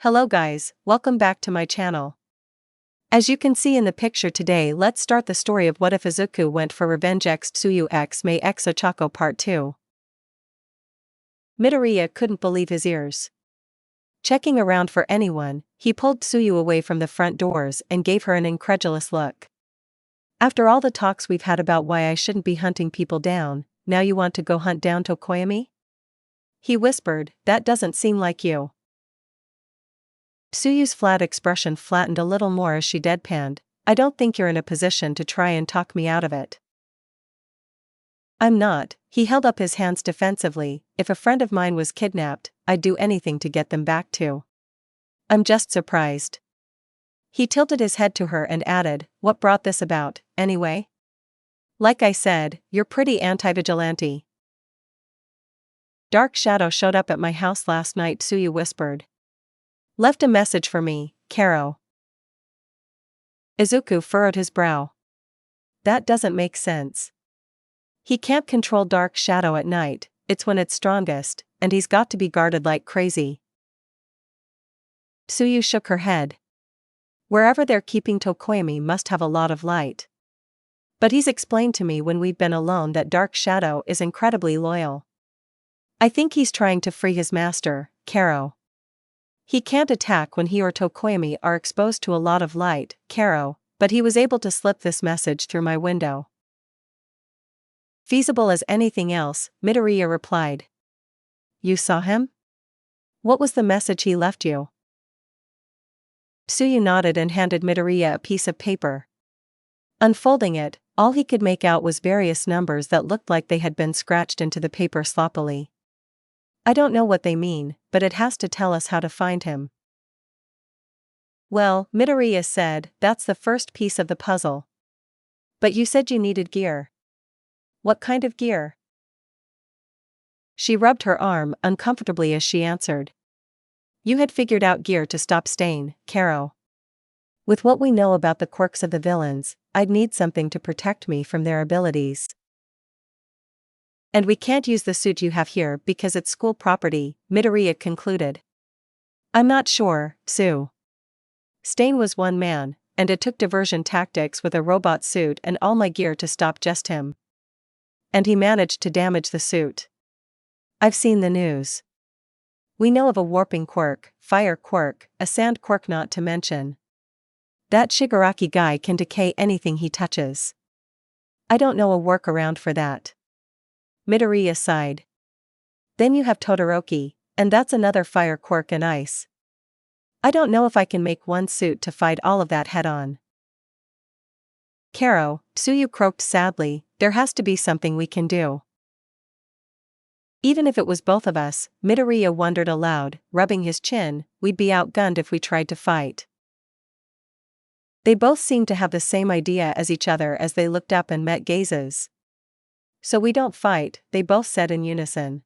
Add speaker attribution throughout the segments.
Speaker 1: Hello guys, welcome back to my channel. As you can see in the picture today, let's start the story of what if Izuku went for revenge x Tsuyu x May x Ochako part 2. Midoriya couldn't believe his ears. Checking around for anyone, he pulled Tsuyu away from the front doors and gave her an incredulous look. After all the talks we've had about why I shouldn't be hunting people down, now you want to go hunt down Tokoyami? He whispered, that doesn't seem like you. Tsuyu's flat expression flattened a little more as she deadpanned, I don't think you're in a position to try and talk me out of it. I'm not. He held up his hands defensively. If a friend of mine was kidnapped, I'd do anything to get them back too. I'm just surprised. He tilted his head to her and added, what brought this about, anyway? Like I said, you're pretty anti-vigilante. Dark Shadow showed up at my house last night, Tsuyu whispered. Left a message for me, Karo. Izuku furrowed his brow. That doesn't make sense. He can't control Dark Shadow at night, it's when it's strongest, and he's got to be guarded like crazy. Tsuyu shook her head. Wherever they're keeping Tokoyami must have a lot of light. But he's explained to me when we've been alone that Dark Shadow is incredibly loyal. I think he's trying to free his master, Karo. He can't attack when he or Tokoyami are exposed to a lot of light, Karo, but he was able to slip this message through my window. Feasible as anything else, Midoriya replied. You saw him? What was the message he left you? Tsuyu nodded and handed Midoriya a piece of paper. Unfolding it, all he could make out was various numbers that looked like they had been scratched into the paper sloppily. I don't know what they mean, but it has to tell us how to find him. Well, Midoriya said, that's the first piece of the puzzle. But you said you needed gear. What kind of gear? She rubbed her arm uncomfortably as she answered. You had figured out gear to stop Stain, Karo. With what we know about the quirks of the villains, I'd need something to protect me from their abilities. And we can't use the suit you have here because it's school property, Midoriya concluded. I'm not sure, Tsu. Stain was one man, and it took diversion tactics with a robot suit and all my gear to stop just him. And he managed to damage the suit. I've seen the news. We know of a warping quirk, fire quirk, a sand quirk not to mention. That Shigaraki guy can decay anything he touches. I don't know a workaround for that. Midoriya sighed. Then you have Todoroki, and that's another fire quirk and ice. I don't know if I can make one suit to fight all of that head-on. Karo, Tsuyu croaked sadly, there has to be something we can do. Even if it was both of us, Midoriya wondered aloud, rubbing his chin, we'd be outgunned if we tried to fight. They both seemed to have the same idea as each other as they looked up and met gazes. So we don't fight, they both said in unison.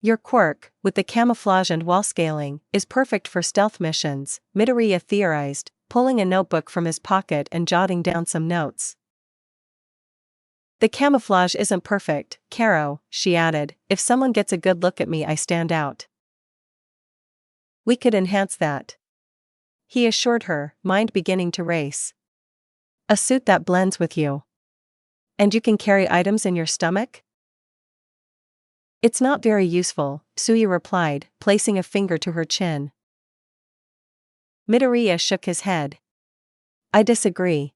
Speaker 1: Your quirk, with the camouflage and wall scaling, is perfect for stealth missions, Midoriya theorized, pulling a notebook from his pocket and jotting down some notes. The camouflage isn't perfect, Karo, she added, if someone gets a good look at me I stand out. We could enhance that. He assured her, mind beginning to race. A suit that blends with you. And you can carry items in your stomach? It's not very useful, Tsuyu replied, placing a finger to her chin. Midoriya shook his head. I disagree.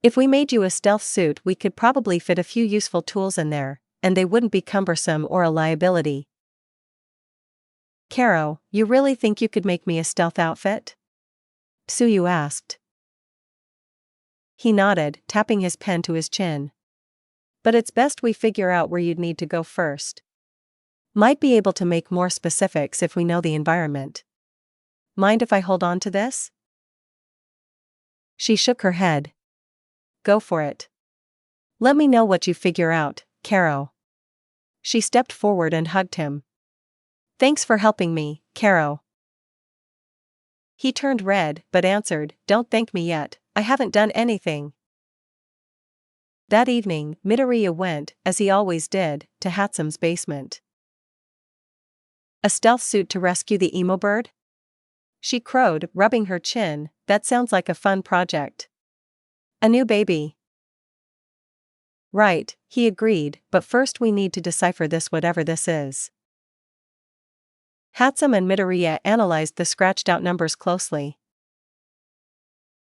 Speaker 1: If we made you a stealth suit we could probably fit a few useful tools in there, and they wouldn't be cumbersome or a liability. Karo, you really think you could make me a stealth outfit? Tsuyu asked. He nodded, tapping his pen to his chin. But it's best we figure out where you'd need to go first. Might be able to make more specifics if we know the environment. Mind if I hold on to this? She shook her head. Go for it. Let me know what you figure out, Karo. She stepped forward and hugged him. Thanks for helping me, Karo. He turned red, but answered, don't thank me yet, I haven't done anything. That evening, Midoriya went, as he always did, to Hatsume's basement. A stealth suit to rescue the emo bird? She crowed, rubbing her chin. That sounds like a fun project. A new baby. Right, he agreed, but first we need to decipher this whatever this is. Hatsum and Midoriya analyzed the scratched-out numbers closely.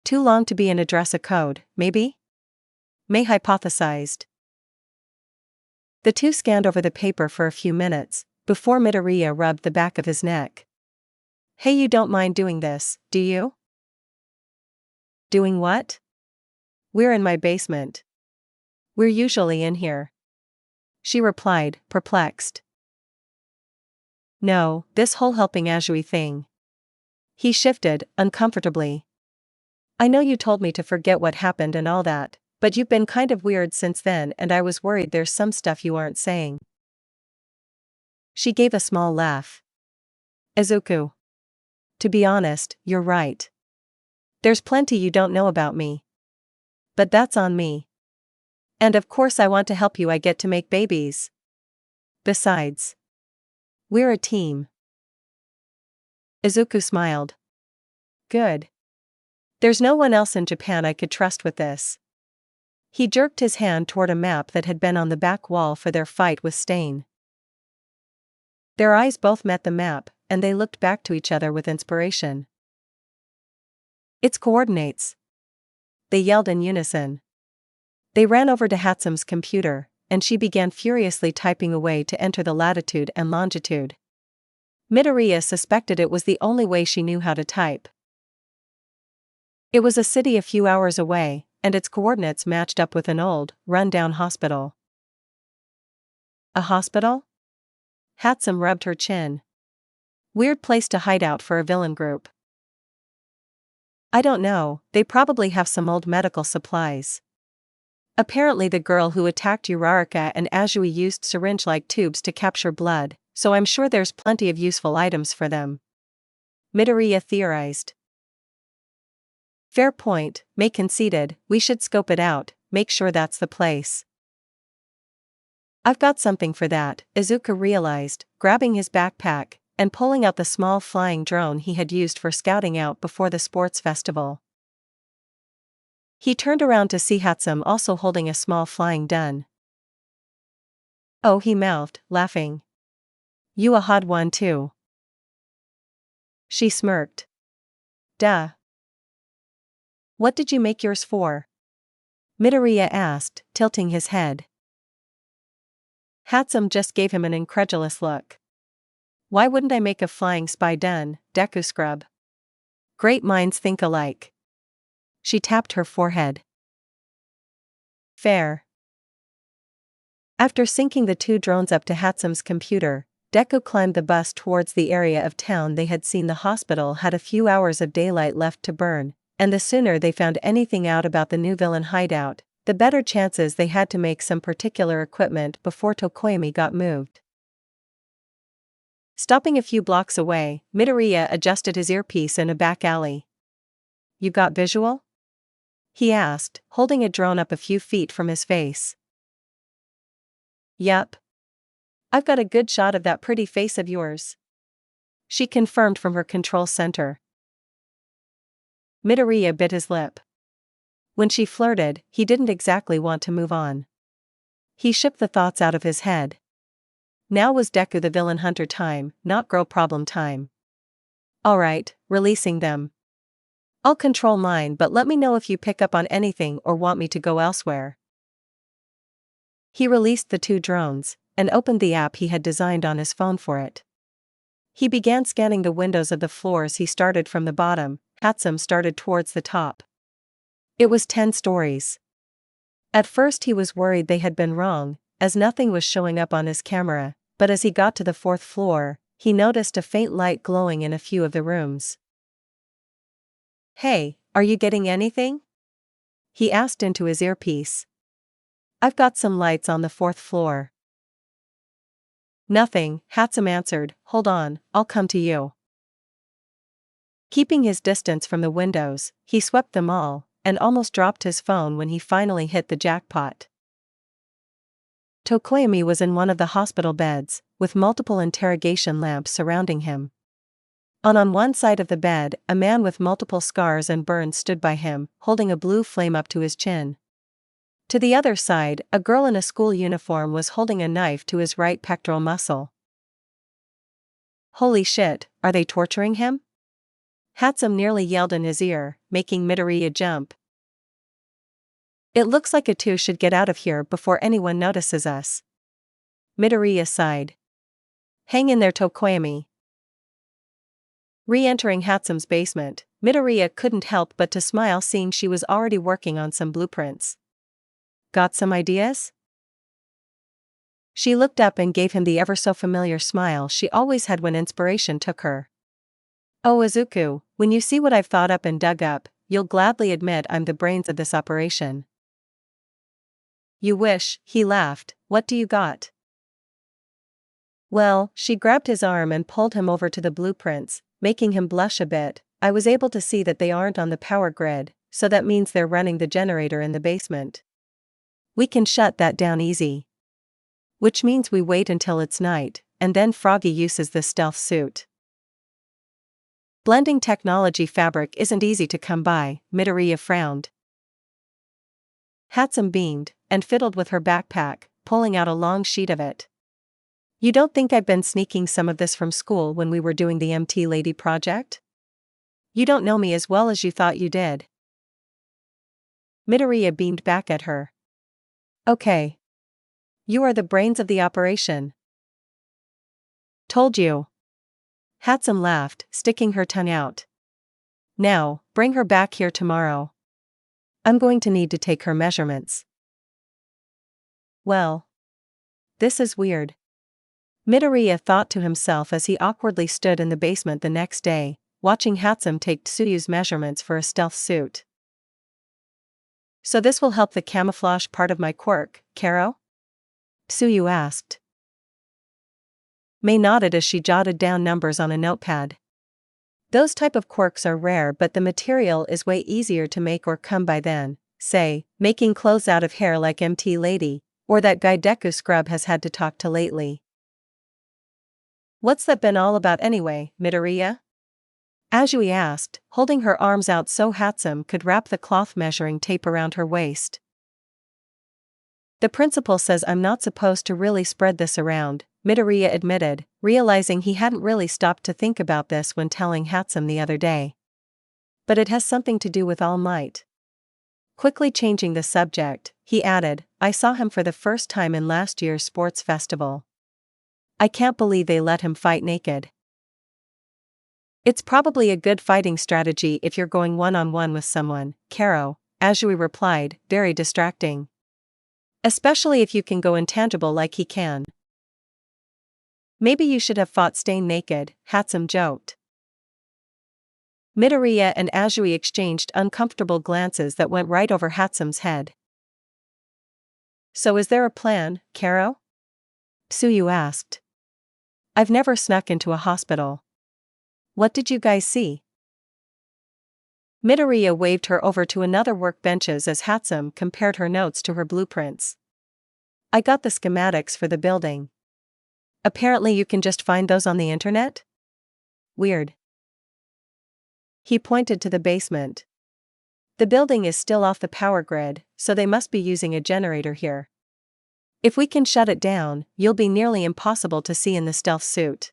Speaker 1: Too long to be an address, a code, maybe? May hypothesized. The two scanned over the paper for a few minutes, before Midoriya rubbed the back of his neck. Hey, you don't mind doing this, do you? Doing what? We're in my basement. We're usually in here. She replied, perplexed. No, this whole helping Azui thing. He shifted, uncomfortably. I know you told me to forget what happened and all that, but you've been kind of weird since then and I was worried there's some stuff you aren't saying. She gave a small laugh. Izuku. To be honest, you're right. There's plenty you don't know about me. But that's on me. And of course I want to help you. I get to make babies. Besides, we're a team. Izuku smiled. Good. There's no one else in Japan I could trust with this. He jerked his hand toward a map that had been on the back wall for their fight with Stain. Their eyes both met the map, and they looked back to each other with inspiration. Its coordinates. They yelled in unison. They ran over to Hatsum's computer, and she began furiously typing away to enter the latitude and longitude. Midoriya suspected it was the only way she knew how to type. It was a city a few hours away, and its coordinates matched up with an old, run-down hospital. A hospital? Hatsum rubbed her chin. Weird place to hide out for a villain group. I don't know, they probably have some old medical supplies. Apparently the girl who attacked Uraraka and Azui used syringe-like tubes to capture blood, so I'm sure there's plenty of useful items for them. Midoriya theorized. Fair point, May conceded, we should scope it out, make sure that's the place. I've got something for that, Izuku realized, grabbing his backpack, and pulling out the small flying drone he had used for scouting out before the sports festival. He turned around to see Hatsum also holding a small flying dun. Oh, he mouthed, laughing. You had one too. She smirked. Duh. What did you make yours for? Midoriya asked, tilting his head. Hatsum just gave him an incredulous look. Why wouldn't I make a flying spy dun, Deku scrub? Great minds think alike. She tapped her forehead. Fair. After syncing the two drones up to Hatsum's computer, Deku climbed the bus towards the area of town they had seen. The hospital had a few hours of daylight left to burn, and the sooner they found anything out about the new villain hideout, the better chances they had to make some particular equipment before Tokoyami got moved. Stopping a few blocks away, Midoriya adjusted his earpiece in a back alley. You got visual? He asked, holding a drone up a few feet from his face. Yup. I've got a good shot of that pretty face of yours. She confirmed from her control center. Midoriya bit his lip. When she flirted, he didn't exactly want to move on. He shipped the thoughts out of his head. Now was Deku the villain hunter time, not girl problem time. Alright, releasing them. I'll control mine, but let me know if you pick up on anything or want me to go elsewhere. He released the two drones, and opened the app he had designed on his phone for it. He began scanning the windows of the floors. He started from the bottom, Hatsum started towards the top. It was 10 stories. At first he was worried they had been wrong, as nothing was showing up on his camera, but as he got to the 4th floor, he noticed a faint light glowing in a few of the rooms. Hey, are you getting anything? He asked into his earpiece. I've got some lights on the 4th floor. Nothing, Hatsum answered, hold on, I'll come to you. Keeping his distance from the windows, he swept them all, and almost dropped his phone when he finally hit the jackpot. Tokoyami was in one of the hospital beds, with multiple interrogation lamps surrounding him. On one side of the bed, a man with multiple scars and burns stood by him, holding a blue flame up to his chin. To the other side, a girl in a school uniform was holding a knife to his right pectoral muscle. Holy shit, are they torturing him? Hatsum nearly yelled in his ear, making Midoriya jump. It looks like you two should get out of here before anyone notices us. Midoriya sighed. Hang in there, Tokoyami. Re-entering Hatsum's basement, Midoriya couldn't help but to smile seeing she was already working on some blueprints. Got some ideas? She looked up and gave him the ever-so-familiar smile she always had when inspiration took her. Oh Izuku, when you see what I've thought up and dug up, you'll gladly admit I'm the brains of this operation. You wish, he laughed. What do you got? Well, she grabbed his arm and pulled him over to the blueprints, making him blush a bit. I was able to see that they aren't on the power grid, so that means they're running the generator in the basement. We can shut that down easy. Which means we wait until it's night, and then Froggy uses the stealth suit. Blending technology fabric isn't easy to come by, Midoriya frowned. Hatsum beamed, and fiddled with her backpack, pulling out a long sheet of it. You don't think I've been sneaking some of this from school when we were doing the MT Lady project? You don't know me as well as you thought you did. Midoriya beamed back at her. Okay. You are the brains of the operation. Told you. Hatsum laughed, sticking her tongue out. Now, bring her back here tomorrow. I'm going to need to take her measurements. Well. This is weird. Midoriya thought to himself as he awkwardly stood in the basement the next day, watching Hatsum take Tsuyu's measurements for a stealth suit. So this will help the camouflage part of my quirk, Karo? Tsuyu asked. Mei nodded as she jotted down numbers on a notepad. Those type of quirks are rare, but the material is way easier to make or come by than, say, making clothes out of hair like MT Lady, or that guy Deku scrub has had to talk to lately. What's that been all about anyway, Midoriya? Azui asked, holding her arms out so Hatsum could wrap the cloth measuring tape around her waist. The principal says I'm not supposed to really spread this around, Midoriya admitted, realizing he hadn't really stopped to think about this when telling Hatsum the other day. But it has something to do with All Might. Quickly changing the subject, he added, I saw him for the first time in last year's sports festival. I can't believe they let him fight naked. It's probably a good fighting strategy if you're going one-on-one with someone, Karo, Azui replied, very distracting. Especially if you can go intangible like he can. Maybe you should have fought staying naked, Hatsum joked. Midoriya and Azui exchanged uncomfortable glances that went right over Hatsum's head. So is there a plan, Karo? Tsuyu asked. I've never snuck into a hospital. What did you guys see? Midoriya waved her over to another workbenches as Hatsum compared her notes to her blueprints. I got the schematics for the building. Apparently you can just find those on the internet? Weird. He pointed to the basement. The building is still off the power grid, so they must be using a generator here. If we can shut it down, you'll be nearly impossible to see in the stealth suit.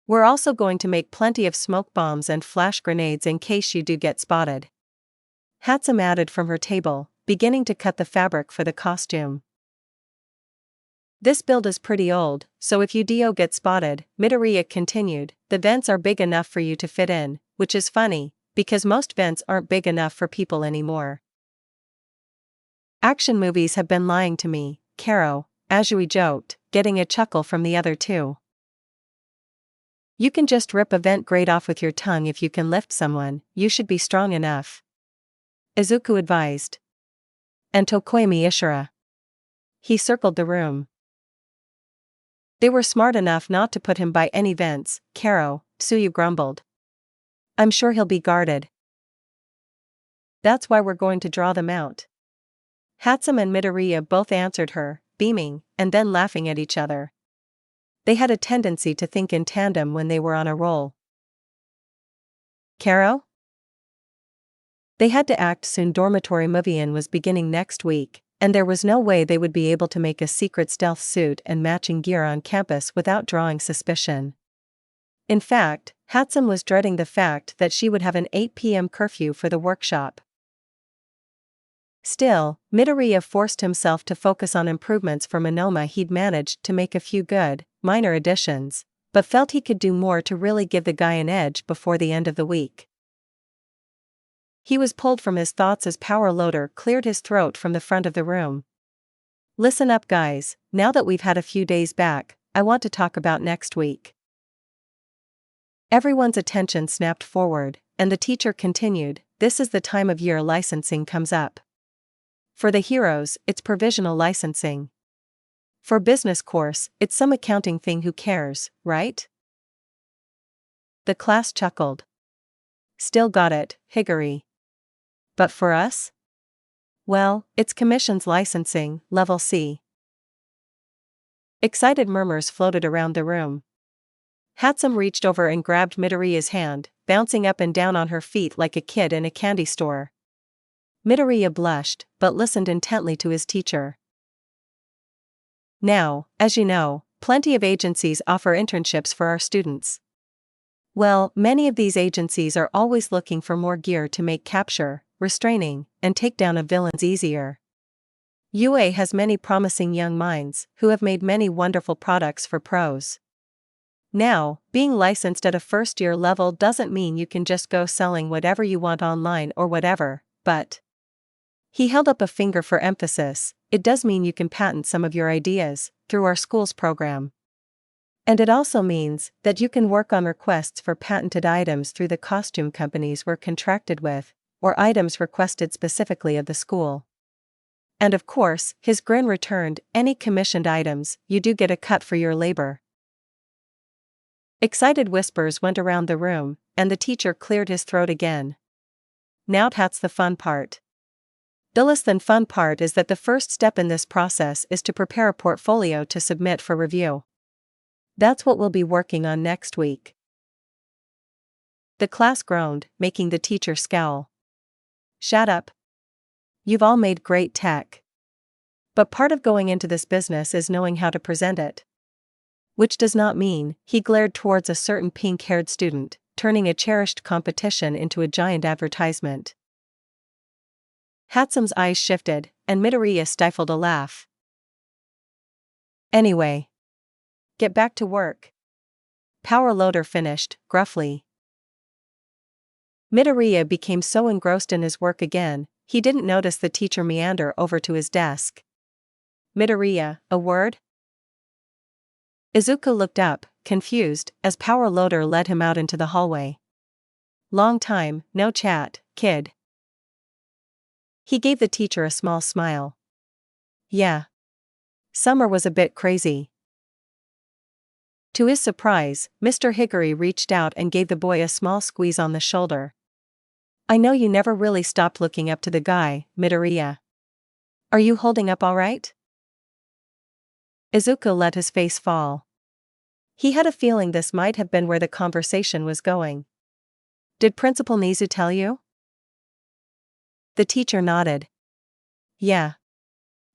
Speaker 1: We're also going to make plenty of smoke bombs and flash grenades in case you do get spotted. Hatsum added from her table, beginning to cut the fabric for the costume. This build is pretty old, so if you get spotted, Midoriya continued, the vents are big enough for you to fit in, which is funny, because most vents aren't big enough for people anymore. Action movies have been lying to me, Karo, Azui joked, getting a chuckle from the other two. You can just rip a vent grate off with your tongue if you can lift someone, you should be strong enough. Izuku advised. And Tokoyami Ishura. He circled the room. They were smart enough not to put him by any vents, Karo, Tsuyu grumbled. I'm sure he'll be guarded. That's why we're going to draw them out. Hatsum and Midoriya both answered her, beaming, and then laughing at each other. They had a tendency to think in tandem when they were on a roll. Karo? They had to act soon. Dormitory Movian was beginning next week, and there was no way they would be able to make a secret stealth suit and matching gear on campus without drawing suspicion. In fact, Hatsum was dreading the fact that she would have an 8 p.m. curfew for the workshop. Still, Midoriya forced himself to focus on improvements for Monoma. He'd managed to make a few good, minor additions, but felt he could do more to really give the guy an edge before the end of the week. He was pulled from his thoughts as Power Loader cleared his throat from the front of the room. Listen up guys, now that we've had a few days back, I want to talk about next week. Everyone's attention snapped forward, and the teacher continued, this is the time of year licensing comes up. For the heroes, it's provisional licensing. For business course, it's some accounting thing, who cares, right? The class chuckled. Still got it, Higuri. But for us? Well, it's commissions licensing, level C. Excited murmurs floated around the room. Hatsum reached over and grabbed Midoriya's hand, bouncing up and down on her feet like a kid in a candy store. Midoriya blushed, but listened intently to his teacher. Now, as you know, plenty of agencies offer internships for our students. Well, many of these agencies are always looking for more gear to make capture, restraining, and takedown of villains easier. UA has many promising young minds who have made many wonderful products for pros. Now, being licensed at a first-year level doesn't mean you can just go selling whatever you want online or whatever, but... He held up a finger for emphasis, it does mean you can patent some of your ideas through our school's program. And it also means that you can work on requests for patented items through the costume companies we're contracted with, or items requested specifically of the school. And of course, his grin returned, any commissioned items, you do get a cut for your labor. Excited whispers went around the room, and the teacher cleared his throat again. Now that's the fun part. The less than fun part is that the first step in this process is to prepare a portfolio to submit for review. That's what we'll be working on next week. The class groaned, making the teacher scowl. Shut up. You've all made great tech. But part of going into this business is knowing how to present it. Which does not mean, he glared towards a certain pink-haired student, turning a cherished competition into a giant advertisement. Hatsum's eyes shifted, and Midoriya stifled a laugh. Anyway. Get back to work. Power Loader finished, gruffly. Midoriya became so engrossed in his work again, he didn't notice the teacher meander over to his desk. Midoriya, a word? Izuku looked up, confused, as Power Loader led him out into the hallway. Long time, no chat, kid. He gave the teacher a small smile. Yeah. Summer was a bit crazy. To his surprise, Mr. Higuri reached out and gave the boy a small squeeze on the shoulder. I know you never really stopped looking up to the guy, Midoriya. Are you holding up all right? Izuku let his face fall. He had a feeling this might have been where the conversation was going. Did Principal Nizu tell you? The teacher nodded. Yeah.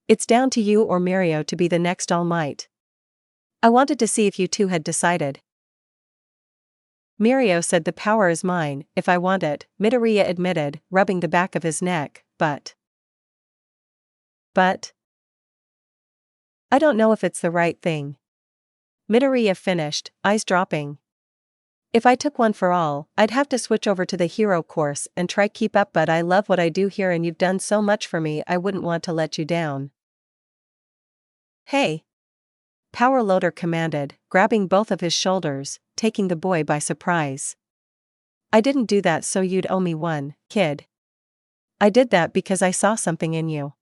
Speaker 1: It's down to you or Mirio to be the next All Might. I wanted to see if you two had decided. Mirio said the power is mine, if I want it, Midoriya admitted, rubbing the back of his neck, but... I don't know if it's the right thing. Midoriya finished, eyes dropping. If I took one for all, I'd have to switch over to the hero course and try keep up, but I love what I do here and you've done so much for me, I wouldn't want to let you down. Hey! Power Loader commanded, grabbing both of his shoulders, taking the boy by surprise. I didn't do that so you'd owe me one, kid. I did that because I saw something in you.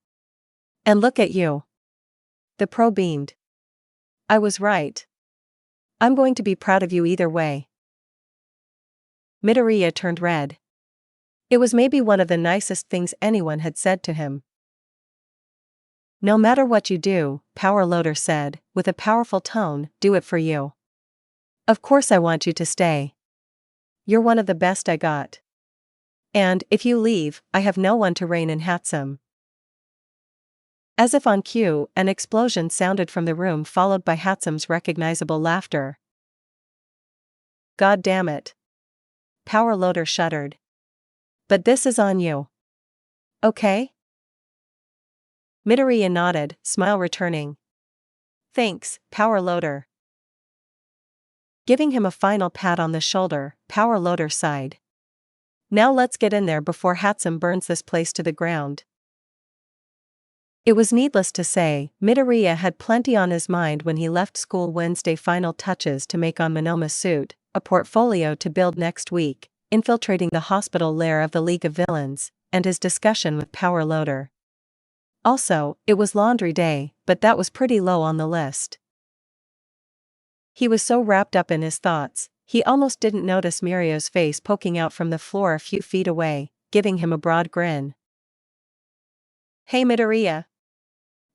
Speaker 1: And look at you. The pro beamed. I was right. I'm going to be proud of you either way. Midoriya turned red. It was maybe one of the nicest things anyone had said to him. No matter what you do, Power Loader said, with a powerful tone, do it for you. Of course I want you to stay. You're one of the best I got. And, if you leave, I have no one to rein in Hatsum. As if on cue, an explosion sounded from the room followed by Hatsum's recognizable laughter. God damn it. Power Loader shuddered. But this is on you. Okay? Midoriya nodded, smile returning. Thanks, Power Loader. Giving him a final pat on the shoulder, Power Loader sighed. Now let's get in there before Hatsum burns this place to the ground. It was needless to say, Midoriya had plenty on his mind when he left school Wednesday. Final touches to make on Monoma's suit, a portfolio to build next week, infiltrating the hospital lair of the League of Villains, and his discussion with Power Loader. Also, it was laundry day, but that was pretty low on the list. He was so wrapped up in his thoughts, he almost didn't notice Mirio's face poking out from the floor a few feet away, giving him a broad grin. Hey Midoriya!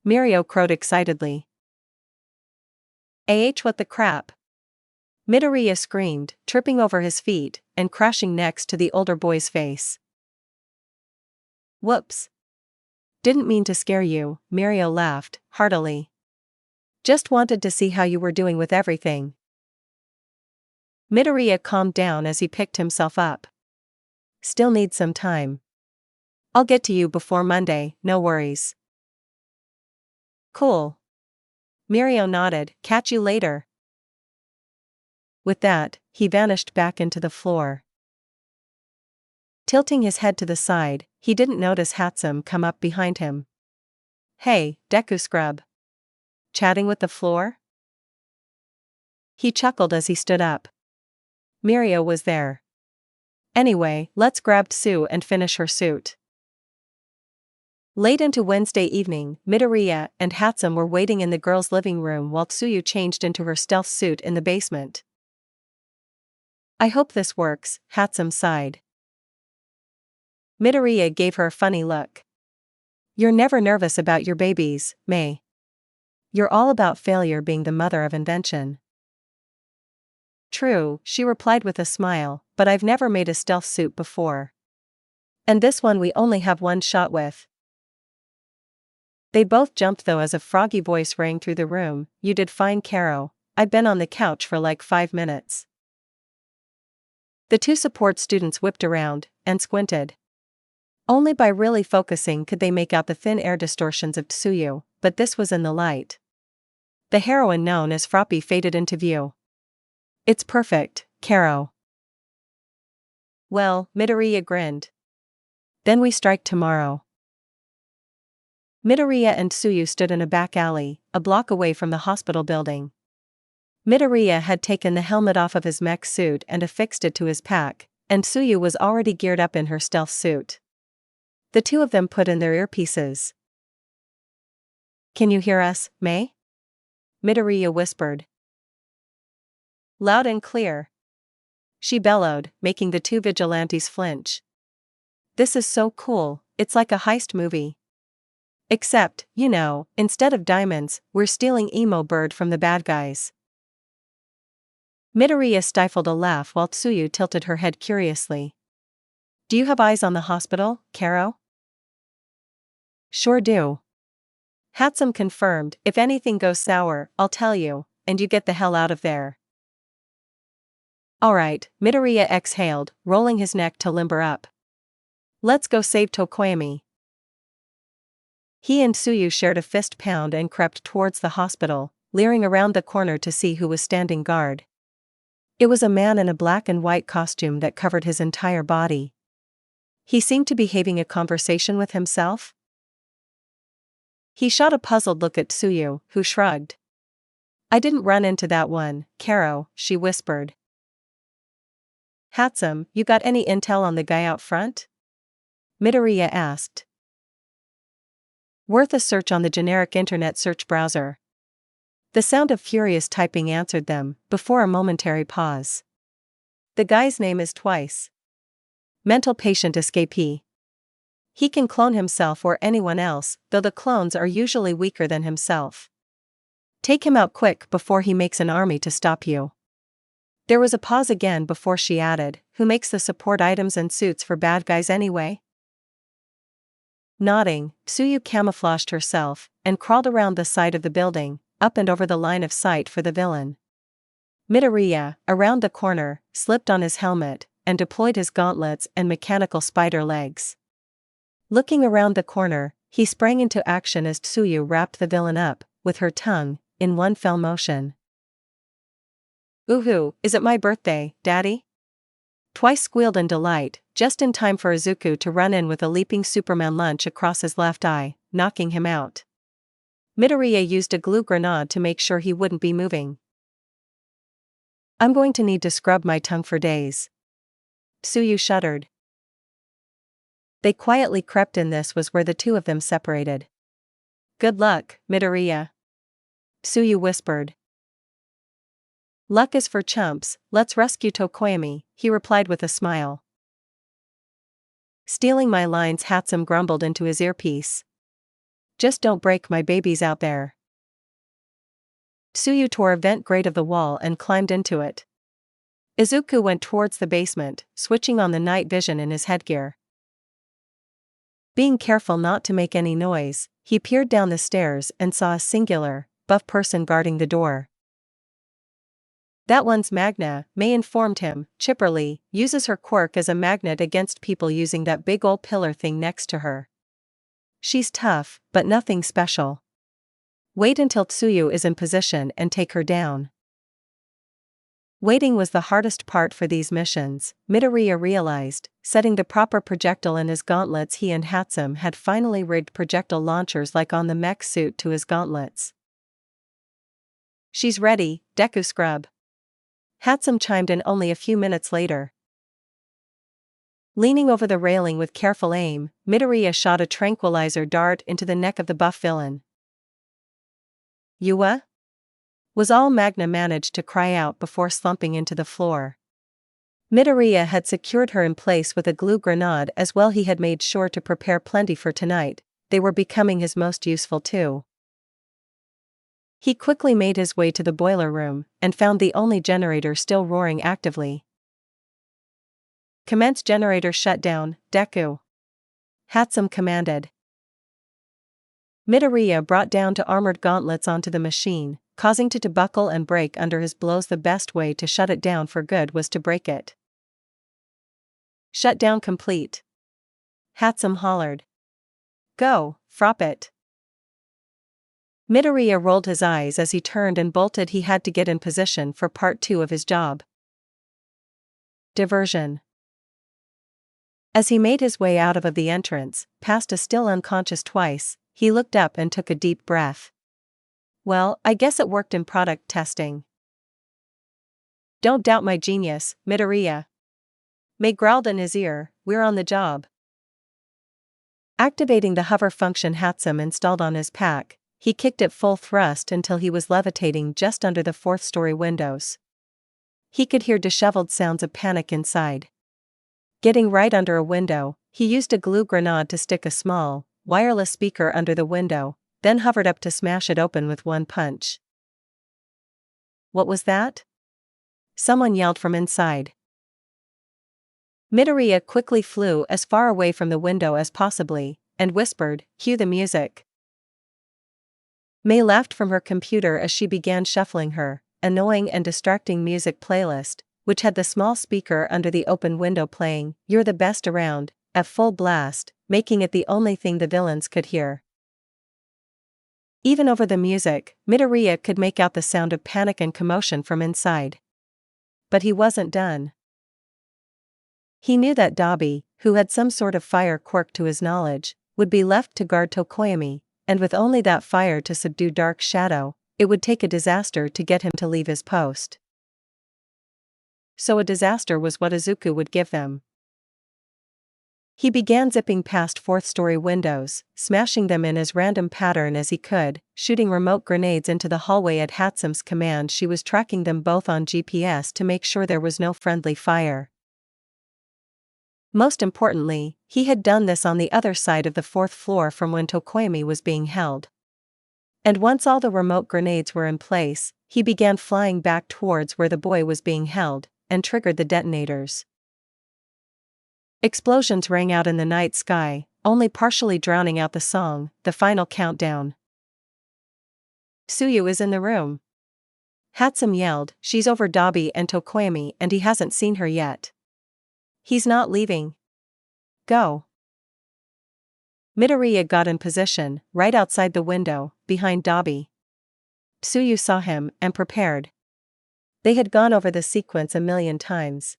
Speaker 1: Mirio crowed excitedly. What the crap? Midoriya screamed, tripping over his feet, and crashing next to the older boy's face. Whoops. Didn't mean to scare you, Mirio laughed, heartily. Just wanted to see how you were doing with everything. Midoriya calmed down as he picked himself up. Still need some time. I'll get to you before Monday, no worries. Cool. Mirio nodded, catch you later. With that, he vanished back into the floor. Tilting his head to the side, he didn't notice Hatsum come up behind him. Hey, Deku scrub. Chatting with the floor? He chuckled as he stood up. Mirio was there. Anyway, let's grab Tsuyu and finish her suit. Late into Wednesday evening, Midoriya and Hatsum were waiting in the girls' living room while Tsuyu changed into her stealth suit in the basement. I hope this works, Hatsum sighed. Midoriya gave her a funny look. You're never nervous about your babies, May. You're all about failure being the mother of invention. True, she replied with a smile, but I've never made a stealth suit before. And this one we only have one shot with. They both jumped though as a froggy voice rang through the room, you did fine, Caro, I'd been on the couch for like 5 minutes. The two support students whipped around, and squinted. Only by really focusing could they make out the thin air distortions of Tsuyu, but this was in the light. The heroine known as Froppy faded into view. It's perfect, Caro. Well, Midoriya grinned. Then we strike tomorrow. Midoriya and Tsuyu stood in a back alley, a block away from the hospital building. Midoriya had taken the helmet off of his mech suit and affixed it to his pack, and Tsuyu was already geared up in her stealth suit. The two of them put in their earpieces. Can you hear us, May? Midoriya whispered. Loud and clear. She bellowed, making the two vigilantes flinch. This is so cool, it's like a heist movie. Except, you know, instead of diamonds, we're stealing Emo Bird from the bad guys. Midoriya stifled a laugh while Tsuyu tilted her head curiously. Do you have eyes on the hospital, Caro? Sure do. Hatsum confirmed, if anything goes sour, I'll tell you, and you get the hell out of there. Alright, Midoriya exhaled, rolling his neck to limber up. Let's go save Tokoyami. He and Tsuyu shared a fist pound and crept towards the hospital, leering around the corner to see who was standing guard. It was a man in a black and white costume that covered his entire body. He seemed to be having a conversation with himself. He shot a puzzled look at Tsuyu, who shrugged. I didn't run into that one, Caro, she whispered. Hatsum, you got any intel on the guy out front? Midoriya asked. Worth a search on the generic internet search browser. The sound of furious typing answered them, before a momentary pause. The guy's name is Twice. Mental patient escapee. He can clone himself or anyone else, though the clones are usually weaker than himself. Take him out quick before he makes an army to stop you. There was a pause again before she added, who makes the support items and suits for bad guys anyway? Nodding, Tsuyu camouflaged herself, and crawled around the side of the building, up and over the line of sight for the villain. Midoriya, around the corner, slipped on his helmet, and deployed his gauntlets and mechanical spider legs. Looking around the corner, he sprang into action as Tsuyu wrapped the villain up, with her tongue, in one fell motion. "Ooh, is it my birthday, Daddy?" Twice squealed in delight, just in time for Izuku to run in with a leaping Superman lunge across his left eye, knocking him out. Midoriya used a glue grenade to make sure he wouldn't be moving. "I'm going to need to scrub my tongue for days." Tsuyu shuddered. They quietly crept in. This was where the two of them separated. "Good luck, Midoriya," Tsuyu whispered. "Luck is for chumps, let's rescue Tokoyami," he replied with a smile. "Stealing my lines," Hatsum grumbled into his earpiece. "Just don't break my babies out there." Tsuyu tore a vent grate of the wall and climbed into it. Izuku went towards the basement, switching on the night vision in his headgear. Being careful not to make any noise, he peered down the stairs and saw a singular, buff person guarding the door. "That one's Magna," May informed him, chipperly, "uses her quirk as a magnet against people using that big ol' pillar thing next to her. She's tough, but nothing special. Wait until Tsuyu is in position and take her down." Waiting was the hardest part for these missions, Midoriya realized. Setting the proper projectile in his gauntlets, he and Hatsum had finally rigged projectile launchers like on the mech suit to his gauntlets. "She's ready, Deku Scrub," Hatsum chimed in only a few minutes later. Leaning over the railing with careful aim, Midoriya shot a tranquilizer dart into the neck of the buff villain. "Yua?" was all Magna managed to cry out before slumping into the floor. Midoriya had secured her in place with a glue grenade as well. He had made sure to prepare plenty for tonight. They were becoming his most useful too. He quickly made his way to the boiler room, and found the only generator still roaring actively. "Commence generator shutdown, Deku," Hatsum commanded. Midoriya brought down to armored gauntlets onto the machine, causing it to buckle and break under his blows. The best way to shut it down for good was to break it. "Shutdown complete," Hatsum hollered. "Go, frop it." Midoriya rolled his eyes as he turned and bolted. He had to get in position for part 2 of his job. Diversion. As he made his way out of the entrance, past a still unconscious twice, he looked up and took a deep breath. "Well, I guess it worked in product testing." "Don't doubt my genius, Midoriya," May growled in his ear, "we're on the job." Activating the hover function Hatsum installed on his pack, he kicked it full thrust until he was levitating just under the 4th-story windows. He could hear disheveled sounds of panic inside. Getting right under a window, he used a glue grenade to stick a small, wireless speaker under the window, then hovered up to smash it open with one punch. "What was that?" someone yelled from inside. Midoriya quickly flew as far away from the window as possibly, and whispered, "Cue the music." May laughed from her computer as she began shuffling her annoying and distracting music playlist, which had the small speaker under the open window playing "You're the Best Around" at full blast, making it the only thing the villains could hear. Even over the music, Midoriya could make out the sound of panic and commotion from inside. But he wasn't done. He knew that Dabi, who had some sort of fire quirk to his knowledge, would be left to guard Tokoyami, and with only that fire to subdue Dark Shadow, it would take a disaster to get him to leave his post. So a disaster was what Izuku would give them. He began zipping past 4th-story windows, smashing them in as random pattern as he could, shooting remote grenades into the hallway at Hatsum's command. She was tracking them both on GPS to make sure there was no friendly fire. Most importantly, he had done this on the other side of the fourth floor from when Tokoemi was being held. And once all the remote grenades were in place, he began flying back towards where the boy was being held, and triggered the detonators. Explosions rang out in the night sky, only partially drowning out the song, the final countdown. Tsuyu is in the room. Hatsum yelled, she's over Dabi and Tokoemi and he hasn't seen her yet. He's not leaving. Go. Midoriya got in position, right outside the window, behind Dabi. Tsuyu saw him, and prepared. They had gone over the sequence a million times.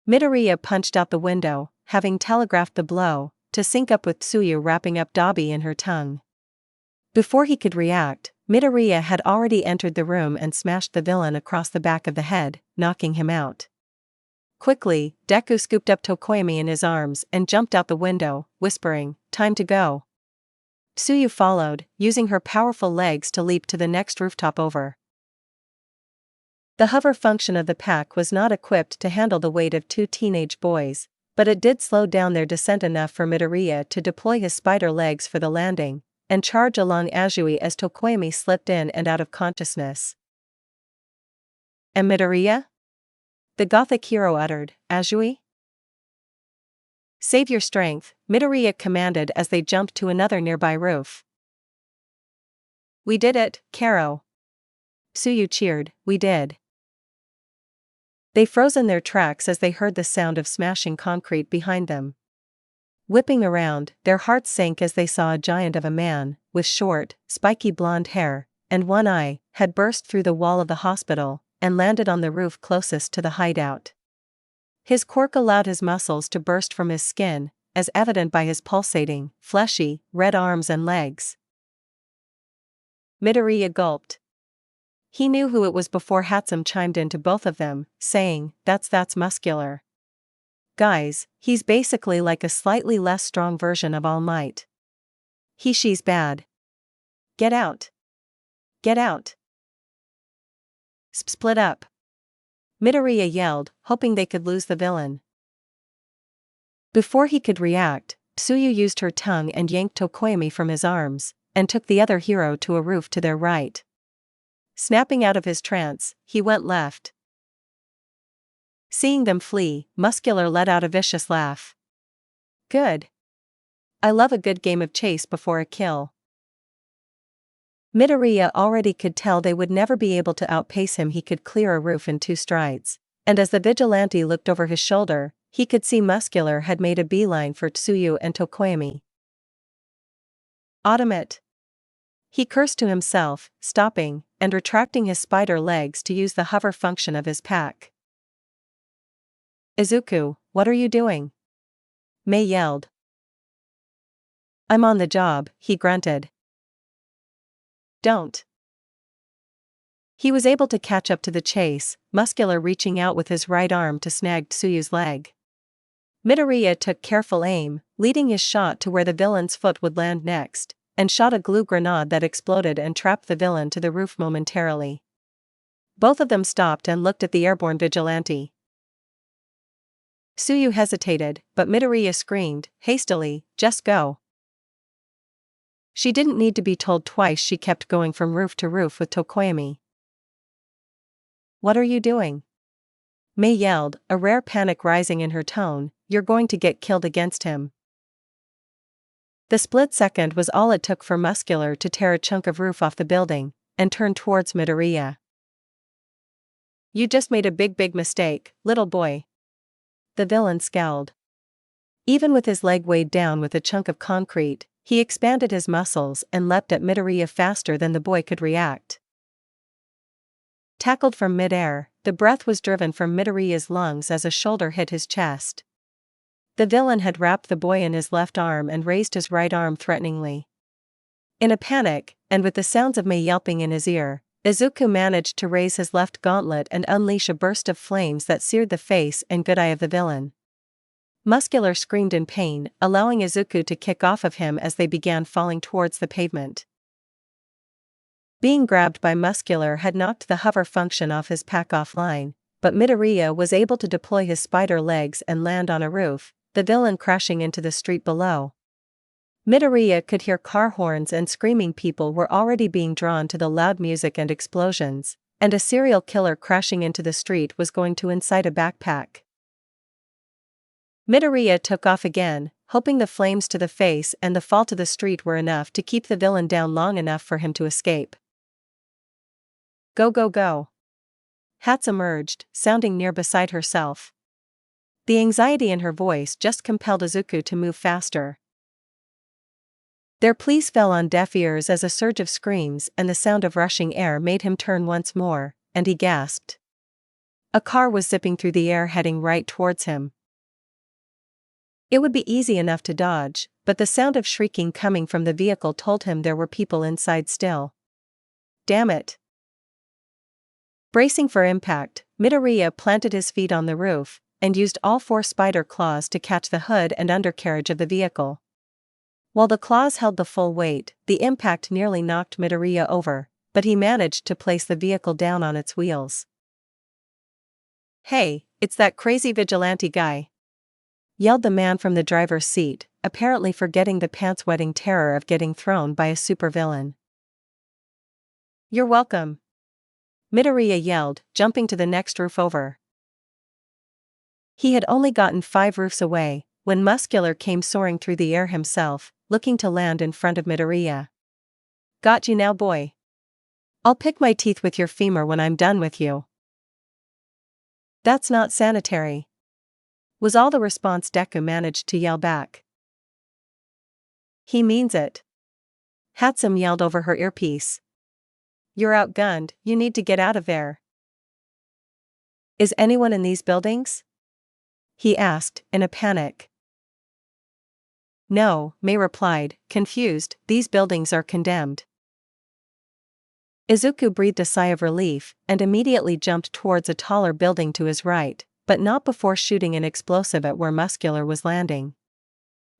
Speaker 1: Midoriya punched out the window, having telegraphed the blow, to sync up with Tsuyu wrapping up Dabi in her tongue. Before he could react, Midoriya had already entered the room and smashed the villain across the back of the head, knocking him out. Quickly, Deku scooped up Tokoemi in his arms and jumped out the window, whispering, "Time to go." Tsuyu followed, using her powerful legs to leap to the next rooftop over. The hover function of the pack was not equipped to handle the weight of two teenage boys, but it did slow down their descent enough for Midoriya to deploy his spider legs for the landing, and charge along Azui as Tokoemi slipped in and out of consciousness. "And Midoriya?" the Gothic hero uttered, "Azui?" "Save your strength," Midoriya commanded as they jumped to another nearby roof. "We did it, Karo!" Tsuyu cheered, "We did." They froze in their tracks as they heard the sound of smashing concrete behind them. Whipping around, their hearts sank as they saw a giant of a man, with short, spiky blonde hair, and one eye, had burst through the wall of the hospital, and landed on the roof closest to the hideout. His quirk allowed his muscles to burst from his skin, as evident by his pulsating, fleshy, red arms and legs. Midoriya gulped. He knew who it was before Hatsum chimed in to both of them, saying, That's muscular. Guys, he's basically like a slightly less strong version of All Might. She's bad. Get out. Get out. Split up. Midoriya yelled, hoping they could lose the villain. Before he could react, Tsuyu used her tongue and yanked Tokoemi from his arms, and took the other hero to a roof to their right. Snapping out of his trance, he went left. Seeing them flee, Muscular let out a vicious laugh. Good. I love a good game of chase before a kill. Midoriya already could tell they would never be able to outpace him. He could clear a roof in 2 strides, and as the vigilante looked over his shoulder, he could see Muscular had made a beeline for Tsuyu and Tokoemi. Automate. He cursed to himself, stopping, and retracting his spider legs to use the hover function of his pack. Izuku, what are you doing? Mei yelled. I'm on the job, he grunted. Don't. He was able to catch up to the chase, Muscular reaching out with his right arm to snag Tsuyu's leg. Midoriya took careful aim, leading his shot to where the villain's foot would land next, and shot a glue grenade that exploded and trapped the villain to the roof momentarily. Both of them stopped and looked at the airborne vigilante. Tsuyu hesitated, but Midoriya screamed, hastily, just go. She didn't need to be told twice. She kept going from roof to roof with Tokoemi. What are you doing? Mei yelled, a rare panic rising in her tone. You're going to get killed against him. The split second was all it took for Muscular to tear a chunk of roof off the building, and turn towards Midoriya. You just made a big mistake, little boy. The villain scowled. Even with his leg weighed down with a chunk of concrete, he expanded his muscles and leapt at Midoriya faster than the boy could react. Tackled from midair, the breath was driven from Midoriya's lungs as a shoulder hit his chest. The villain had wrapped the boy in his left arm and raised his right arm threateningly. In a panic, and with the sounds of Mei yelping in his ear, Izuku managed to raise his left gauntlet and unleash a burst of flames that seared the face and good eye of the villain. Muscular screamed in pain, allowing Izuku to kick off of him as they began falling towards the pavement. Being grabbed by Muscular had knocked the hover function off his pack offline, but Midoriya was able to deploy his spider legs and land on a roof, the villain crashing into the street below. Midoriya could hear car horns and screaming people were already being drawn to the loud music and explosions, and a serial killer crashing into the street was going to incite a backpack. Midoriya took off again, hoping the flames to the face and the fall to the street were enough to keep the villain down long enough for him to escape. Go go go. Hatsum urged, sounding near beside herself. The anxiety in her voice just compelled Izuku to move faster. Their pleas fell on deaf ears as a surge of screams and the sound of rushing air made him turn once more, and he gasped. A car was zipping through the air heading right towards him. It would be easy enough to dodge, but the sound of shrieking coming from the vehicle told him there were people inside still. Damn it! Bracing for impact, Midoriya planted his feet on the roof, and used all 4 spider claws to catch the hood and undercarriage of the vehicle. While the claws held the full weight, the impact nearly knocked Midoriya over, but he managed to place the vehicle down on its wheels. Hey, it's that crazy vigilante guy! Yelled the man from the driver's seat, apparently forgetting the pants-wetting terror of getting thrown by a supervillain. You're welcome! Midoriya yelled, jumping to the next roof over. He had only gotten 5 roofs away, when Muscular came soaring through the air himself, looking to land in front of Midoriya. Got you now, boy. I'll pick my teeth with your femur when I'm done with you. That's not sanitary, was all the response Deku managed to yell back. He means it. Hatsum yelled over her earpiece. You're outgunned, you need to get out of there. Is anyone in these buildings? He asked, in a panic. No, Mei replied, confused, these buildings are condemned. Izuku breathed a sigh of relief, and immediately jumped towards a taller building to his right, but not before shooting an explosive at where Muscular was landing.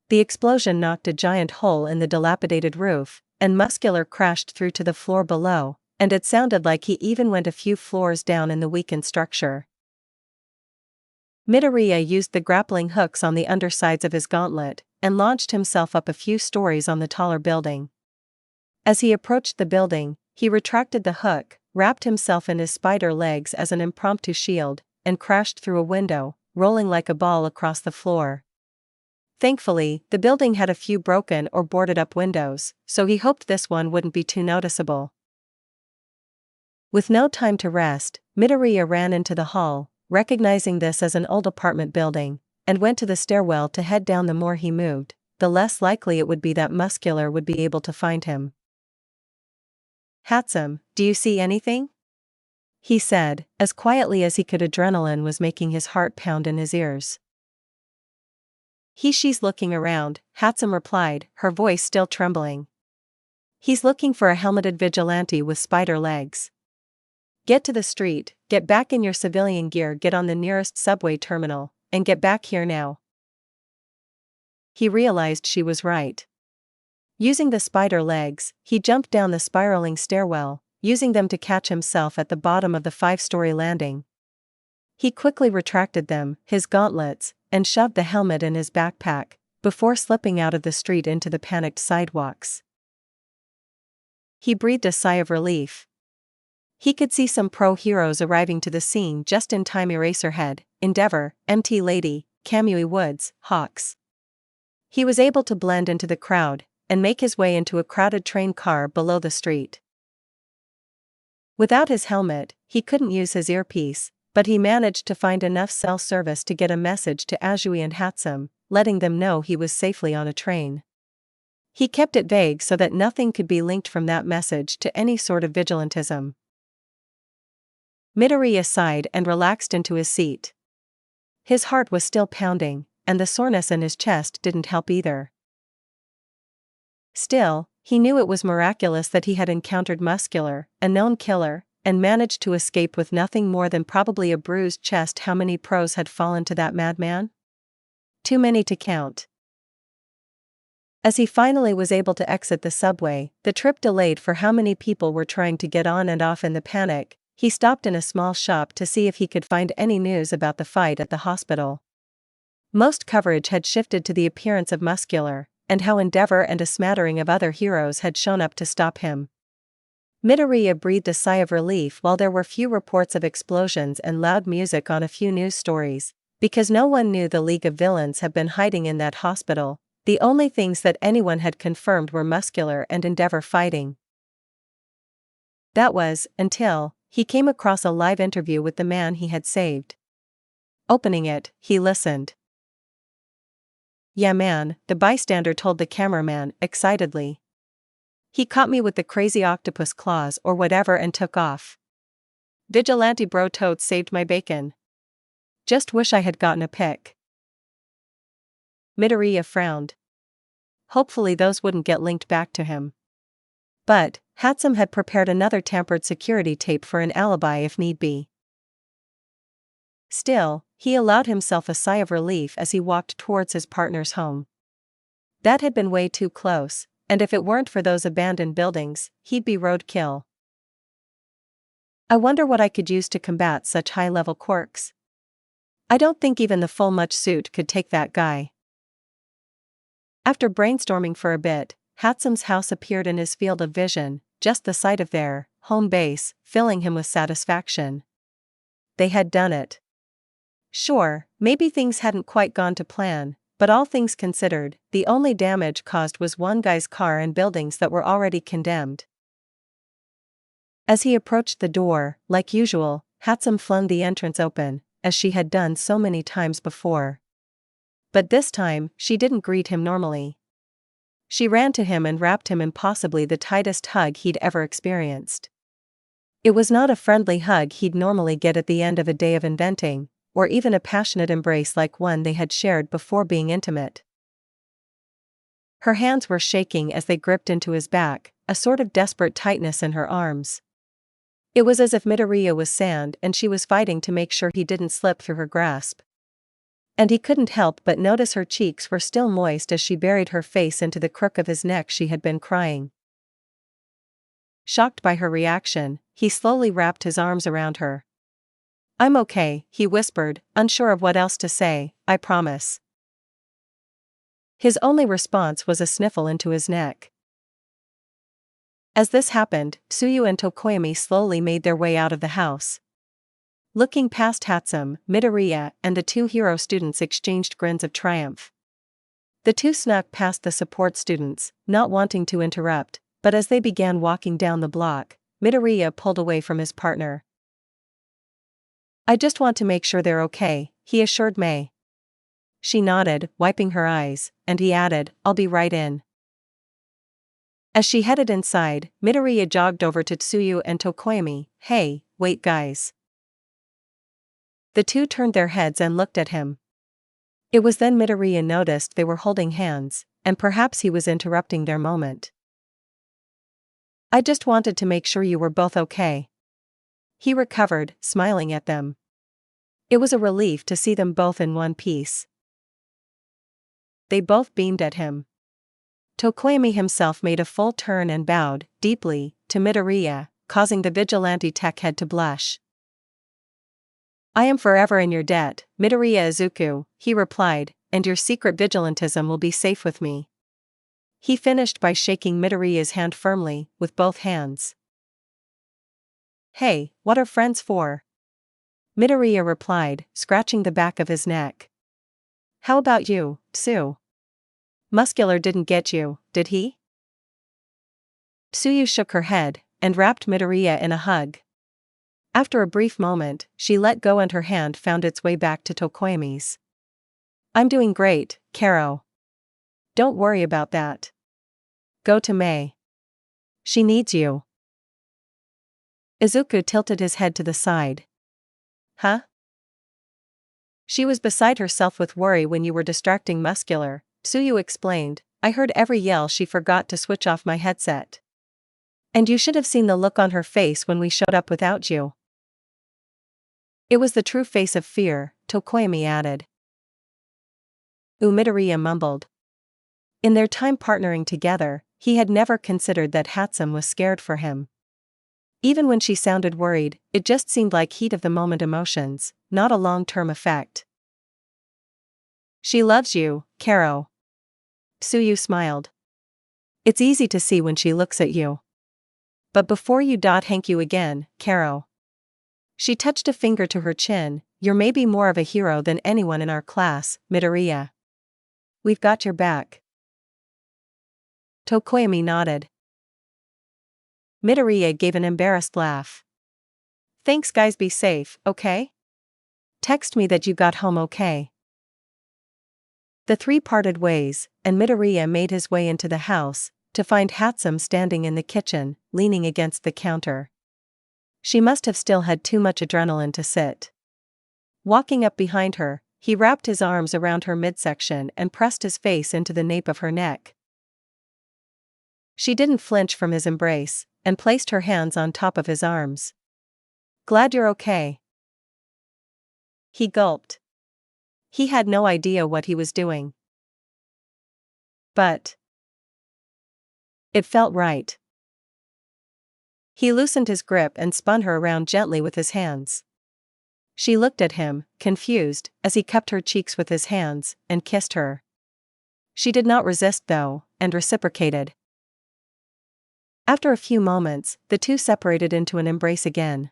Speaker 1: The explosion knocked a giant hole in the dilapidated roof, and Muscular crashed through to the floor below, and it sounded like he even went a few floors down in the weakened structure. Midoriya used the grappling hooks on the undersides of his gauntlet, and launched himself up a few stories on the taller building. As he approached the building, he retracted the hook, wrapped himself in his spider legs as an impromptu shield, and crashed through a window, rolling like a ball across the floor. Thankfully, the building had a few broken or boarded-up windows, so he hoped this one wouldn't be too noticeable. With no time to rest, Midoriya ran into the hall, recognizing this as an old apartment building, and went to the stairwell to head down. The more he moved, the less likely it would be that Muscular would be able to find him. Hatsum, do you see anything? He said, as quietly as he could. Adrenaline was making his heart pound in his ears. She's looking around, Hatsum replied, her voice still trembling. He's looking for a helmeted vigilante with spider legs. Get to the street, get back in your civilian gear, get on the nearest subway terminal, and get back here now. He realized she was right. Using the spider legs, he jumped down the spiraling stairwell, using them to catch himself at the bottom of the 5-story landing. He quickly retracted them, his gauntlets, and shoved the helmet in his backpack, before slipping out of the street into the panicked sidewalks. He breathed a sigh of relief. He could see some pro-heroes arriving to the scene just in time: Eraserhead, Endeavor, MT Lady, Kamui Woods, Hawks. He was able to blend into the crowd, and make his way into a crowded train car below the street. Without his helmet, he couldn't use his earpiece, but he managed to find enough cell service to get a message to Azui and Hatsum, letting them know he was safely on a train. He kept it vague so that nothing could be linked from that message to any sort of vigilantism. Midoriya sighed and relaxed into his seat. His heart was still pounding, and the soreness in his chest didn't help either. Still, he knew it was miraculous that he had encountered Muscular, a known killer, and managed to escape with nothing more than probably a bruised chest. How many pros had fallen to that madman? Too many to count. As he finally was able to exit the subway, the trip delayed for how many people were trying to get on and off. In the panic, He stopped in a small shop to see if he could find any news about the fight at the hospital. Most coverage had shifted to the appearance of Muscular, and how Endeavor and a smattering of other heroes had shown up to stop him. Midoriya breathed a sigh of relief while there were few reports of explosions and loud music on a few news stories, because no one knew the League of Villains had been hiding in that hospital. The only things that anyone had confirmed were Muscular and Endeavor fighting. That was, until he came across a live interview with the man he had saved. Opening it, he listened. "Yeah man," the bystander told the cameraman, excitedly. "He caught me with the crazy octopus claws or whatever and took off. Vigilante bro totes saved my bacon. Just wish I had gotten a pic." Midoriya frowned. Hopefully those wouldn't get linked back to him. But Hatsum had prepared another tampered security tape for an alibi if need be. Still, he allowed himself a sigh of relief as he walked towards his partner's home. That had been way too close, and if it weren't for those abandoned buildings, he'd be roadkill. I wonder what I could use to combat such high-level quirks. I don't think even the full much suit could take that guy. After brainstorming for a bit, Hatsum's house appeared in his field of vision, just the sight of their home base, filling him with satisfaction. They had done it. Sure, maybe things hadn't quite gone to plan, but all things considered, the only damage caused was one guy's car and buildings that were already condemned. As he approached the door, like usual, Hatsum flung the entrance open, as she had done so many times before. But this time, she didn't greet him normally. She ran to him and wrapped him in possibly the tightest hug he'd ever experienced. It was not a friendly hug he'd normally get at the end of a day of inventing, or even a passionate embrace like one they had shared before being intimate. Her hands were shaking as they gripped into his back, a sort of desperate tightness in her arms. It was as if Midoriya was sand and she was fighting to make sure he didn't slip through her grasp. And he couldn't help but notice her cheeks were still moist as she buried her face into the crook of his neck. She had been crying. Shocked by her reaction, he slowly wrapped his arms around her. "I'm okay," he whispered, unsure of what else to say, "I promise." His only response was a sniffle into his neck. As this happened, Tsuyu and Tokoyami slowly made their way out of the house. Looking past Hatsum, Midoriya and the two hero students exchanged grins of triumph. The two snuck past the support students, not wanting to interrupt, but as they began walking down the block, Midoriya pulled away from his partner. "I just want to make sure they're okay," he assured May. She nodded, wiping her eyes, and he added, "I'll be right in." As she headed inside, Midoriya jogged over to Tsuyu and Tokoyami. "Hey, wait guys." The two turned their heads and looked at him. It was then Midoriya noticed they were holding hands, and perhaps he was interrupting their moment. "I just wanted to make sure you were both okay." He recovered, smiling at them. It was a relief to see them both in one piece. They both beamed at him. Tokoyami himself made a full turn and bowed, deeply, to Midoriya, causing the vigilante tech head to blush. "I am forever in your debt, Midoriya Izuku," he replied, "and your secret vigilantism will be safe with me." He finished by shaking Midoriya's hand firmly, with both hands. "Hey, what are friends for?" Midoriya replied, scratching the back of his neck. "How about you, Tsu? Muscular didn't get you, did he?" Tsuyu shook her head, and wrapped Midoriya in a hug. After a brief moment, she let go and her hand found its way back to Tokoyami's. "I'm doing great, Karo. Don't worry about that. Go to May. She needs you." Izuku tilted his head to the side. "Huh?" "She was beside herself with worry when you were distracting Muscular," Tsuyu explained. "I heard every yell. She forgot to switch off my headset. And you should have seen the look on her face when we showed up without you." "It was the true face of fear," Tokoyami added. Midoriya mumbled. In their time partnering together, he had never considered that Hatsum was scared for him. Even when she sounded worried, it just seemed like heat of the moment emotions, not a long-term effect. She loves you, Karo. Tsuyu smiled. It's easy to see when she looks at you. But before you hank you again, Karo. She touched a finger to her chin. You're maybe more of a hero than anyone in our class, Midoriya. We've got your back. Tokoyami nodded. Midoriya gave an embarrassed laugh. Thanks guys, be safe, okay? Text me that you got home okay. The three parted ways, and Midoriya made his way into the house, to find Hatsum standing in the kitchen, leaning against the counter. She must have still had too much adrenaline to sit. Walking up behind her, he wrapped his arms around her midsection and pressed his face into the nape of her neck. She didn't flinch from his embrace, and placed her hands on top of his arms. Glad you're okay. He gulped. He had no idea what he was doing. But it felt right. He loosened his grip and spun her around gently with his hands. She looked at him, confused, as he cupped her cheeks with his hands, and kissed her. She did not resist though, and reciprocated. After a few moments, the two separated into an embrace again.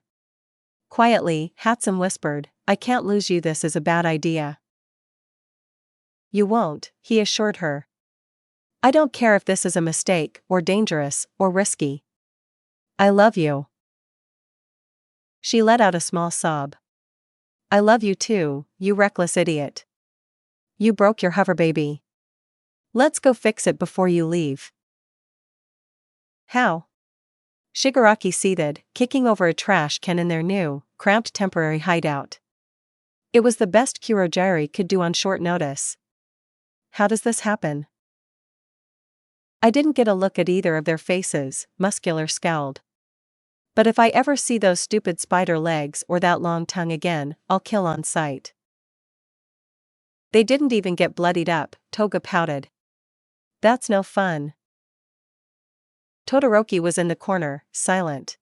Speaker 1: Quietly, Hatsum whispered, I can't lose you, this is a bad idea. You won't, he assured her. I don't care if this is a mistake, or dangerous, or risky. I love you. She let out a small sob. I love you too, you reckless idiot. You broke your hover baby. Let's go fix it before you leave. How? Shigaraki seethed, kicking over a trash can in their new, cramped temporary hideout. It was the best Kurogiri could do on short notice. How does this happen? I didn't get a look at either of their faces, Muscular scowled. But if I ever see those stupid spider legs or that long tongue again, I'll kill on sight. They didn't even get bloodied up, Toga pouted. That's no fun. Todoroki was in the corner, silent.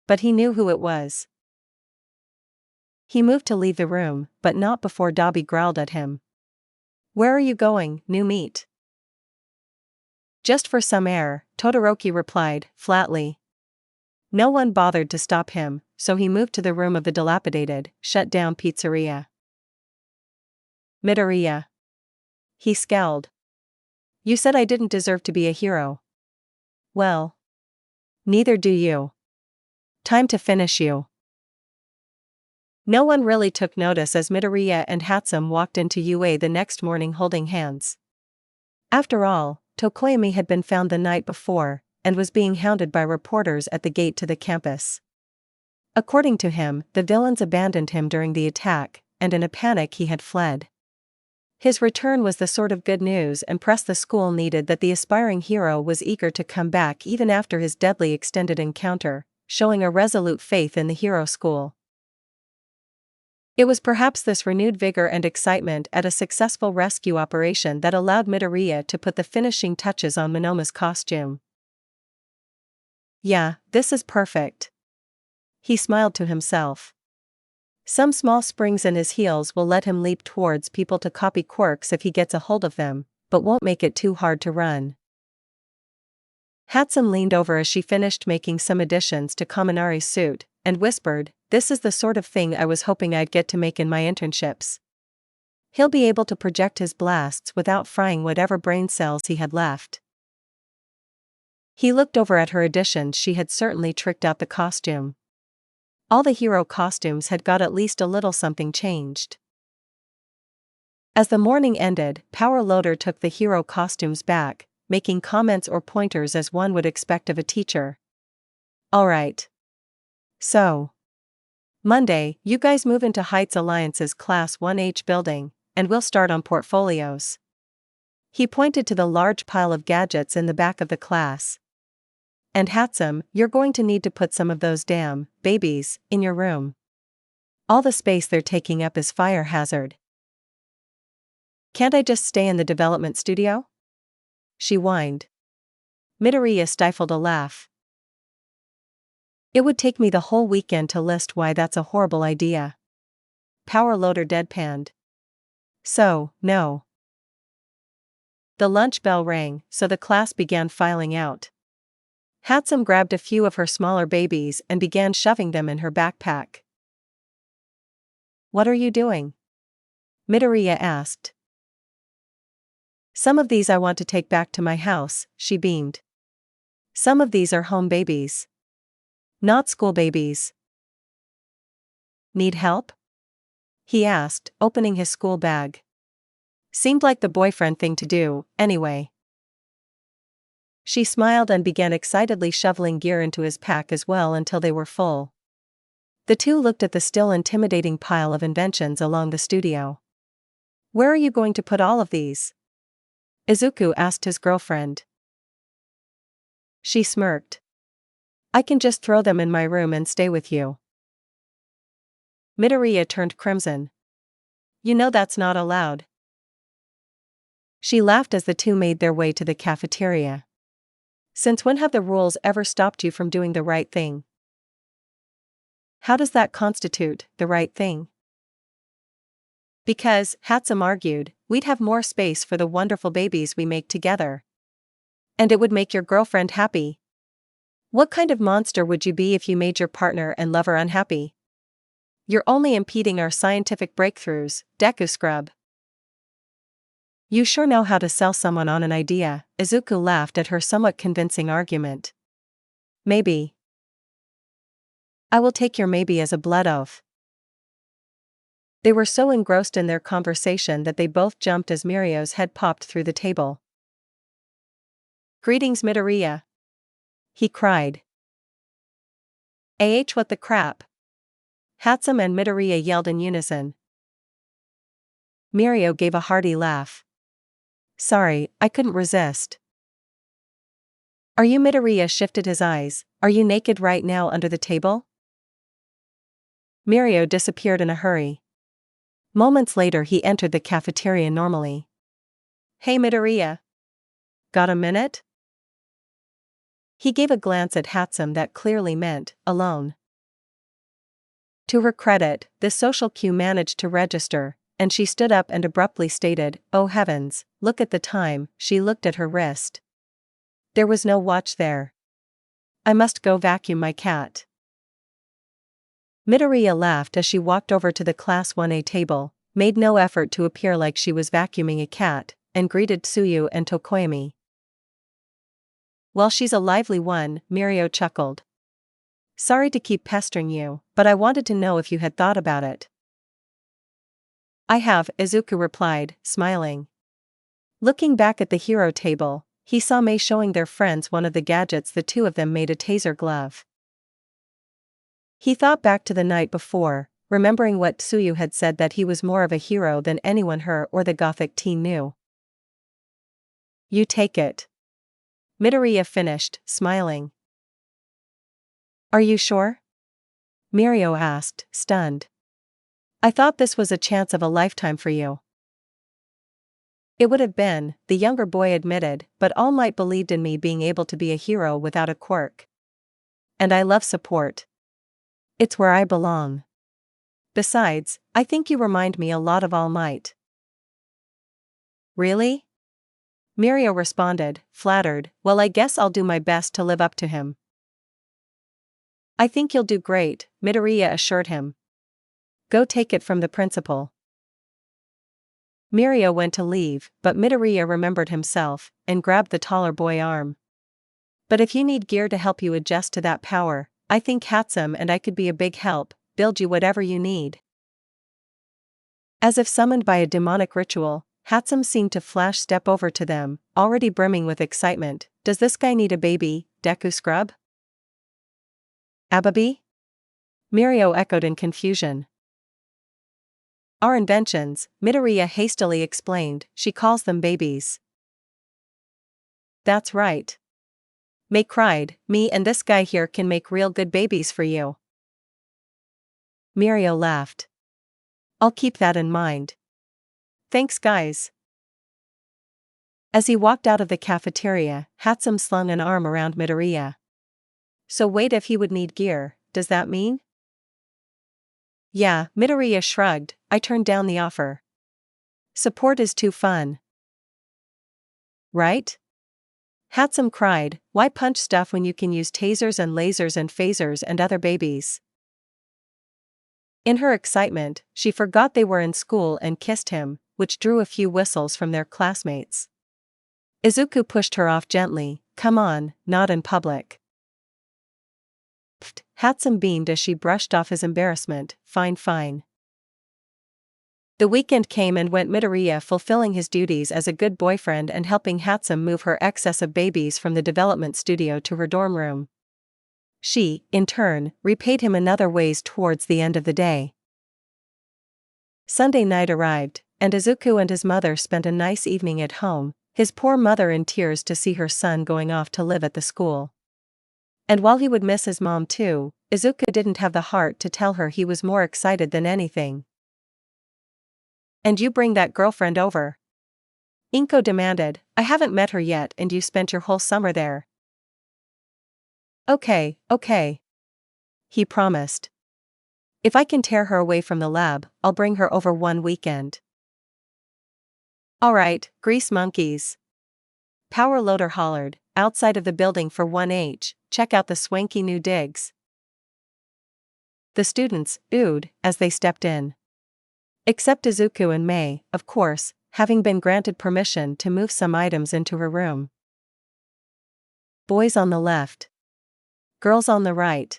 Speaker 1: But he knew who it was. He moved to leave the room, but not before Dabi growled at him. Where are you going, new meat? Just for some air, Todoroki replied, flatly. No one bothered to stop him, so he moved to the room of the dilapidated, shut-down pizzeria. Midoriya. He scowled. You said I didn't deserve to be a hero. Well. Neither do you. Time to finish you. No one really took notice as Midoriya and Hatsum walked into UA the next morning holding hands. After all, Tokoyami had been found the night before, and was being hounded by reporters at the gate to the campus. According to him, the villains abandoned him during the attack, and in a panic he had fled. His return was the sort of good news and press the school needed that the aspiring hero was eager to come back even after his deadly extended encounter, showing a resolute faith in the hero school. It was perhaps this renewed vigor and excitement at a successful rescue operation that allowed Midoriya to put the finishing touches on Monoma's costume. Yeah, this is perfect. He smiled to himself. Some small springs in his heels will let him leap towards people to copy quirks if he gets a hold of them, but won't make it too hard to run. Hatsum leaned over as she finished making some additions to Kaminari's suit, and whispered, this is the sort of thing I was hoping I'd get to make in my internships. He'll be able to project his blasts without frying whatever brain cells he had left. He looked over at her additions. She had certainly tricked out the costume. All the hero costumes had got at least a little something changed. As the morning ended, Power Loader took the hero costumes back, making comments or pointers as one would expect of a teacher. Alright. So. Monday, you guys move into Heights Alliance's Class 1H building, and we'll start on portfolios. He pointed to the large pile of gadgets in the back of the class. And Hatsum, you're going to need to put some of those damn babies in your room. All the space they're taking up is fire hazard. Can't I just stay in the development studio? She whined. Midoriya stifled a laugh. It would take me the whole weekend to list why that's a horrible idea. Power loader deadpanned. So, no. The lunch bell rang, so the class began filing out. Hatsum grabbed a few of her smaller babies and began shoving them in her backpack. What are you doing? Midoriya asked. Some of these I want to take back to my house, she beamed. Some of these are home babies. Not school babies. Need help? He asked, opening his school bag. Seemed like the boyfriend thing to do, anyway. She smiled and began excitedly shoveling gear into his pack as well until they were full. The two looked at the still intimidating pile of inventions along the studio. Where are you going to put all of these? Izuku asked his girlfriend. She smirked. I can just throw them in my room and stay with you. Midoriya turned crimson. You know that's not allowed. She laughed as the two made their way to the cafeteria. Since when have the rules ever stopped you from doing the right thing? How does that constitute the right thing? Because, Hatsum argued, we'd have more space for the wonderful babies we make together. And it would make your girlfriend happy. What kind of monster would you be if you made your partner and lover unhappy? You're only impeding our scientific breakthroughs, Deku scrub. You sure know how to sell someone on an idea, Izuku laughed at her somewhat convincing argument. Maybe. I will take your maybe as a blood oath. They were so engrossed in their conversation that they both jumped as Mirio's head popped through the table. Greetings, Midoriya. He cried. What the crap? Hatsum and Midoriya yelled in unison. Mirio gave a hearty laugh. Sorry, I couldn't resist. Are you? Midoriya shifted his eyes. Are you naked right now under the table? Mirio disappeared in a hurry. Moments later he entered the cafeteria normally. Hey Midoriya. Got a minute? He gave a glance at Hatsum that clearly meant, alone. To her credit, this social cue managed to register, and she stood up and abruptly stated, oh heavens, look at the time. She looked at her wrist. There was no watch there. I must go vacuum my cat. Midoriya laughed as she walked over to the Class 1A table, made no effort to appear like she was vacuuming a cat, and greeted Tsuyu and Tokoyami. Well, she's a lively one, Mirio chuckled. Sorry to keep pestering you, but I wanted to know if you had thought about it. I have, Izuku replied, smiling. Looking back at the hero table, he saw Mei showing their friends one of the gadgets the two of them made, a taser glove. He thought back to the night before, remembering what Tsuyu had said, that he was more of a hero than anyone her or the gothic teen knew. You take it. Midoriya finished, smiling. Are you sure? Mirio asked, stunned. I thought this was a chance of a lifetime for you. It would have been, the younger boy admitted, but All Might believed in me being able to be a hero without a quirk. And I love support. It's where I belong. Besides, I think you remind me a lot of All Might. Really? Mirio responded, flattered. Well, I guess I'll do my best to live up to him. I think you'll do great, Midoriya assured him. Go take it from the principal. Mirio went to leave, but Midoriya remembered himself, and grabbed the taller boy's arm. But if you need gear to help you adjust to that power, I think Hatsum and I could be a big help, build you whatever you need. As if summoned by a demonic ritual, Hatsum seemed to flash step over to them, already brimming with excitement. Does this guy need a baby, Deku scrub? Ababi? Mirio echoed in confusion. Our inventions, Midoriya hastily explained, she calls them babies. That's right. Mei cried, me and this guy here can make real good babies for you. Mirio laughed. I'll keep that in mind. Thanks guys. As he walked out of the cafeteria, Hatsum slung an arm around Midoriya. So wait, if he would need gear, does that mean? Yeah, Midoriya shrugged, I turned down the offer. Support is too fun. Right? Hatsum cried, why punch stuff when you can use tasers and lasers and phasers and other babies? In her excitement, she forgot they were in school and kissed him, which drew a few whistles from their classmates. Izuku pushed her off gently, come on, not in public. Pfft, Hatsum beamed as she brushed off his embarrassment, fine fine. The weekend came and went, Midoriya fulfilling his duties as a good boyfriend and helping Hatsum move her excess of babies from the development studio to her dorm room. She, in turn, repaid him in other ways towards the end of the day. Sunday night arrived, and Izuku and his mother spent a nice evening at home, his poor mother in tears to see her son going off to live at the school. And while he would miss his mom too, Izuku didn't have the heart to tell her he was more excited than anything. And you bring that girlfriend over? Inko demanded, I haven't met her yet and you spent your whole summer there. Okay. He promised. If I can tear her away from the lab, I'll bring her over one weekend. Alright, grease monkeys. Power Loader hollered, outside of the building for 1H, check out the swanky new digs. The students oohed as they stepped in. Except Izuku and Mei, of course, having been granted permission to move some items into her room. Boys on the left. Girls on the right.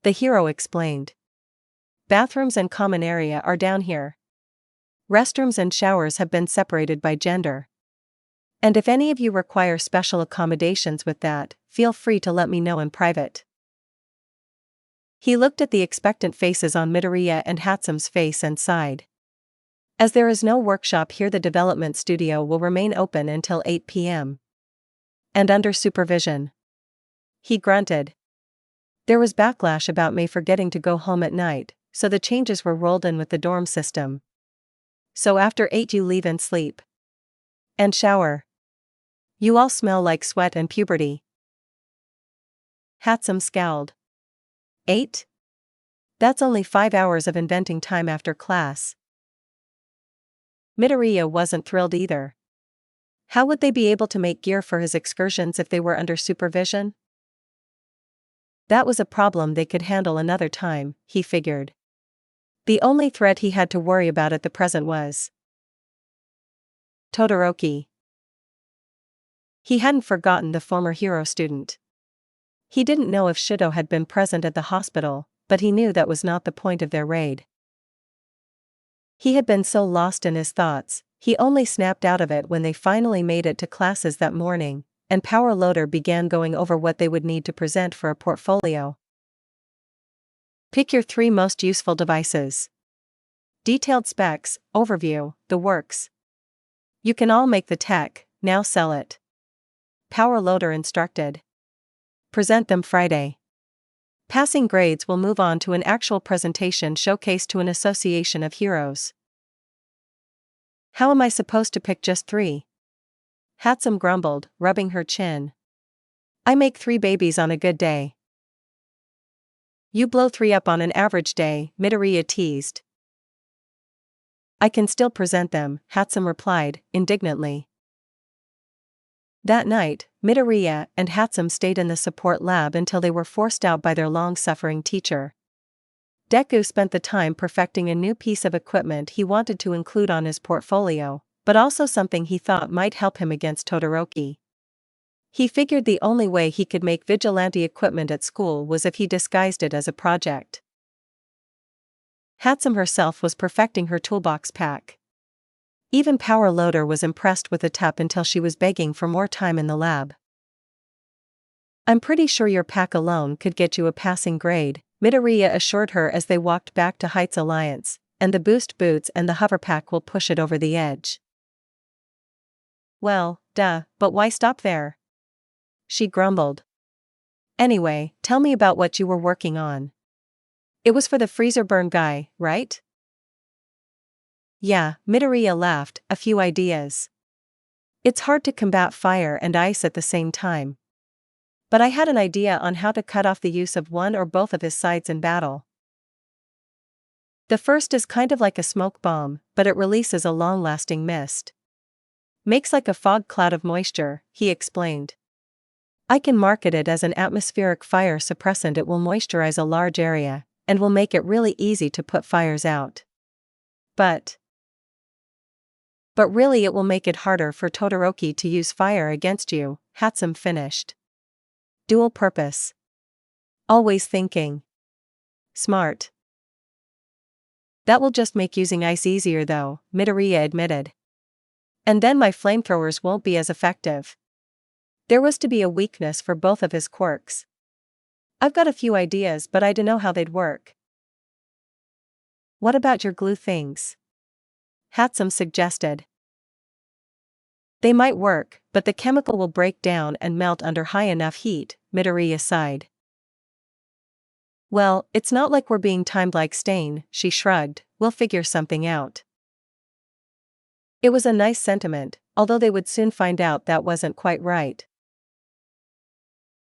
Speaker 1: The hero explained. Bathrooms and common area are down here. Restrooms and showers have been separated by gender. And if any of you require special accommodations with that, feel free to let me know in private. He looked at the expectant faces on Midoriya and Hatsum's face and sighed. As there is no workshop here, the development studio will remain open until 8 p.m. And under supervision. He grunted. There was backlash about Mei forgetting to go home at night, so the changes were rolled in with the dorm system. So after 8 you leave and sleep. And shower. You all smell like sweat and puberty. Hatsum scowled. 8? That's only 5 hours of inventing time after class. Midoriya wasn't thrilled either. How would they be able to make gear for his excursions if they were under supervision? That was a problem they could handle another time, he figured. The only threat he had to worry about at the present was Todoroki. He hadn't forgotten the former hero student. He didn't know if Shido had been present at the hospital, but he knew that was not the point of their raid. He had been so lost in his thoughts, he only snapped out of it when they finally made it to classes that morning, and Power Loader began going over what they would need to present for a portfolio. Pick your 3 most useful devices. Detailed specs, overview, the works. You can all make the tech, now sell it. Power Loader instructed. Present them Friday. Passing grades will move on to an actual presentation showcase to an association of heroes. How am I supposed to pick just 3? Hatsum grumbled, rubbing her chin. I make 3 babies on a good day. You blow 3 up on an average day, Midoriya teased. I can still present them, Hatsum replied, indignantly. That night, Midoriya and Hatsum stayed in the support lab until they were forced out by their long-suffering teacher. Deku spent the time perfecting a new piece of equipment he wanted to include on his portfolio, but also something he thought might help him against Todoroki. He figured the only way he could make vigilante equipment at school was if he disguised it as a project. Hatsum herself was perfecting her toolbox pack. Even Power Loader was impressed with the tap until she was begging for more time in the lab. I'm pretty sure your pack alone could get you a passing grade, Midoriya assured her as they walked back to Heights Alliance, and the boost boots and the hover pack will push it over the edge. Well, duh, but why stop there? She grumbled. Anyway, tell me about what you were working on. It was for the freezer burn guy, right? Yeah, Midoriya laughed, a few ideas. It's hard to combat fire and ice at the same time. But I had an idea on how to cut off the use of one or both of his sides in battle. The first is kind of like a smoke bomb, but it releases a long-lasting mist. Makes like a fog cloud of moisture, he explained. I can market it as an atmospheric fire suppressant. It will moisturize a large area, and will make it really easy to put fires out. But really it will make it harder for Todoroki to use fire against you, Hatsum finished. Dual purpose. Always thinking. Smart. That will just make using ice easier though, Midoriya admitted. And then my flamethrowers won't be as effective. There was to be a weakness for both of his quirks. I've got a few ideas but I don't know how they'd work. What about your glue things? Hatsum suggested. They might work, but the chemical will break down and melt under high enough heat, Midoriya sighed. Well, it's not like we're being timed like Stain, she shrugged, we'll figure something out. It was a nice sentiment, although they would soon find out that wasn't quite right.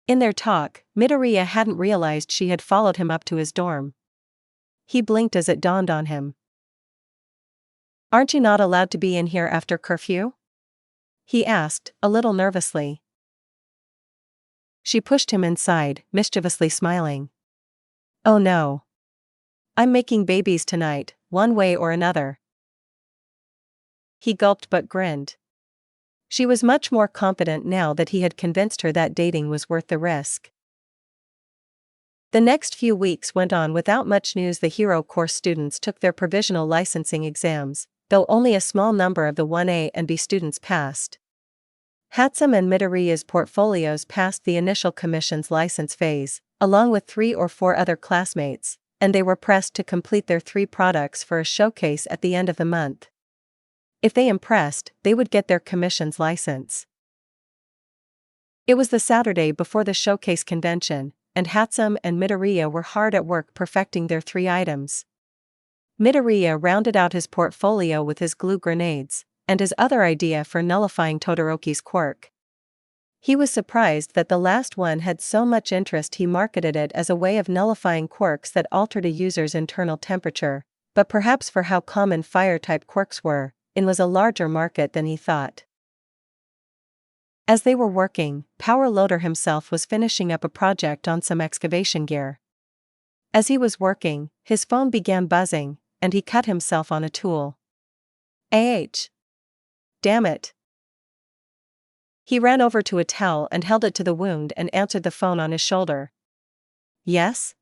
Speaker 1: In their talk, Midoriya hadn't realized she had followed him up to his dorm. He blinked as it dawned on him. Aren't you not allowed to be in here after curfew? He asked, a little nervously. She pushed him inside, mischievously smiling. Oh no. I'm making babies tonight, one way or another. He gulped but grinned. She was much more confident now that he had convinced her that dating was worth the risk. The next few weeks went on without much news. The Hero Course students took their provisional licensing exams, though only a small number of the 1A and B students passed. Hatsum and Midoriya's portfolios passed the initial commission's license phase, along with 3 or 4 other classmates, and they were pressed to complete their 3 products for a showcase at the end of the month. If they impressed, they would get their commission's license. It was the Saturday before the showcase convention, and Hatsum and Midoriya were hard at work perfecting their 3 items. Midoriya rounded out his portfolio with his glue grenades, and his other idea for nullifying Todoroki's quirk. He was surprised that the last one had so much interest. He marketed it as a way of nullifying quirks that altered a user's internal temperature, but perhaps for how common fire-type quirks were, it was a larger market than he thought. As they were working, Power Loader himself was finishing up a project on some excavation gear. As he was working, his phone began buzzing, and he cut himself on a tool. Damn it. He ran over to a towel and held it to the wound and answered the phone on his shoulder. Yes?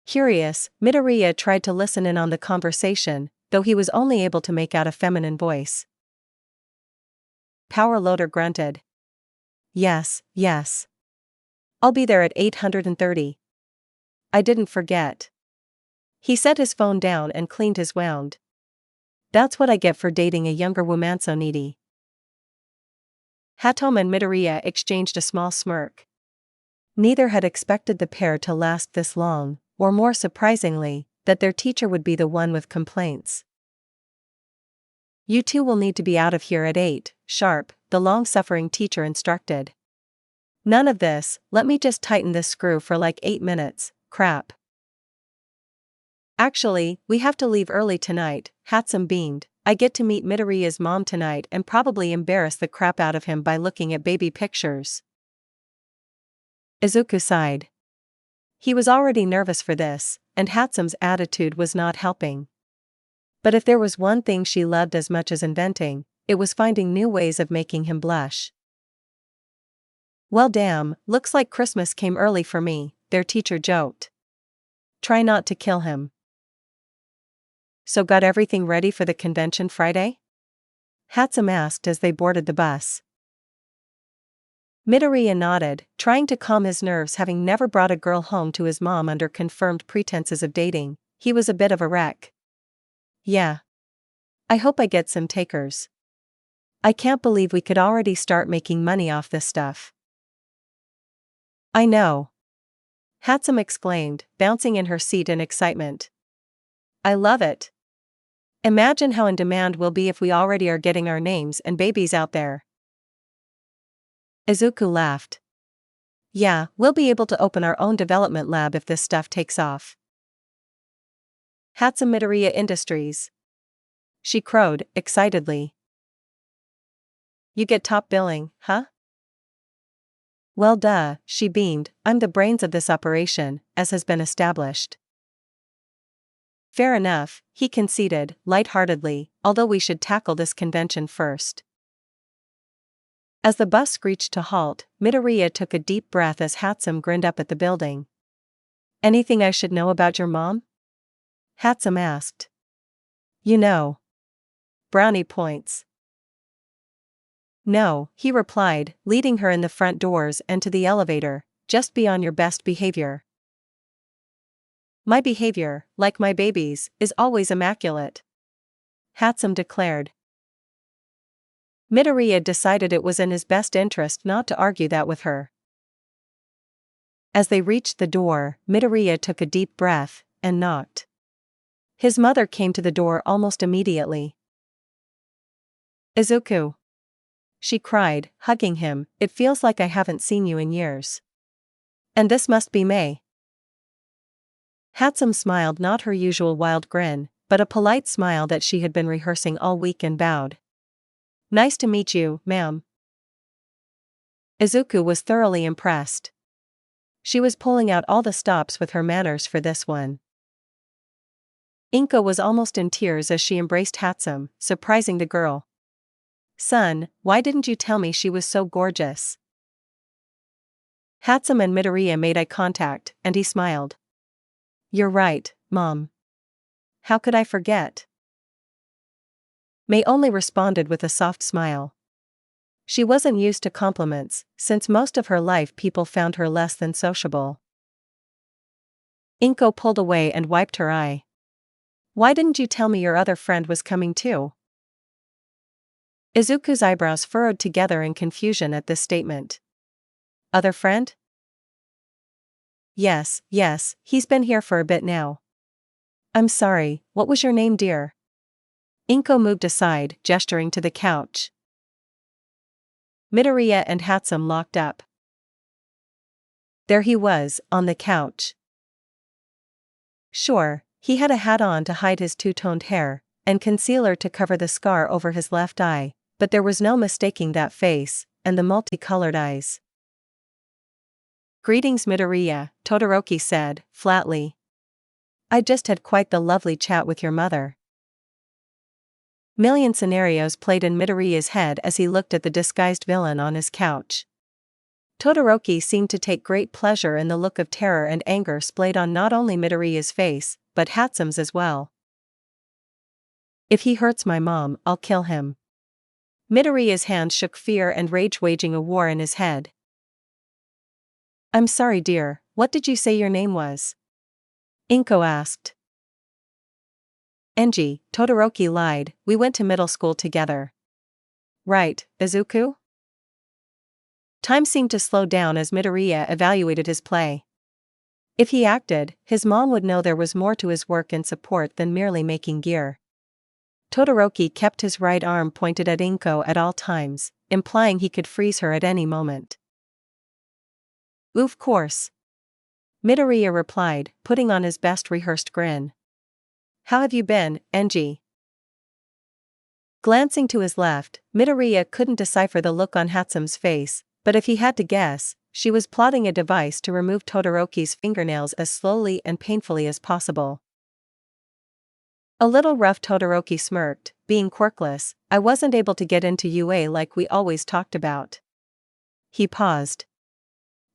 Speaker 1: Curious, Midoriya tried to listen in on the conversation, though he was only able to make out a feminine voice. Power Loader grunted. Yes. I'll be there at 8:30. I didn't forget. He set his phone down and cleaned his wound. That's what I get for dating a younger woman so needy. Hatsum and Midoriya exchanged a small smirk. Neither had expected the pair to last this long, or more surprisingly, that their teacher would be the one with complaints. You two will need to be out of here at 8 sharp, the long-suffering teacher instructed. None of this, let me just tighten this screw for like 8 minutes, crap. Actually, we have to leave early tonight, Hatsum beamed. I get to meet Midoriya's mom tonight and probably embarrass the crap out of him by looking at baby pictures. Izuku sighed. He was already nervous for this, and Hatsum's attitude was not helping. But if there was one thing she loved as much as inventing, it was finding new ways of making him blush. Well damn, looks like Christmas came early for me, their teacher joked. Try not to kill him. So got everything ready for the convention Friday? Hatsum asked as they boarded the bus. Midoriya nodded, trying to calm his nerves. Having never brought a girl home to his mom under confirmed pretenses of dating, he was a bit of a wreck. Yeah. I hope I get some takers. I can't believe we could already start making money off this stuff. I know. Hatsum exclaimed, bouncing in her seat in excitement. I love it. Imagine how in demand we'll be if we already are getting our names and babies out there. Izuku laughed. Yeah, we'll be able to open our own development lab if this stuff takes off. Hatsum Midoriya Industries. She crowed, excitedly. You get top billing, huh? Well duh, she beamed, I'm the brains of this operation, as has been established. Fair enough, he conceded, lightheartedly, although we should tackle this convention first. As the bus screeched to halt, Midoriya took a deep breath as Hatsum grinned up at the building. Anything I should know about your mom? Hatsum asked. You know. Brownie points. No, he replied, leading her in the front doors and to the elevator. Just be on your best behavior. My behavior, like my baby's, is always immaculate. Hatsum declared. Midoriya decided it was in his best interest not to argue that with her. As they reached the door, Midoriya took a deep breath and knocked. His mother came to the door almost immediately. Izuku. She cried, hugging him, it feels like I haven't seen you in years. And this must be May. Hatsum smiled, not her usual wild grin, but a polite smile that she had been rehearsing all week, and bowed. Nice to meet you, ma'am. Izuku was thoroughly impressed. She was pulling out all the stops with her manners for this one. Inko was almost in tears as she embraced Hatsum, surprising the girl. Son, why didn't you tell me she was so gorgeous? Hatsum and Midoriya made eye contact, and he smiled. You're right, Mom. How could I forget? May only responded with a soft smile. She wasn't used to compliments, since most of her life people found her less than sociable. Inko pulled away and wiped her eye. Why didn't you tell me your other friend was coming too? Izuku's eyebrows furrowed together in confusion at this statement. Other friend? Yes, he's been here for a bit now. I'm sorry, what was your name, dear? Inko moved aside, gesturing to the couch. Midoriya and Hatsum locked up. There he was, on the couch. Sure, he had a hat on to hide his two-toned hair, and concealer to cover the scar over his left eye, but there was no mistaking that face, and the multicolored eyes. Greetings, Midoriya, Todoroki said, flatly. I just had quite the lovely chat with your mother. Million scenarios played in Midoriya's head as he looked at the disguised villain on his couch. Todoroki seemed to take great pleasure in the look of terror and anger splayed on not only Midoriya's face, but Hatsum's as well. If he hurts my mom, I'll kill him. Midoriya's hands shook, fear and rage waging a war in his head. I'm sorry, dear, what did you say your name was? Inko asked. Enji, Todoroki lied, we went to middle school together. Right, Izuku? Time seemed to slow down as Midoriya evaluated his play. If he acted, his mom would know there was more to his work and support than merely making gear. Todoroki kept his right arm pointed at Inko at all times, implying he could freeze her at any moment. Of course. Midoriya replied, putting on his best rehearsed grin. How have you been, Enji? Glancing to his left, Midoriya couldn't decipher the look on Hatsum's face, but if he had to guess, she was plotting a device to remove Todoroki's fingernails as slowly and painfully as possible. A little rough, Todoroki smirked, being quirkless, I wasn't able to get into UA like we always talked about. He paused.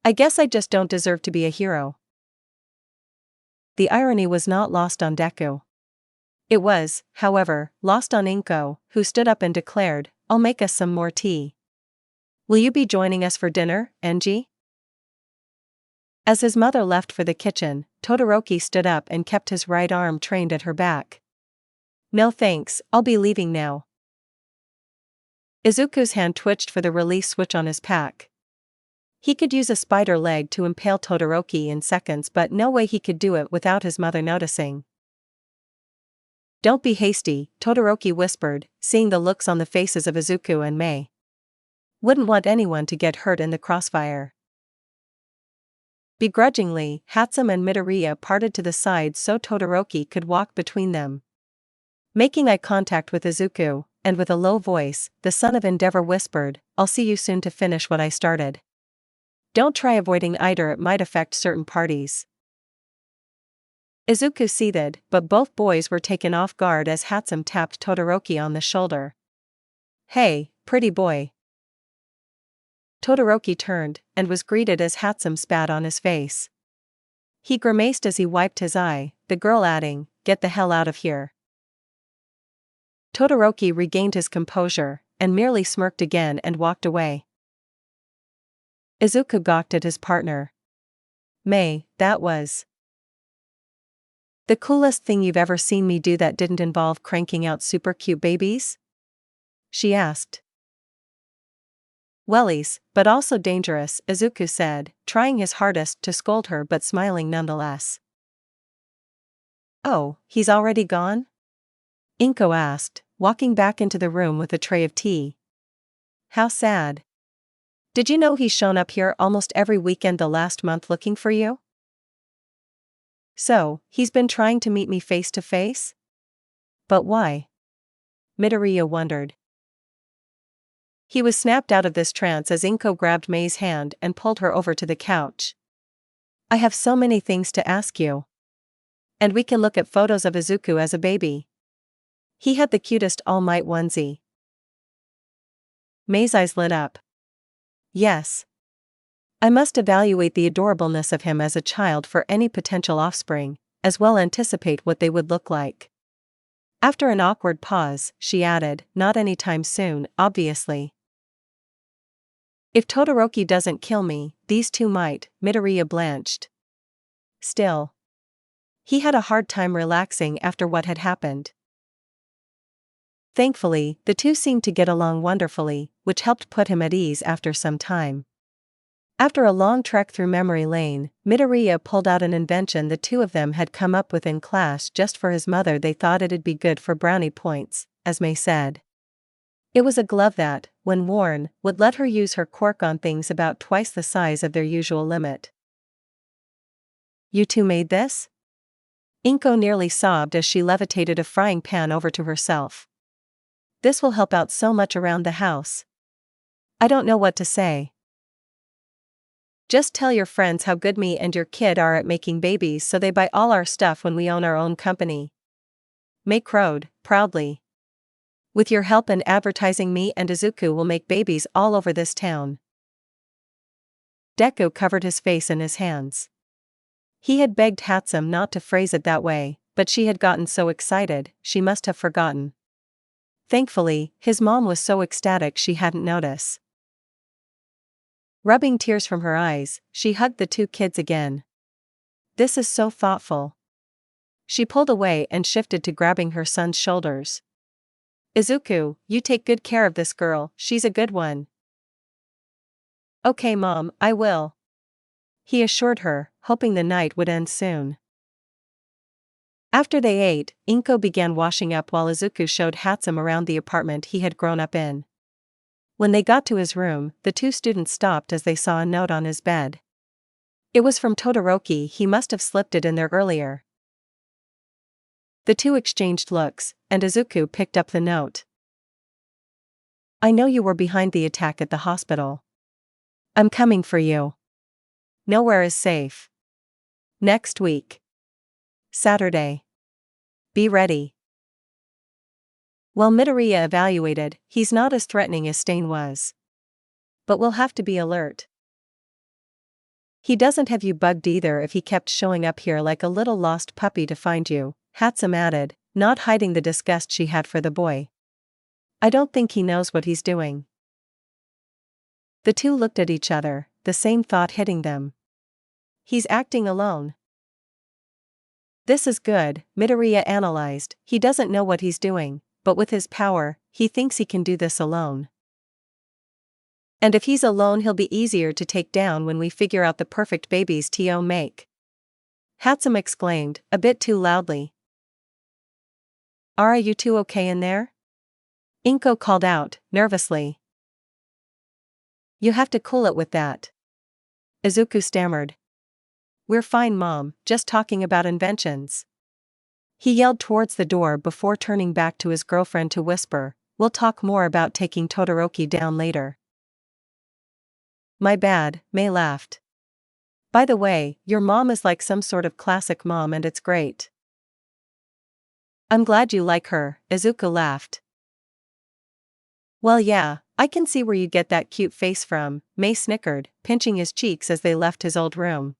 Speaker 1: I guess I just don't deserve to be a hero. The irony was not lost on Deku. It was, however, lost on Inko, who stood up and declared, I'll make us some more tea. Will you be joining us for dinner, Enji? As his mother left for the kitchen, Todoroki stood up and kept his right arm trained at her back. No thanks, I'll be leaving now. Izuku's hand twitched for the release switch on his pack. He could use a spider leg to impale Todoroki in seconds, but no way he could do it without his mother noticing. Don't be hasty, Todoroki whispered, seeing the looks on the faces of Izuku and Mei. Wouldn't want anyone to get hurt in the crossfire. Begrudgingly, Hatsum and Midoriya parted to the side so Todoroki could walk between them. Making eye contact with Izuku, and with a low voice, the son of Endeavor whispered, "I'll see you soon to finish what I started. Don't try avoiding either, it might affect certain parties." Izuku seethed, but both boys were taken off guard as Hatsum tapped Todoroki on the shoulder. "Hey, pretty boy." Todoroki turned, and was greeted as Hatsum spat on his face. He grimaced as he wiped his eye, the girl adding, "Get the hell out of here." Todoroki regained his composure, and merely smirked again and walked away. Izuku gawked at his partner. "May, that was the coolest thing you've ever seen me do that didn't involve cranking out super cute babies?" she asked. "Wellies, but also dangerous," Izuku said, trying his hardest to scold her but smiling nonetheless. "Oh, he's already gone?" Inko asked, walking back into the room with a tray of tea. "How sad. Did you know he's shown up here almost every weekend the last month looking for you?" "So, he's been trying to meet me face to face? But why?" Midoriya wondered. He was snapped out of this trance as Inko grabbed May's hand and pulled her over to the couch. "I have so many things to ask you. And we can look at photos of Izuku as a baby. He had the cutest All Might onesie." May's eyes lit up. "Yes. I must evaluate the adorableness of him as a child for any potential offspring, as well anticipate what they would look like." After an awkward pause, she added, "Not anytime soon, obviously. If Todoroki doesn't kill me, these two might." Midoriya blanched. Still, he had a hard time relaxing after what had happened. Thankfully, the two seemed to get along wonderfully, which helped put him at ease after some time. After a long trek through memory lane, Midoriya pulled out an invention the two of them had come up with in class just for his mother. They thought it'd be good for brownie points, as May said. It was a glove that, when worn, would let her use her quirk on things about twice the size of their usual limit. "You two made this?" Inko nearly sobbed as she levitated a frying pan over to herself. "This will help out so much around the house. I don't know what to say. Just tell your friends how good me and your kid are at making babies so they buy all our stuff when we own our own company." May crowed, proudly. "With your help and advertising, me and Izuku will make babies all over this town." Deku covered his face in his hands. He had begged Hatsum not to phrase it that way, but she had gotten so excited, she must have forgotten. Thankfully, his mom was so ecstatic she hadn't noticed. Rubbing tears from her eyes, she hugged the two kids again. "This is so thoughtful." She pulled away and shifted to grabbing her son's shoulders. "Izuku, you take good care of this girl, she's a good one." "Okay Mom, I will," he assured her, hoping the night would end soon. After they ate, Inko began washing up while Izuku showed Hatsum around the apartment he had grown up in. When they got to his room, the two students stopped as they saw a note on his bed. It was from Todoroki. He must have slipped it in there earlier. The two exchanged looks, and Izuku picked up the note. "I know you were behind the attack at the hospital. I'm coming for you. Nowhere is safe. Next week. Saturday. Be ready." While Midoriya evaluated, "He's not as threatening as Stain was. But we'll have to be alert. He doesn't have you bugged either if he kept showing up here like a little lost puppy to find you," Hatsum added, not hiding the disgust she had for the boy. "I don't think he knows what he's doing." The two looked at each other, the same thought hitting them. "He's acting alone." "This is good," Midoriya analyzed. "He doesn't know what he's doing, but with his power, he thinks he can do this alone. And if he's alone, he'll be easier to take down when we figure out the perfect babies to make." Hatsum exclaimed, a bit too loudly. "Are you two okay in there?" Inko called out, nervously. "You have to cool it with that," Izuku stammered. "We're fine, Mom, just talking about inventions." He yelled towards the door before turning back to his girlfriend to whisper, "We'll talk more about taking Todoroki down later." "My bad," Mei laughed. "By the way, your mom is like some sort of classic mom and it's great." "I'm glad you like her," Izuku laughed. "Well yeah, I can see where you get that cute face from," Mei snickered, pinching his cheeks as they left his old room.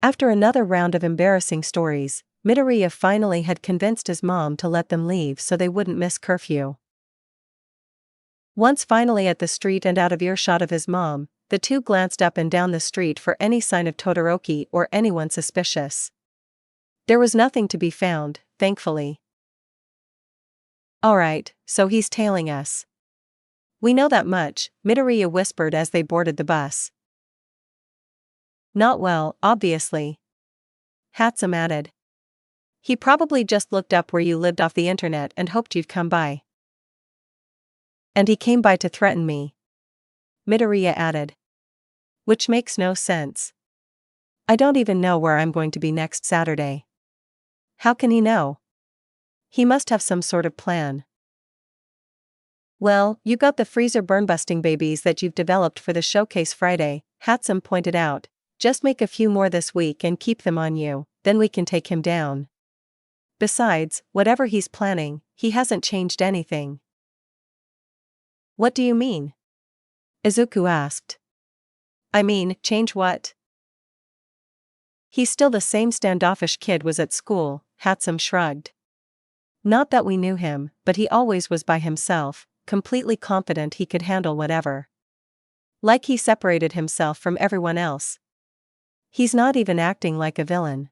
Speaker 1: After another round of embarrassing stories, Midoriya finally had convinced his mom to let them leave so they wouldn't miss curfew. Once finally at the street and out of earshot of his mom, the two glanced up and down the street for any sign of Todoroki or anyone suspicious. There was nothing to be found, thankfully. "Alright, so he's tailing us." "We know that much," Midoriya whispered as they boarded the bus. "Not well, obviously," Hatsum added. "He probably just looked up where you lived off the internet and hoped you'd come by." "And he came by to threaten me," Midoriya added. "Which makes no sense. I don't even know where I'm going to be next Saturday." "How can he know?" "He must have some sort of plan." "Well, you got the freezer burn-busting babies that you've developed for the showcase Friday," Hatsum pointed out. "Just make a few more this week and keep them on you, then we can take him down. Besides, whatever he's planning, he hasn't changed anything." "What do you mean?" Izuku asked. "I mean, change what?" "He's still the same standoffish kid was at school," Hatsum shrugged. "Not that we knew him, but he always was by himself, completely confident he could handle whatever. Like he separated himself from everyone else. He's not even acting like a villain."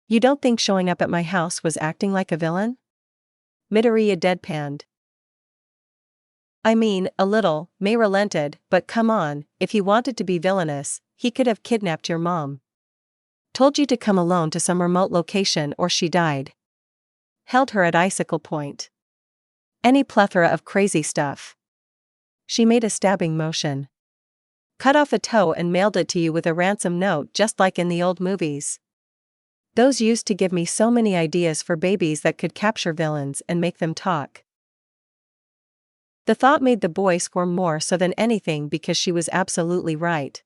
Speaker 1: "You don't think showing up at my house was acting like a villain?" Midoriya deadpanned. "I mean, a little," Mei relented, "but come on, if he wanted to be villainous, he could have kidnapped your mom. Told you to come alone to some remote location or she died. Held her at icicle point. Any plethora of crazy stuff." She made a stabbing motion. "Cut off a toe and mailed it to you with a ransom note just like in the old movies. Those used to give me so many ideas for babies that could capture villains and make them talk." The thought made the boy squirm more so than anything because she was absolutely right.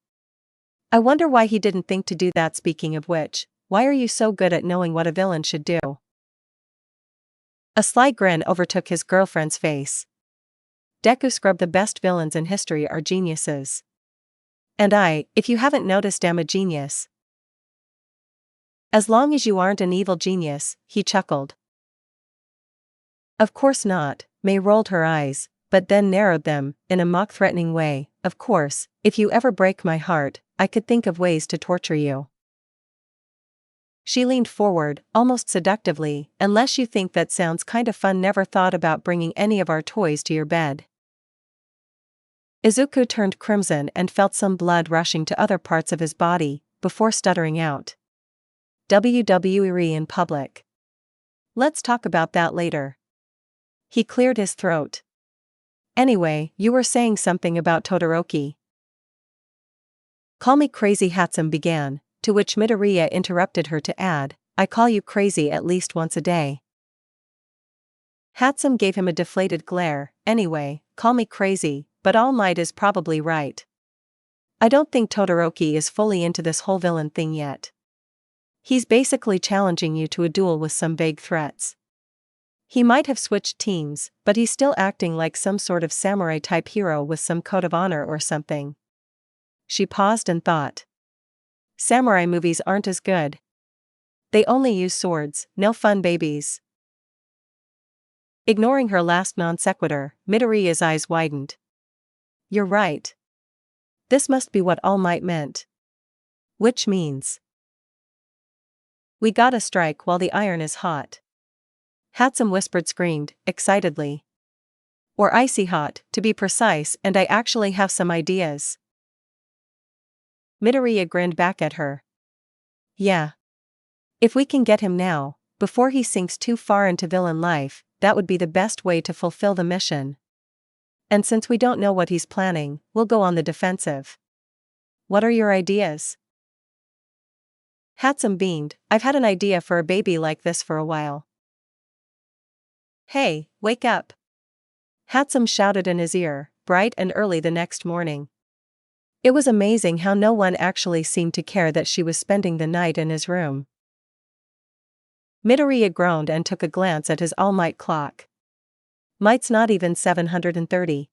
Speaker 1: "I wonder why he didn't think to do that. Speaking of which, why are you so good at knowing what a villain should do?" A sly grin overtook his girlfriend's face. "Deku scrubbed the best villains in history are geniuses. And I, if you haven't noticed, am a genius." "As long as you aren't an evil genius," he chuckled. "Of course not," Mei rolled her eyes, but then narrowed them, in a mock-threatening way. "Of course, if you ever break my heart, I could think of ways to torture you." She leaned forward, almost seductively. "Unless you think that sounds kind of fun. Never thought about bringing any of our toys to your bed." Izuku turned crimson and felt some blood rushing to other parts of his body, before stuttering out, "WWE in public. Let's talk about that later." He cleared his throat. "Anyway, you were saying something about Todoroki." "Call me crazy," Hatsum began, to which Midoriya interrupted her to add, "I call you crazy at least once a day." Hatsum gave him a deflated glare. "Anyway, call me crazy, but All Might is probably right. I don't think Todoroki is fully into this whole villain thing yet. He's basically challenging you to a duel with some vague threats. He might have switched teams, but he's still acting like some sort of samurai-type hero with some code of honor or something." She paused and thought. Samurai movies aren't as good. They only use swords, no fun babies. Ignoring her last non-sequitur, Midoriya's eyes widened. "You're right. This must be what All Might meant. Which means we gotta strike while the iron is hot." Hatsum whispered, screamed, excitedly. "Or icy hot, to be precise, and I actually have some ideas." Midoriya grinned back at her. "Yeah. If we can get him now, before he sinks too far into villain life, that would be the best way to fulfill the mission. And since we don't know what he's planning, we'll go on the defensive." What are your ideas? Hatsum beamed. I've had an idea for a baby like this for a while. Hey, wake up! Hatsum shouted in his ear, bright and early the next morning. It was amazing how no one actually seemed to care that she was spending the night in his room. Midoriya groaned and took a glance at his all-night clock. Might's not even 730.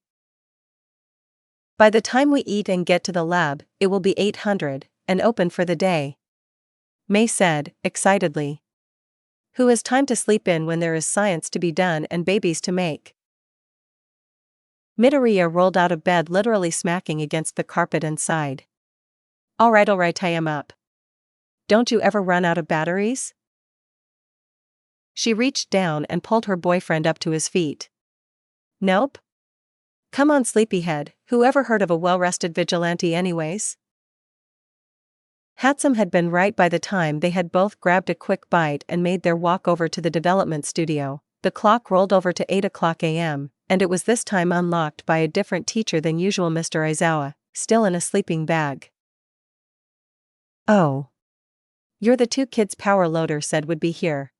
Speaker 1: By the time we eat and get to the lab, it will be 800, and open for the day. May said, excitedly. Who has time to sleep in when there is science to be done and babies to make? Midoriya rolled out of bed, literally smacking against the carpet, and sighed. Alright, I am up. Don't you ever run out of batteries? She reached down and pulled her boyfriend up to his feet. Nope. Come on, sleepyhead, who ever heard of a well-rested vigilante anyways? Hatsum had been right by the time they had both grabbed a quick bite and made their walk over to the development studio. The clock rolled over to 8 o'clock a.m., and it was this time unlocked by a different teacher than usual, Mr. Aizawa, still in a sleeping bag. Oh. You're the two kids power loader said would be here.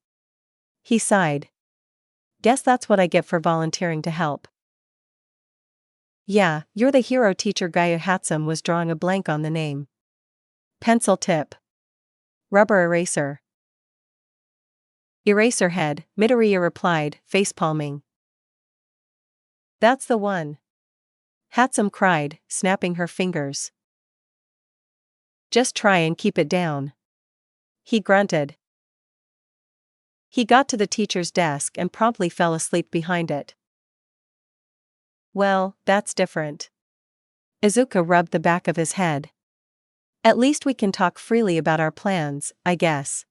Speaker 1: He sighed. Guess that's what I get for volunteering to help. Yeah, you're the hero teacher guy. Hatsum was drawing a blank on the name. Pencil tip. Rubber eraser. Eraserhead, Midoriya replied, facepalming. That's the one. Hatsum cried, snapping her fingers. Just try and keep it down. He grunted. He got to the teacher's desk and promptly fell asleep behind it. Well, that's different. Izuku rubbed the back of his head. At least we can talk freely about our plans, I guess.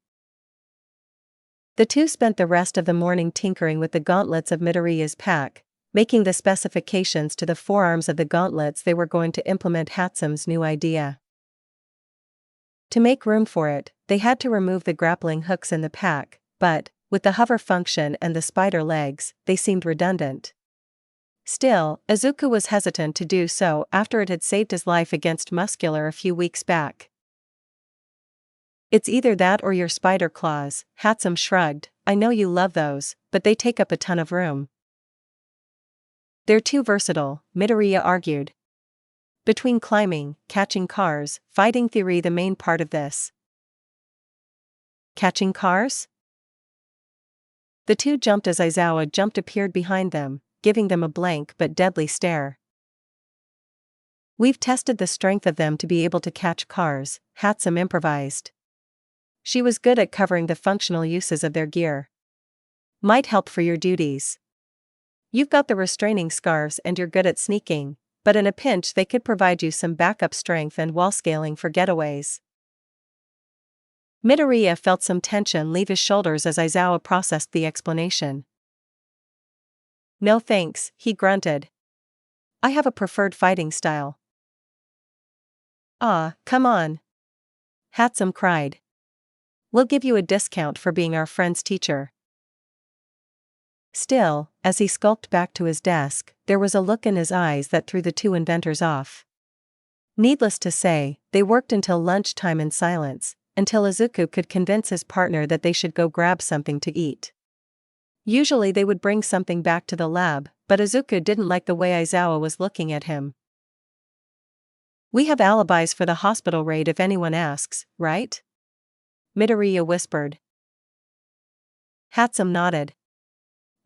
Speaker 1: The two spent the rest of the morning tinkering with the gauntlets of Midoriya's pack, making the specifications to the forearms of the gauntlets they were going to implement Hatsum's new idea. To make room for it, they had to remove the grappling hooks in the pack, but, with the hover function and the spider legs, they seemed redundant. Still, Izuku was hesitant to do so after it had saved his life against Muscular a few weeks back. It's either that or your spider claws, Hatsum shrugged. I know you love those, but they take up a ton of room. They're too versatile, Midoriya argued. Between climbing, catching cars, fighting theory, the main part of this. Catching cars? The two jumped as Aizawa jumped appeared behind them, giving them a blank but deadly stare. We've tested the strength of them to be able to catch cars, Hatsum improvised. She was good at covering the functional uses of their gear. Might help for your duties. You've got the restraining scarves and you're good at sneaking, but in a pinch they could provide you some backup strength and wall scaling for getaways. Midoriya felt some tension leave his shoulders as Aizawa processed the explanation. No thanks, he grunted. I have a preferred fighting style. Ah, come on. Hatsum cried. We'll give you a discount for being our friend's teacher. Still, as he skulked back to his desk, there was a look in his eyes that threw the two inventors off. Needless to say, they worked until lunchtime in silence, until Izuku could convince his partner that they should go grab something to eat. Usually they would bring something back to the lab, but Izuku didn't like the way Aizawa was looking at him. We have alibis for the hospital raid if anyone asks, right? Midoriya whispered. Hatsum nodded.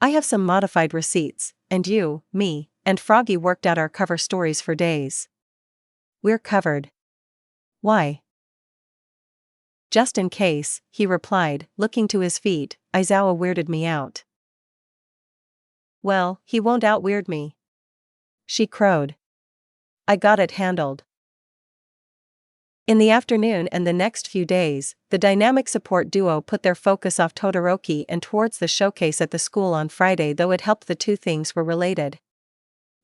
Speaker 1: I have some modified receipts, and you, me, and Froggy worked out our cover stories for days. We're covered. Why? Just in case, he replied, looking to his feet. Aizawa weirded me out. Well, he won't out-weird me. She crowed. I got it handled. In the afternoon and the next few days, the dynamic support duo put their focus off Todoroki and towards the showcase at the school on Friday, though it helped the two things were related.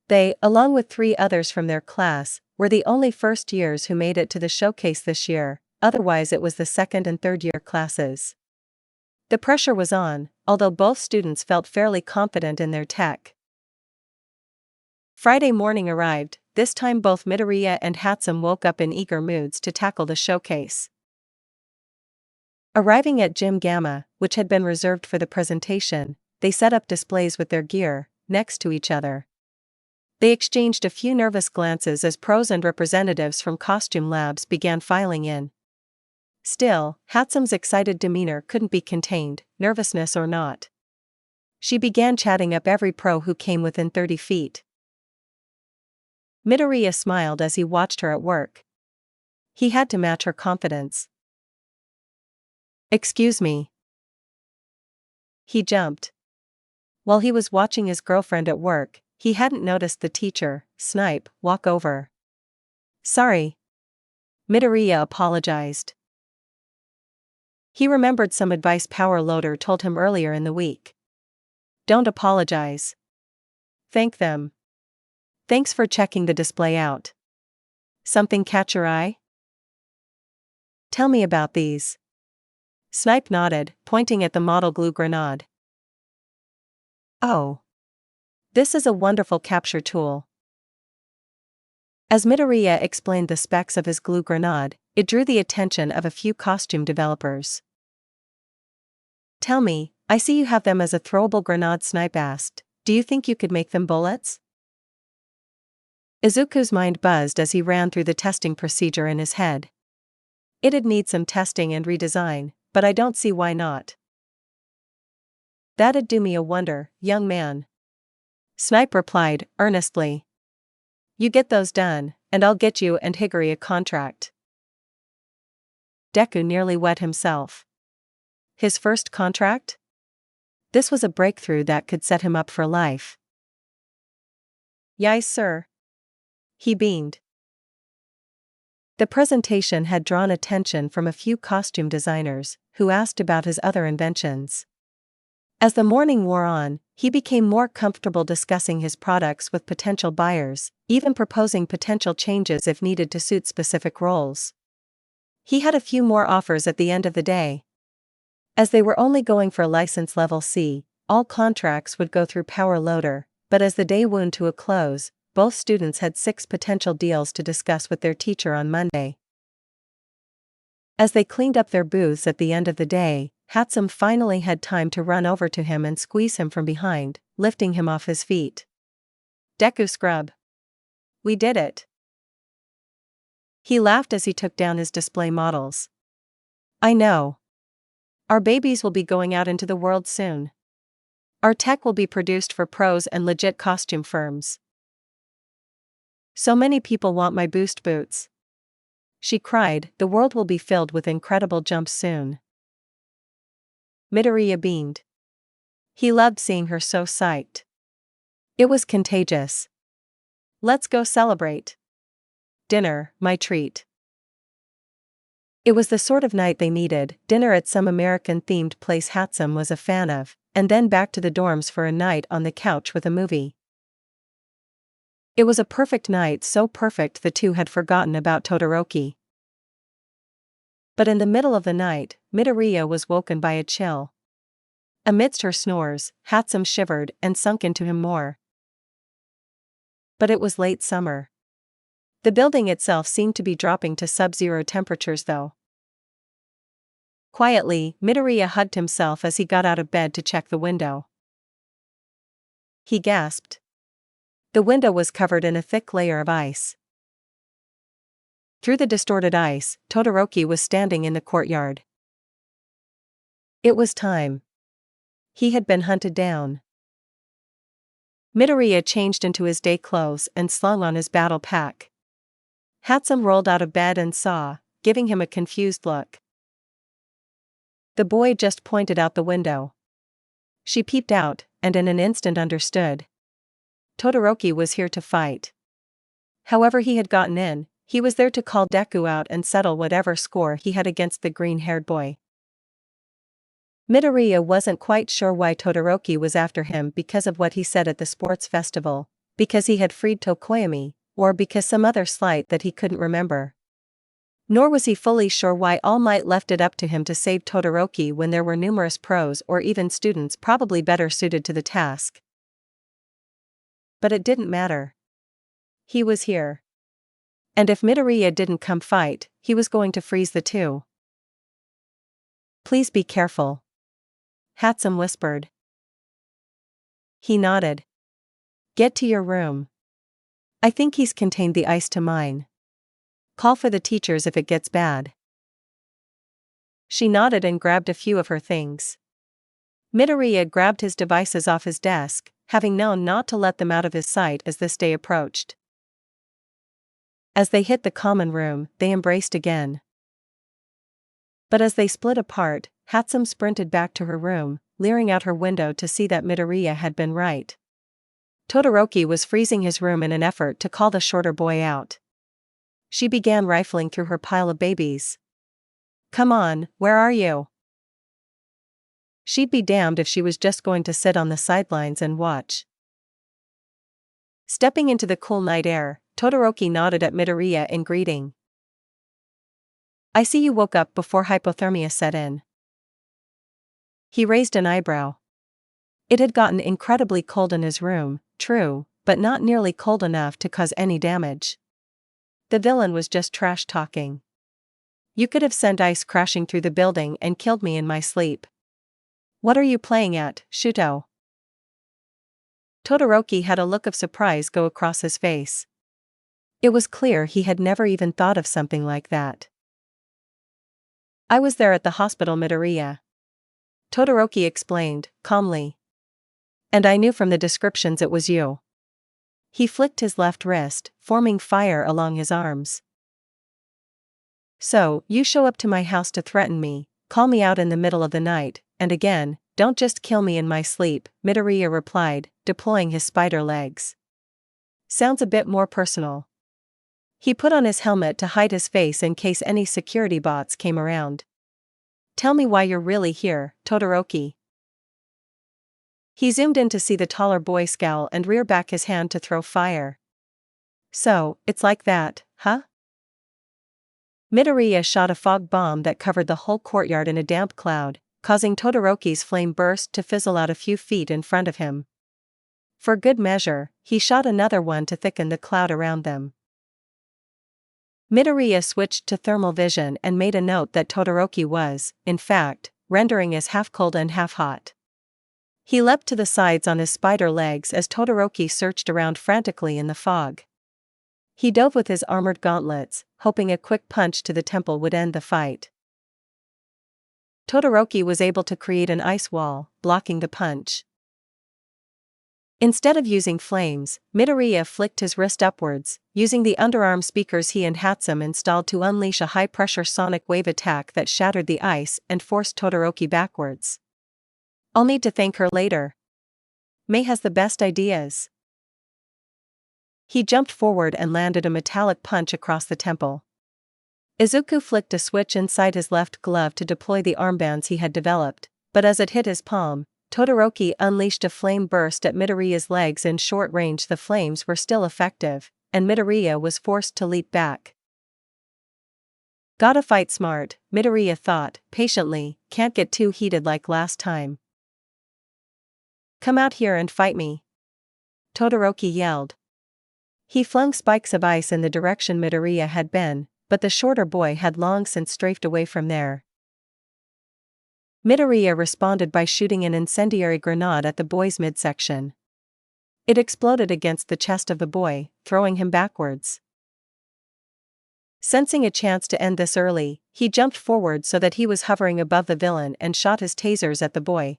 Speaker 1: They, along with 3 others from their class, were the only first years who made it to the showcase this year, otherwise it was the second and third year classes. The pressure was on, although both students felt fairly confident in their tech. Friday morning arrived. This time both Midoriya and Hatsum woke up in eager moods to tackle the showcase. Arriving at Gym Gamma, which had been reserved for the presentation, they set up displays with their gear, next to each other. They exchanged a few nervous glances as pros and representatives from costume labs began filing in. Still, Hatsum's excited demeanor couldn't be contained, nervousness or not. She began chatting up every pro who came within 30 feet. Midoriya smiled as he watched her at work. He had to match her confidence. "Excuse me." He jumped. While he was watching his girlfriend at work, he hadn't noticed the teacher, Snipe, walk over. "Sorry." Midoriya apologized. He remembered some advice Power Loader told him earlier in the week. Don't apologize. Thank them. Thanks for checking the display out. Something catch your eye? Tell me about these. Snipe nodded, pointing at the model glue grenade. Oh. This is a wonderful capture tool. As Midoriya explained the specs of his glue grenade, it drew the attention of a few costume developers. Tell me, I see you have them as a throwable grenade, Snipe asked. Do you think you could make them bullets? Izuku's mind buzzed as he ran through the testing procedure in his head. It'd need some testing and redesign, but I don't see why not. That'd do me a wonder, young man. Snipe replied, earnestly. You get those done, and I'll get you and Higuri a contract. Deku nearly wet himself. His first contract? This was a breakthrough that could set him up for life. Yes, sir. He beamed. The presentation had drawn attention from a few costume designers, who asked about his other inventions. As the morning wore on, he became more comfortable discussing his products with potential buyers, even proposing potential changes if needed to suit specific roles. He had a few more offers at the end of the day. As they were only going for license level C, all contracts would go through Power Loader, but as the day wound to a close, both students had 6 potential deals to discuss with their teacher on Monday. As they cleaned up their booths at the end of the day, Hatsum finally had time to run over to him and squeeze him from behind, lifting him off his feet. Deku scrub. We did it. He laughed as he took down his display models. I know. Our babies will be going out into the world soon. Our tech will be produced for pros and legit costume firms. So many people want my boost boots. She cried, the world will be filled with incredible jumps soon. Midoriya beamed. He loved seeing her so psyched. It was contagious. Let's go celebrate. Dinner, my treat. It was the sort of night they needed, dinner at some American-themed place Hatsum was a fan of, and then back to the dorms for a night on the couch with a movie. It was a perfect night, so perfect the two had forgotten about Todoroki. But in the middle of the night, Midoriya was woken by a chill. Amidst her snores, Hatsum shivered and sunk into him more. But it was late summer. The building itself seemed to be dropping to sub-zero temperatures though. Quietly, Midoriya hugged himself as he got out of bed to check the window. He gasped. The window was covered in a thick layer of ice. Through the distorted ice, Todoroki was standing in the courtyard. It was time. He had been hunted down. Midoriya changed into his day clothes and slung on his battle pack. Hatsum rolled out of bed and saw, giving him a confused look. The boy just pointed out the window. She peeped out, and in an instant understood. Todoroki was here to fight. However he had gotten in, he was there to call Deku out and settle whatever score he had against the green-haired boy. Midoriya wasn't quite sure why Todoroki was after him because of what he said at the sports festival, because he had freed Tokoyami, or because some other slight that he couldn't remember. Nor was he fully sure why All Might left it up to him to save Todoroki when there were numerous pros or even students probably better suited to the task. But it didn't matter. He was here. And if Midoriya didn't come fight, he was going to freeze the two. Please be careful, Hatsum whispered. He nodded. Get to your room. I think he's contained the ice to mine. Call for the teachers if it gets bad. She nodded and grabbed a few of her things. Midoriya grabbed his devices off his desk, having known not to let them out of his sight as this day approached. As they hit the common room, they embraced again. But as they split apart, Hatsum sprinted back to her room, leering out her window to see that Midoriya had been right. Todoroki was freezing his room in an effort to call the shorter boy out. She began rifling through her pile of babies. Come on, where are you? She'd be damned if she was just going to sit on the sidelines and watch. Stepping into the cool night air, Todoroki nodded at Midoriya in greeting. I see you woke up before hypothermia set in. He raised an eyebrow. It had gotten incredibly cold in his room, true, but not nearly cold enough to cause any damage. The villain was just trash talking. You could have sent ice crashing through the building and killed me in my sleep. What are you playing at, Shuto? Todoroki had a look of surprise go across his face. It was clear he had never even thought of something like that. I was there at the hospital, Midoriya. Todoroki explained, calmly. And I knew from the descriptions it was you. He flicked his left wrist, forming fire along his arms. So, you show up to my house to threaten me, call me out in the middle of the night, and again, don't just kill me in my sleep, Midoriya replied, deploying his spider legs. Sounds a bit more personal. He put on his helmet to hide his face in case any security bots came around. Tell me why you're really here, Todoroki. He zoomed in to see the taller boy scowl and rear back his hand to throw fire. So, it's like that, huh? Midoriya shot a fog bomb that covered the whole courtyard in a damp cloud, causing Todoroki's flame burst to fizzle out a few feet in front of him. For good measure, he shot another one to thicken the cloud around them. Midoriya switched to thermal vision and made a note that Todoroki was, in fact, rendering as half cold and half hot. He leapt to the sides on his spider legs as Todoroki searched around frantically in the fog. He dove with his armored gauntlets, hoping a quick punch to the temple would end the fight. Todoroki was able to create an ice wall, blocking the punch. Instead of using flames, Midoriya flicked his wrist upwards, using the underarm speakers he and Hatsum installed to unleash a high-pressure sonic wave attack that shattered the ice and forced Todoroki backwards. I'll need to thank her later. Mei has the best ideas. He jumped forward and landed a metallic punch across the temple. Izuku flicked a switch inside his left glove to deploy the armbands he had developed, but as it hit his palm, Todoroki unleashed a flame burst at Midoriya's legs. In short range the flames were still effective, and Midoriya was forced to leap back. Gotta fight smart, Midoriya thought, patiently, can't get too heated like last time. Come out here and fight me, Todoroki yelled. He flung spikes of ice in the direction Midoriya had been, but the shorter boy had long since strafed away from there. Midoriya responded by shooting an incendiary grenade at the boy's midsection. It exploded against the chest of the boy, throwing him backwards. Sensing a chance to end this early, he jumped forward so that he was hovering above the villain and shot his tasers at the boy.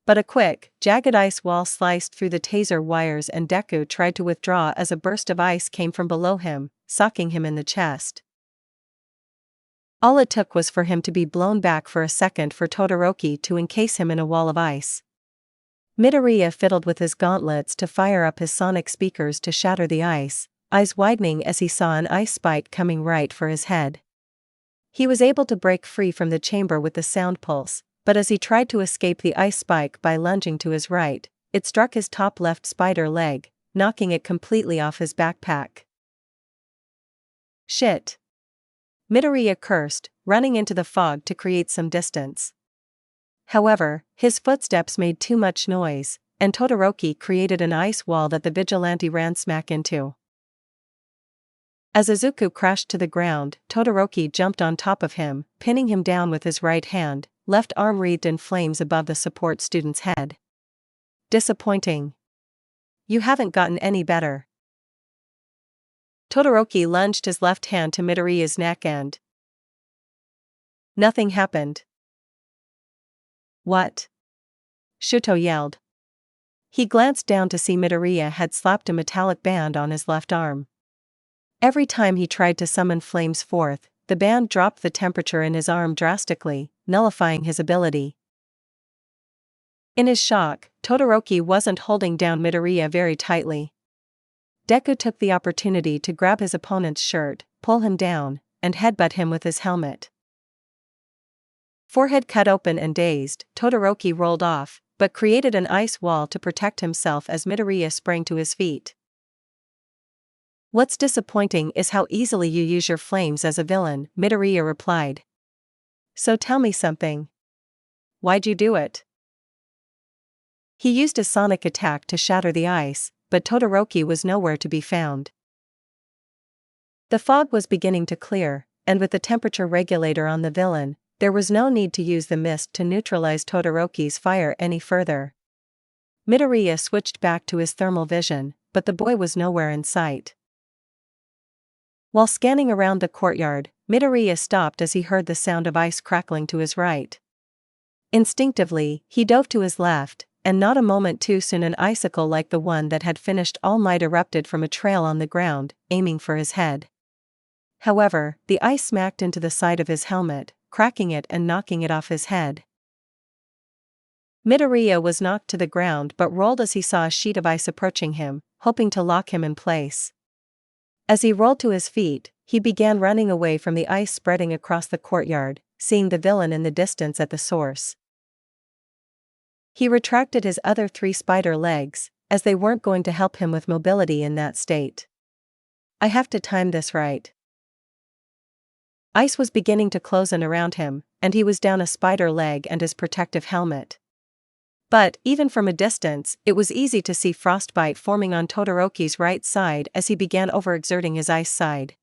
Speaker 1: But a quick, jagged ice wall sliced through the taser wires and Deku tried to withdraw as a burst of ice came from below him, socking him in the chest. All it took was for him to be blown back for a second for Todoroki to encase him in a wall of ice. Midoriya fiddled with his gauntlets to fire up his sonic speakers to shatter the ice, eyes widening as he saw an ice spike coming right for his head. He was able to break free from the chamber with the sound pulse, but as he tried to escape the ice spike by lunging to his right, it struck his top left spider leg, knocking it completely off his backpack. Shit! Midoriya cursed, running into the fog to create some distance. However, his footsteps made too much noise, and Todoroki created an ice wall that the vigilante ran smack into. As Izuku crashed to the ground, Todoroki jumped on top of him, pinning him down with his right hand, left arm wreathed in flames above the support student's head. Disappointing. You haven't gotten any better. Todoroki lunged his left hand to Midoriya's neck and nothing happened. What? Shuto yelled. He glanced down to see Midoriya had slapped a metallic band on his left arm. Every time he tried to summon flames forth, the band dropped the temperature in his arm drastically, nullifying his ability. In his shock, Todoroki wasn't holding down Midoriya very tightly. Deku took the opportunity to grab his opponent's shirt, pull him down, and headbutt him with his helmet. Forehead cut open and dazed, Todoroki rolled off, but created an ice wall to protect himself as Midoriya sprang to his feet. What's disappointing is how easily you use your flames as a villain, Midoriya replied. So tell me something. Why'd you do it? He used a sonic attack to shatter the ice, but Todoroki was nowhere to be found. The fog was beginning to clear, and with the temperature regulator on the villain, there was no need to use the mist to neutralize Todoroki's fire any further. Midoriya switched back to his thermal vision, but the boy was nowhere in sight. While scanning around the courtyard, Midoriya stopped as he heard the sound of ice crackling to his right. Instinctively, he dove to his left, and not a moment too soon an icicle like the one that had finished All Might erupted from a trail on the ground, aiming for his head. However, the ice smacked into the side of his helmet, cracking it and knocking it off his head. Midoriya was knocked to the ground but rolled as he saw a sheet of ice approaching him, hoping to lock him in place. As he rolled to his feet, he began running away from the ice spreading across the courtyard, seeing the villain in the distance at the source. He retracted his other 3 spider legs, as they weren't going to help him with mobility in that state. I have to time this right. Ice was beginning to close in around him, and he was down a spider leg and his protective helmet. But, even from a distance, it was easy to see frostbite forming on Todoroki's right side as he began overexerting his ice side.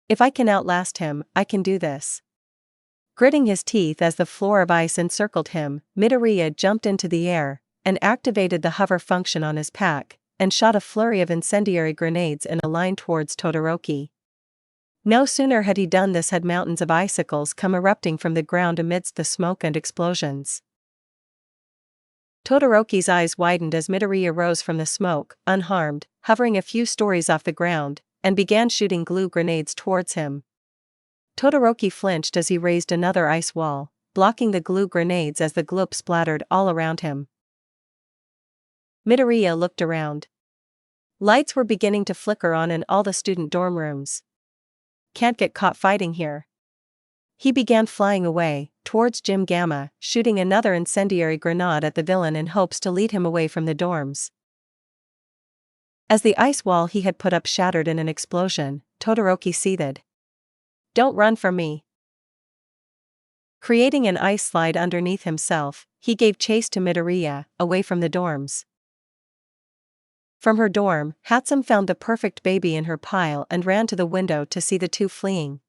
Speaker 1: If I can outlast him, I can do this. Gritting his teeth as the floor of ice encircled him, Midoriya jumped into the air, and activated the hover function on his pack, and shot a flurry of incendiary grenades in a line towards Todoroki. No sooner had he done this had mountains of icicles come erupting from the ground amidst the smoke and explosions. Todoroki's eyes widened as Midoriya rose from the smoke, unharmed, hovering a few stories off the ground, and began shooting glue grenades towards him. Todoroki flinched as he raised another ice wall, blocking the glue grenades as the gloop splattered all around him. Midoriya looked around. Lights were beginning to flicker on in all the student dorm rooms. Can't get caught fighting here. He began flying away, towards Gym Gamma, shooting another incendiary grenade at the villain in hopes to lead him away from the dorms. As the ice wall he had put up shattered in an explosion, Todoroki seethed. Don't run from me. Creating an ice slide underneath himself, he gave chase to Midoriya, away from the dorms. From her dorm, Hatsum found the perfect baby in her pile and ran to the window to see the two fleeing.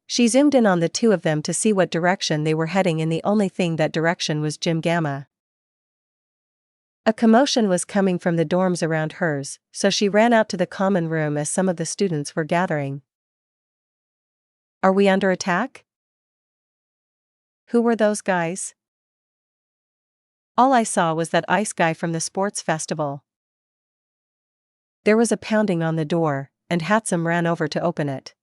Speaker 1: She zoomed in on the two of them to see what direction they were heading, and the only thing that direction was Gym Gamma. A commotion was coming from the dorms around hers, so she ran out to the common room as some of the students were gathering. Are we under attack? Who were those guys? All I saw was that ice guy from the sports festival. There was a pounding on the door, and Hatsum ran over to open it.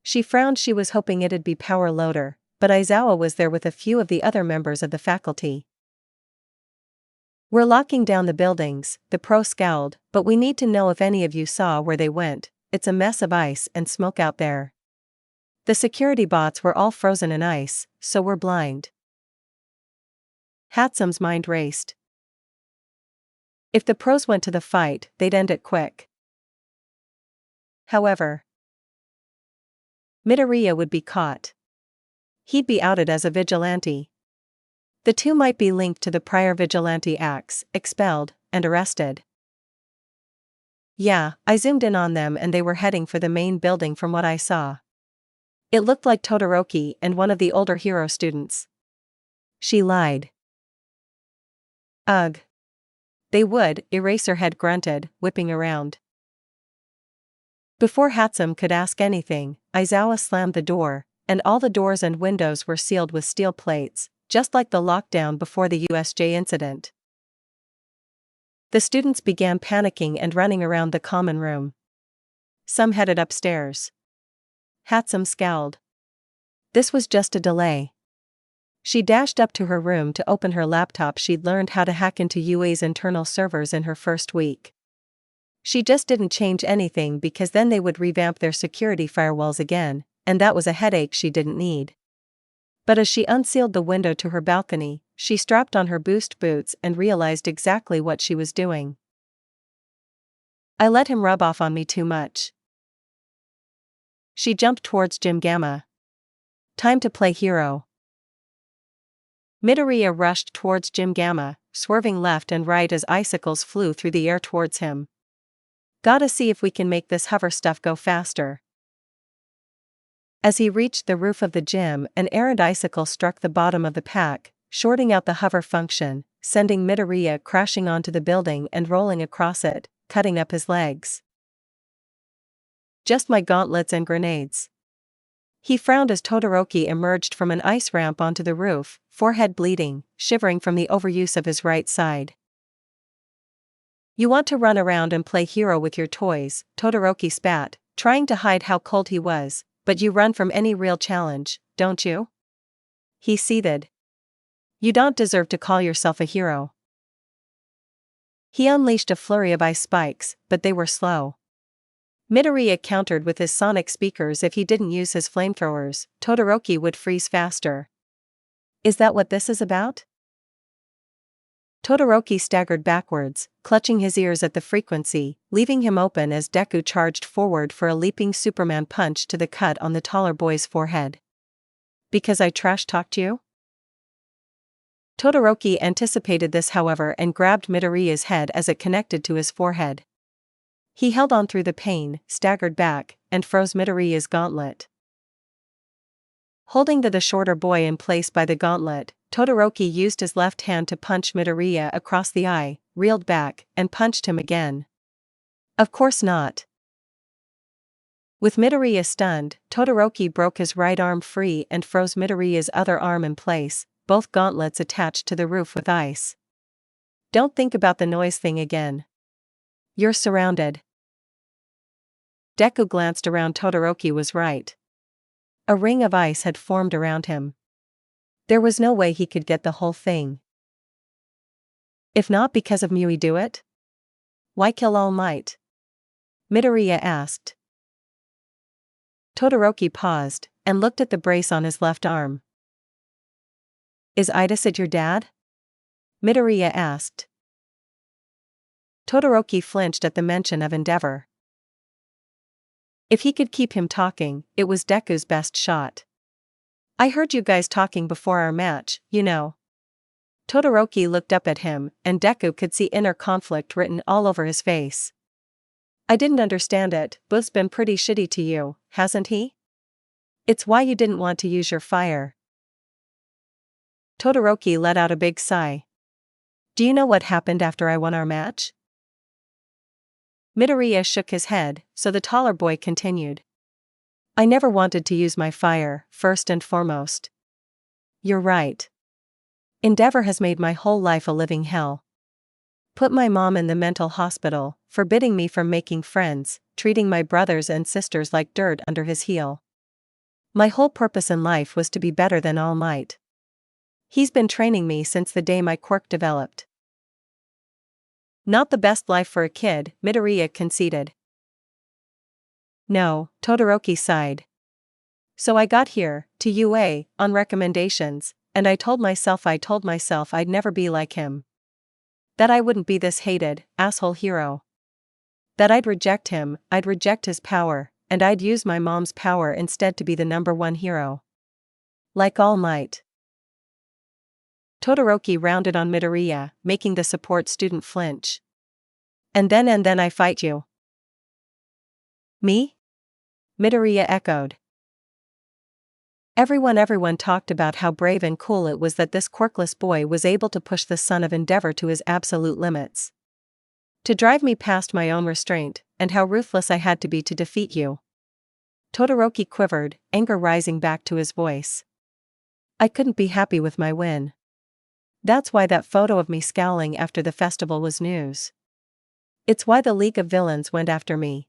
Speaker 1: She frowned. She was hoping it'd be Power Loader, but Aizawa was there with a few of the other members of the faculty. We're locking down the buildings, the pro scowled, but we need to know if any of you saw where they went. It's a mess of ice and smoke out there. The security bots were all frozen in ice, so we're blind. Hatsum's mind raced. If the pros went to the fight, they'd end it quick. However, Midoriya would be caught. He'd be outed as a vigilante. The two might be linked to the prior vigilante acts, expelled, and arrested. Yeah, I zoomed in on them and they were heading for the main building from what I saw. It looked like Todoroki and one of the older hero students. She lied. Ugh. They would, Eraserhead grunted, whipping around. Before Hatsum could ask anything, Aizawa slammed the door, and all the doors and windows were sealed with steel plates, just like the lockdown before the USJ incident. The students began panicking and running around the common room. Some headed upstairs. Hatsum scowled. This was just a delay. She dashed up to her room to open her laptop. She'd learned how to hack into UA's internal servers in her first week. She just didn't change anything because then they would revamp their security firewalls again, and that was a headache she didn't need. But as she unsealed the window to her balcony, she strapped on her boost boots and realized exactly what she was doing. I let him rub off on me too much. She jumped towards Jim Gamma. Time to play hero. Midoriya rushed towards Jim Gamma, swerving left and right as icicles flew through the air towards him. Gotta see if we can make this hover stuff go faster. As he reached the roof of the gym, an errant icicle struck the bottom of the pack, shorting out the hover function, sending Midoriya crashing onto the building and rolling across it, cutting up his legs. Just my gauntlets and grenades. He frowned as Todoroki emerged from an ice ramp onto the roof, forehead bleeding, shivering from the overuse of his right side. You want to run around and play hero with your toys, Todoroki spat, trying to hide how cold he was, but you run from any real challenge, don't you? He seethed. You don't deserve to call yourself a hero. He unleashed a flurry of ice spikes, but they were slow. Midoriya countered with his sonic speakers. If he didn't use his flamethrowers, Todoroki would freeze faster. Is that what this is about? Todoroki staggered backwards, clutching his ears at the frequency, leaving him open as Deku charged forward for a leaping Superman punch to the cut on the taller boy's forehead. Because I trash-talked you? Todoroki anticipated this, however, and grabbed Midoriya's head as it connected to his forehead. He held on through the pain, staggered back, and froze Midoriya's gauntlet. Holding the shorter boy in place by the gauntlet, Todoroki used his left hand to punch Midoriya across the eye, reeled back, and punched him again. Of course not. With Midoriya stunned, Todoroki broke his right arm free and froze Midoriya's other arm in place, both gauntlets attached to the roof with ice. Don't think about the noise thing again. You're surrounded. Deku glanced around. Todoroki was right. A ring of ice had formed around him. There was no way he could get the whole thing. If not because of Mui, do it? Why kill All Might? Midoriya asked. Todoroki paused, and looked at the brace on his left arm. Is Idasid your dad? Midoriya asked. Todoroki flinched at the mention of Endeavor. If he could keep him talking, it was Deku's best shot. I heard you guys talking before our match, you know. Todoroki looked up at him, and Deku could see inner conflict written all over his face. I didn't understand it. Both's been pretty shitty to you, hasn't he? It's why you didn't want to use your fire. Todoroki let out a big sigh. Do you know what happened after I won our match? Midoriya shook his head, so the taller boy continued. I never wanted to use my fire, first and foremost. You're right. Endeavor has made my whole life a living hell. Put my mom in the mental hospital, forbidding me from making friends, treating my brothers and sisters like dirt under his heel. My whole purpose in life was to be better than All Might. He's been training me since the day my quirk developed. Not the best life for a kid, Midoriya conceded. No, Todoroki sighed. So I got here, to UA, on recommendations, and I told myself I'd never be like him. That I wouldn't be this hated, asshole hero. That I'd reject him, I'd reject his power, and I'd use my mom's power instead to be the #1 hero. Like All Might. Todoroki rounded on Midoriya, making the support student flinch. And then I fight you. Me? Midoriya echoed. Everyone talked about how brave and cool it was that this quirkless boy was able to push the son of Endeavor to his absolute limits. To drive me past my own restraint, and how ruthless I had to be to defeat you. Todoroki quivered, anger rising back to his voice. I couldn't be happy with my win. That's why that photo of me scowling after the festival was news. It's why the League of Villains went after me.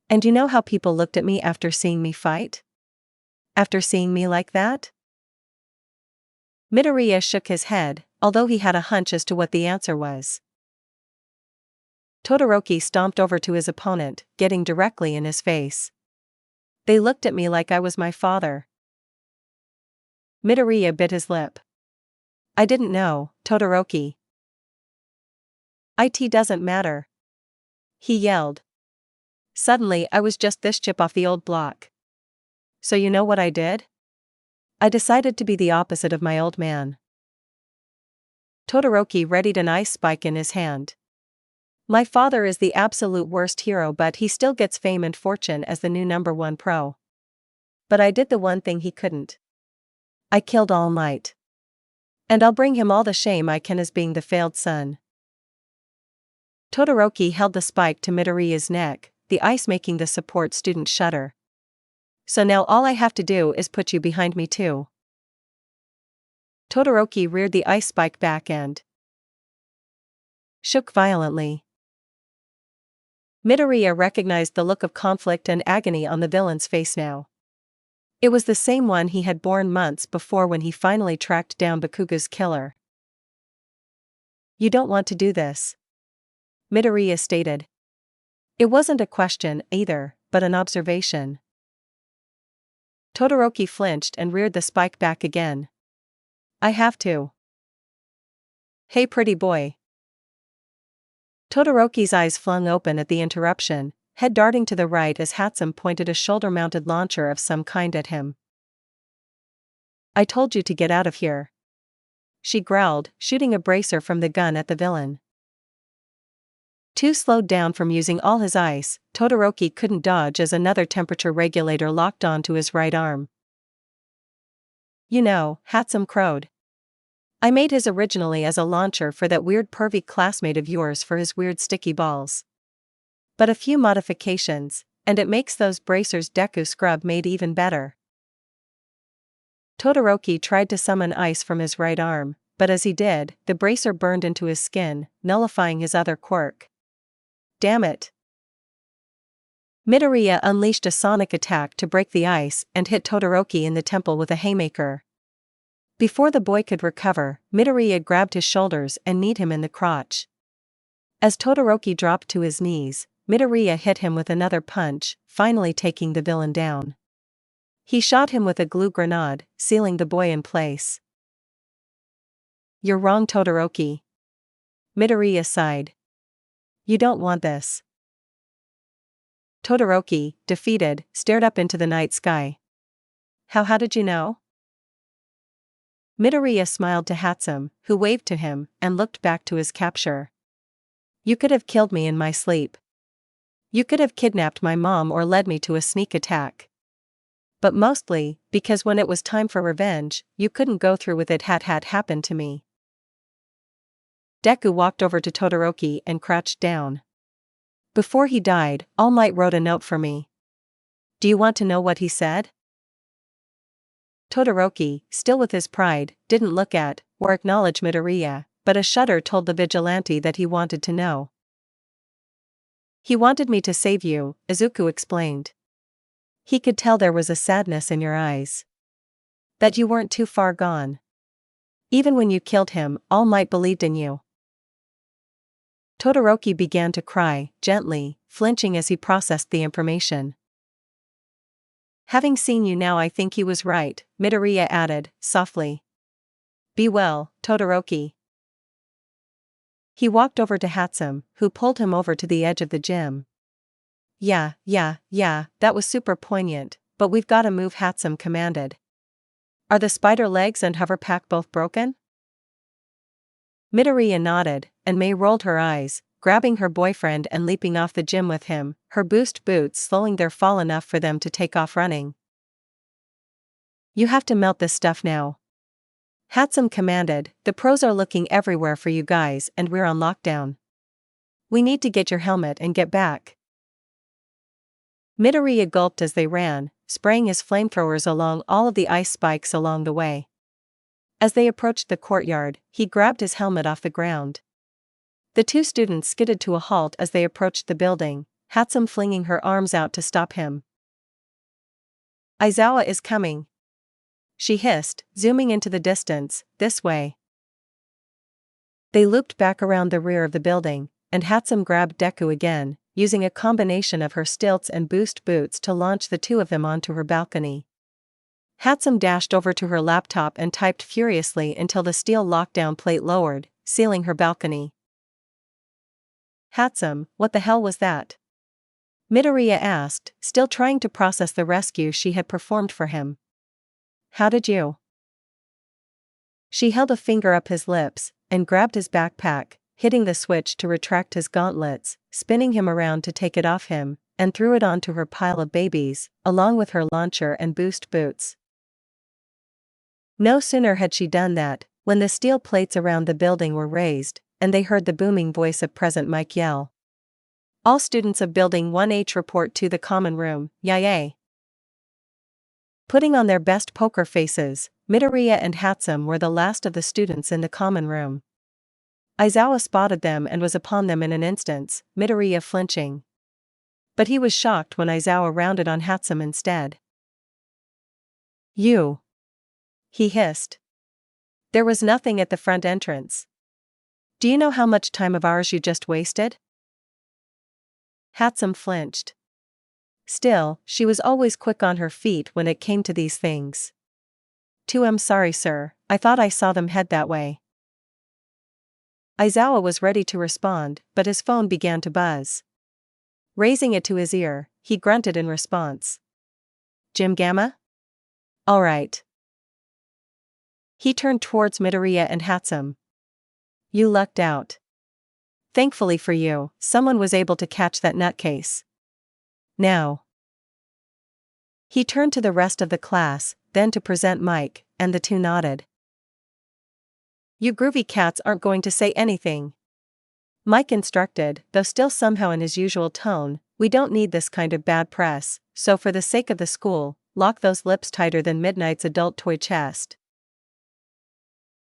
Speaker 1: And you know how people looked at me after seeing me fight? After seeing me like that? Midoriya shook his head, although he had a hunch as to what the answer was. Todoroki stomped over to his opponent, getting directly in his face. They looked at me like I was my father. Midoriya bit his lip. I didn't know, Todoroki. It doesn't matter. He yelled. Suddenly I was just this chip off the old block. So you know what I did? I decided to be the opposite of my old man. Todoroki readied an ice spike in his hand. My father is the absolute worst hero, but he still gets fame and fortune as the new #1 pro. But I did the one thing he couldn't. I killed All Might. And I'll bring him all the shame I can as being the failed son. Todoroki held the spike to Midoriya's neck, the ice making the support student shudder. So now all I have to do is put you behind me too. Todoroki reared the ice spike back and shook violently. Midoriya recognized the look of conflict and agony on the villain's face now. It was the same one he had borne months before when he finally tracked down Bakuga's killer. You don't want to do this, Midoriya stated. It wasn't a question either, but an observation. Todoroki flinched and reared the spike back again. I have to. Hey pretty boy. Todoroki's eyes flung open at the interruption, head darting to the right as Hatsum pointed a shoulder-mounted launcher of some kind at him. I told you to get out of here. She growled, shooting a bracer from the gun at the villain. Too slowed down from using all his ice, Todoroki couldn't dodge as another temperature regulator locked onto his right arm. You know, Hatsum crowed. I made his originally as a launcher for that weird pervy classmate of yours for his weird sticky balls. But a few modifications, and it makes those bracers Deku scrub made even better. Todoroki tried to summon ice from his right arm, but as he did, the bracer burned into his skin, nullifying his other quirk. Damn it. Midoriya unleashed a sonic attack to break the ice and hit Todoroki in the temple with a haymaker. Before the boy could recover, Midoriya grabbed his shoulders and kneed him in the crotch. As Todoroki dropped to his knees, Midoriya hit him with another punch, finally taking the villain down. He shot him with a glue grenade, sealing the boy in place. You're wrong, Todoroki. Midoriya sighed. You don't want this. Todoroki, defeated, stared up into the night sky. How did you know? Midoriya smiled to Hatsum, who waved to him, and looked back to his capture. You could have killed me in my sleep. You could have kidnapped my mom or led me to a sneak attack. But mostly, because when it was time for revenge, you couldn't go through with it. Had happened to me. Deku walked over to Todoroki and crouched down. Before he died, All Might wrote a note for me. Do you want to know what he said? Todoroki, still with his pride, didn't look at or acknowledge Midoriya, but a shudder told the vigilante that he wanted to know. He wanted me to save you, Izuku explained. He could tell there was a sadness in your eyes. That you weren't too far gone. Even when you killed him, All Might believed in you. Todoroki began to cry, gently, flinching as he processed the information. Having seen you now, I think he was right, Midoriya added, softly. Be well, Todoroki. He walked over to Hatsum, who pulled him over to the edge of the gym. Yeah, that was super poignant, but we've gotta move, Hatsum commanded. Are the spider legs and hover pack both broken? Midoriya nodded, and Mei rolled her eyes, grabbing her boyfriend and leaping off the gym with him, her boost boots slowing their fall enough for them to take off running. "You have to melt this stuff now," Hatsum commanded. "The pros are looking everywhere for you guys and we're on lockdown. We need to get your helmet and get back." Midoriya gulped as they ran, spraying his flamethrowers along all of the ice spikes along the way. As they approached the courtyard, he grabbed his helmet off the ground. The two students skidded to a halt as they approached the building, Hatsum flinging her arms out to stop him. "Aizawa is coming," she hissed, zooming into the distance. "This way." They looped back around the rear of the building, and Hatsum grabbed Deku again, using a combination of her stilts and boost boots to launch the two of them onto her balcony. Hatsum dashed over to her laptop and typed furiously until the steel lockdown plate lowered, sealing her balcony. "Hatsum, what the hell was that?" Midoriya asked, still trying to process the rescue she had performed for him. "How did you?" She held a finger up his lips, and grabbed his backpack, hitting the switch to retract his gauntlets, spinning him around to take it off him, and threw it onto her pile of babies, along with her launcher and boost boots. No sooner had she done that, when the steel plates around the building were raised, and they heard the booming voice of Present Mike yell. "All students of Building 1H report to the common room, yay." Putting on their best poker faces, Midoriya and Hatsum were the last of the students in the common room. Aizawa spotted them and was upon them in an instant, Midoriya flinching. But he was shocked when Aizawa rounded on Hatsum instead. "You!" he hissed. "There was nothing at the front entrance. Do you know how much time of ours you just wasted?" Hatsum flinched. Still, she was always quick on her feet when it came to these things. "I'm sorry sir, I thought I saw them head that way." Aizawa was ready to respond, but his phone began to buzz. Raising it to his ear, he grunted in response. "Jim Gamma? All right." He turned towards Midoriya and Hatsum. "You lucked out. Thankfully for you, someone was able to catch that nutcase. Now." He turned to the rest of the class, then to Present Mike, and the two nodded. "You groovy cats aren't going to say anything," Mike instructed, though still somehow in his usual tone. "We don't need this kind of bad press, so for the sake of the school, lock those lips tighter than Midnight's adult toy chest."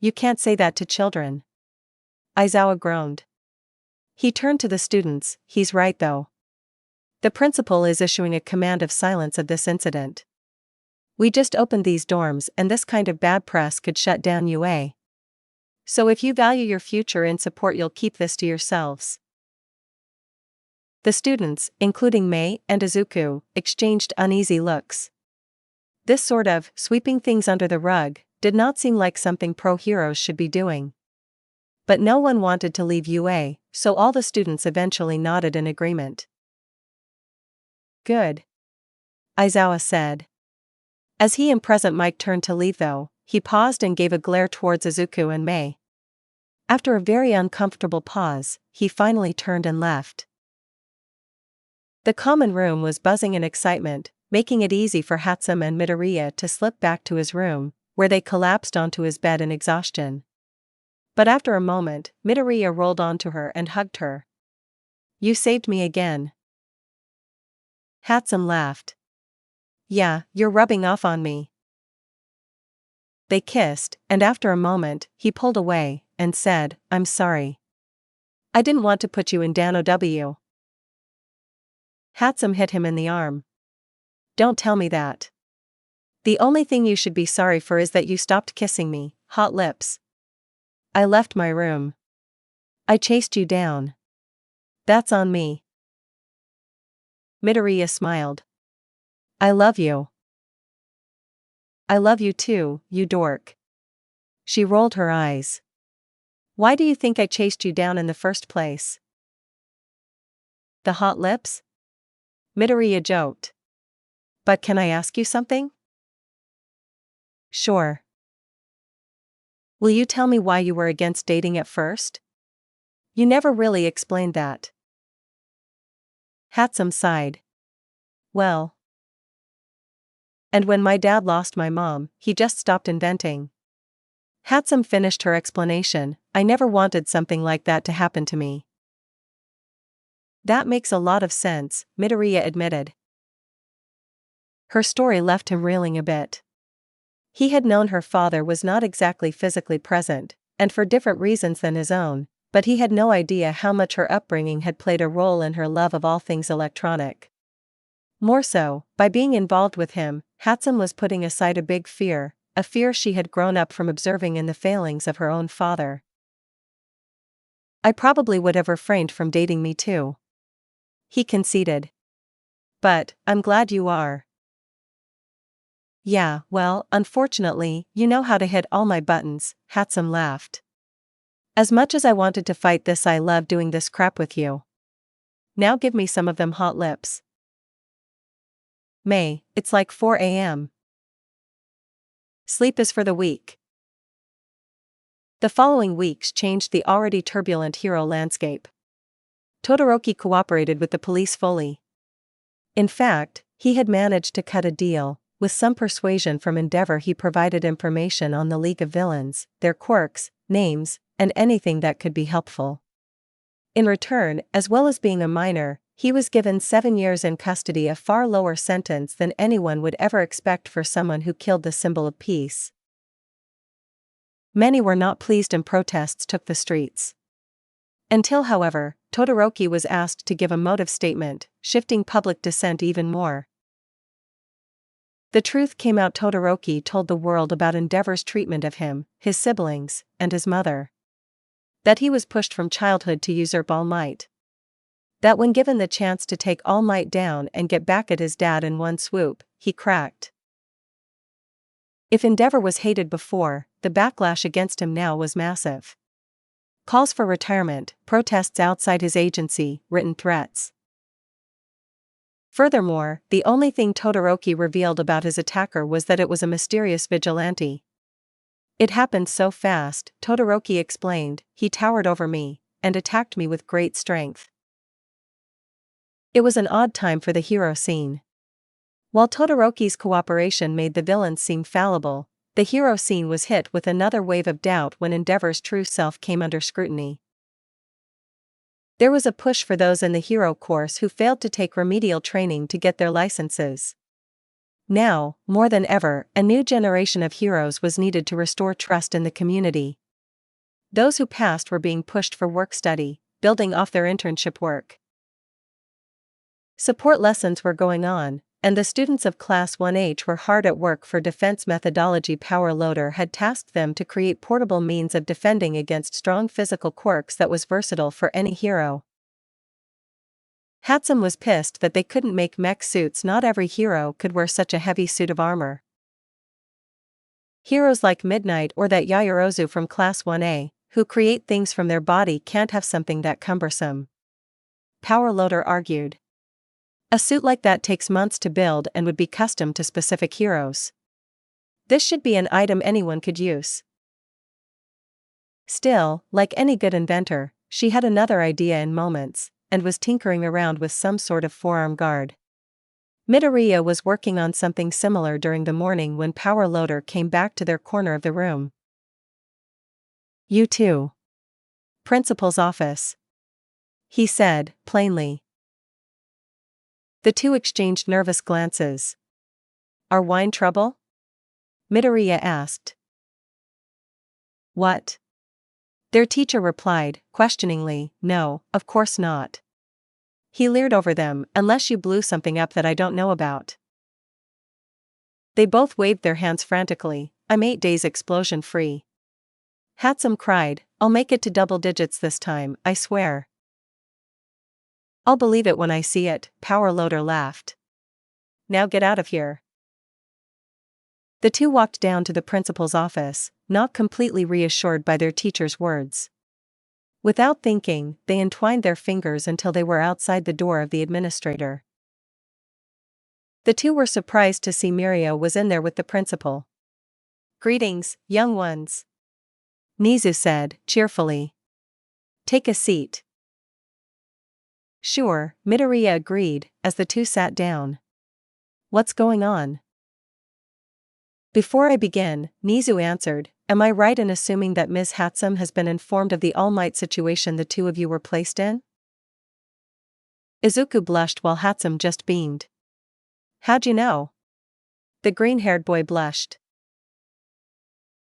Speaker 1: "You can't say that to children," Aizawa groaned. He turned to the students. "He's right though. The principal is issuing a command of silence of this incident. We just opened these dorms and this kind of bad press could shut down UA. So if you value your future in support, you'll keep this to yourselves." The students, including Mei and Izuku, exchanged uneasy looks. This sort of sweeping things under the rug did not seem like something pro-heroes should be doing. But no one wanted to leave UA, so all the students eventually nodded in agreement. "Good," Aizawa said. As he and Present Mike turned to leave though, he paused and gave a glare towards Izuku and Mei. After a very uncomfortable pause, he finally turned and left. The common room was buzzing in excitement, making it easy for Hatsum and Midoriya to slip back to his room, where they collapsed onto his bed in exhaustion. But after a moment, Midoriya rolled onto her and hugged her. "You saved me again." Hatsum laughed. "Yeah, you're rubbing off on me." They kissed, and after a moment, he pulled away, and said, "I'm sorry. I didn't want to put you in Dan OW." Hatsum hit him in the arm. "Don't tell me that. The only thing you should be sorry for is that you stopped kissing me, hot lips. I left my room. I chased you down. That's on me." Midoriya smiled. "I love you." "I love you too, you dork." She rolled her eyes. "Why do you think I chased you down in the first place?" "The hot lips?" Midoriya joked. "But can I ask you something?" "Sure." "Will you tell me why you were against dating at first?" You never really explained that. Hatsum sighed. Well. And when my dad lost my mom, he just stopped inventing. Hatsum finished her explanation. I never wanted something like that to happen to me. That makes a lot of sense, Midoriya admitted. Her story left him reeling a bit. He had known her father was not exactly physically present, and for different reasons than his own, but he had no idea how much her upbringing had played a role in her love of all things electronic. More so, by being involved with him, Hatsum was putting aside a big fear, a fear she had grown up from observing in the failings of her own father. I probably would have refrained from dating me too. He conceded. But, I'm glad you are. Yeah, well, unfortunately, you know how to hit all my buttons, Hatsum laughed. As much as I wanted to fight this, I love doing this crap with you. Now give me some of them hot lips. May, it's like 4 a.m. Sleep is for the weak. The following weeks changed the already turbulent hero landscape. Todoroki cooperated with the police fully. In fact, he had managed to cut a deal. With some persuasion from Endeavor, he provided information on the League of Villains, their quirks, names, and anything that could be helpful. In return, as well as being a minor, he was given 7 years in custody, a far lower sentence than anyone would ever expect for someone who killed the symbol of peace. Many were not pleased and protests took the streets. Until, however, Todoroki was asked to give a motive statement, shifting public dissent even more. The truth came out. Todoroki told the world about Endeavor's treatment of him, his siblings, and his mother. That he was pushed from childhood to usurp All Might. That when given the chance to take All Might down and get back at his dad in one swoop, he cracked. If Endeavor was hated before, the backlash against him now was massive. Calls for retirement, protests outside his agency, written threats. Furthermore, the only thing Todoroki revealed about his attacker was that it was a mysterious vigilante. It happened so fast, Todoroki explained. He towered over me, and attacked me with great strength. It was an odd time for the hero scene. While Todoroki's cooperation made the villains seem fallible, the hero scene was hit with another wave of doubt when Endeavor's true self came under scrutiny. There was a push for those in the hero course who failed to take remedial training to get their licenses. Now, more than ever, a new generation of heroes was needed to restore trust in the community. Those who passed were being pushed for work study, building off their internship work. Support lessons were going on, and the students of Class 1H were hard at work for defense methodology. Power Loader had tasked them to create portable means of defending against strong physical quirks that was versatile for any hero. Hatsum was pissed that they couldn't make mech suits. Not every hero could wear such a heavy suit of armor. Heroes like Midnight or that Yaoyorozu from Class 1A, who create things from their body, can't have something that cumbersome. Power Loader argued. A suit like that takes months to build and would be custom to specific heroes. This should be an item anyone could use. Still, like any good inventor, she had another idea in moments, and was tinkering around with some sort of forearm guard. Midoriya was working on something similar during the morning when Power Loader came back to their corner of the room. You too. Principal's office. He said, plainly. The two exchanged nervous glances. Are wine trouble? Midoriya asked. What? Their teacher replied, questioningly, no, of course not. He leered over them, unless you blew something up that I don't know about. They both waved their hands frantically. I'm 8 days explosion free. Hatsum cried, I'll make it to double digits this time, I swear. I'll believe it when I see it, Power Loader laughed. Now get out of here. The two walked down to the principal's office, not completely reassured by their teacher's words. Without thinking, they entwined their fingers until they were outside the door of the administrator. The two were surprised to see Mirio was in there with the principal. Greetings, young ones. Nizu said, cheerfully. Take a seat. Sure, Midoriya agreed, as the two sat down. What's going on? Before I begin, Nizu answered, am I right in assuming that Ms. Hatsum has been informed of the All Might situation the two of you were placed in? Izuku blushed while Hatsum just beamed. How'd you know? The green-haired boy blushed.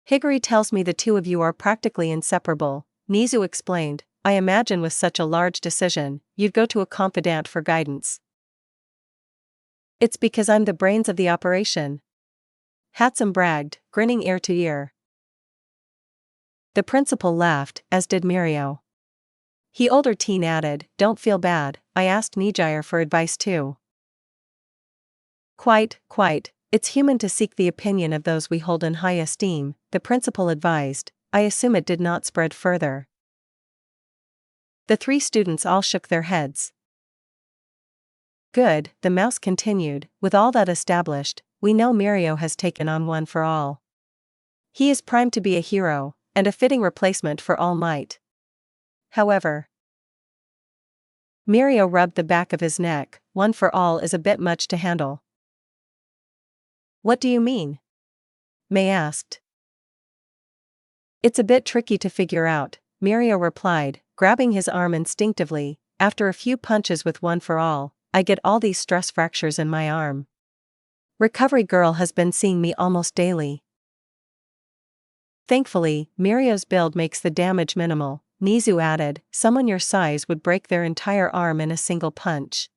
Speaker 1: Higuri tells me the two of you are practically inseparable, Nizu explained. I imagine with such a large decision, you'd go to a confidant for guidance. It's because I'm the brains of the operation. Hatsum bragged, grinning ear to ear. The principal laughed, as did Mirio. He older teen added, don't feel bad, I asked Nijire for advice too. Quite, it's human to seek the opinion of those we hold in high esteem, the principal advised. I assume it did not spread further. The three students all shook their heads. Good, the mouse continued, with all that established, we know Mirio has taken on One for All. He is primed to be a hero, and a fitting replacement for All Might. However, Mirio rubbed the back of his neck, One for All is a bit much to handle. What do you mean? Mei asked. It's a bit tricky to figure out, Mirio replied, grabbing his arm instinctively. After a few punches with One for All, I get all these stress fractures in my arm. Recovery girl has been seeing me almost daily. Thankfully, Mirio's build makes the damage minimal, Nizu added, someone your size would break their entire arm in a single punch.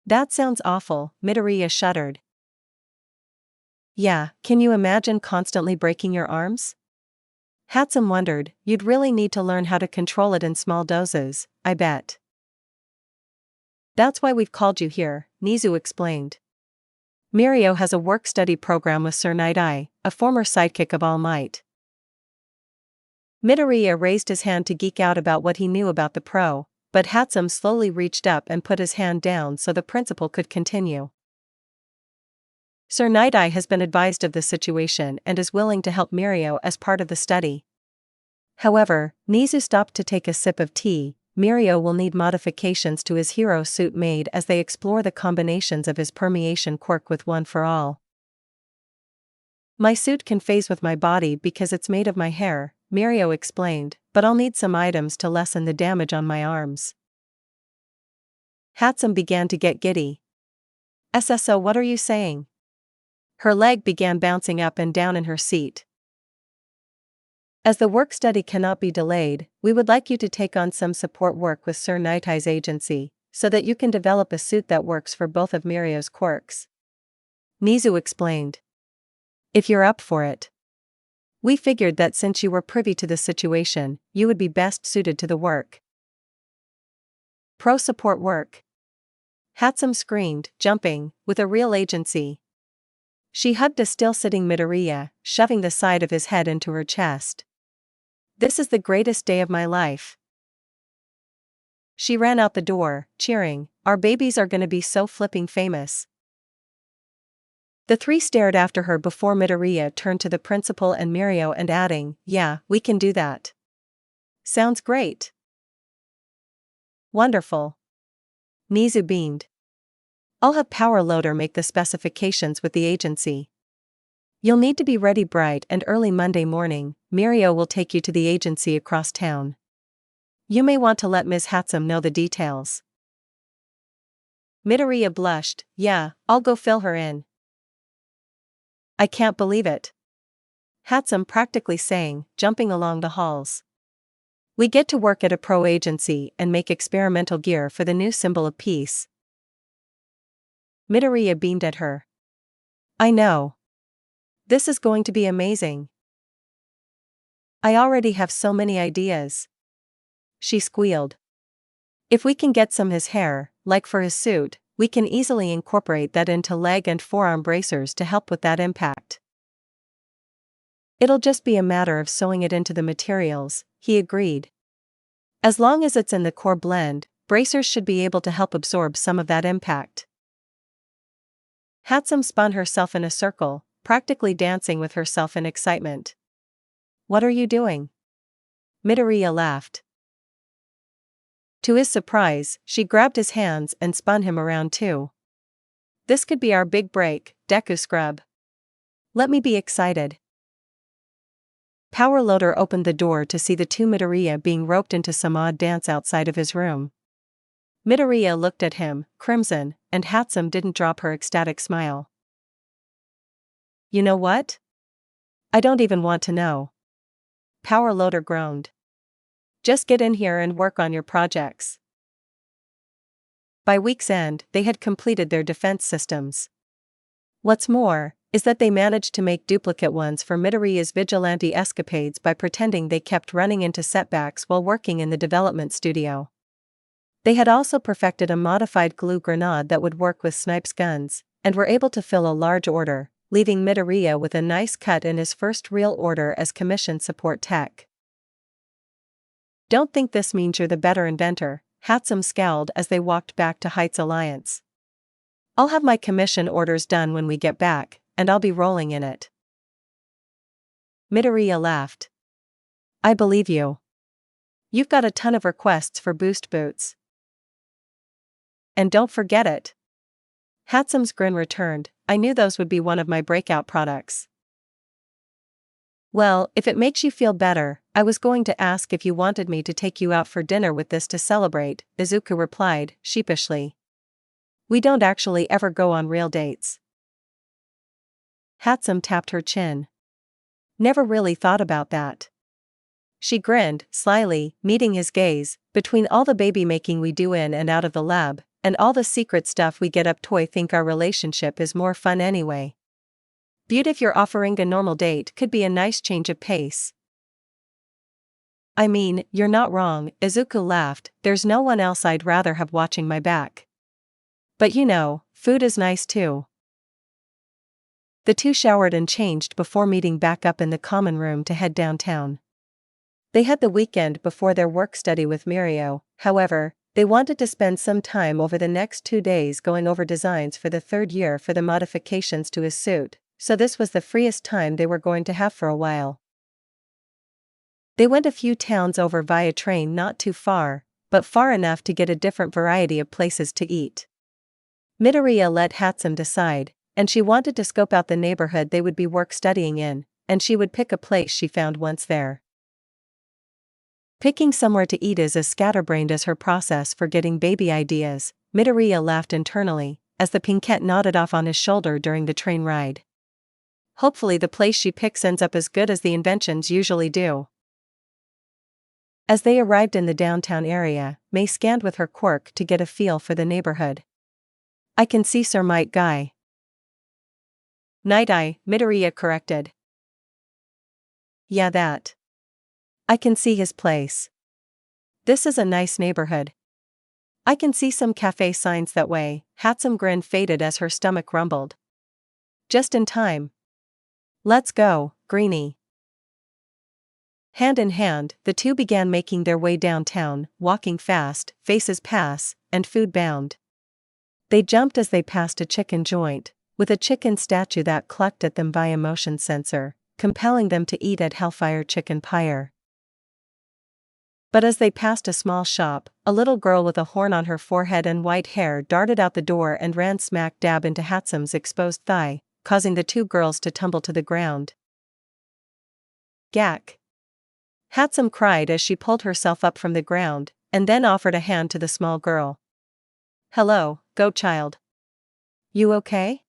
Speaker 1: That sounds awful, Midoriya shuddered. Yeah, can you imagine constantly breaking your arms? Hatsum wondered, you'd really need to learn how to control it in small doses, I bet. That's why we've called you here, Nizu explained. Mirio has a work-study program with Sir Night-Eye, a former sidekick of All Might. Midoriya raised his hand to geek out about what he knew about the pro, but Hatsum slowly reached up and put his hand down so the principal could continue. Sir Night-Eye has been advised of the situation and is willing to help Mirio as part of the study. However, Nizu stopped to take a sip of tea. Mirio will need modifications to his hero suit made as they explore the combinations of his permeation quirk with One for All. My suit can phase with my body because it's made of my hair, Mirio explained, but I'll need some items to lessen the damage on my arms. Hatsum began to get giddy. SSO, what are you saying? Her leg began bouncing up and down in her seat. As the work study cannot be delayed, we would like you to take on some support work with Sir Night-Eye's agency, so that you can develop a suit that works for both of Mirio's quirks. Nizu explained. If you're up for it. We figured that since you were privy to the situation, you would be best suited to the work. Pro support work. Hatsum screamed, jumping, with a real agency. She hugged a still-sitting Midoriya, shoving the side of his head into her chest. This is the greatest day of my life. She ran out the door, cheering, our babies are gonna be so flipping famous. The three stared after her before Midoriya turned to the principal and Mirio and adding, yeah, we can do that. Sounds great. Wonderful. Nizu beamed. I'll have Power Loader make the specifications with the agency. You'll need to be ready bright and early Monday morning. Mirio will take you to the agency across town. You may want to let Ms. Hatsum know the details. Midoriya blushed, yeah, I'll go fill her in. I can't believe it. Hatsum practically sang, jumping along the halls. We get to work at a pro agency and make experimental gear for the new symbol of peace. Midoriya beamed at her. I know. This is going to be amazing. I already have so many ideas. She squealed. If we can get some his hair, like for his suit, we can easily incorporate that into leg and forearm bracers to help with that impact. It'll just be a matter of sewing it into the materials, he agreed. As long as it's in the core blend, bracers should be able to help absorb some of that impact. Hatsum spun herself in a circle, practically dancing with herself in excitement. What are you doing? Midoriya laughed. To his surprise, she grabbed his hands and spun him around too. This could be our big break, Deku scrub. Let me be excited. Power Loader opened the door to see the two Midoriya being roped into some odd dance outside of his room. Midoriya looked at him, crimson, and Hatsum didn't drop her ecstatic smile. You know what? I don't even want to know. Power Loader groaned. Just get in here and work on your projects. By week's end, they had completed their defense systems. What's more, is that they managed to make duplicate ones for Midoriya's vigilante escapades by pretending they kept running into setbacks while working in the development studio. They had also perfected a modified glue grenade that would work with Snipe's guns, and were able to fill a large order, leaving Midoriya with a nice cut in his first real order as commission support tech. Don't think this means you're the better inventor, Hatsum scowled as they walked back to Heights Alliance. I'll have my commission orders done when we get back, and I'll be rolling in it. Midoriya laughed. I believe you. You've got a ton of requests for boost boots. And don't forget it. Hatsum's grin returned. I knew those would be one of my breakout products. Well, if it makes you feel better, I was going to ask if you wanted me to take you out for dinner with this to celebrate, Izuku replied, sheepishly. We don't actually ever go on real dates. Hatsum tapped her chin. Never really thought about that. She grinned, slyly, meeting his gaze. Between all the baby making we do in and out of the lab, and all the secret stuff we get up to, I think our relationship is more fun anyway. Beaut, if you're offering a normal date, could be a nice change of pace. I mean, you're not wrong, Izuku laughed, there's no one else I'd rather have watching my back. But you know, food is nice too. The two showered and changed before meeting back up in the common room to head downtown. They had the weekend before their work study with Mirio, however, they wanted to spend some time over the next 2 days going over designs for the third year for the modifications to his suit, so this was the freest time they were going to have for a while. They went a few towns over via train, not too far, but far enough to get a different variety of places to eat. Midoriya let Hatsum decide, and she wanted to scope out the neighborhood they would be work studying in, and she would pick a place she found once there. Picking somewhere to eat is as scatterbrained as her process for getting baby ideas, Midoriya laughed internally, as the pinkette nodded off on his shoulder during the train ride. Hopefully the place she picks ends up as good as the inventions usually do. As they arrived in the downtown area, May scanned with her quirk to get a feel for the neighborhood. I can see Sir Might Guy. Night Eye, Midoriya corrected. Yeah, that. I can see his place. This is a nice neighborhood. I can see some cafe signs that way. Hatsum grin faded as her stomach rumbled. Just in time. Let's go, Greenie. Hand in hand, the two began making their way downtown, walking fast, faces pass, and food bound. They jumped as they passed a chicken joint, with a chicken statue that clucked at them via motion sensor, compelling them to eat at Hellfire Chicken Pyre. But as they passed a small shop, a little girl with a horn on her forehead and white hair darted out the door and ran smack dab into Hatsum's exposed thigh, causing the two girls to tumble to the ground. Gak! Hatsum cried as she pulled herself up from the ground, and then offered a hand to the small girl. Hello, goat child. You okay?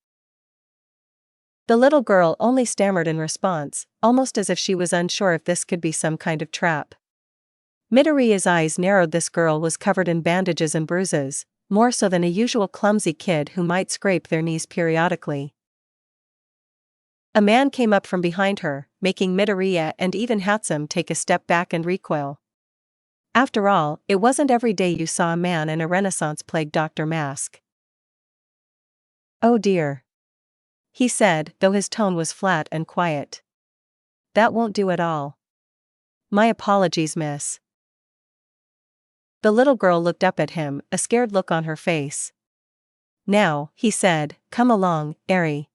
Speaker 1: The little girl only stammered in response, almost as if she was unsure if this could be some kind of trap. Midoriya's eyes narrowed. This girl was covered in bandages and bruises, more so than a usual clumsy kid who might scrape their knees periodically. A man came up from behind her, making Midoriya and even Hatsum take a step back and recoil. After all, it wasn't every day you saw a man in a Renaissance-plagued doctor mask. Oh dear. He said, though his tone was flat and quiet. That won't do at all. My apologies, miss. The little girl looked up at him, a scared look on her face. Now, he said, come along, Eri.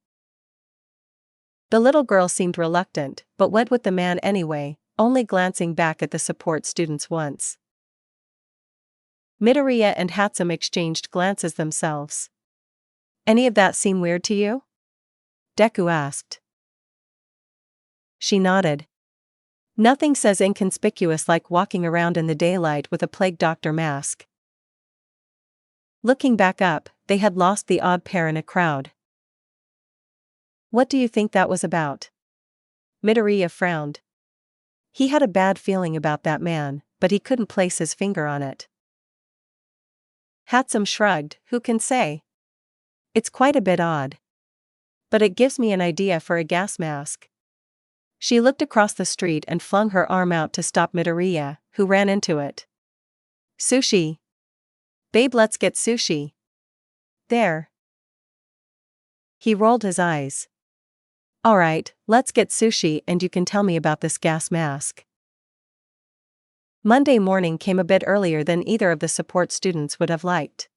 Speaker 1: The little girl seemed reluctant, but went with the man anyway, only glancing back at the support students once. Midoriya and Hatsum exchanged glances themselves. Any of that seem weird to you? Deku asked. She nodded. Nothing says inconspicuous like walking around in the daylight with a plague doctor mask. Looking back up, they had lost the odd pair in a crowd. What do you think that was about? Midoriya frowned. He had a bad feeling about that man, but he couldn't place his finger on it. Hatsum shrugged, who can say? It's quite a bit odd. But it gives me an idea for a gas mask. She looked across the street and flung her arm out to stop Midoriya, who ran into it. Sushi! Babe, let's get sushi. There. He rolled his eyes. Alright, let's get sushi and you can tell me about this gas mask. Monday morning came a bit earlier than either of the support students would have liked.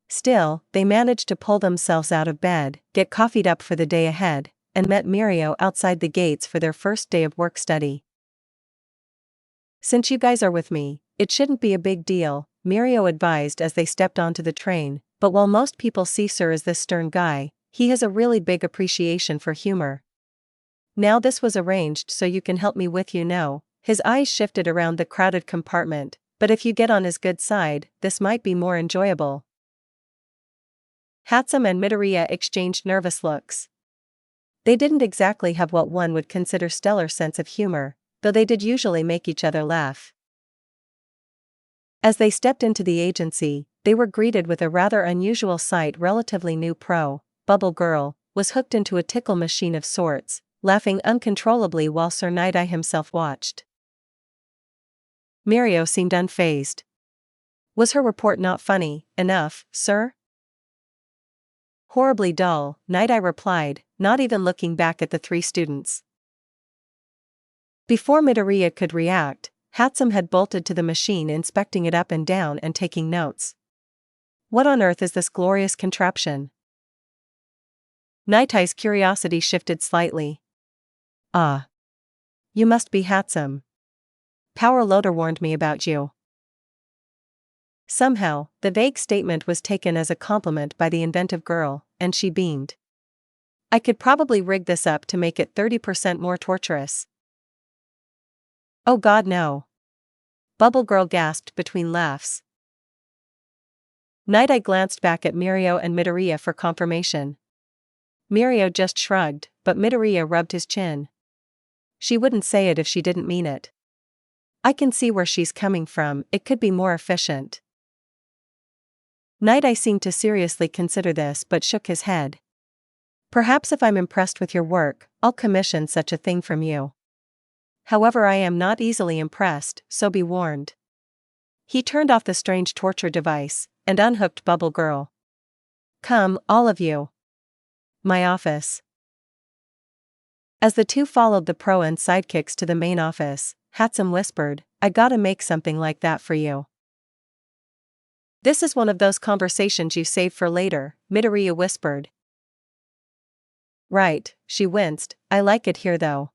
Speaker 1: Still, they managed to pull themselves out of bed, get coffeed up for the day ahead, and met Mirio outside the gates for their first day of work study. Since you guys are with me, it shouldn't be a big deal, Mirio advised as they stepped onto the train, but while most people see Sir as this stern guy, he has a really big appreciation for humor. Now this was arranged so you can help me with his eyes shifted around the crowded compartment, but if you get on his good side, this might be more enjoyable. Hatsum and Midoriya exchanged nervous looks. They didn't exactly have what one would consider stellar sense of humor, though they did usually make each other laugh. As they stepped into the agency, they were greeted with a rather unusual sight. Relatively new Bubble Girl, was hooked into a tickle machine of sorts, laughing uncontrollably while Sir Night-Eye himself watched. Mirio seemed unfazed. Was her report not funny enough, sir? Horribly dull, Night-Eye replied, not even looking back at the three students. Before Midoriya could react, Hatsum had bolted to the machine, inspecting it up and down and taking notes. What on earth is this glorious contraption? Night-Eye's curiosity shifted slightly. Ah. You must be Hatsum. Power Loader warned me about you. Somehow, the vague statement was taken as a compliment by the inventive girl, and she beamed. I could probably rig this up to make it 30% more torturous. Oh God, no. Bubble Girl gasped between laughs. Night-Eye glanced back at Mirio and Midoriya for confirmation. Mirio just shrugged, but Midoriya rubbed his chin. She wouldn't say it if she didn't mean it. I can see where she's coming from, it could be more efficient. Night-Eye seemed to seriously consider this but shook his head. Perhaps if I'm impressed with your work, I'll commission such a thing from you. However, I am not easily impressed, so be warned. He turned off the strange torture device, and unhooked Bubble Girl. Come, all of you. My office. As the two followed the pro and sidekicks to the main office, Hatsum whispered, I gotta make something like that for you. This is one of those conversations you save for later, Midoriya whispered. Right, she winced, I like it here though.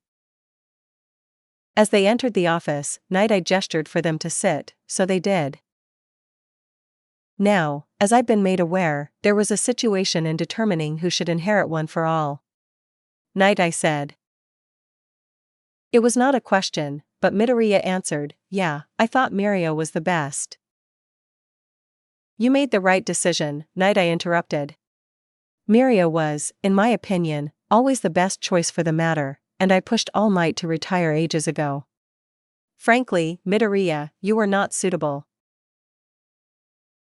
Speaker 1: As they entered the office, Night-Eye gestured for them to sit, so they did. Now, as I've been made aware, there was a situation in determining who should inherit One for All. Night-Eye said. It was not a question, but Midoriya answered, yeah, I thought Mirio was the best. You made the right decision, Night-Eye interrupted. Mirio was, in my opinion, always the best choice for the matter, and I pushed All Might to retire ages ago. Frankly, Midoriya, you were not suitable.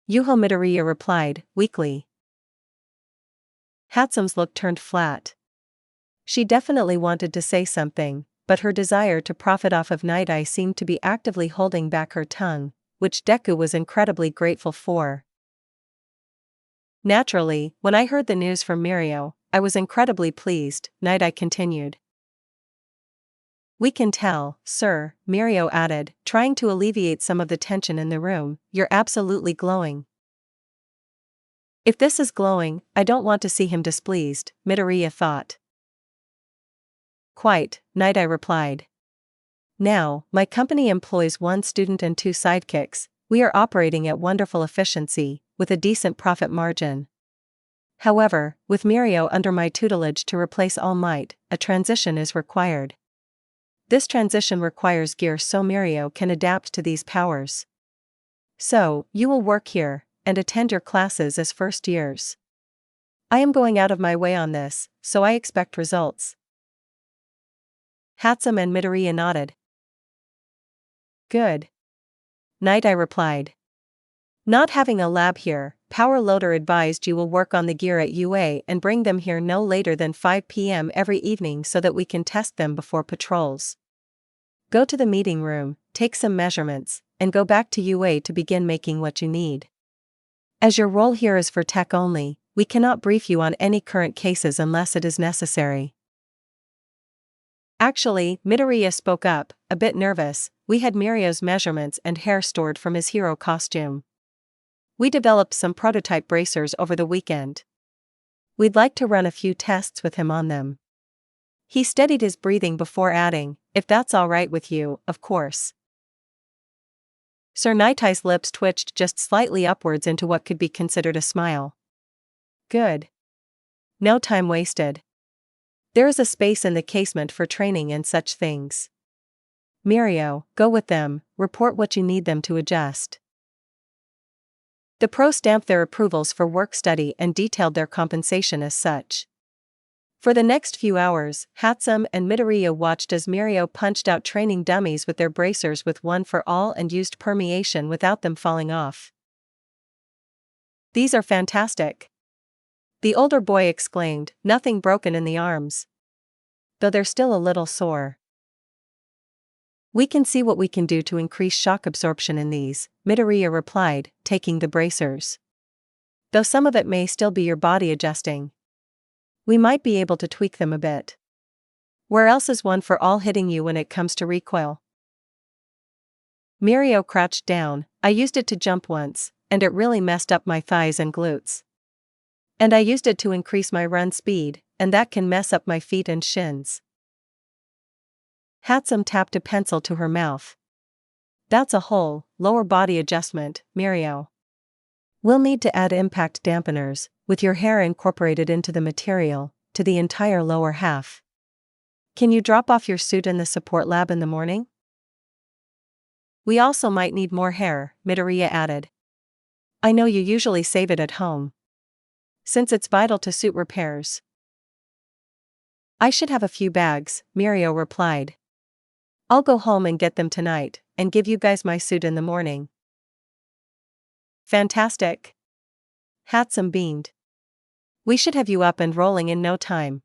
Speaker 1: Yuho, Midoriya replied, weakly. Hatsum's look turned flat. She definitely wanted to say something, but her desire to profit off of Night-Eye seemed to be actively holding back her tongue, which Deku was incredibly grateful for. Naturally, when I heard the news from Mirio, I was incredibly pleased, Night-Eye continued. We can tell, sir, Mirio added, trying to alleviate some of the tension in the room, you're absolutely glowing. If this is glowing, I don't want to see him displeased, Midoriya thought. Quite, Night-Eye replied. Now, my company employs 1 student and 2 sidekicks. We are operating at wonderful efficiency, with a decent profit margin. However, with Mirio under my tutelage to replace All Might, a transition is required. This transition requires gear so Mirio can adapt to these powers. So, you will work here, and attend your classes as first years. I am going out of my way on this, so I expect results. Hatsum and Midoriya nodded. Good. Night, I replied. Not having a lab here, Power Loader advised you will work on the gear at UA and bring them here no later than 5 p.m. every evening so that we can test them before patrols. Go to the meeting room, take some measurements, and go back to UA to begin making what you need. As your role here is for tech only, we cannot brief you on any current cases unless it is necessary. Actually, Midoriya spoke up, a bit nervous. We had Mirio's measurements and hair stored from his hero costume. We developed some prototype bracers over the weekend. We'd like to run a few tests with him on them. He steadied his breathing before adding, if that's all right with you, of course. Sir Nightie's lips twitched just slightly upwards into what could be considered a smile. Good. No time wasted. There is a space in the casement for training and such things. Mirio, go with them, report what you need them to adjust. The pro stamped their approvals for work study and detailed their compensation as such. For the next few hours, Hatsum and Midoriya watched as Mirio punched out training dummies with their bracers with one for all and used permeation without them falling off. These are fantastic. The older boy exclaimed, nothing broken in the arms. Though they're still a little sore. We can see what we can do to increase shock absorption in these, Midoriya replied, taking the bracers. Though some of it may still be your body adjusting. We might be able to tweak them a bit. Where else is one for all hitting you when it comes to recoil? Mirio crouched down. I used it to jump once, and it really messed up my thighs and glutes. And I used it to increase my run speed, and that can mess up my feet and shins. Hatsum tapped a pencil to her mouth. That's a whole, lower body adjustment, Mirio. We'll need to add impact dampeners, with your hair incorporated into the material, to the entire lower half. Can you drop off your suit in the support lab in the morning? We also might need more hair, Midoriya added. I know you usually save it at home. Since it's vital to suit repairs. I should have a few bags, Mirio replied. I'll go home and get them tonight, and give you guys my suit in the morning. Fantastic. Hatsum beamed. We should have you up and rolling in no time.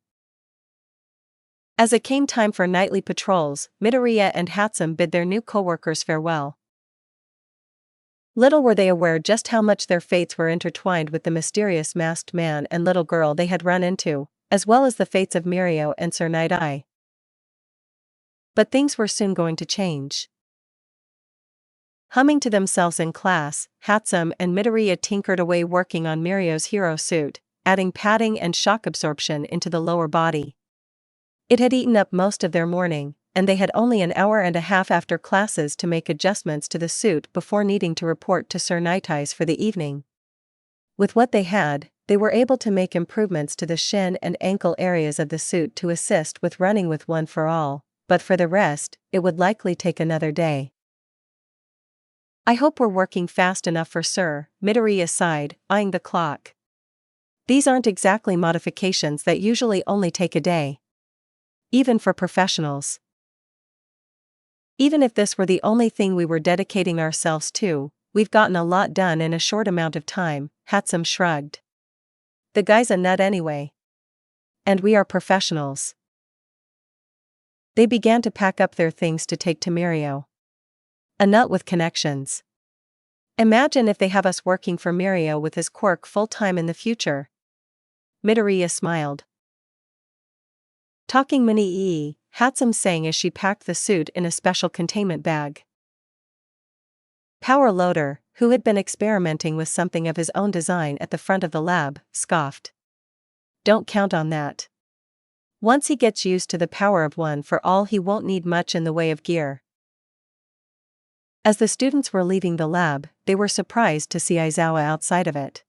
Speaker 1: As it came time for nightly patrols, Midoriya and Hatsum bid their new co-workers farewell. Little were they aware just how much their fates were intertwined with the mysterious masked man and little girl they had run into, as well as the fates of Mirio and Sir Night-Eye. But things were soon going to change. Humming to themselves in class, Hatsum and Midoriya tinkered away working on Mirio's hero suit, adding padding and shock absorption into the lower body. It had eaten up most of their morning, and they had only an hour and a half after classes to make adjustments to the suit before needing to report to Sir Night-Eye's for the evening. With what they had, they were able to make improvements to the shin and ankle areas of the suit to assist with running with one for all, but for the rest, it would likely take another day. I hope we're working fast enough for Sir, Midoriya sighed, eyeing the clock. These aren't exactly modifications that usually only take a day. Even for professionals. Even if this were the only thing we were dedicating ourselves to, we've gotten a lot done in a short amount of time, Hatsum shrugged. The guy's a nut anyway. And we are professionals. They began to pack up their things to take to Mirio. A nut with connections. Imagine if they have us working for Mirio with his quirk full-time in the future. Midoriya smiled. Talking mini-ee, Hatsum sang as she packed the suit in a special containment bag. Power Loader, who had been experimenting with something of his own design at the front of the lab, scoffed. Don't count on that. Once he gets used to the power of one for all, he won't need much in the way of gear. As the students were leaving the lab, they were surprised to see Izawa outside of it.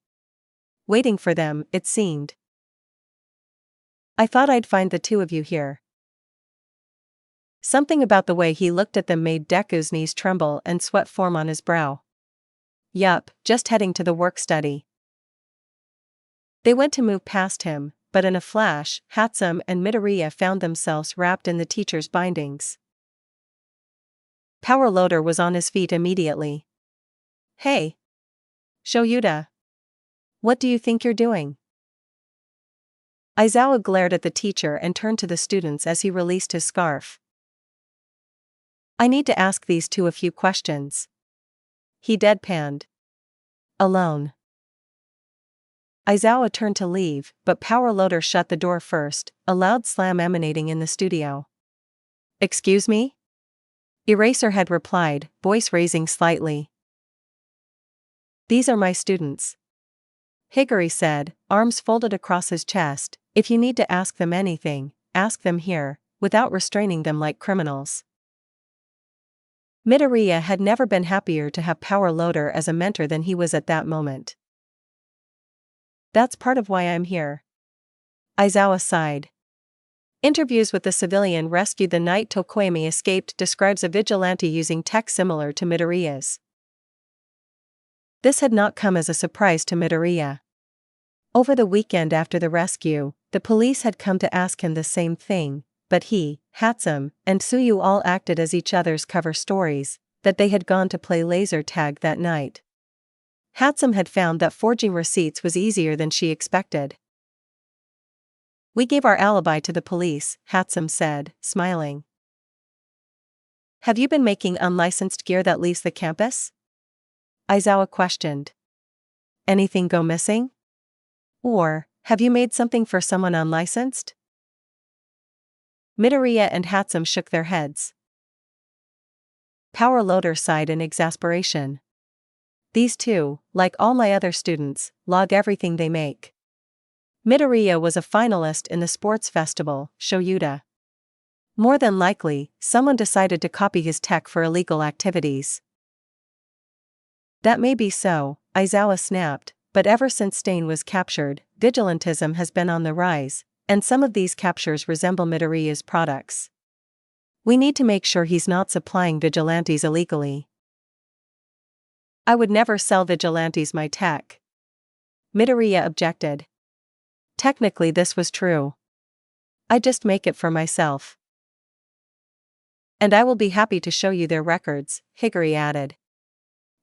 Speaker 1: Waiting for them, it seemed. I thought I'd find the two of you here. Something about the way he looked at them made Deku's knees tremble and sweat form on his brow. Yup, just heading to the work-study. They went to move past him, but in a flash, Hatsum and Midoriya found themselves wrapped in the teacher's bindings. Power Loader was on his feet immediately. Hey! Shoyuta! What do you think you're doing? Izawa glared at the teacher and turned to the students as he released his scarf. I need to ask these two a few questions. He deadpanned. Alone. Izawa turned to leave, but Power Loader shut the door first, a loud slam emanating in the studio. Excuse me? Eraserhead replied, voice raising slightly. These are my students. Higuri said, arms folded across his chest. If you need to ask them anything, ask them here, without restraining them like criminals. Midoriya had never been happier to have Power Loader as a mentor than he was at that moment. That's part of why I'm here. Izawa sighed. Interviews with the civilian rescued the night Tokoemi escaped describes a vigilante using tech similar to Midoriya's. This had not come as a surprise to Midoriya. Over the weekend after the rescue, the police had come to ask him the same thing, but he, Hatsum, and Tsuyu all acted as each other's cover stories, that they had gone to play laser tag that night. Hatsum had found that forging receipts was easier than she expected. We gave our alibi to the police, Hatsum said, smiling. Have you been making unlicensed gear that leaves the campus? Izawa questioned. Anything go missing? Or, have you made something for someone unlicensed? Midoriya and Hatsum shook their heads. Power Loader sighed in exasperation. These two, like all my other students, log everything they make. Midoriya was a finalist in the sports festival, Shoyuta. More than likely, someone decided to copy his tech for illegal activities. That may be so, Izawa snapped, but ever since Stain was captured, vigilantism has been on the rise, and some of these captures resemble Midoriya's products. We need to make sure he's not supplying vigilantes illegally. I would never sell vigilantes my tech. Midoriya objected. Technically this was true. I just make it for myself. And I will be happy to show you their records, Higuri added.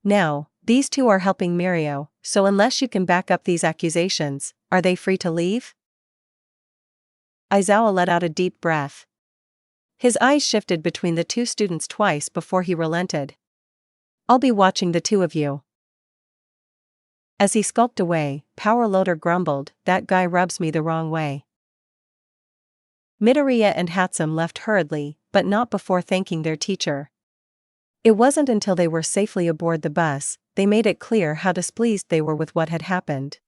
Speaker 1: Now, these two are helping Mirio, so unless you can back up these accusations, are they free to leave? Izawa let out a deep breath. His eyes shifted between the two students twice before he relented. I'll be watching the two of you. As he skulked away, Power Loader grumbled, that guy rubs me the wrong way. Midoriya and Hatsum left hurriedly, but not before thanking their teacher. It wasn't until they were safely aboard the bus, they made it clear how displeased they were with what had happened.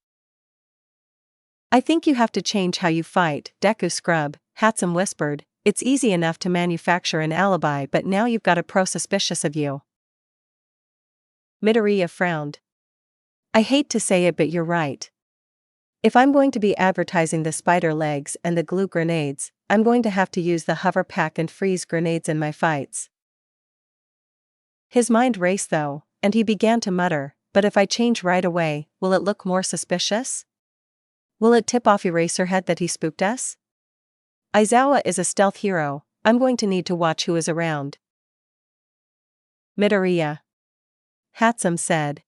Speaker 1: I think you have to change how you fight, Deku scrub, Hatsum whispered. It's easy enough to manufacture an alibi, but now you've got a pro suspicious of you. Midoriya frowned. I hate to say it, but you're right. If I'm going to be advertising the spider legs and the glue grenades, I'm going to have to use the hover pack and freeze grenades in my fights. His mind raced though, and he began to mutter, but if I change right away, will it look more suspicious? Will it tip off Eraserhead that he spooked us? Izawa is a stealth hero, I'm going to need to watch who is around. Midoriya. Hatsum said.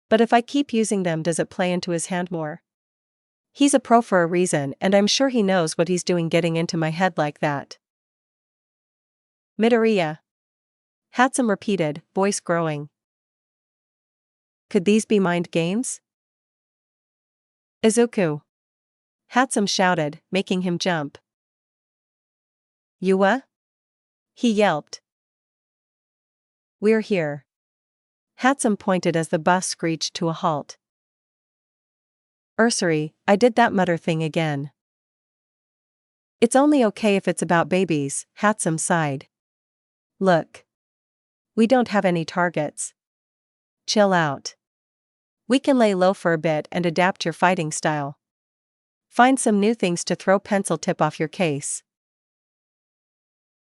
Speaker 1: But if I keep using them, does it play into his hand more? He's a pro for a reason, and I'm sure he knows what he's doing getting into my head like that. Midoriya. Hatsum repeated, voice growing. Could these be mind games? Izuku. Hatsum shouted, making him jump. Yua? He yelped. We're here. Hatsum pointed as the bus screeched to a halt. Ursary, I did that mutter thing again. It's only okay if it's about babies, Hatsum sighed. Look. We don't have any targets. Chill out. We can lay low for a bit and adapt your fighting style. Find some new things to throw pencil tip off your case.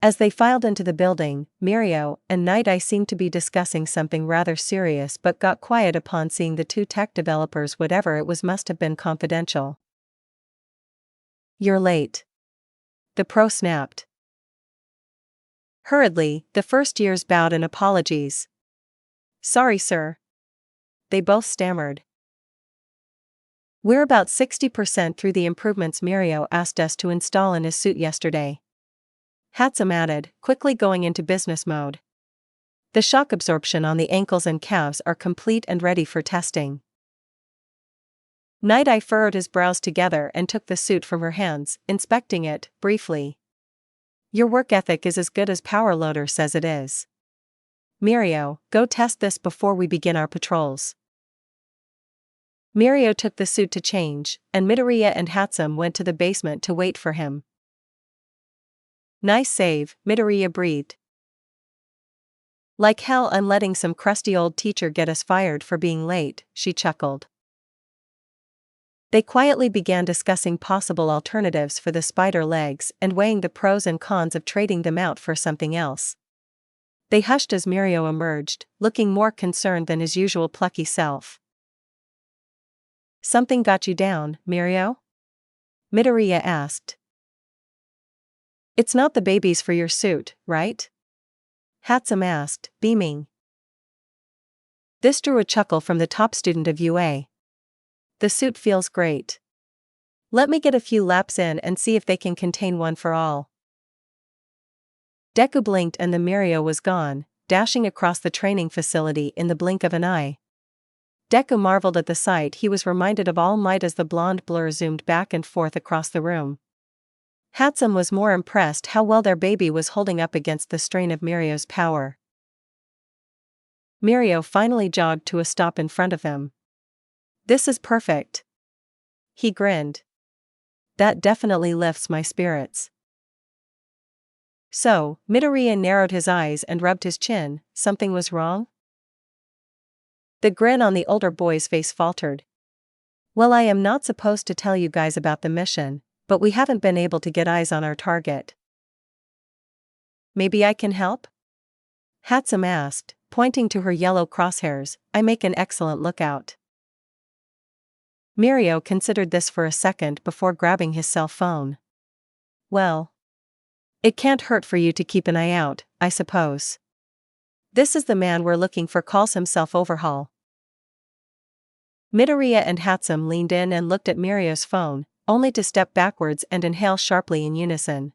Speaker 1: As they filed into the building, Mirio and Night Eye seemed to be discussing something rather serious but got quiet upon seeing the two tech developers. Whatever it was must have been confidential. You're late. The pro snapped. Hurriedly, the first years bowed in apologies. Sorry, sir. They both stammered. We're about 60% through the improvements Mirio asked us to install in his suit yesterday. Hatsum added, quickly going into business mode. The shock absorption on the ankles and calves are complete and ready for testing. Night Eye furrowed his brows together and took the suit from her hands, inspecting it, briefly. Your work ethic is as good as Powerloader says it is. Mirio, go test this before we begin our patrols. Mirio took the suit to change, and Midoriya and Hatsum went to the basement to wait for him. Nice save, Midoriya breathed. Like hell, I'm letting some crusty old teacher get us fired for being late, she chuckled. They quietly began discussing possible alternatives for the spider legs and weighing the pros and cons of trading them out for something else. They hushed as Mirio emerged, looking more concerned than his usual plucky self. Something got you down, Mirio? Midoriya asked. It's not the babies for your suit, right? Hatsum asked, beaming. This drew a chuckle from the top student of UA. The suit feels great. Let me get a few laps in and see if they can contain one for all. Deku blinked and the Mirio was gone, dashing across the training facility in the blink of an eye. Deku marveled at the sight. He was reminded of All Might as the blonde blur zoomed back and forth across the room. Hatsum was more impressed how well their baby was holding up against the strain of Mirio's power. Mirio finally jogged to a stop in front of them. This is perfect. He grinned. That definitely lifts my spirits. So, Midoriya narrowed his eyes and rubbed his chin. Something was wrong? The grin on the older boy's face faltered. Well, I am not supposed to tell you guys about the mission, but we haven't been able to get eyes on our target. Maybe I can help? Hatsum asked, pointing to her yellow crosshairs. I make an excellent lookout. Mirio considered this for a second before grabbing his cell phone. Well, it can't hurt for you to keep an eye out, I suppose. This is the man we're looking for, calls himself Overhaul. Midoriya and Hatsum leaned in and looked at Mirio's phone, only to step backwards and inhale sharply in unison.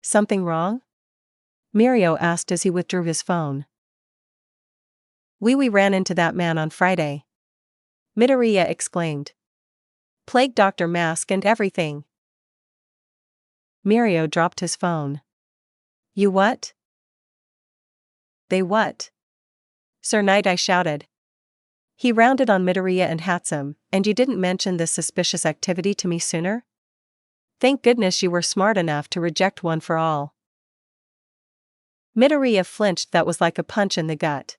Speaker 1: Something wrong? Mirio asked as he withdrew his phone. We ran into that man on Friday. Midoriya exclaimed. Plague Doctor mask and everything. Mirio dropped his phone. You what? They what? Sir Night Eye shouted. He rounded on Midoriya and Hatsum, and you didn't mention this suspicious activity to me sooner? Thank goodness you were smart enough to reject one for all. Midoriya flinched. That was like a punch in the gut.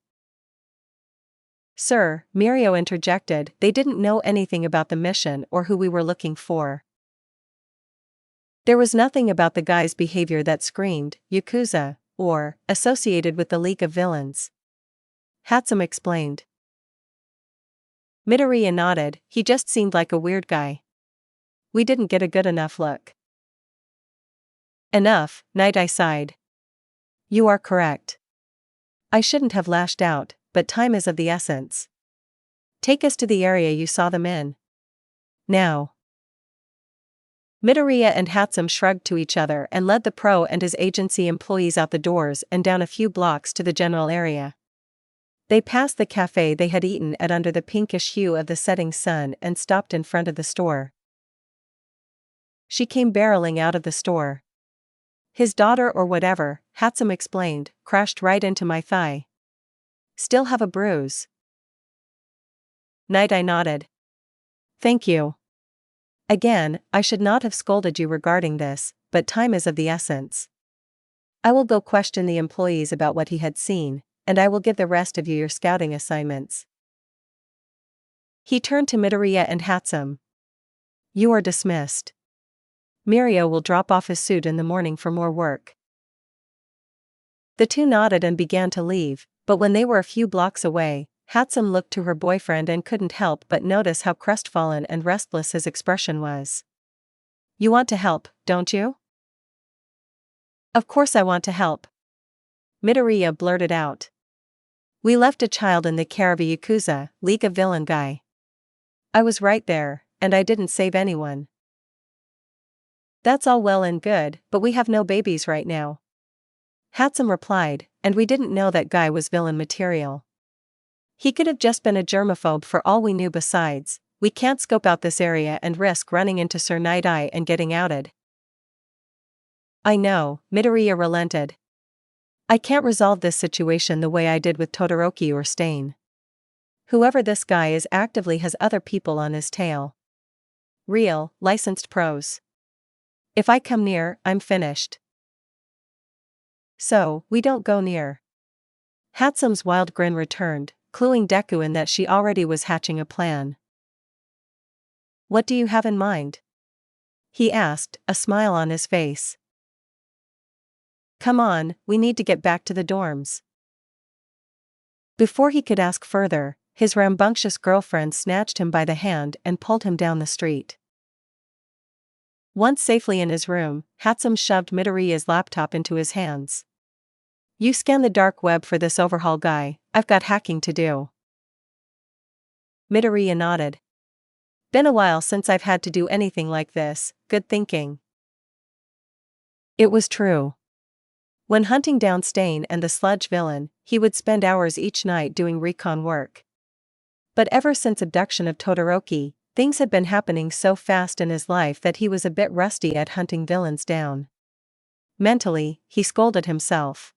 Speaker 1: Sir, Mirio interjected, they didn't know anything about the mission or who we were looking for. There was nothing about the guy's behavior that screamed, Yakuza, or, associated with the League of Villains. Hatsum explained. Midoriya nodded, he just seemed like a weird guy. We didn't get a good enough look. Enough, Night Eye sighed. You are correct. I shouldn't have lashed out, but time is of the essence. Take us to the area you saw them in. Now. Midoriya and Hatsum shrugged to each other and led the pro and his agency employees out the doors and down a few blocks to the general area. They passed the cafe they had eaten at under the pinkish hue of the setting sun and stopped in front of the store. She came barreling out of the store. His daughter or whatever, Hatsum explained, crashed right into my thigh. Still have a bruise. Night Eye nodded. Thank you. Again, I should not have scolded you regarding this, but time is of the essence. I will go question the employees about what he had seen, and I will give the rest of you your scouting assignments. He turned to Midoriya and Hatsum. You are dismissed. Mirio will drop off his suit in the morning for more work. The two nodded and began to leave, but when they were a few blocks away, Hatsum looked to her boyfriend and couldn't help but notice how crestfallen and restless his expression was. You want to help, don't you? Of course I want to help. Midoriya blurted out. We left a child in the care of a Yakuza, League of Villain guy. I was right there, and I didn't save anyone. That's all well and good, but we have no babies right now. Hatsum replied, and we didn't know that guy was villain material. He could have just been a germaphobe for all we knew. Besides, we can't scope out this area and risk running into Sir Night-Eye and getting outed. I know, Midoriya relented. I can't resolve this situation the way I did with Todoroki or Stain. Whoever this guy is actively has other people on his tail. Real, licensed pros. If I come near, I'm finished. So, we don't go near. Hatsum's wild grin returned, cluing Deku in that she already was hatching a plan. What do you have in mind? He asked, a smile on his face. Come on, we need to get back to the dorms. Before he could ask further, his rambunctious girlfriend snatched him by the hand and pulled him down the street. Once safely in his room, Hatsum shoved Midoriya's laptop into his hands. You scan the dark web for this overhaul guy, I've got hacking to do. Midoriya nodded. Been a while since I've had to do anything like this, good thinking. It was true. When hunting down Stain and the sludge villain, he would spend hours each night doing recon work. But ever since abduction of Todoroki, things had been happening so fast in his life that he was a bit rusty at hunting villains down. Mentally, he scolded himself.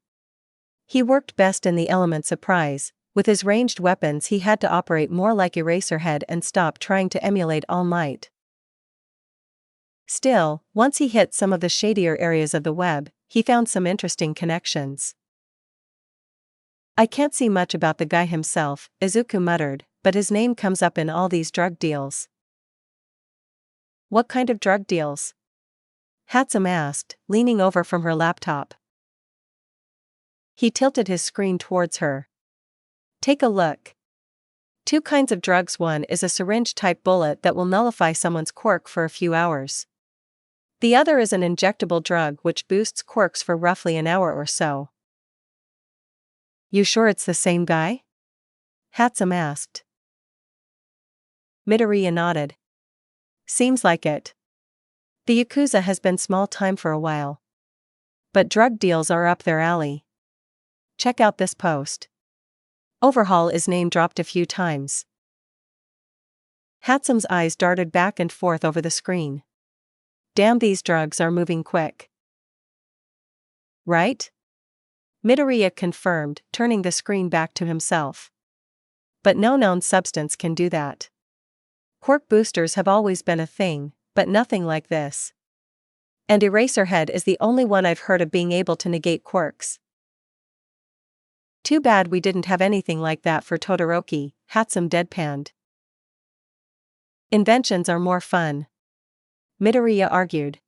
Speaker 1: He worked best in the element surprise. With his ranged weapons he had to operate more like Eraserhead and stop trying to emulate All Might. Still, once he hit some of the shadier areas of the web, he found some interesting connections. I can't see much about the guy himself, Izuku muttered, but his name comes up in all these drug deals. What kind of drug deals? Hatsum asked, leaning over from her laptop. He tilted his screen towards her. Take a look. Two kinds of drugs. One is a syringe-type bullet that will nullify someone's quirk for a few hours. The other is an injectable drug which boosts quirks for roughly an hour or so. You sure it's the same guy? Hatsum asked. Midoriya nodded. Seems like it. The Yakuza has been small time for a while. But drug deals are up their alley. Check out this post. Overhaul is name dropped a few times. Hatsum's eyes darted back and forth over the screen. Damn, these drugs are moving quick. Right? Midoriya confirmed, turning the screen back to himself. But no known substance can do that. Quirk boosters have always been a thing, but nothing like this. And Eraserhead is the only one I've heard of being able to negate quirks. Too bad we didn't have anything like that for Todoroki, Hatsum deadpanned. Inventions are more fun. Midoriya argued.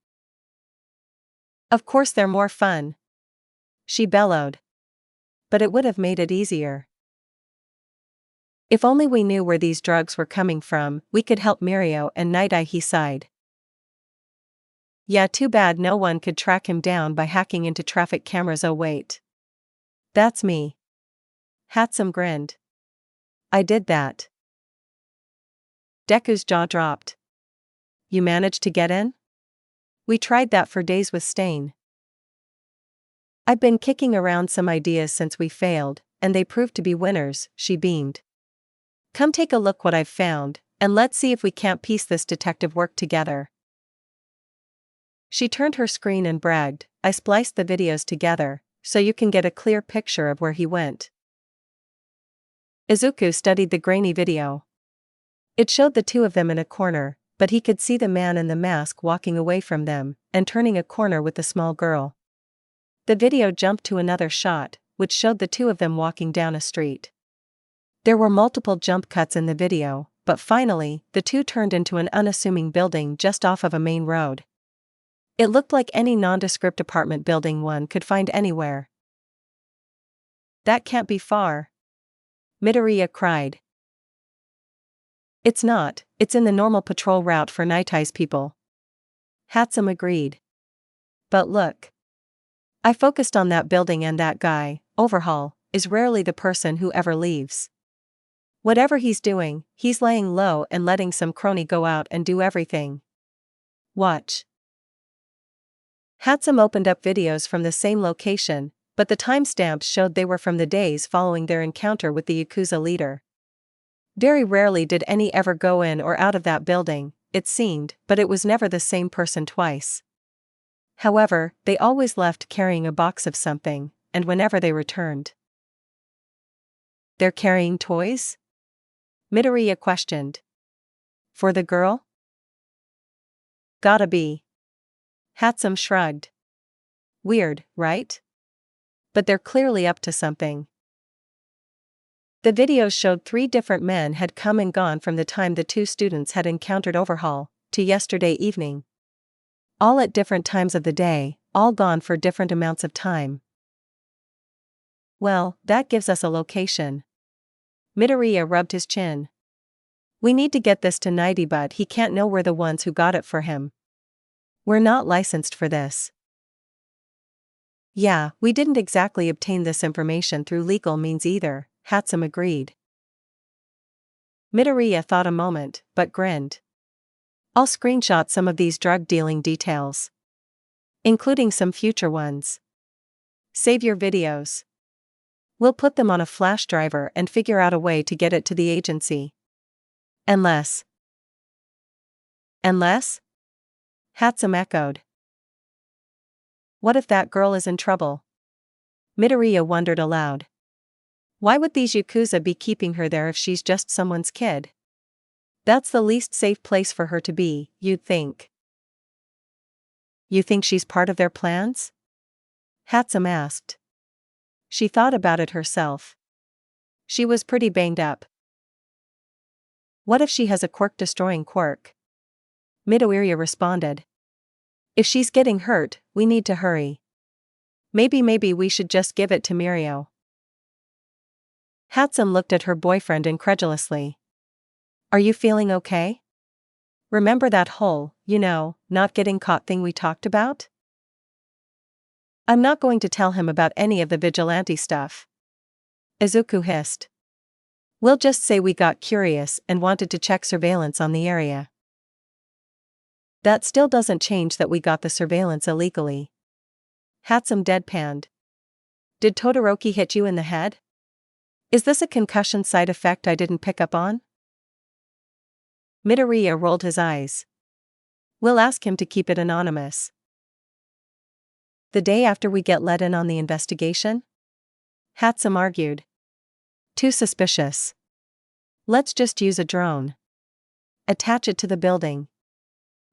Speaker 1: Of course they're more fun. She bellowed. But it would have made it easier. If only we knew where these drugs were coming from, we could help Mirio and Night-Eye, he sighed. Yeah, too bad no one could track him down by hacking into traffic cameras. Oh wait. That's me. Hatsum grinned. I did that. Deku's jaw dropped. You managed to get in? We tried that for days with Stain. I've been kicking around some ideas since we failed, and they proved to be winners, she beamed. Come take a look what I've found, and let's see if we can't piece this detective work together. She turned her screen and bragged, I spliced the videos together, so you can get a clear picture of where he went. Izuku studied the grainy video. It showed the two of them in a corner, but he could see the man in the mask walking away from them and turning a corner with the small girl. The video jumped to another shot, which showed the two of them walking down a street. There were multiple jump cuts in the video, but finally, the two turned into an unassuming building just off of a main road. It looked like any nondescript apartment building one could find anywhere. "That can't be far," Midoriya cried. "It's not, it's in the normal patrol route for Night Eyes people," Hatsum agreed. "But look. I focused on that building and that guy, Overhaul, is rarely the person who ever leaves. Whatever he's doing, he's laying low and letting some crony go out and do everything. Watch." Hatsum opened up videos from the same location, but the timestamps showed they were from the days following their encounter with the Yakuza leader. Very rarely did any ever go in or out of that building, it seemed, but it was never the same person twice. However, they always left carrying a box of something, and whenever they returned. "They're carrying toys?" Midoriya questioned. "For the girl?" "Gotta be." Hatsum shrugged. "Weird, right? But they're clearly up to something." The videos showed 3 different men had come and gone from the time the 2 students had encountered Overhaul, to yesterday evening. All at different times of the day, all gone for different amounts of time. "Well, that gives us a location." Midoriya rubbed his chin. "We need to get this to Nighty, but he can't know we're the ones who got it for him. We're not licensed for this." "Yeah, we didn't exactly obtain this information through legal means either," Hatsum agreed. Midoriya thought a moment, but grinned. "I'll screenshot some of these drug-dealing details. Including some future ones. Save your videos. We'll put them on a flash driver and figure out a way to get it to the agency. Unless?" "Unless?" Hatsum echoed. "What if that girl is in trouble?" Midoriya wondered aloud. "Why would these Yakuza be keeping her there if she's just someone's kid? That's the least safe place for her to be, you'd think." "You think she's part of their plans?" Hatsum asked. She thought about it herself. She was pretty banged up. "What if she has a quirk-destroying quirk?" Midoriya responded. "If she's getting hurt, we need to hurry. Maybe we should just give it to Mirio." Hatsum looked at her boyfriend incredulously. "Are you feeling okay? Remember that whole, not getting caught thing we talked about?" "I'm not going to tell him about any of the vigilante stuff," Izuku hissed. "We'll just say we got curious and wanted to check surveillance on the area." "That still doesn't change that we got the surveillance illegally." Hatsum deadpanned. "Did Todoroki hit you in the head? Is this a concussion side effect I didn't pick up on?" Midoriya rolled his eyes. "We'll ask him to keep it anonymous." "The day after we get let in on the investigation?" Hatsum argued. "Too suspicious. Let's just use a drone. Attach it to the building.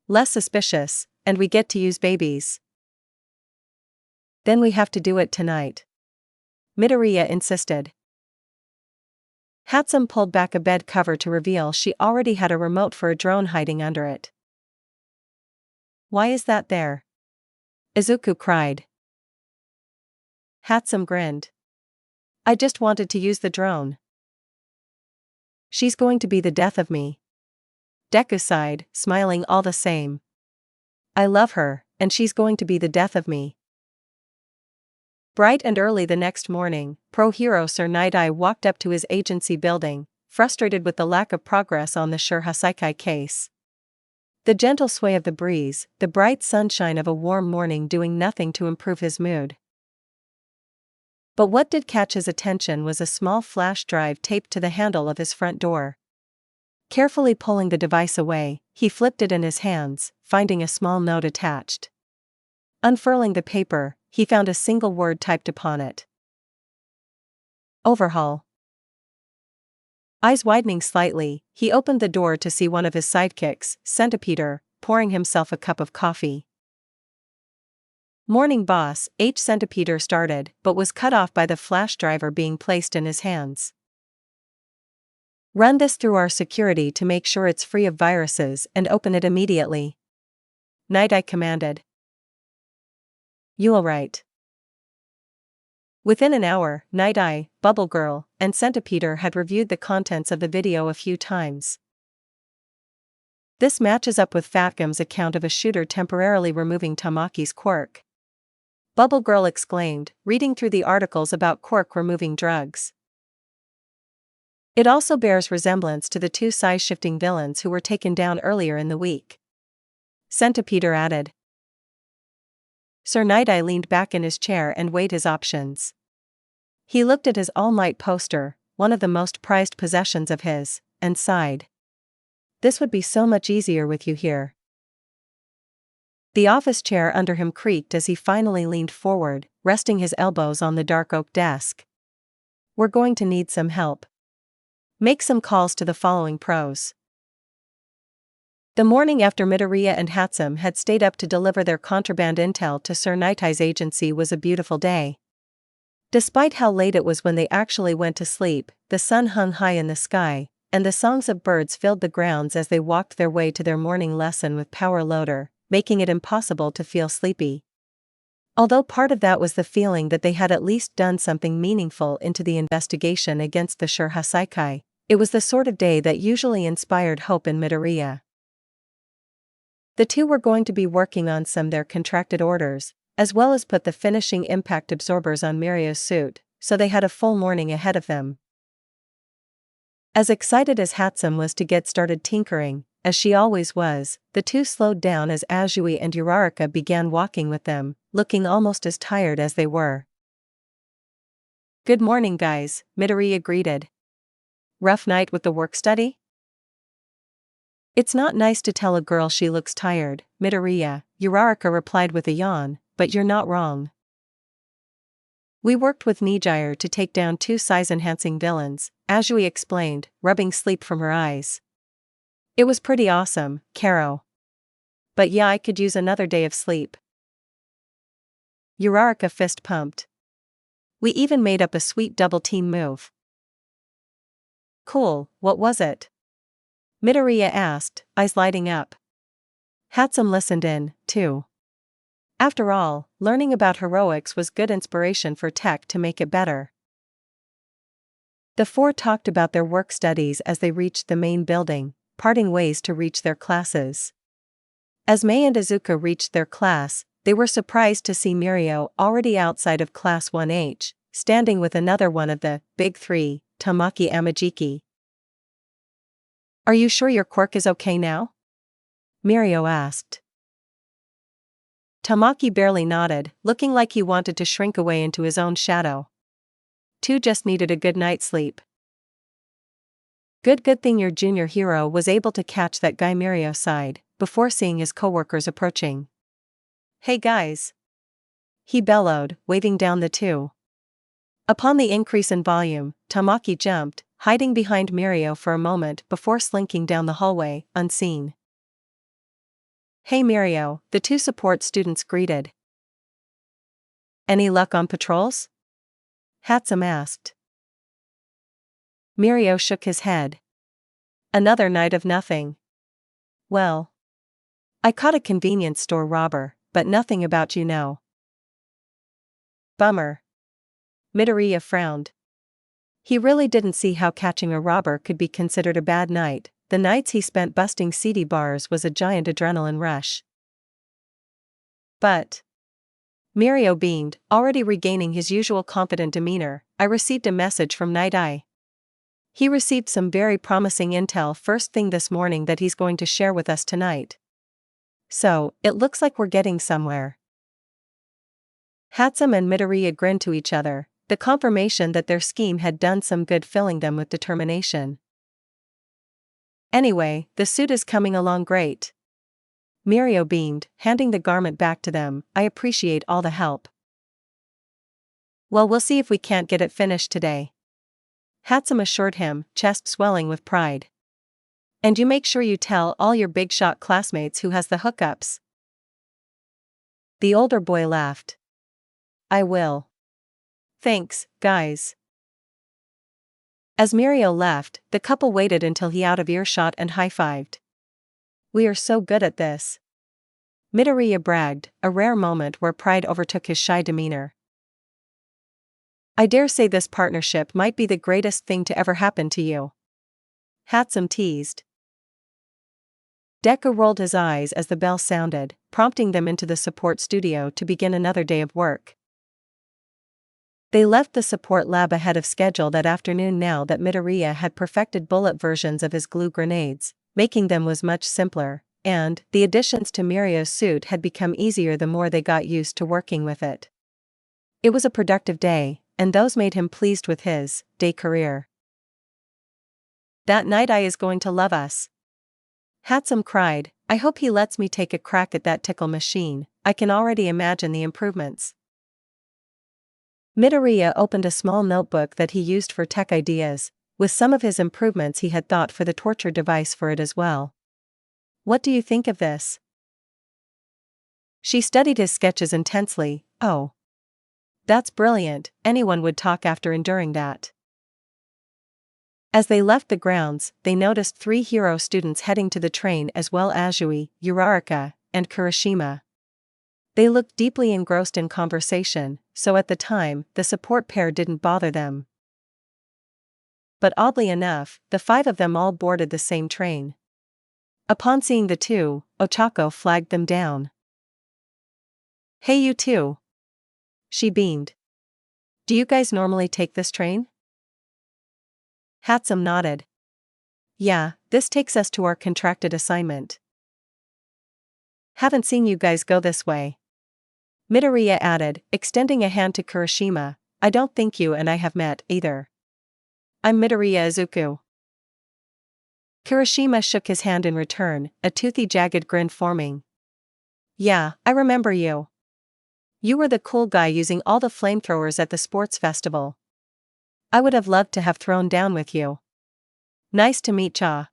Speaker 1: Less suspicious, and we get to use babies." "Then we have to do it tonight," Midoriya insisted. Hatsum pulled back a bed cover to reveal she already had a remote for a drone hiding under it. "Why is that there?" Izuku cried. Hatsum grinned. "I just wanted to use the drone." "She's going to be the death of me." Deku sighed, smiling all the same. "I love her, and she's going to be the death of me." Bright and early the next morning, Pro Hero Sir Night-Eye walked up to his agency building, frustrated with the lack of progress on the Sure Hasaikai case. The gentle sway of the breeze, the bright sunshine of a warm morning doing nothing to improve his mood. But what did catch his attention was a small flash drive taped to the handle of his front door. Carefully pulling the device away, he flipped it in his hands, finding a small note attached. Unfurling the paper, he found a single word typed upon it. "Overhaul." Eyes widening slightly, he opened the door to see one of his sidekicks, Centipeder, pouring himself a cup of coffee. "Morning, boss," Centipeder started, but was cut off by the flash driver being placed in his hands. "Run this through our security to make sure it's free of viruses and open it immediately," Night Eye commanded. "You'll right." Within an hour, Night Eye, Bubble Girl, and Centipeder had reviewed the contents of the video a few times. This matches up with Fatgum's account of a shooter temporarily removing Tamaki's quirk. Bubble Girl exclaimed, reading through the articles about quirk removing drugs. It also bears resemblance to the two size-shifting villains who were taken down earlier in the week. Centipeder added. Sir Night Eye leaned back in his chair and weighed his options. He looked at his All Might poster, one of the most prized possessions of his, and sighed. "This would be so much easier with you here." The office chair under him creaked as he finally leaned forward, resting his elbows on the dark oak desk. "We're going to need some help. Make some calls to the following pros." The morning after Midoriya and Hatsum had stayed up to deliver their contraband intel to Sir Night Eye's agency was a beautiful day. Despite how late it was when they actually went to sleep, the sun hung high in the sky, and the songs of birds filled the grounds as they walked their way to their morning lesson with Power Loader, making it impossible to feel sleepy. Although part of that was the feeling that they had at least done something meaningful into the investigation against the Shur Hasaikai, it was the sort of day that usually inspired hope in Midoriya. The two were going to be working on some their contracted orders, as well as put the finishing impact absorbers on Mirio's suit, so they had a full morning ahead of them. As excited as Hatsum was to get started tinkering, as she always was, the two slowed down as Azui and Uraraka began walking with them, looking almost as tired as they were. "Good morning, guys," Midoriya greeted. "Rough night with the work study?" "It's not nice to tell a girl she looks tired, Midoriya," Uraraka replied with a yawn, "but you're not wrong. We worked with Nijire to take down two size-enhancing villains," Azui explained, rubbing sleep from her eyes. "It was pretty awesome, Karo. But yeah, I could use another day of sleep." Uraraka fist pumped. "We even made up a sweet double-team move." "Cool, what was it?" Midoriya asked, eyes lighting up. Hatsum listened in, too. After all, learning about heroics was good inspiration for tech to make it better. The four talked about their work studies as they reached the main building, parting ways to reach their classes. As Mei and Izuku reached their class, they were surprised to see Mirio already outside of Class 1H, standing with another one of the Big Three, Tamaki Amajiki. "Are you sure your quirk is okay now?" Mirio asked. Tamaki barely nodded, looking like he wanted to shrink away into his own shadow. "Two just needed a good night's sleep." Good thing your junior hero was able to catch that guy Mirio sighed, before seeing his coworkers approaching. "Hey guys!" he bellowed, waving down the two. Upon the increase in volume, Tamaki jumped, hiding behind Mirio for a moment before slinking down the hallway, unseen. "Hey Mirio," the two support students greeted. "Any luck on patrols?" Hatsum asked. Mirio shook his head. "Another night of nothing. Well, I caught a convenience store robber, but nothing about you know." "Bummer." Midoriya frowned. He really didn't see how catching a robber could be considered a bad night. The nights he spent busting seedy bars was a giant adrenaline rush. "But," Mirio beamed, already regaining his usual confident demeanor, "I received a message from Night Eye. He received some very promising intel first thing this morning that he's going to share with us tonight. So, it looks like we're getting somewhere." Hatsum and Midoriya grinned to each other, the confirmation that their scheme had done some good filling them with determination. "Anyway, the suit is coming along great." Mirio beamed, handing the garment back to them. "I appreciate all the help." "Well, we'll see if we can't get it finished today." Hatsum assured him, chest swelling with pride. And you make sure you tell all your big shot classmates who has the hookups. The older boy laughed. I will. Thanks, guys. As Mirio left, the couple waited until he out of earshot and high-fived. We are so good at this. Midoriya bragged, a rare moment where pride overtook his shy demeanor. I dare say this partnership might be the greatest thing to ever happen to you. Hatsum teased. Deku rolled his eyes as the bell sounded, prompting them into the support studio to begin another day of work. They left the support lab ahead of schedule that afternoon now that Midoriya had perfected bullet versions of his glue grenades, making them was much simpler, and the additions to Mirio's suit had become easier the more they got used to working with it. It was a productive day, and those made him pleased with his day career. That Night Eye is going to love us. Hatsum cried, I hope he lets me take a crack at that tickle machine, I can already imagine the improvements. Midoriya opened a small notebook that he used for tech ideas, with some of his improvements he had thought for the torture device for it as well. What do you think of this? She studied his sketches intensely. Oh. That's brilliant, anyone would talk after enduring that. As they left the grounds, they noticed 3 hero students heading to the train as well as Azui, Uraraka, and Kurashima. They looked deeply engrossed in conversation, so at the time, the support pair didn't bother them. But oddly enough, the 5 of them all boarded the same train. Upon seeing the 2, Ochako flagged them down. Hey you two. She beamed. Do you guys normally take this train? Hatsum nodded. Yeah, this takes us to our contracted assignment. Haven't seen you guys go this way. Midoriya added, extending a hand to Kurashima, I don't think you and I have met, either. I'm Midoriya Izuku. Kurashima shook his hand in return, a toothy jagged grin forming. Yeah, I remember you. You were the cool guy using all the flamethrowers at the sports festival. I would have loved to have thrown down with you. Nice to meet ya.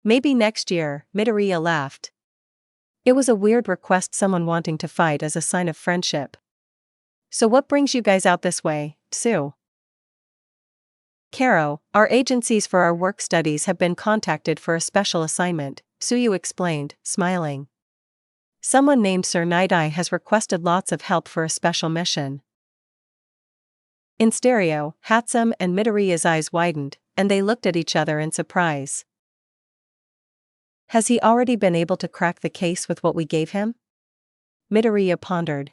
Speaker 1: Maybe next year, Midoriya laughed. It was a weird request, someone wanting to fight as a sign of friendship. So what brings you guys out this way, Tsu? Karo, our agencies for our work studies have been contacted for a special assignment, Tsuyu explained, smiling. Someone named Sir Night Eye has requested lots of help for a special mission. In stereo, Hatsum and Midoriya's eyes widened, and they looked at each other in surprise. Has he already been able to crack the case with what we gave him? Midoriya pondered.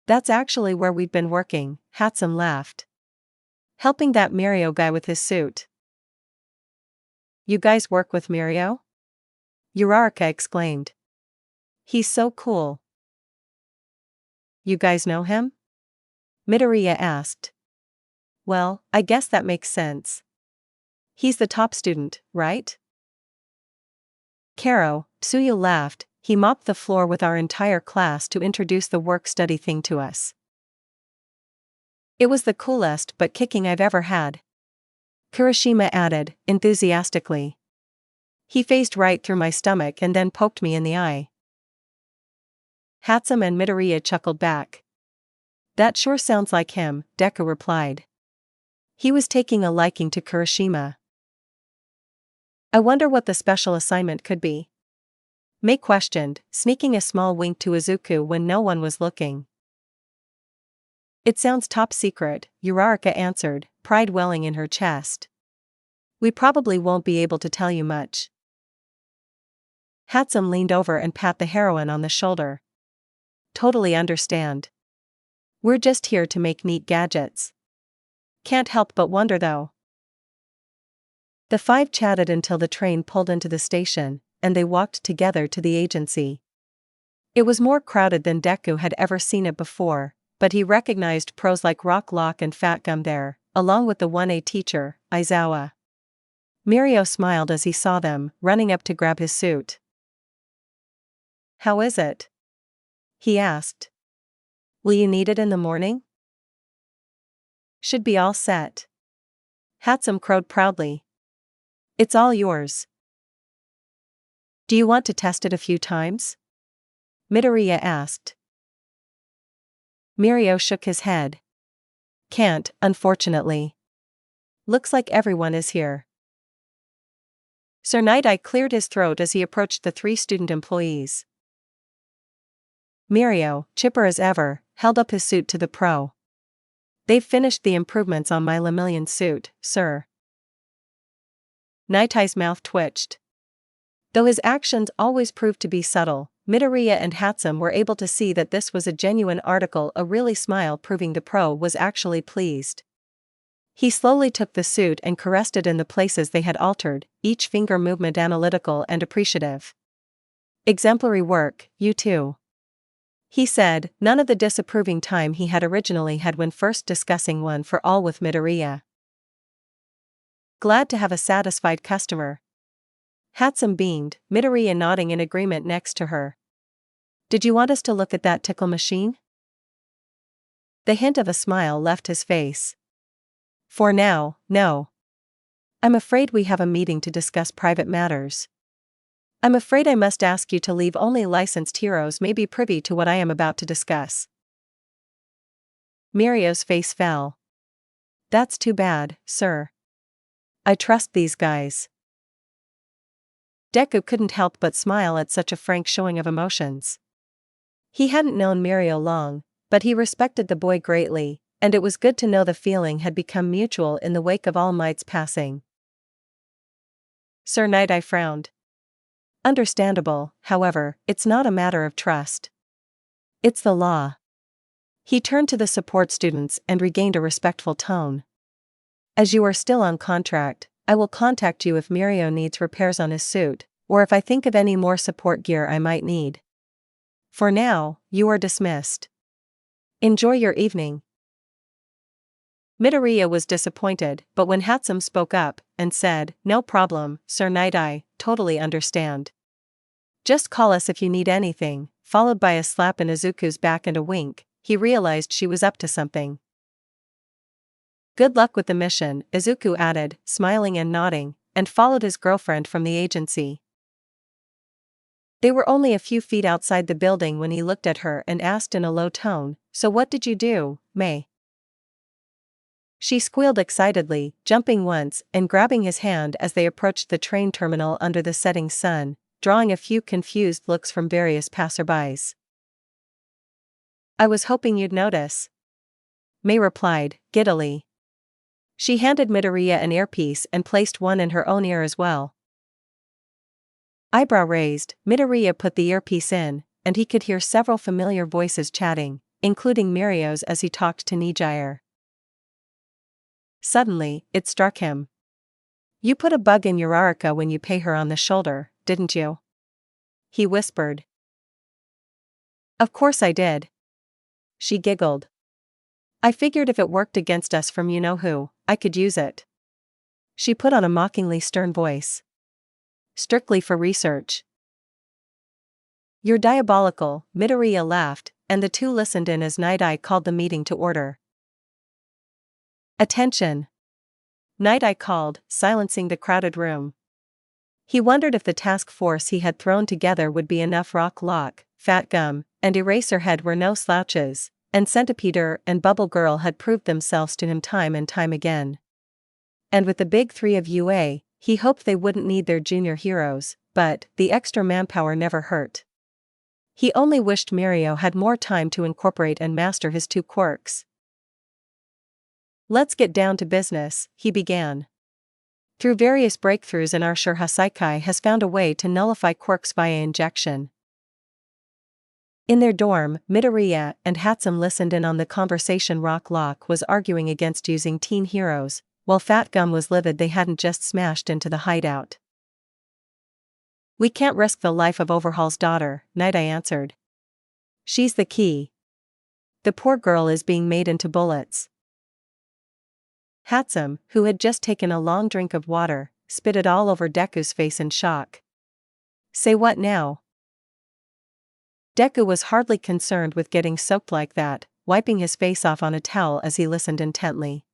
Speaker 1: That's actually where we've been working, Hatsum laughed. Helping that Mirio guy with his suit. You guys work with Mirio? Uraraka exclaimed. He's so cool. You guys know him? Midoriya asked. Well, I guess that makes sense. He's the top student, right? Karo, Tsuyu laughed, he mopped the floor with our entire class to introduce the work-study thing to us. It was the coolest but kicking I've ever had. Kurashima added, enthusiastically. He phased right through my stomach and then poked me in the eye. Hatsum and Midoriya chuckled back. That sure sounds like him, Deku replied. He was taking a liking to Kurashima. I wonder what the special assignment could be. Mei questioned, sneaking a small wink to Izuku when no one was looking. It sounds top secret, Uraraka answered, pride welling in her chest. We probably won't be able to tell you much. Hatsum leaned over and pat the heroine on the shoulder. Totally understand. We're just here to make neat gadgets. Can't help but wonder though. The 5 chatted until the train pulled into the station, and they walked together to the agency. It was more crowded than Deku had ever seen it before, but he recognized pros like Rock Lock and Fat Gum there, along with the 1A teacher, Aizawa. Mirio smiled as he saw them, running up to grab his suit. How is it? He asked. Will you need it in the morning? Should be all set. Hatsum crowed proudly. It's all yours. Do you want to test it a few times? Midoriya asked. Mirio shook his head. Can't, unfortunately. Looks like everyone is here. Sir Night-Eye cleared his throat as he approached the 3 student employees. Mirio, chipper as ever, held up his suit to the pro. They've finished the improvements on my Lemillion suit, sir. Night-Eye's mouth twitched. Though his actions always proved to be subtle, Midoriya and Hatsum were able to see that this was a genuine article, a really smile proving the pro was actually pleased. He slowly took the suit and caressed it in the places they had altered, each finger movement analytical and appreciative. Exemplary work, you too. He said, none of the disapproving time he had originally had when first discussing One for All with Midoriya. Glad to have a satisfied customer. Hatsum beamed, Midoriya nodding in agreement next to her. Did you want us to look at that tickle machine? The hint of a smile left his face. For now, no. I'm afraid we have a meeting to discuss private matters. I'm afraid I must ask you to leave. Only licensed heroes may be privy to what I am about to discuss. Mirio's face fell. That's too bad, sir. I trust these guys. Deku couldn't help but smile at such a frank showing of emotions. He hadn't known Mirio long, but he respected the boy greatly, and it was good to know the feeling had become mutual in the wake of All Might's passing. Sir Night-Eye frowned. Understandable, however, it's not a matter of trust. It's the law. He turned to the support students and regained a respectful tone. As you are still on contract, I will contact you if Mirio needs repairs on his suit, or if I think of any more support gear I might need. For now, you are dismissed. Enjoy your evening. Midoriya was disappointed, but when Hatsum spoke up and said, no problem, Sir Night-Eye, totally understand. Just call us if you need anything, followed by a slap in Izuku's back and a wink, he realized she was up to something. Good luck with the mission, Izuku added, smiling and nodding, and followed his girlfriend from the agency. They were only a few feet outside the building when he looked at her and asked in a low tone, so what did you do, May? She squealed excitedly, jumping once and grabbing his hand as they approached the train terminal under the setting sun, drawing a few confused looks from various passerbys. I was hoping you'd notice. May replied, giddily. She handed Midoriya an earpiece and placed one in her own ear as well. Eyebrow raised, Midoriya put the earpiece in, and he could hear several familiar voices chatting, including Mirio's as he talked to Nijire. Suddenly, it struck him. You put a bug in Uraraka when you pay her on the shoulder, didn't you? He whispered. Of course I did. She giggled. I figured if it worked against us from you-know-who, I could use it. She put on a mockingly stern voice. Strictly for research. You're diabolical, Midoriya laughed, and the two listened in as Night-Eye called the meeting to order. Attention! Night-Eye called, silencing the crowded room. He wondered if the task force he had thrown together would be enough. Rock Lock, Fat Gum, and Eraserhead were no slouches, and Centipeder and Bubble Girl had proved themselves to him time and time again. And with the big three of UA, he hoped they wouldn't need their junior heroes, but the extra manpower never hurt. He only wished Mirio had more time to incorporate and master his 2 quirks. Let's get down to business, he began. Through various breakthroughs in our Shur Hasaikai has found a way to nullify quirks via injection. In their dorm, Midoriya and Hatsum listened in on the conversation. Rock Lock was arguing against using teen heroes, while Fat Gum was livid they hadn't just smashed into the hideout. We can't risk the life of Overhaul's daughter, Night-Eye answered. She's the key. The poor girl is being made into bullets. Hatsum, who had just taken a long drink of water, spit it all over Deku's face in shock. Say what now? Deku was hardly concerned with getting soaked like that, wiping his face off on a towel as he listened intently.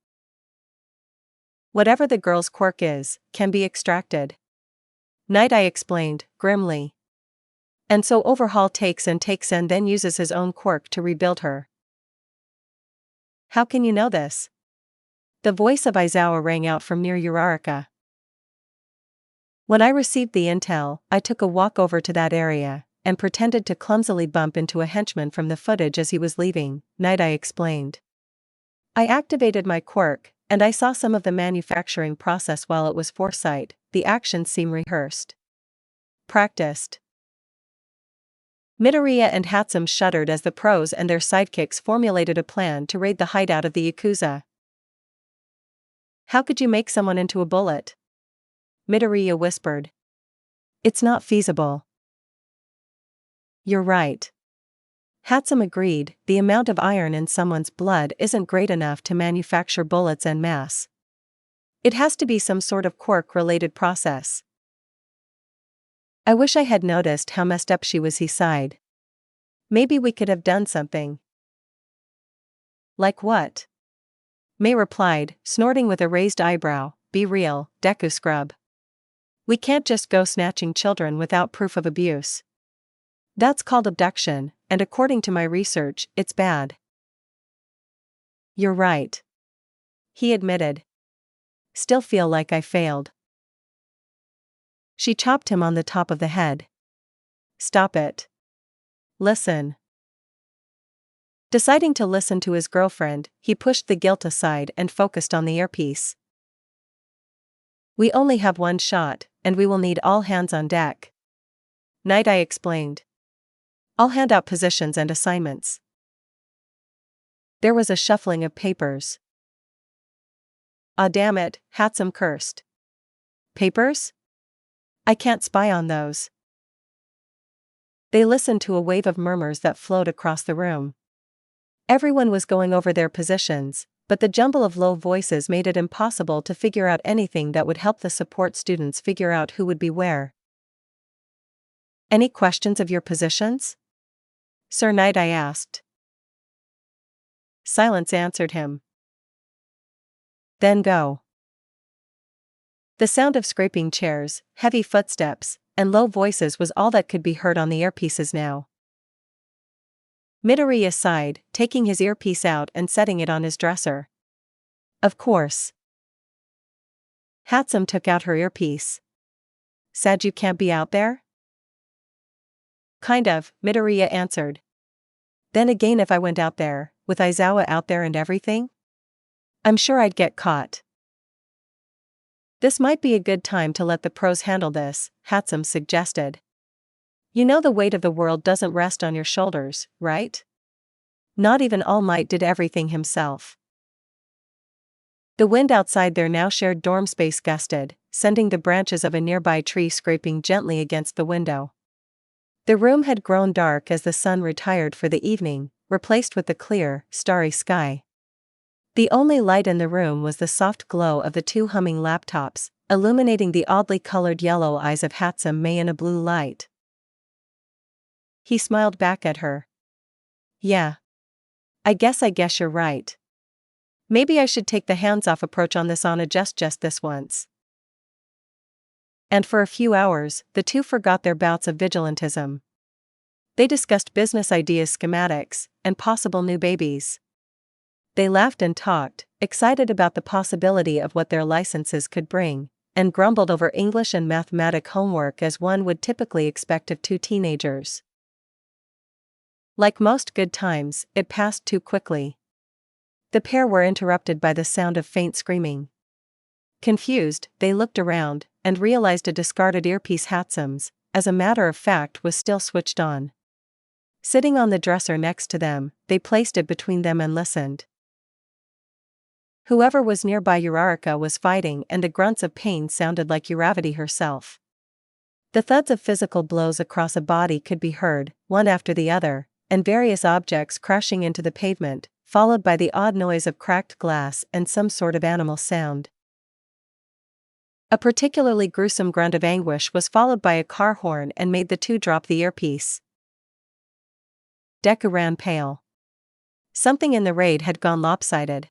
Speaker 1: Whatever the girl's quirk is, can be extracted. Night Eye explained, grimly. And so Overhaul takes and then uses his own quirk to rebuild her. How can you know this? The voice of Izawa rang out from near Uraraka. When I received the intel, I took a walk over to that area, and pretended to clumsily bump into a henchman from the footage as he was leaving, Night Eye explained. I activated my quirk, and I saw some of the manufacturing process while it was foresight. The actions seem rehearsed. Practiced. Midoriya and Hatsum shuddered as the pros and their sidekicks formulated a plan to raid the hideout of the Yakuza. How could you make someone into a bullet? Midoriya whispered. It's not feasible. You're right. Hatsum agreed, the amount of iron in someone's blood isn't great enough to manufacture bullets en masse. It has to be some sort of quirk-related process. I wish I had noticed how messed up she was, he sighed. Maybe we could have done something. Like what? Mei replied, snorting with a raised eyebrow, be real, Deku scrub. We can't just go snatching children without proof of abuse. That's called abduction, and according to my research, it's bad. You're right. He admitted. Still feel like I failed. She chopped him on the top of the head. Stop it. Listen. Deciding to listen to his girlfriend, he pushed the guilt aside and focused on the earpiece. We only have one shot, and we will need all hands on deck. Night Eye explained. I'll hand out positions and assignments. There was a shuffling of papers. Ah, damn it, Hatsum cursed. Papers? I can't spy on those. They listened to a wave of murmurs that flowed across the room. Everyone was going over their positions, but the jumble of low voices made it impossible to figure out anything that would help the support students figure out who would be where. Any questions of your positions? Sir Night Eye asked. Silence answered him. Then go. The sound of scraping chairs, heavy footsteps, and low voices was all that could be heard on the earpieces now. Midoriya sighed, taking his earpiece out and setting it on his dresser. Of course. Hatsum took out her earpiece. Sad you can't be out there? Kind of, Midoriya answered. Then again, if I went out there, with Izawa out there and everything? I'm sure I'd get caught. This might be a good time to let the pros handle this, Hatsum suggested. You know the weight of the world doesn't rest on your shoulders, right? Not even All Might did everything himself. The wind outside their now shared dorm space gusted, sending the branches of a nearby tree scraping gently against the window. The room had grown dark as the sun retired for the evening, replaced with the clear, starry sky. The only light in the room was the soft glow of the two humming laptops, illuminating the oddly colored yellow eyes of Hatsum Mei in a blue light. He smiled back at her. Yeah. I guess you're right. Maybe I should take the hands-off approach on this Anna just this once. And for a few hours, the two forgot their bouts of vigilantism. They discussed business ideas, schematics, and possible new babies. They laughed and talked, excited about the possibility of what their licenses could bring, and grumbled over English and mathematics homework as one would typically expect of two teenagers. Like most good times, it passed too quickly. The pair were interrupted by the sound of faint screaming. Confused, they looked around, and realized a discarded earpiece Hatsum's, as a matter of fact, was still switched on. Sitting on the dresser next to them, they placed it between them and listened. Whoever was nearby Uraraka was fighting, and the grunts of pain sounded like Uravati herself. The thuds of physical blows across a body could be heard, one after the other, and various objects crashing into the pavement, followed by the odd noise of cracked glass and some sort of animal sound. A particularly gruesome grunt of anguish was followed by a car horn and made the two drop the earpiece. Deku ran pale. Something in the raid had gone lopsided.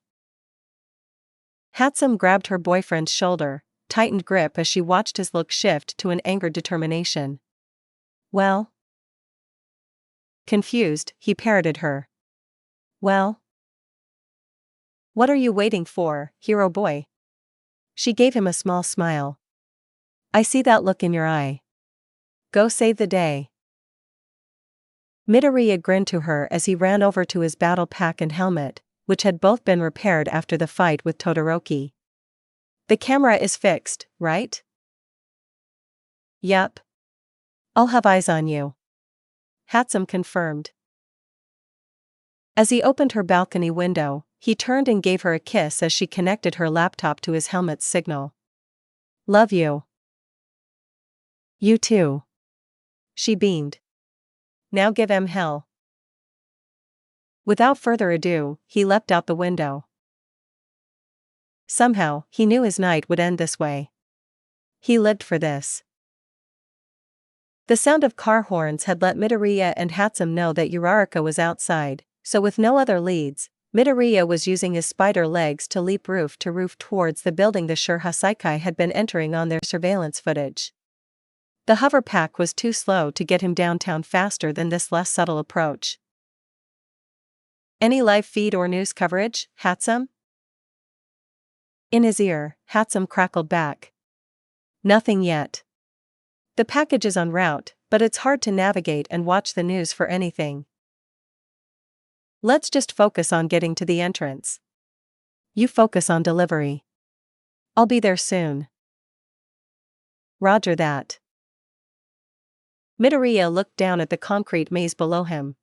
Speaker 1: Hatsum grabbed her boyfriend's shoulder, tightened grip as she watched his look shift to an angered determination. Well? Confused, he parroted her. Well? What are you waiting for, hero boy? She gave him a small smile. I see that look in your eye. Go save the day. Midoriya grinned to her as he ran over to his battle pack and helmet, which had both been repaired after the fight with Todoroki. The camera is fixed, right? Yup. I'll have eyes on you. Hatsum confirmed. As he opened her balcony window, he turned and gave her a kiss as she connected her laptop to his helmet's signal. Love you. You too. She beamed. Now give him hell. Without further ado, he leapt out the window. Somehow, he knew his night would end this way. He lived for this. The sound of car horns had let Midoriya and Hatsum know that Uraraka was outside, so with no other leads, Midoriya was using his spider legs to leap roof to roof towards the building the sure Hasaikai had been entering on their surveillance footage. The hover pack was too slow to get him downtown faster than this less subtle approach. Any live feed or news coverage, Hatsum? In his ear, Hatsum crackled back. Nothing yet. The package is en route, but it's hard to navigate and watch the news for anything. Let's just focus on getting to the entrance. You focus on delivery. I'll be there soon. Roger that. Midoriya looked down at the concrete maze below him.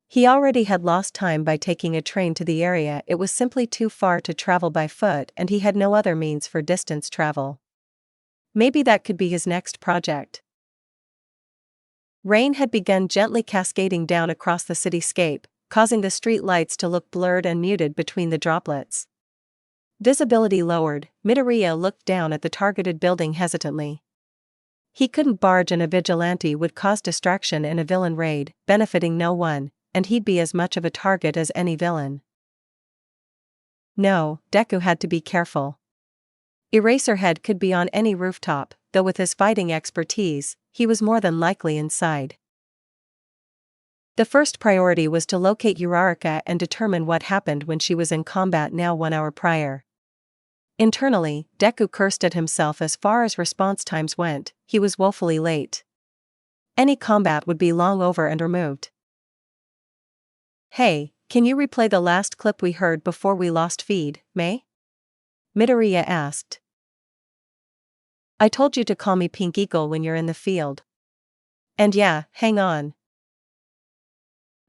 Speaker 1: He already had lost time by taking a train to the area. It was simply too far to travel by foot and he had no other means for distance travel. Maybe that could be his next project. Rain had begun gently cascading down across the cityscape, causing the street lights to look blurred and muted between the droplets. Visibility lowered, Midoriya looked down at the targeted building hesitantly. He couldn't barge in. A vigilante would cause distraction in a villain raid, benefiting no one, and he'd be as much of a target as any villain. No, Deku had to be careful. Eraserhead could be on any rooftop, though with his fighting expertise, he was more than likely inside. The first priority was to locate Uraraka and determine what happened when she was in combat now 1 hour prior. Internally, Deku cursed at himself as far as response times went. He was woefully late. Any combat would be long over and removed. Hey, can you replay the last clip we heard before we lost feed, May? Midoriya asked. I told you to call me Pink Eagle when you're in the field. And yeah, hang on.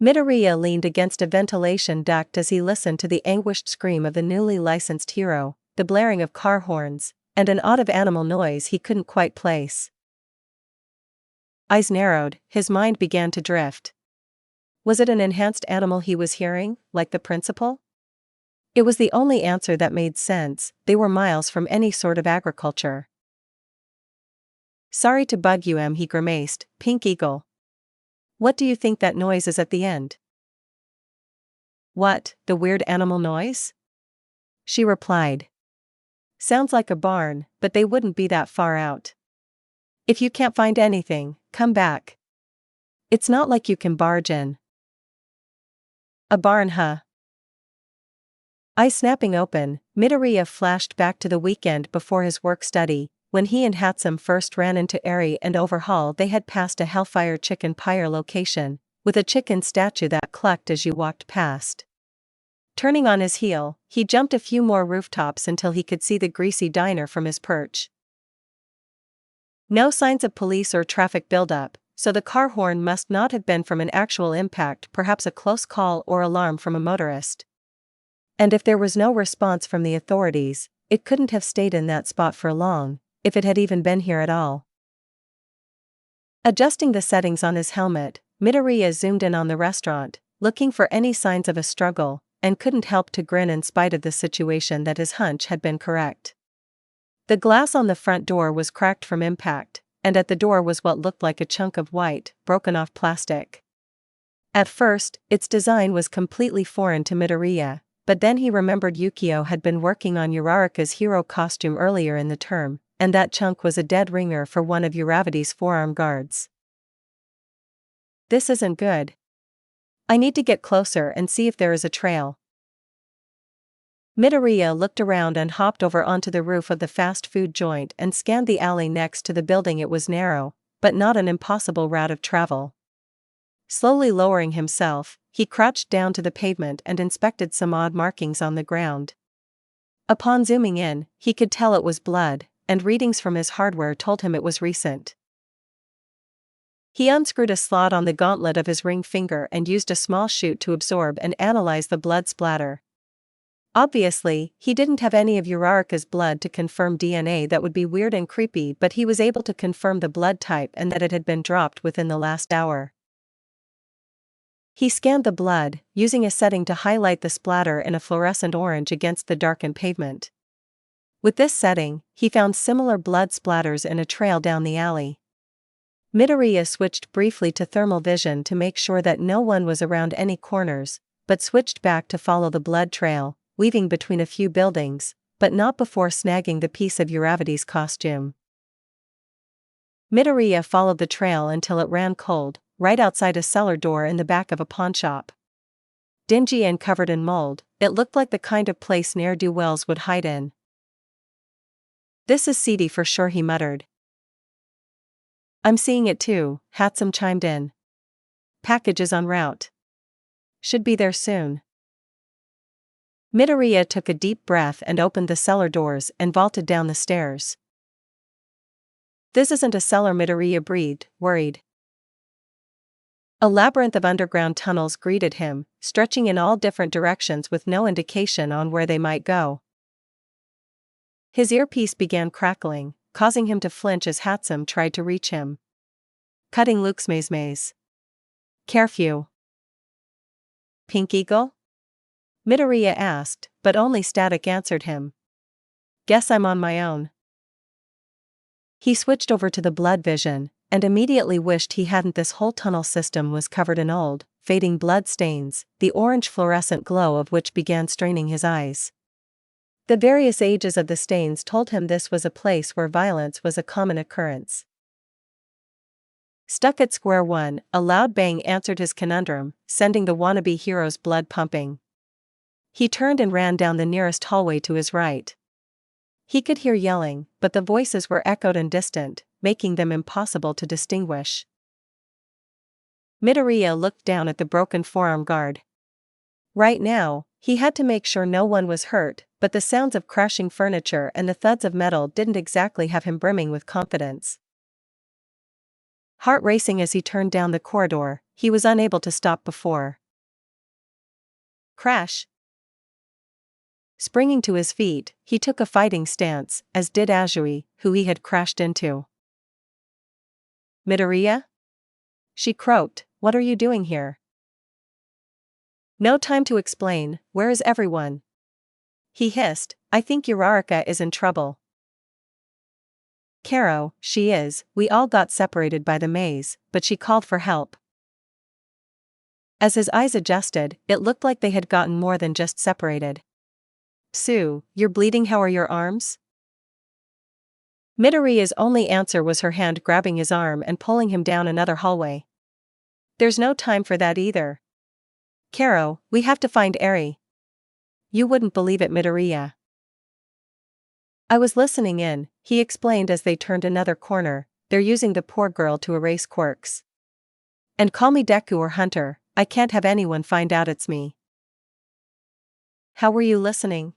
Speaker 1: Midoriya leaned against a ventilation duct as he listened to the anguished scream of the newly licensed hero, the blaring of car horns, and an odd animal noise he couldn't quite place. Eyes narrowed, his mind began to drift. Was it an enhanced animal he was hearing, like the principal? It was the only answer that made sense. They were miles from any sort of agriculture. Sorry to bug you, he grimaced, Pink Eagle. What do you think that noise is at the end? What, the weird animal noise? She replied. Sounds like a barn, but they wouldn't be that far out. If you can't find anything, come back. It's not like you can barge in. A barn, huh? Eyes snapping open, Midoriya flashed back to the weekend before his work-study. When he and Hatsum first ran into Eri and Overhaul, they had passed a Hellfire Chicken Pyre location, with a chicken statue that clucked as you walked past. Turning on his heel, he jumped a few more rooftops until he could see the greasy diner from his perch. No signs of police or traffic buildup, so the car horn must not have been from an actual impact, perhaps a close call or alarm from a motorist. And if there was no response from the authorities, it couldn't have stayed in that spot for long, if it had even been here at all. Adjusting the settings on his helmet, Midoriya zoomed in on the restaurant, looking for any signs of a struggle, and couldn't help to grin in spite of the situation that his hunch had been correct. The glass on the front door was cracked from impact, and at the door was what looked like a chunk of white, broken-off plastic. At first, its design was completely foreign to Midoriya, but then he remembered Yukio had been working on Uraraka's hero costume earlier in the term, and that chunk was a dead ringer for one of Uravity's forearm guards. This isn't good. I need to get closer and see if there is a trail. Midoriya looked around and hopped over onto the roof of the fast food joint and scanned the alley next to the building. It was narrow, but not an impossible route of travel. Slowly lowering himself, he crouched down to the pavement and inspected some odd markings on the ground. Upon zooming in, he could tell it was blood, and readings from his hardware told him it was recent. He unscrewed a slot on the gauntlet of his ring finger and used a small chute to absorb and analyze the blood splatter. Obviously, he didn't have any of Uraraka's blood to confirm DNA. That would be weird and creepy, but he was able to confirm the blood type and that it had been dropped within the last hour. He scanned the blood, using a setting to highlight the splatter in a fluorescent orange against the darkened pavement. With this setting, he found similar blood splatters in a trail down the alley. Midoriya switched briefly to thermal vision to make sure that no one was around any corners, but switched back to follow the blood trail, weaving between a few buildings, but not before snagging the piece of Uravity's costume. Midoriya followed the trail until it ran cold, right outside a cellar door in the back of a pawnshop. Dingy and covered in mold, it looked like the kind of place ne'er-do-wells would hide in. "This is seedy for sure," he muttered. "I'm seeing it too," Hatsum chimed in. "Package is en route. Should be there soon." Midoriya took a deep breath and opened the cellar doors and vaulted down the stairs. "This isn't a cellar," Midoriya breathed, worried. A labyrinth of underground tunnels greeted him, stretching in all different directions with no indication on where they might go. His earpiece began crackling, causing him to flinch as Hatsum tried to reach him. "Cutting Luke's maze. Carefew." "Pink Eagle?" Midoriya asked, but only static answered him. "Guess I'm on my own." He switched over to the blood vision, and immediately wished he hadn't. This whole tunnel system was covered in old, fading blood stains, the orange fluorescent glow of which began straining his eyes. The various ages of the stains told him this was a place where violence was a common occurrence. Stuck at square one, a loud bang answered his conundrum, sending the wannabe hero's blood pumping. He turned and ran down the nearest hallway to his right. He could hear yelling, but the voices were echoed and distant, making them impossible to distinguish. Midoriya looked down at the broken forearm guard. Right now, he had to make sure no one was hurt, but the sounds of crashing furniture and the thuds of metal didn't exactly have him brimming with confidence. Heart racing as he turned down the corridor, he was unable to stop before. Crash! Springing to his feet, he took a fighting stance, as did Azui, who he had crashed into. "Midoriya?" She croaked, "What are you doing here?" "No time to explain, where is everyone?" He hissed, "I think Uraraka is in trouble." "Karo, she is, we all got separated by the maze, but she called for help." As his eyes adjusted, it looked like they had gotten more than just separated. "Tsu, you're bleeding, how are your arms?" Midoriya's only answer was her hand grabbing his arm and pulling him down another hallway. "There's no time for that either. Karo, we have to find Eri." "You wouldn't believe it, Midoriya." "I was listening in," he explained as they turned another corner. "They're using the poor girl to erase quirks. And call me Deku or Hunter, I can't have anyone find out it's me." "How were you listening?"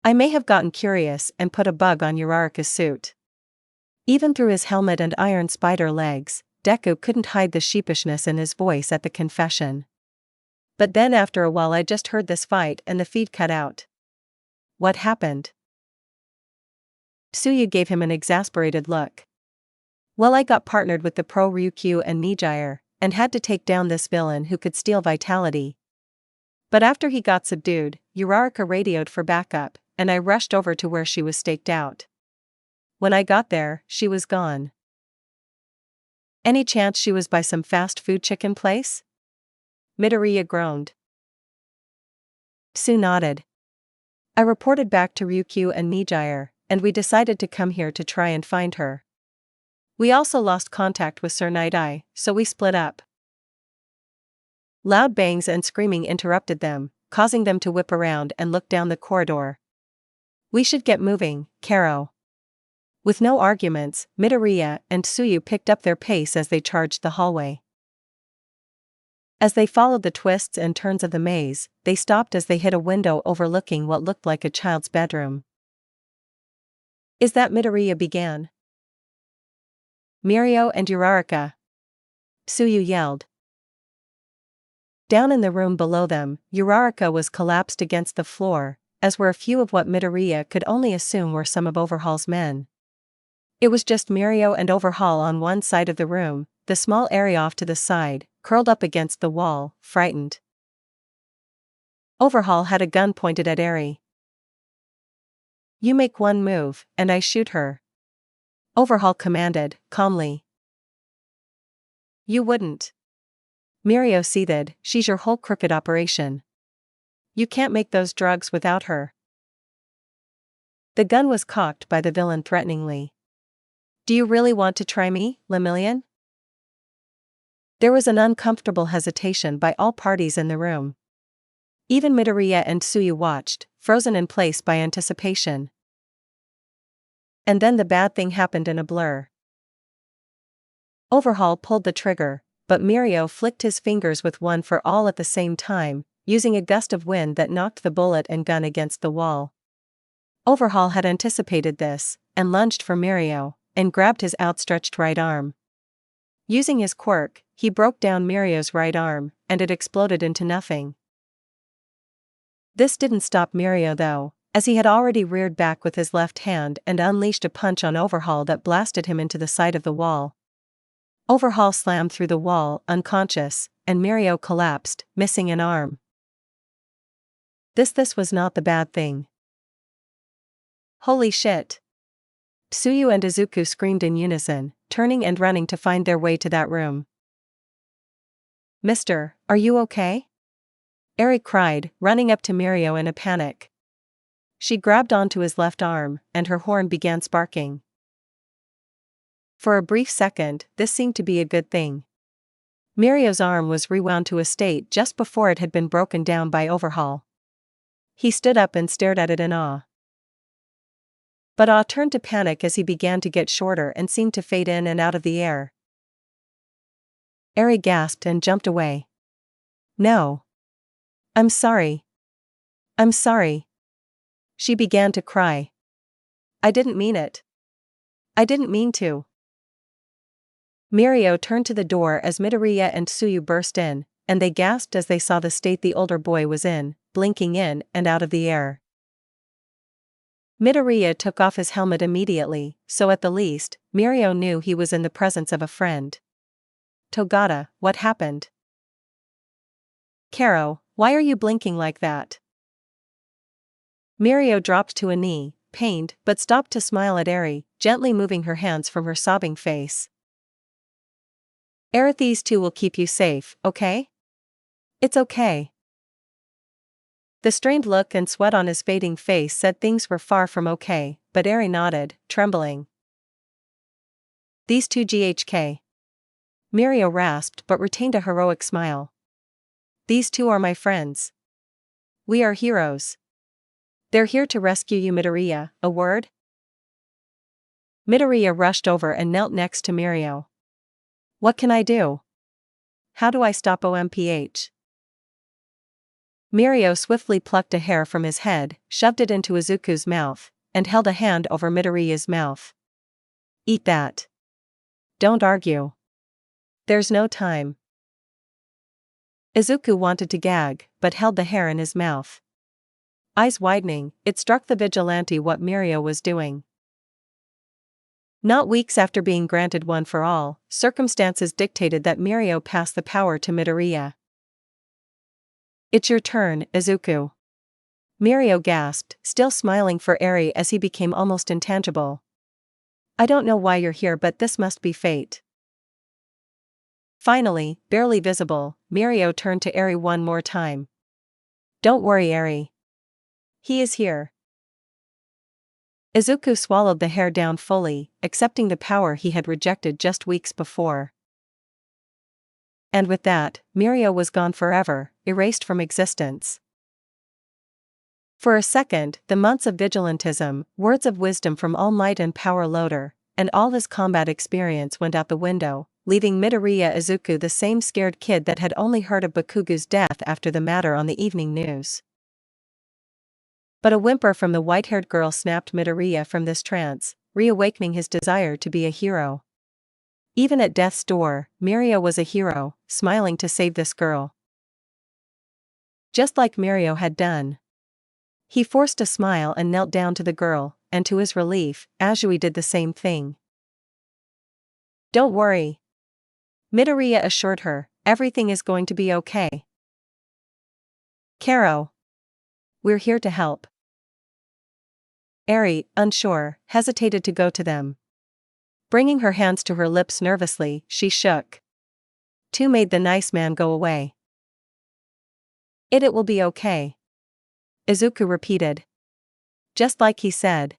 Speaker 1: "I may have gotten curious and put a bug on Uraraka's suit." Even through his helmet and iron spider legs, Deku couldn't hide the sheepishness in his voice at the confession. "But then after a while I just heard this fight and the feed cut out." "What happened?" Tsuyu gave him an exasperated look. "Well, I got partnered with the pro Ryukyu and Nijire, and had to take down this villain who could steal vitality. But after he got subdued, Uraraka radioed for backup, and I rushed over to where she was staked out. When I got there, she was gone." "Any chance she was by some fast food chicken place?" Midoriya groaned. Tsu nodded. I reported back to Ryukyu and Mijire, and we decided to come here to try and find her. We also lost contact with Sir Night-Eye, so we split up. Loud bangs and screaming interrupted them, causing them to whip around and look down the corridor. We should get moving, Karo. With no arguments, Midoriya and Tsuyu picked up their pace as they charged the hallway. As they followed the twists and turns of the maze, they stopped as they hit a window overlooking what looked like a child's bedroom. Is that Midoriya began? Mirio and Uraraka. Tsuyu yelled. Down in the room below them, Uraraka was collapsed against the floor, as were a few of what Midoriya could only assume were some of Overhaul's men. It was just Mirio and Overhaul on one side of the room, the small Eri off to the side, curled up against the wall, frightened. Overhaul had a gun pointed at Eri. You make one move, and I shoot her. Overhaul commanded, calmly. You wouldn't. Mirio seethed, she's your whole crooked operation. You can't make those drugs without her. The gun was cocked by the villain threateningly. Do you really want to try me, Lemillion? There was an uncomfortable hesitation by all parties in the room. Even Midoriya and Tsuyu watched, frozen in place by anticipation. And then the bad thing happened in a blur. Overhaul pulled the trigger, but Mirio flicked his fingers with one for all at the same time, using a gust of wind that knocked the bullet and gun against the wall. Overhaul had anticipated this, and lunged for Mirio, and grabbed his outstretched right arm. Using his quirk, he broke down Mirio's right arm, and it exploded into nothing. This didn't stop Mirio though, as he had already reared back with his left hand and unleashed a punch on Overhaul that blasted him into the side of the wall. Overhaul slammed through the wall, unconscious, and Mirio collapsed, missing an arm. This was not the bad thing. Holy shit! Tsuyu and Izuku screamed in unison, turning and running to find their way to that room. Mister, are you okay? Eri cried, running up to Mirio in a panic. She grabbed onto his left arm, and her horn began sparking. For a brief second, this seemed to be a good thing. Mirio's arm was rewound to a state just before it had been broken down by Overhaul. He stood up and stared at it in awe. But awe turned to panic as he began to get shorter and seemed to fade in and out of the air. Eri gasped and jumped away. No. I'm sorry. I'm sorry. She began to cry. I didn't mean it. I didn't mean to. Mirio turned to the door as Midoriya and Tsuyu burst in, and they gasped as they saw the state the older boy was in, blinking in and out of the air. Midoriya took off his helmet immediately, so at the least, Mirio knew he was in the presence of a friend. Togata, what happened? Karo, why are you blinking like that? Mirio dropped to a knee, pained, but stopped to smile at Eri, gently moving her hands from her sobbing face. These two will keep you safe, okay? It's okay. The strained look and sweat on his fading face said things were far from okay, but Eri nodded, trembling. These two GHK. Mirio rasped but retained a heroic smile. These two are my friends. We are heroes. They're here to rescue you, Midoriya, a word? Midoriya rushed over and knelt next to Mirio. What can I do? How do I stop OMPH? Mirio swiftly plucked a hair from his head, shoved it into Izuku's mouth, and held a hand over Midoriya's mouth. Eat that. Don't argue. There's no time. Izuku wanted to gag, but held the hair in his mouth. Eyes widening, it struck the vigilante what Mirio was doing. Not weeks after being granted one for all, circumstances dictated that Mirio pass the power to Midoriya. It's your turn, Izuku. Mirio gasped, still smiling for Eri as he became almost intangible. I don't know why you're here, but this must be fate. Finally, barely visible, Mirio turned to Eri one more time. Don't worry, Eri. He is here. Izuku swallowed the hair down fully, accepting the power he had rejected just weeks before. And with that, Mirio was gone forever, erased from existence. For a second, the months of vigilantism, words of wisdom from All Might and Power Loader, and all his combat experience went out the window, leaving Midoriya Izuku the same scared kid that had only heard of Bakugu's death after the matter on the evening news. But a whimper from the white-haired girl snapped Midoriya from this trance, reawakening his desire to be a hero. Even at death's door, Mirio was a hero, smiling to save this girl. Just like Mirio had done. He forced a smile and knelt down to the girl, and to his relief, Azui did the same thing. Don't worry. Midoriya assured her, everything is going to be okay. Karo. We're here to help. Eri, unsure, hesitated to go to them. Bringing her hands to her lips nervously, she shook. Two made the nice man go away. It will be okay. Izuku repeated. Just like he said.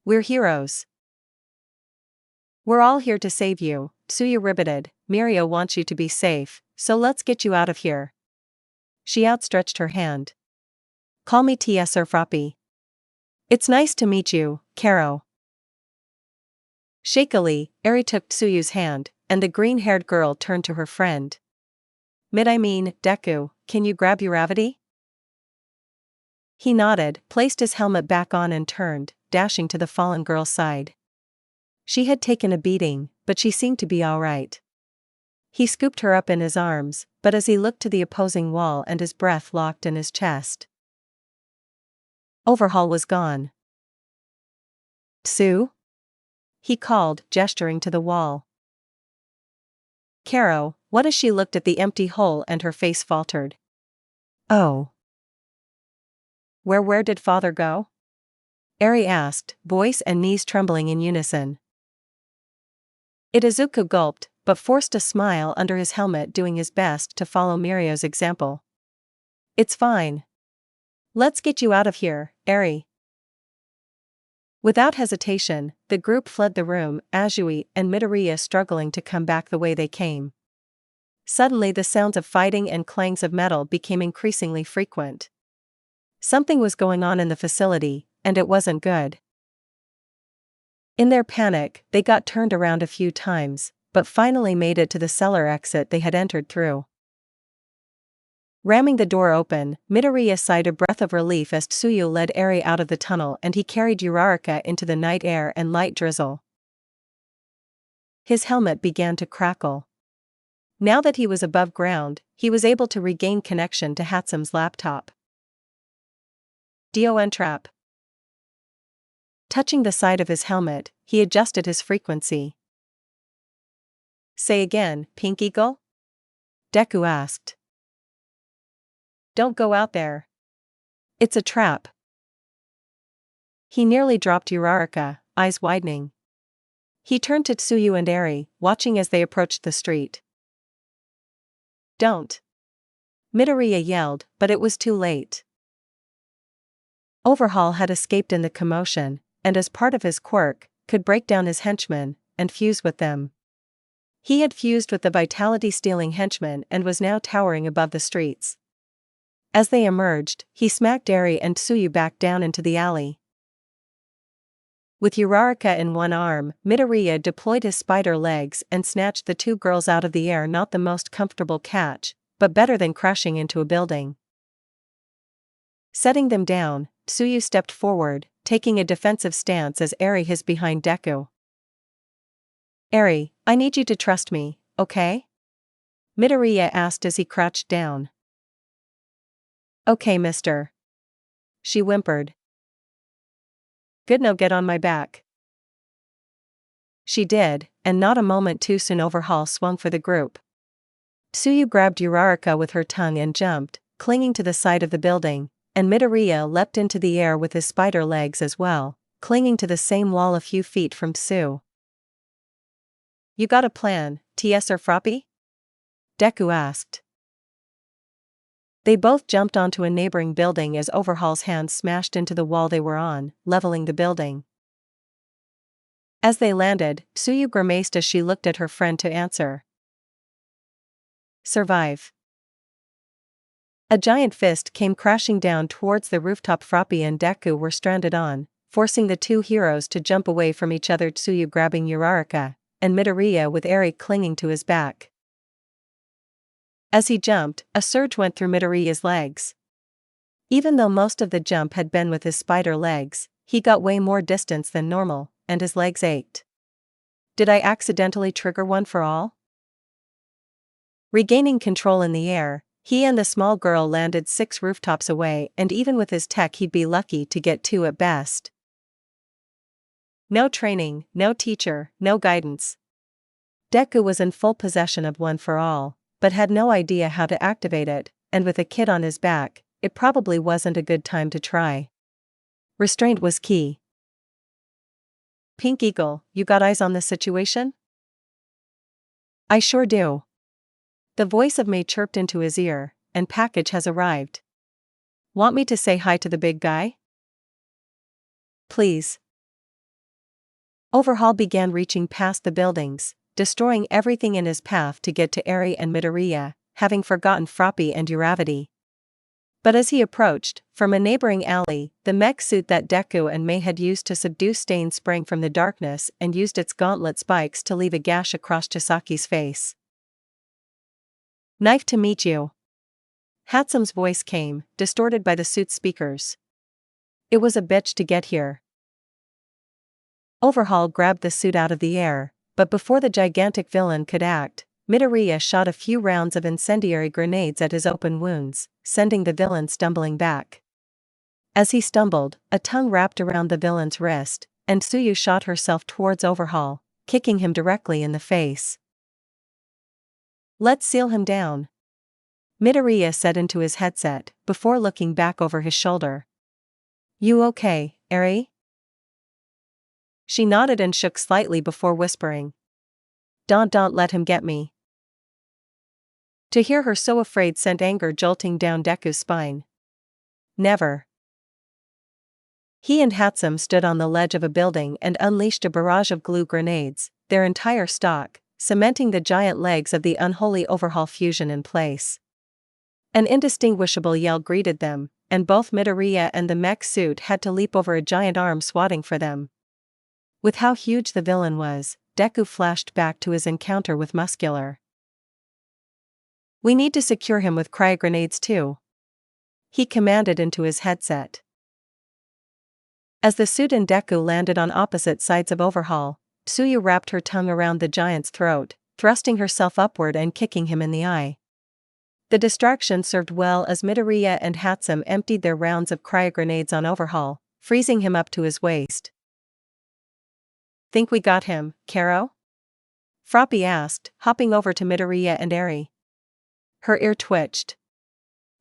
Speaker 1: We're heroes. We're all here to save you, Tsuyu riveted. Mirio wants you to be safe, so let's get you out of here. She outstretched her hand. Call me Tsur Frappi. It's nice to meet you, Karo. Shakily, Eri took Tsuyu's hand, and the green-haired girl turned to her friend. Deku, can you grab Uravity? He nodded, placed his helmet back on and turned, dashing to the fallen girl's side. She had taken a beating, but she seemed to be all right. He scooped her up in his arms, but as he looked to the opposing wall and his breath locked in his chest. Overhaul was gone. Tsu? He called, gesturing to the wall. Karo, what as she looked at the empty hole and her face faltered. Oh. Where did father go? Eri asked, voice and knees trembling in unison. Izuku gulped, but forced a smile under his helmet, doing his best to follow Mirio's example. It's fine. Let's get you out of here, Eri. Without hesitation, the group fled the room, Azui and Midoriya struggling to come back the way they came. Suddenly the sounds of fighting and clangs of metal became increasingly frequent. Something was going on in the facility, and it wasn't good. In their panic, they got turned around a few times, but finally made it to the cellar exit they had entered through. Ramming the door open, Midoriya sighed a breath of relief as Tsuyu led Eri out of the tunnel and he carried Uraraka into the night air and light drizzle. His helmet began to crackle. Now that he was above ground, he was able to regain connection to Hatsume's laptop. Dio Entrap. Touching the side of his helmet, he adjusted his frequency. Say again, Pink Eagle? Deku asked. Don't go out there. It's a trap. He nearly dropped Uraraka, eyes widening. He turned to Tsuyu and Eri, watching as they approached the street. Don't. Midoriya yelled, but it was too late. Overhaul had escaped in the commotion, and as part of his quirk, could break down his henchmen, and fuse with them. He had fused with the vitality-stealing henchmen and was now towering above the streets. As they emerged, he smacked Eri and Tsuyu back down into the alley. With Uraraka in one arm, Midoriya deployed his spider legs and snatched the two girls out of the air, not the most comfortable catch, but better than crashing into a building. Setting them down, Tsuyu stepped forward, taking a defensive stance as Eri his behind Deku. Eri, I need you to trust me, okay? Midoriya asked as he crouched down. Okay, mister. She whimpered. Good, now get on my back. She did, and not a moment too soon Overhaul swung for the group. Tsuyu grabbed Uraraka with her tongue and jumped, clinging to the side of the building, and Midoriya leapt into the air with his spider legs as well, clinging to the same wall a few feet from Tsu. You got a plan, Tsur Frappi? Deku asked. They both jumped onto a neighboring building as Overhaul's hand smashed into the wall they were on, leveling the building. As they landed, Tsuyu grimaced as she looked at her friend to answer. Survive. A giant fist came crashing down towards the rooftop Froppy and Deku were stranded on, forcing the two heroes to jump away from each other, Tsuyu grabbing Uraraka, and Midoriya with Eri clinging to his back. As he jumped, a surge went through Midoriya's legs. Even though most of the jump had been with his spider legs, he got way more distance than normal, and his legs ached. Did I accidentally trigger one for all? Regaining control in the air, he and the small girl landed 6 rooftops away, and even with his tech he'd be lucky to get 2 at best. No training, no teacher, no guidance. Deku was in full possession of One for All, but had no idea how to activate it, and with a kid on his back, it probably wasn't a good time to try. Restraint was key. Pink Eagle, you got eyes on this situation? I sure do. The voice of May chirped into his ear, and package has arrived. Want me to say hi to the big guy? Please. Overhaul began reaching past the buildings, destroying everything in his path to get to Eri and Midoriya, having forgotten Froppy and Uravity. But as he approached, from a neighboring alley, the mech suit that Deku and May had used to subdue Stain sprang from the darkness and used its gauntlet spikes to leave a gash across Chisaki's face. Knife to meet you. Hatsume's voice came, distorted by the suit's speakers. It was a bitch to get here. Overhaul grabbed the suit out of the air, but before the gigantic villain could act, Midoriya shot a few rounds of incendiary grenades at his open wounds, sending the villain stumbling back. As he stumbled, a tongue wrapped around the villain's wrist, and Tsuyu shot herself towards Overhaul, kicking him directly in the face. Let's seal him down. Midoriya said into his headset, before looking back over his shoulder. You okay, Eri? She nodded and shook slightly before whispering. Don't let him get me. To hear her so afraid sent anger jolting down Deku's spine. Never. He and Hatsume stood on the ledge of a building and unleashed a barrage of glue grenades, their entire stock, cementing the giant legs of the unholy Overhaul fusion in place. An indistinguishable yell greeted them, and both Midoriya and the mech suit had to leap over a giant arm swatting for them. With how huge the villain was, Deku flashed back to his encounter with Muscular. We need to secure him with cryo-grenades too. He commanded into his headset. As the suit and Deku landed on opposite sides of Overhaul, Tsuyu wrapped her tongue around the giant's throat, thrusting herself upward and kicking him in the eye. The distraction served well as Midoriya and Hatsume emptied their rounds of cryo-grenades on Overhaul, freezing him up to his waist. Think we got him, Karo? Froppy asked, hopping over to Midoriya and Eri. Her ear twitched.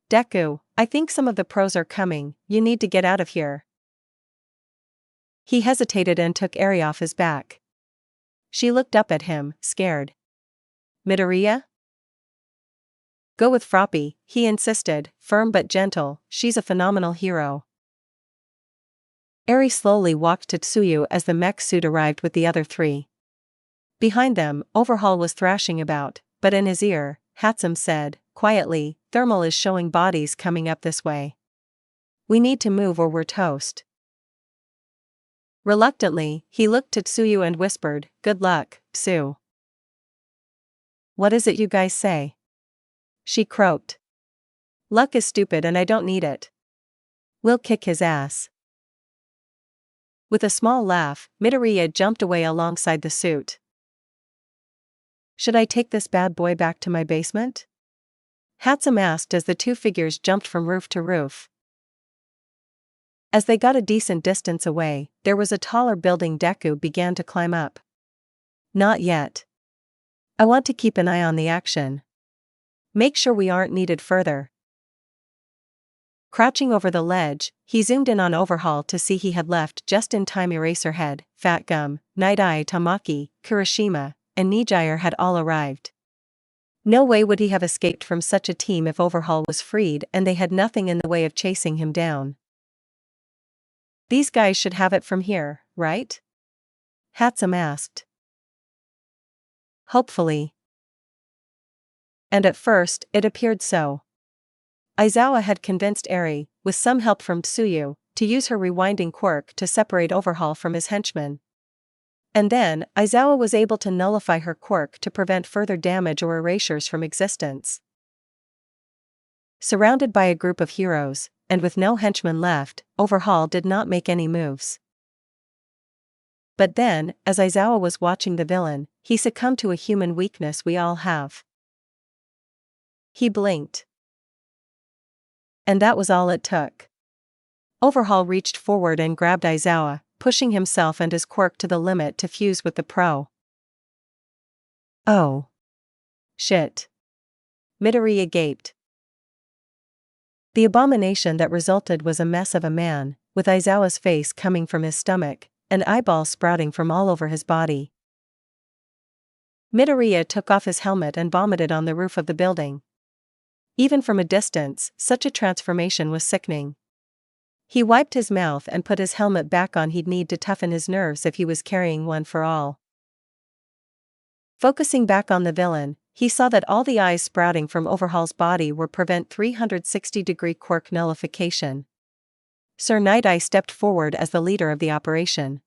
Speaker 1: Deku, I think some of the pros are coming, you need to get out of here. He hesitated and took Eri off his back. She looked up at him, scared. Midoriya? Go with Froppy, he insisted, firm but gentle, she's a phenomenal hero. Eri slowly walked to Tsuyu as the mech suit arrived with the other 3. Behind them, Overhaul was thrashing about, but in his ear, Hatsume said, quietly, Thermal is showing bodies coming up this way. We need to move or we're toast. Reluctantly, he looked to Tsuyu and whispered, Good luck, Tsu. What is it you guys say? She croaked. Luck is stupid and I don't need it. We'll kick his ass. With a small laugh, Midoriya jumped away alongside the suit. Should I take this bad boy back to my basement? Hatsume asked as the 2 figures jumped from roof to roof. As they got a decent distance away, there was a taller building Deku began to climb up. Not yet. I want to keep an eye on the action. Make sure we aren't needed further. Crouching over the ledge, he zoomed in on Overhaul to see he had left just in time. Eraserhead, Fat Gum, Night Eye Tamaki, Kirishima, and Nijire had all arrived. No way would he have escaped from such a team if Overhaul was freed and they had nothing in the way of chasing him down. These guys should have it from here, right? Hatsum asked. Hopefully. And at first, it appeared so. Aizawa had convinced Eri, with some help from Tsuyu, to use her rewinding quirk to separate Overhaul from his henchmen. And then, Aizawa was able to nullify her quirk to prevent further damage or erasures from existence. Surrounded by a group of heroes, and with no henchmen left, Overhaul did not make any moves. But then, as Aizawa was watching the villain, he succumbed to a human weakness we all have. He blinked. And that was all it took. Overhaul reached forward and grabbed Aizawa, pushing himself and his quirk to the limit to fuse with the pro. Oh. Shit. Midoriya gaped. The abomination that resulted was a mess of a man, with Aizawa's face coming from his stomach, and eyeballs sprouting from all over his body. Midoriya took off his helmet and vomited on the roof of the building. Even from a distance, such a transformation was sickening. He wiped his mouth and put his helmet back on. He'd need to toughen his nerves if he was carrying one for all. Focusing back on the villain, he saw that all the eyes sprouting from Overhaul's body were prevent 360-degree quirk nullification. Sir Night Eye stepped forward as the leader of the operation.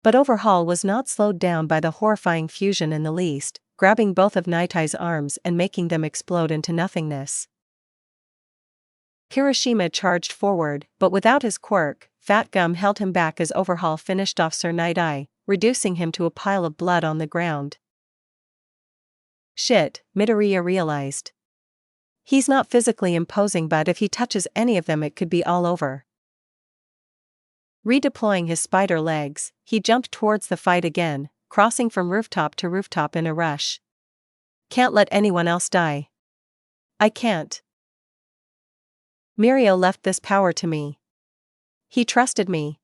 Speaker 1: But Overhaul was not slowed down by the horrifying fusion in the least, grabbing both of Night Eye's arms and making them explode into nothingness. Kirishima charged forward, but without his quirk, Fat Gum held him back as Overhaul finished off Sir Night Eye, reducing him to a pile of blood on the ground. Shit, Midoriya realized. He's not physically imposing, but if he touches any of them it could be all over. Redeploying his spider legs, he jumped towards the fight again, crossing from rooftop to rooftop in a rush. Can't let anyone else die. I can't. Mirio left this power to me. He trusted me.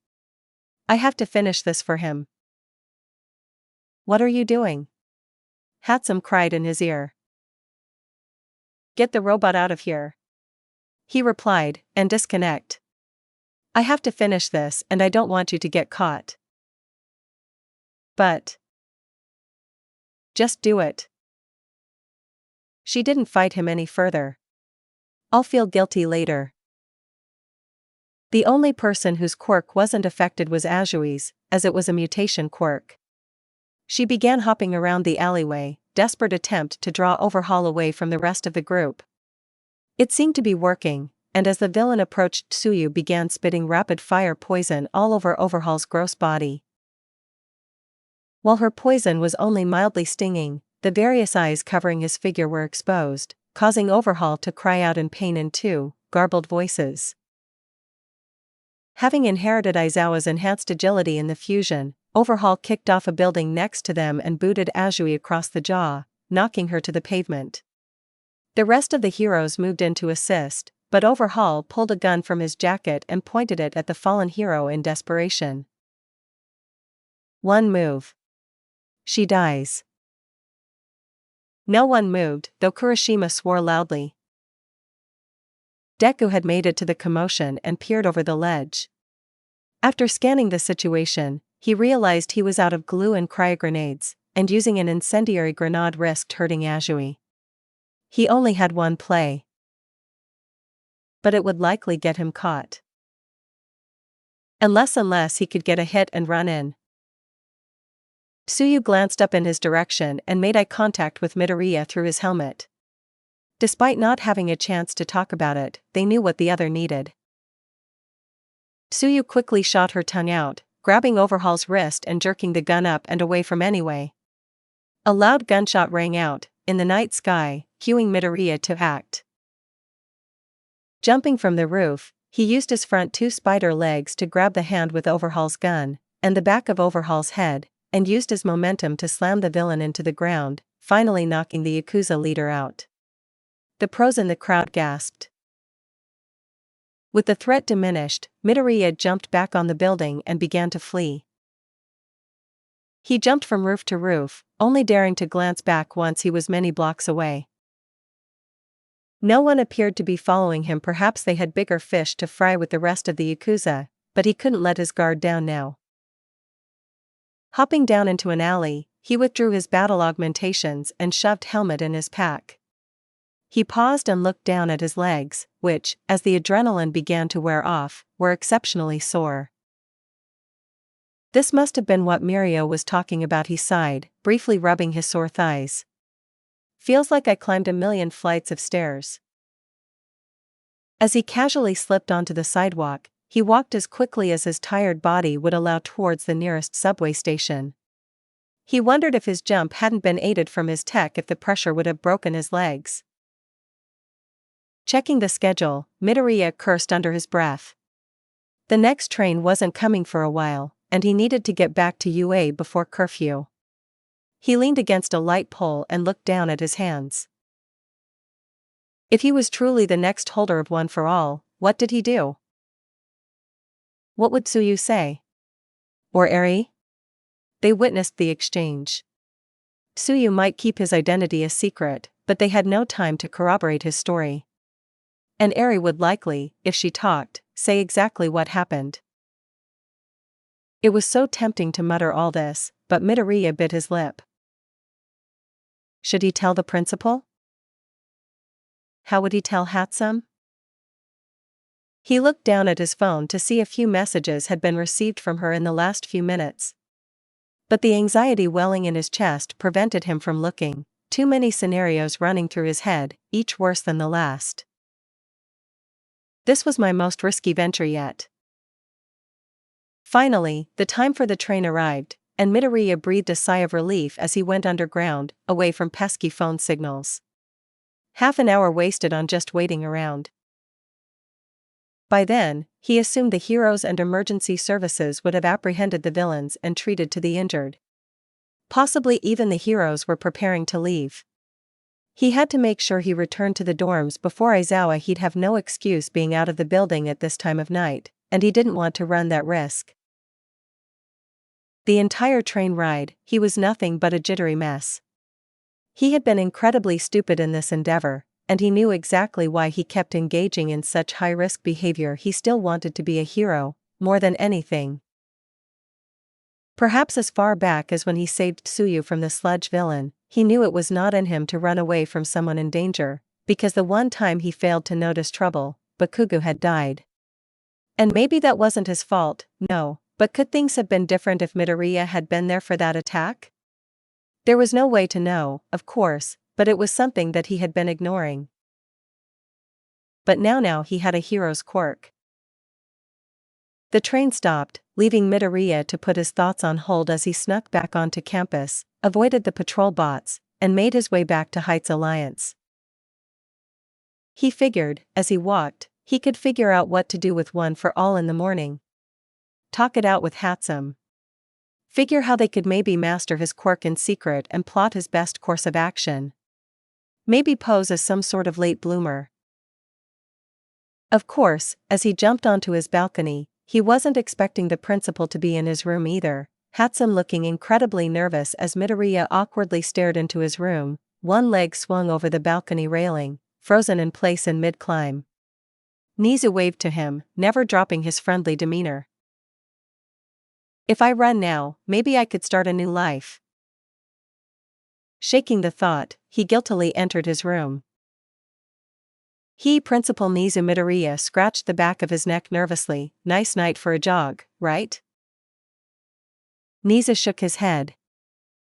Speaker 1: I have to finish this for him. What are you doing? Hatsum cried in his ear. Get the robot out of here. He replied, and disconnect. I have to finish this and I don't want you to get caught. But. Just do it. She didn't fight him any further. I'll feel guilty later. The only person whose quirk wasn't affected was Azui's, as it was a mutation quirk. She began hopping around the alleyway, desperate attempt to draw Overhaul away from the rest of the group. It seemed to be working, and as the villain approached, Tsuyu began spitting rapid-fire poison all over Overhaul's gross body. While her poison was only mildly stinging, the various eyes covering his figure were exposed, causing Overhaul to cry out in pain in two garbled voices. Having inherited Aizawa's enhanced agility in the fusion, Overhaul kicked off a building next to them and booted Azui across the jaw, knocking her to the pavement. The rest of the heroes moved in to assist, but Overhaul pulled a gun from his jacket and pointed it at the fallen hero in desperation. One move. She dies. No one moved, though Kirishima swore loudly. Deku had made it to the commotion and peered over the ledge. After scanning the situation, he realized he was out of glue and cryogrenades, and using an incendiary grenade risked hurting Azui. He only had one play. But it would likely get him caught. Unless he could get a hit and run in. Tsuyu glanced up in his direction and made eye contact with Midoriya through his helmet. Despite not having a chance to talk about it, they knew what the other needed. Tsuyu quickly shot her tongue out, grabbing Overhaul's wrist and jerking the gun up and away from anyway. A loud gunshot rang out in the night sky, cueing Midoriya to act. Jumping from the roof, he used his front two spider legs to grab the hand with Overhaul's gun, and the back of Overhaul's head, and used his momentum to slam the villain into the ground, finally knocking the Yakuza leader out. The pros in the crowd gasped. With the threat diminished, Midoriya jumped back on the building and began to flee. He jumped from roof to roof, only daring to glance back once he was many blocks away. No one appeared to be following him. Perhaps they had bigger fish to fry with the rest of the Yakuza, but he couldn't let his guard down now. Hopping down into an alley, he withdrew his battle augmentations and shoved helmet in his pack. He paused and looked down at his legs, which, as the adrenaline began to wear off, were exceptionally sore. This must have been what Mirio was talking about, he sighed, briefly rubbing his sore thighs. Feels like I climbed a million flights of stairs. As he casually slipped onto the sidewalk, he walked as quickly as his tired body would allow towards the nearest subway station. He wondered if his jump hadn't been aided from his tech, if the pressure would have broken his legs. Checking the schedule, Midoriya cursed under his breath. The next train wasn't coming for a while, and he needed to get back to UA before curfew. He leaned against a light pole and looked down at his hands. If he was truly the next holder of One for All, what did he do? What would Tsuyu say? Or Eri? They witnessed the exchange. Tsuyu might keep his identity a secret, but they had no time to corroborate his story. And Eri would likely, if she talked, say exactly what happened. It was so tempting to mutter all this, but Midoriya bit his lip. Should he tell the principal? How would he tell Hatsum? He looked down at his phone to see a few messages had been received from her in the last few minutes. But the anxiety welling in his chest prevented him from looking, too many scenarios running through his head, each worse than the last. This was my most risky venture yet. Finally, the time for the train arrived, and Midoriya breathed a sigh of relief as he went underground, away from pesky phone signals. Half an hour wasted on just waiting around. By then, he assumed the heroes and emergency services would have apprehended the villains and treated to the injured. Possibly even the heroes were preparing to leave. He had to make sure he returned to the dorms before Aizawa. He'd have no excuse being out of the building at this time of night, and he didn't want to run that risk. The entire train ride, he was nothing but a jittery mess. He had been incredibly stupid in this endeavor, and he knew exactly why he kept engaging in such high-risk behavior. He still wanted to be a hero, more than anything. Perhaps as far back as when he saved Tsuyu from the sludge villain, he knew it was not in him to run away from someone in danger, because the one time he failed to notice trouble, Bakugo had died. And maybe that wasn't his fault, no, but could things have been different if Midoriya had been there for that attack? There was no way to know, of course, but it was something that he had been ignoring. But now he had a hero's quirk. The train stopped, leaving Midoriya to put his thoughts on hold as he snuck back onto campus, avoided the patrol bots, and made his way back to Heights Alliance. He figured, as he walked, he could figure out what to do with One for All in the morning. Talk it out with Hatsum. Figure how they could maybe master his quirk in secret and plot his best course of action. Maybe pose as some sort of late bloomer. Of course, as he jumped onto his balcony, he wasn't expecting the principal to be in his room either, Hatsum looking incredibly nervous as Midoriya awkwardly stared into his room, one leg swung over the balcony railing, frozen in place in mid-climb. Nizu waved to him, never dropping his friendly demeanor. If I run now, maybe I could start a new life. Shaking the thought, he guiltily entered his room. Principal Nizu. Midoriya scratched the back of his neck nervously. Nice night for a jog, right? Nizu shook his head.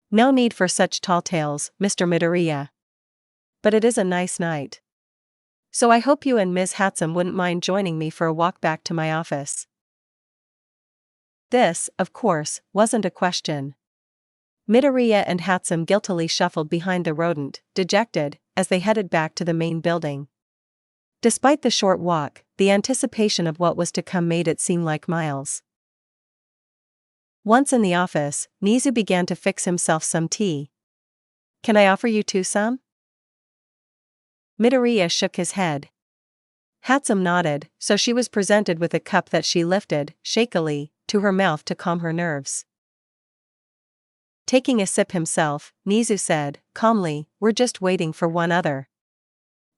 Speaker 1: No need for such tall tales, Mr. Midoriya. But it is a nice night. So I hope you and Ms. Hatsum wouldn't mind joining me for a walk back to my office. This, of course, wasn't a question. Midoriya and Hatsum guiltily shuffled behind the rodent, dejected, as they headed back to the main building. Despite the short walk, the anticipation of what was to come made it seem like miles. Once in the office, Nizu began to fix himself some tea. Can I offer you two some? Midoriya shook his head. Hatsum nodded, so she was presented with a cup that she lifted, shakily, to her mouth to calm her nerves. Taking a sip himself, Nizu said, calmly, we're just waiting for one other.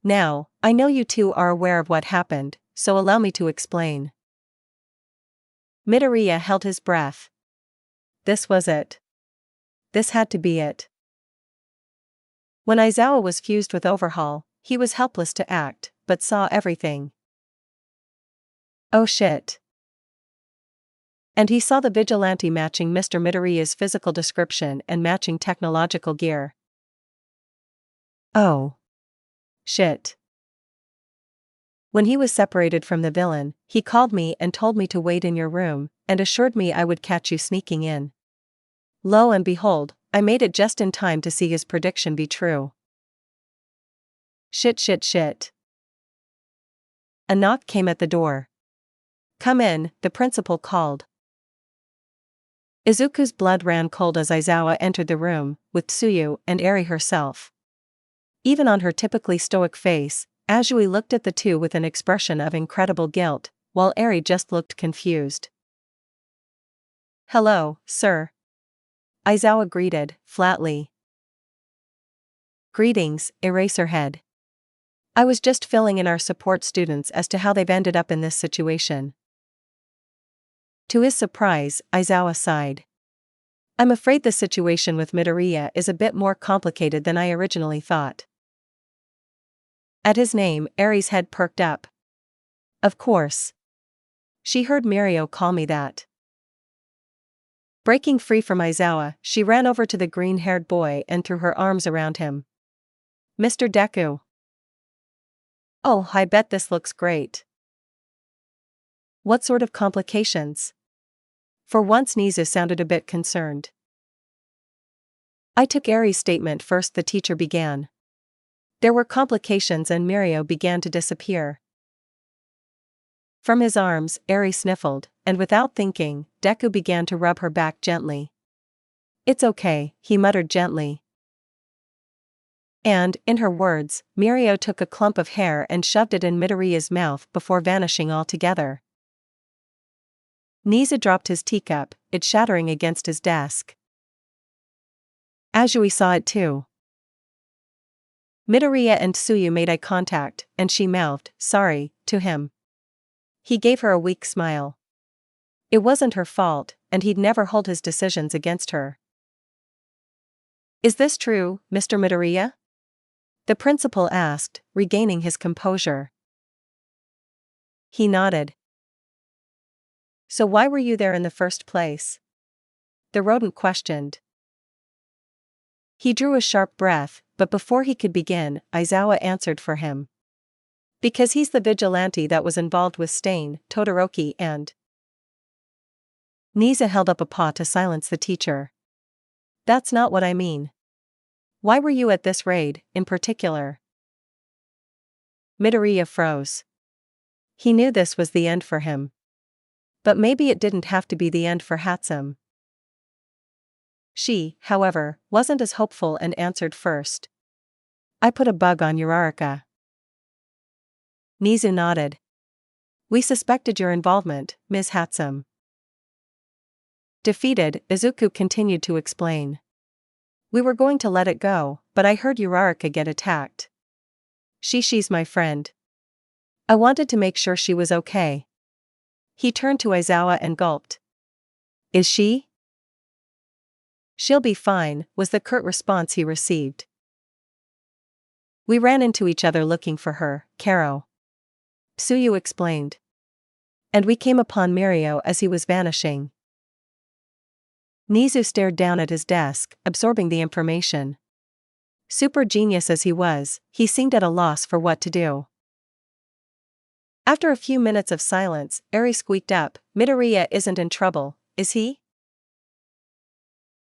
Speaker 1: Now, I know you two are aware of what happened, so allow me to explain. Midoriya held his breath. This was it. This had to be it. When Aizawa was fused with overhaul, he was helpless to act, but saw everything. Oh shit. And he saw the vigilante matching Mr. Midoriya's physical description and matching technological gear. Oh. Shit. When he was separated from the villain, he called me and told me to wait in your room, and assured me I would catch you sneaking in. Lo and behold, I made it just in time to see his prediction be true. Shit. A knock came at the door. Come in, the principal called. Izuku's blood ran cold as Aizawa entered the room, with Tsuyu and Eri herself. Even on her typically stoic face, Azui looked at the two with an expression of incredible guilt, while Eri just looked confused. Hello, sir. Aizawa greeted, flatly. Greetings, Eraserhead. I was just filling in our support students as to how they've ended up in this situation. To his surprise, Aizawa sighed. I'm afraid the situation with Midoriya is a bit more complicated than I originally thought. At his name, Eri's head perked up. Of course. She heard Mirio call me that. Breaking free from Aizawa, she ran over to the green-haired boy and threw her arms around him. Mr. Deku. Oh, I bet this looks great. What sort of complications? For once Nizu sounded a bit concerned. I took Eri's statement first, the teacher began. There were complications and Mirio began to disappear. From his arms, Eri sniffled, and without thinking, Deku began to rub her back gently. It's okay, he muttered gently. And, in her words, Mirio took a clump of hair and shoved it in Midoriya's mouth before vanishing altogether. Nizu dropped his teacup, it shattering against his desk. Azui saw it too. Midoriya and Tsuyu made eye contact, and she mouthed, sorry, to him. He gave her a weak smile. It wasn't her fault, and he'd never hold his decisions against her. Is this true, Mr. Midoriya? The principal asked, regaining his composure. He nodded. So why were you there in the first place? The rodent questioned. He drew a sharp breath, but before he could begin, Aizawa answered for him. Because he's the vigilante that was involved with Stain, Todoroki and... Nizu held up a paw to silence the teacher. That's not what I mean. Why were you at this raid, in particular? Midoriya froze. He knew this was the end for him. But maybe it didn't have to be the end for Hatsum. She, however, wasn't as hopeful and answered first. I put a bug on Uraraka. Nizu nodded. We suspected your involvement, Ms. Hatsum. Defeated, Izuku continued to explain. We were going to let it go, but I heard Uraraka get attacked. She's my friend. I wanted to make sure she was okay. He turned to Aizawa and gulped. Is she? She'll be fine, was the curt response he received. We ran into each other looking for her, Karo. Tsuyu explained. And we came upon Mirio as he was vanishing. Nizu stared down at his desk, absorbing the information. Super genius as he was, he seemed at a loss for what to do. After a few minutes of silence, Eri squeaked up, Midoriya isn't in trouble, is he?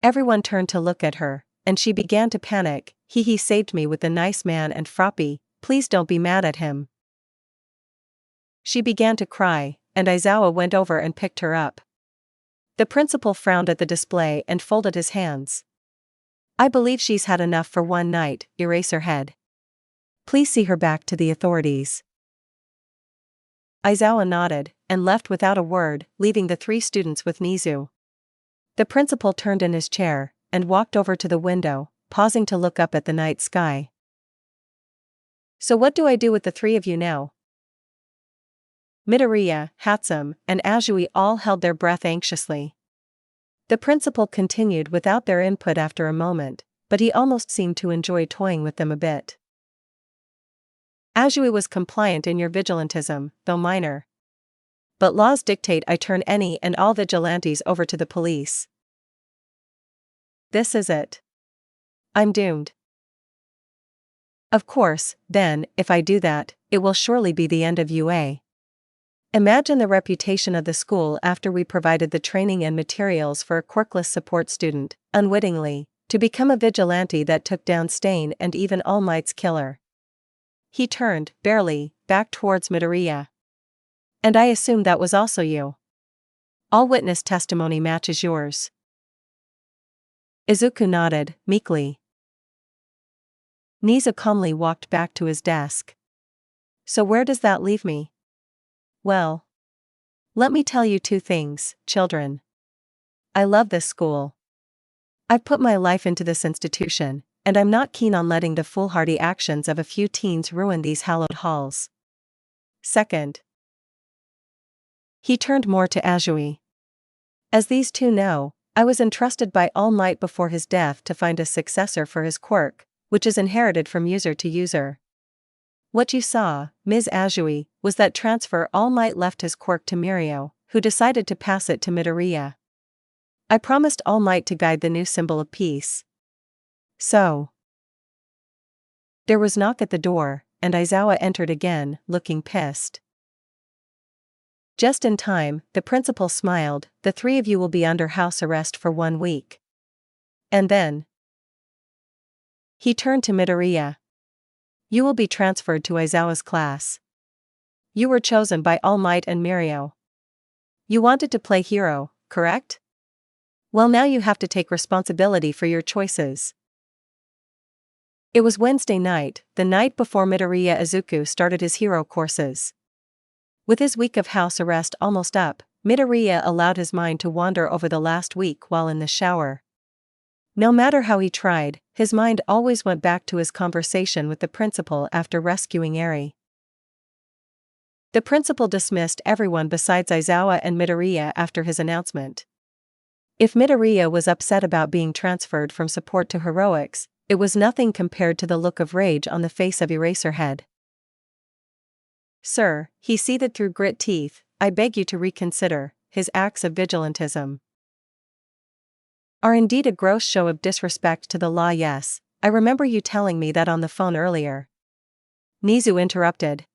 Speaker 1: Everyone turned to look at her, and she began to panic. He saved me with the nice man and Froppy, please don't be mad at him. She began to cry, and Aizawa went over and picked her up. The principal frowned at the display and folded his hands. I believe she's had enough for one night, Eraserhead. Please see her back to the authorities. Aizawa nodded, and left without a word, leaving the three students with Nizu. The principal turned in his chair, and walked over to the window, pausing to look up at the night sky. "So what do I do with the three of you now?" Midoriya, Hatsum, and Azui all held their breath anxiously. The principal continued without their input after a moment, but he almost seemed to enjoy toying with them a bit. "Azui was compliant in your vigilantism, though minor. But laws dictate I turn any and all vigilantes over to the police. This is it. I'm doomed." "Of course, then, if I do that, it will surely be the end of UA. Imagine the reputation of the school after we provided the training and materials for a quirkless support student, unwittingly, to become a vigilante that took down Stain and even All Might's killer." He turned, barely, back towards Midoriya. "And I assume that was also you. All witness testimony matches yours." Izuku nodded, meekly. Nizu calmly walked back to his desk. "So where does that leave me?" "Well, let me tell you two things, children. I love this school. I've put my life into this institution, and I'm not keen on letting the foolhardy actions of a few teens ruin these hallowed halls. Second." He turned more to Azui. "As these two know, I was entrusted by All Might before his death to find a successor for his quirk, which is inherited from user to user. What you saw, Ms. Azui, was that transfer All Might left his quirk to Mirio, who decided to pass it to Midoriya. I promised All Might to guide the new symbol of peace. So." There was knock at the door, and Aizawa entered again, looking pissed. Just in time, the principal smiled. "The three of you will be under house arrest for 1 week. And then." He turned to Midoriya. "You will be transferred to Aizawa's class. You were chosen by All Might and Mirio. You wanted to play hero, correct? Well, now you have to take responsibility for your choices." It was Wednesday night, the night before Midoriya Izuku started his hero courses. With his week of house arrest almost up, Midoriya allowed his mind to wander over the last week while in the shower. No matter how he tried, his mind always went back to his conversation with the principal after rescuing Eri. The principal dismissed everyone besides Aizawa and Midoriya after his announcement. If Midoriya was upset about being transferred from support to heroics, it was nothing compared to the look of rage on the face of Eraserhead. "Sir," he seethed through grit teeth, "I beg you to reconsider. His acts of vigilantism are indeed a gross show of disrespect to the law. Yes, I remember you telling me that on the phone earlier." Nizu interrupted.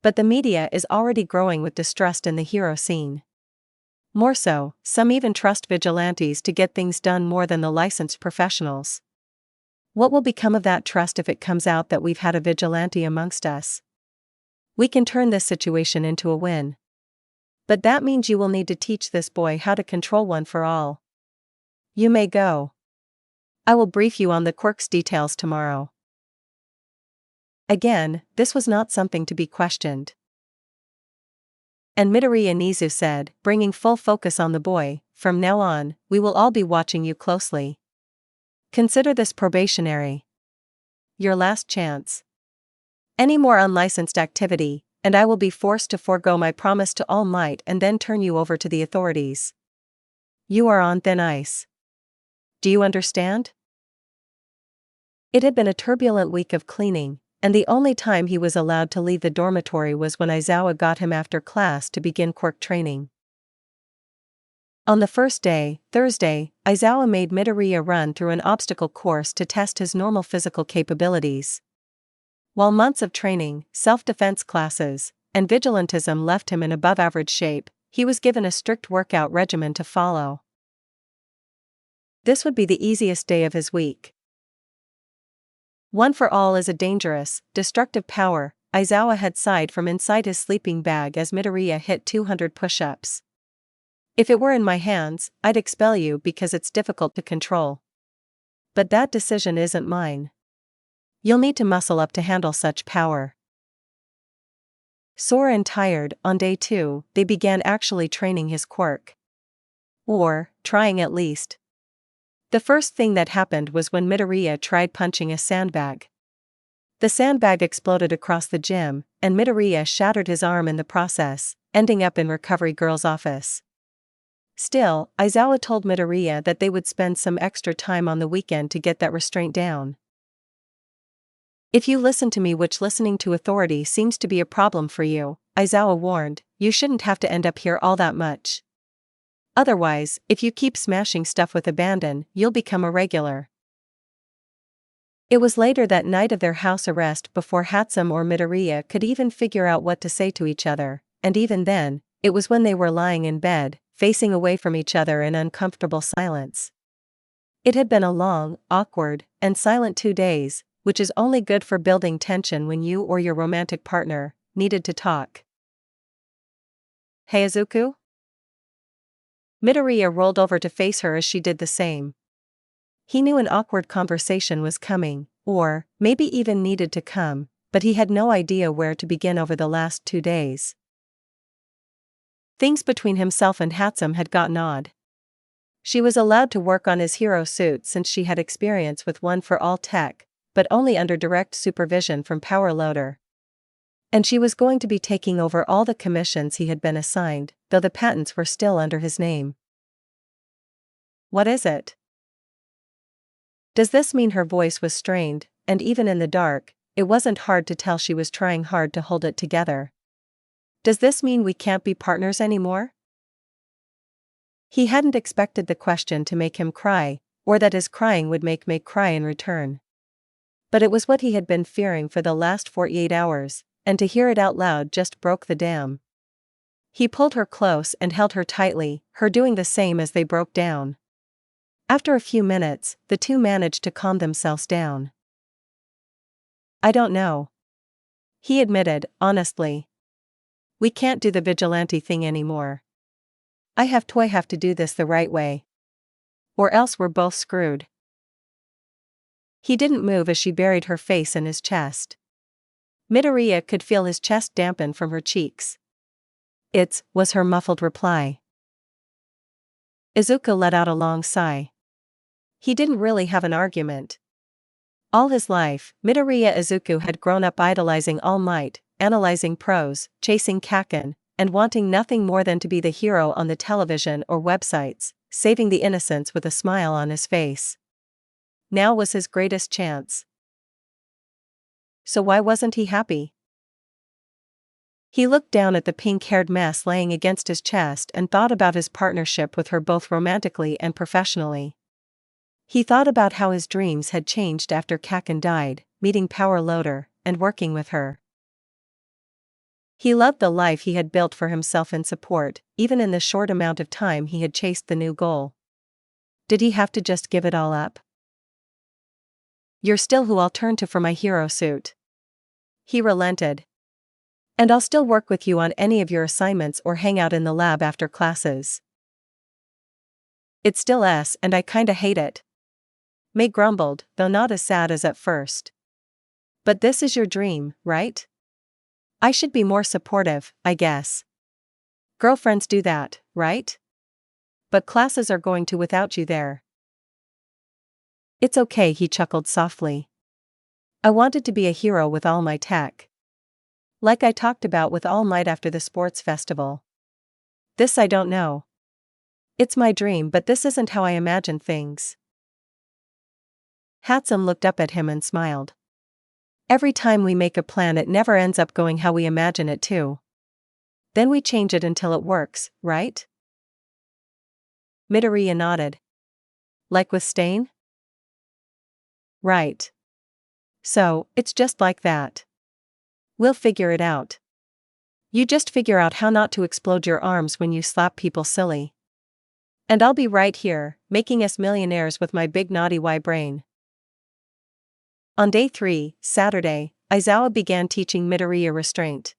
Speaker 1: "But the media is already growing with distrust in the hero scene. More so, some even trust vigilantes to get things done more than the licensed professionals. What will become of that trust if it comes out that we've had a vigilante amongst us? We can turn this situation into a win. But that means you will need to teach this boy how to control one for all. You may go. I will brief you on the quirk's details tomorrow." Again, this was not something to be questioned. And Midoriya Nizu said, bringing full focus on the boy, "From now on, we will all be watching you closely. Consider this probationary. Your last chance. Any more unlicensed activity, and I will be forced to forego my promise to All Might and then turn you over to the authorities. You are on thin ice. Do you understand?" It had been a turbulent week of cleaning, and the only time he was allowed to leave the dormitory was when Aizawa got him after class to begin quirk training. On the first day, Thursday, Aizawa made Midoriya run through an obstacle course to test his normal physical capabilities. While months of training, self-defense classes, and vigilantism left him in above-average shape, he was given a strict workout regimen to follow. This would be the easiest day of his week. One for all is a dangerous, destructive power, Aizawa had sighed from inside his sleeping bag as Midoriya hit 200 push-ups. "If it were in my hands, I'd expel you because it's difficult to control. But that decision isn't mine. You'll need to muscle up to handle such power." Sore and tired, on day 2, they began actually training his quirk. Or, trying at least. The first thing that happened was when Midoriya tried punching a sandbag. The sandbag exploded across the gym, and Midoriya shattered his arm in the process, ending up in Recovery Girl's office. Still, Aizawa told Midoriya that they would spend some extra time on the weekend to get that restraint down. If you listen to me, which listening to authority seems to be a problem for you, Aizawa warned, you shouldn't have to end up here all that much. Otherwise, if you keep smashing stuff with abandon, you'll become a regular. It was later that night of their house arrest before Hatsum or Midoriya could even figure out what to say to each other, and even then, it was when they were lying in bed, facing away from each other in uncomfortable silence. It had been a long, awkward, and silent 2 days, which is only good for building tension when you or your romantic partner needed to talk. "Hey Izuku?" Midoriya rolled over to face her as she did the same. He knew an awkward conversation was coming, or maybe even needed to come, but he had no idea where to begin over the last 2 days. Things between himself and Hatsum had gotten odd. She was allowed to work on his hero suit since she had experience with one for all tech, but only under direct supervision from Power Loader. And she was going to be taking over all the commissions he had been assigned, though the patents were still under his name. "What is it?" Does this mean her voice was strained, and even in the dark, it wasn't hard to tell she was trying hard to hold it together? "Does this mean we can't be partners anymore?" He hadn't expected the question to make him cry, or that his crying would make May cry in return. But it was what he had been fearing for the last 48 hours, and to hear it out loud just broke the dam. He pulled her close and held her tightly, her doing the same as they broke down. After a few minutes, the two managed to calm themselves down. "I don't know," he admitted, honestly. "We can't do the vigilante thing anymore. I have to do this the right way. Or else we're both screwed." He didn't move as she buried her face in his chest. Midoriya could feel his chest dampen from her cheeks. Was her muffled reply. Izuku let out a long sigh. He didn't really have an argument. All his life, Midoriya Izuku had grown up idolizing All Might, analyzing prose, chasing Kaken, and wanting nothing more than to be the hero on the television or websites, saving the innocents with a smile on his face. Now was his greatest chance. So why wasn't he happy? He looked down at the pink-haired mess laying against his chest and thought about his partnership with her both romantically and professionally. He thought about how his dreams had changed after Kaken died, meeting Power Loader, and working with her. He loved the life he had built for himself in support, even in the short amount of time he had chased the new goal. Did he have to just give it all up? "You're still who I'll turn to for my hero suit," he relented. "And I'll still work with you on any of your assignments or hang out in the lab after classes." "It's still S and I kinda hate it," May grumbled, though not as sad as at first. "But this is your dream, right? I should be more supportive, I guess. Girlfriends do that, right? But classes are going to without you there." "It's okay," he chuckled softly. "I wanted to be a hero with all my tech. Like I talked about with All Might after the sports festival. This I don't know. It's my dream, but this isn't how I imagine things." Hatsum looked up at him and smiled. "Every time we make a plan it never ends up going how we imagine it to. Then we change it until it works, right?" Midoriya nodded. "Like with Stain?" "Right. So, it's just like that. We'll figure it out. You just figure out how not to explode your arms when you slap people silly. And I'll be right here, making us millionaires with my big naughty Y brain." On day 3, Saturday, Aizawa began teaching Midoriya restraint.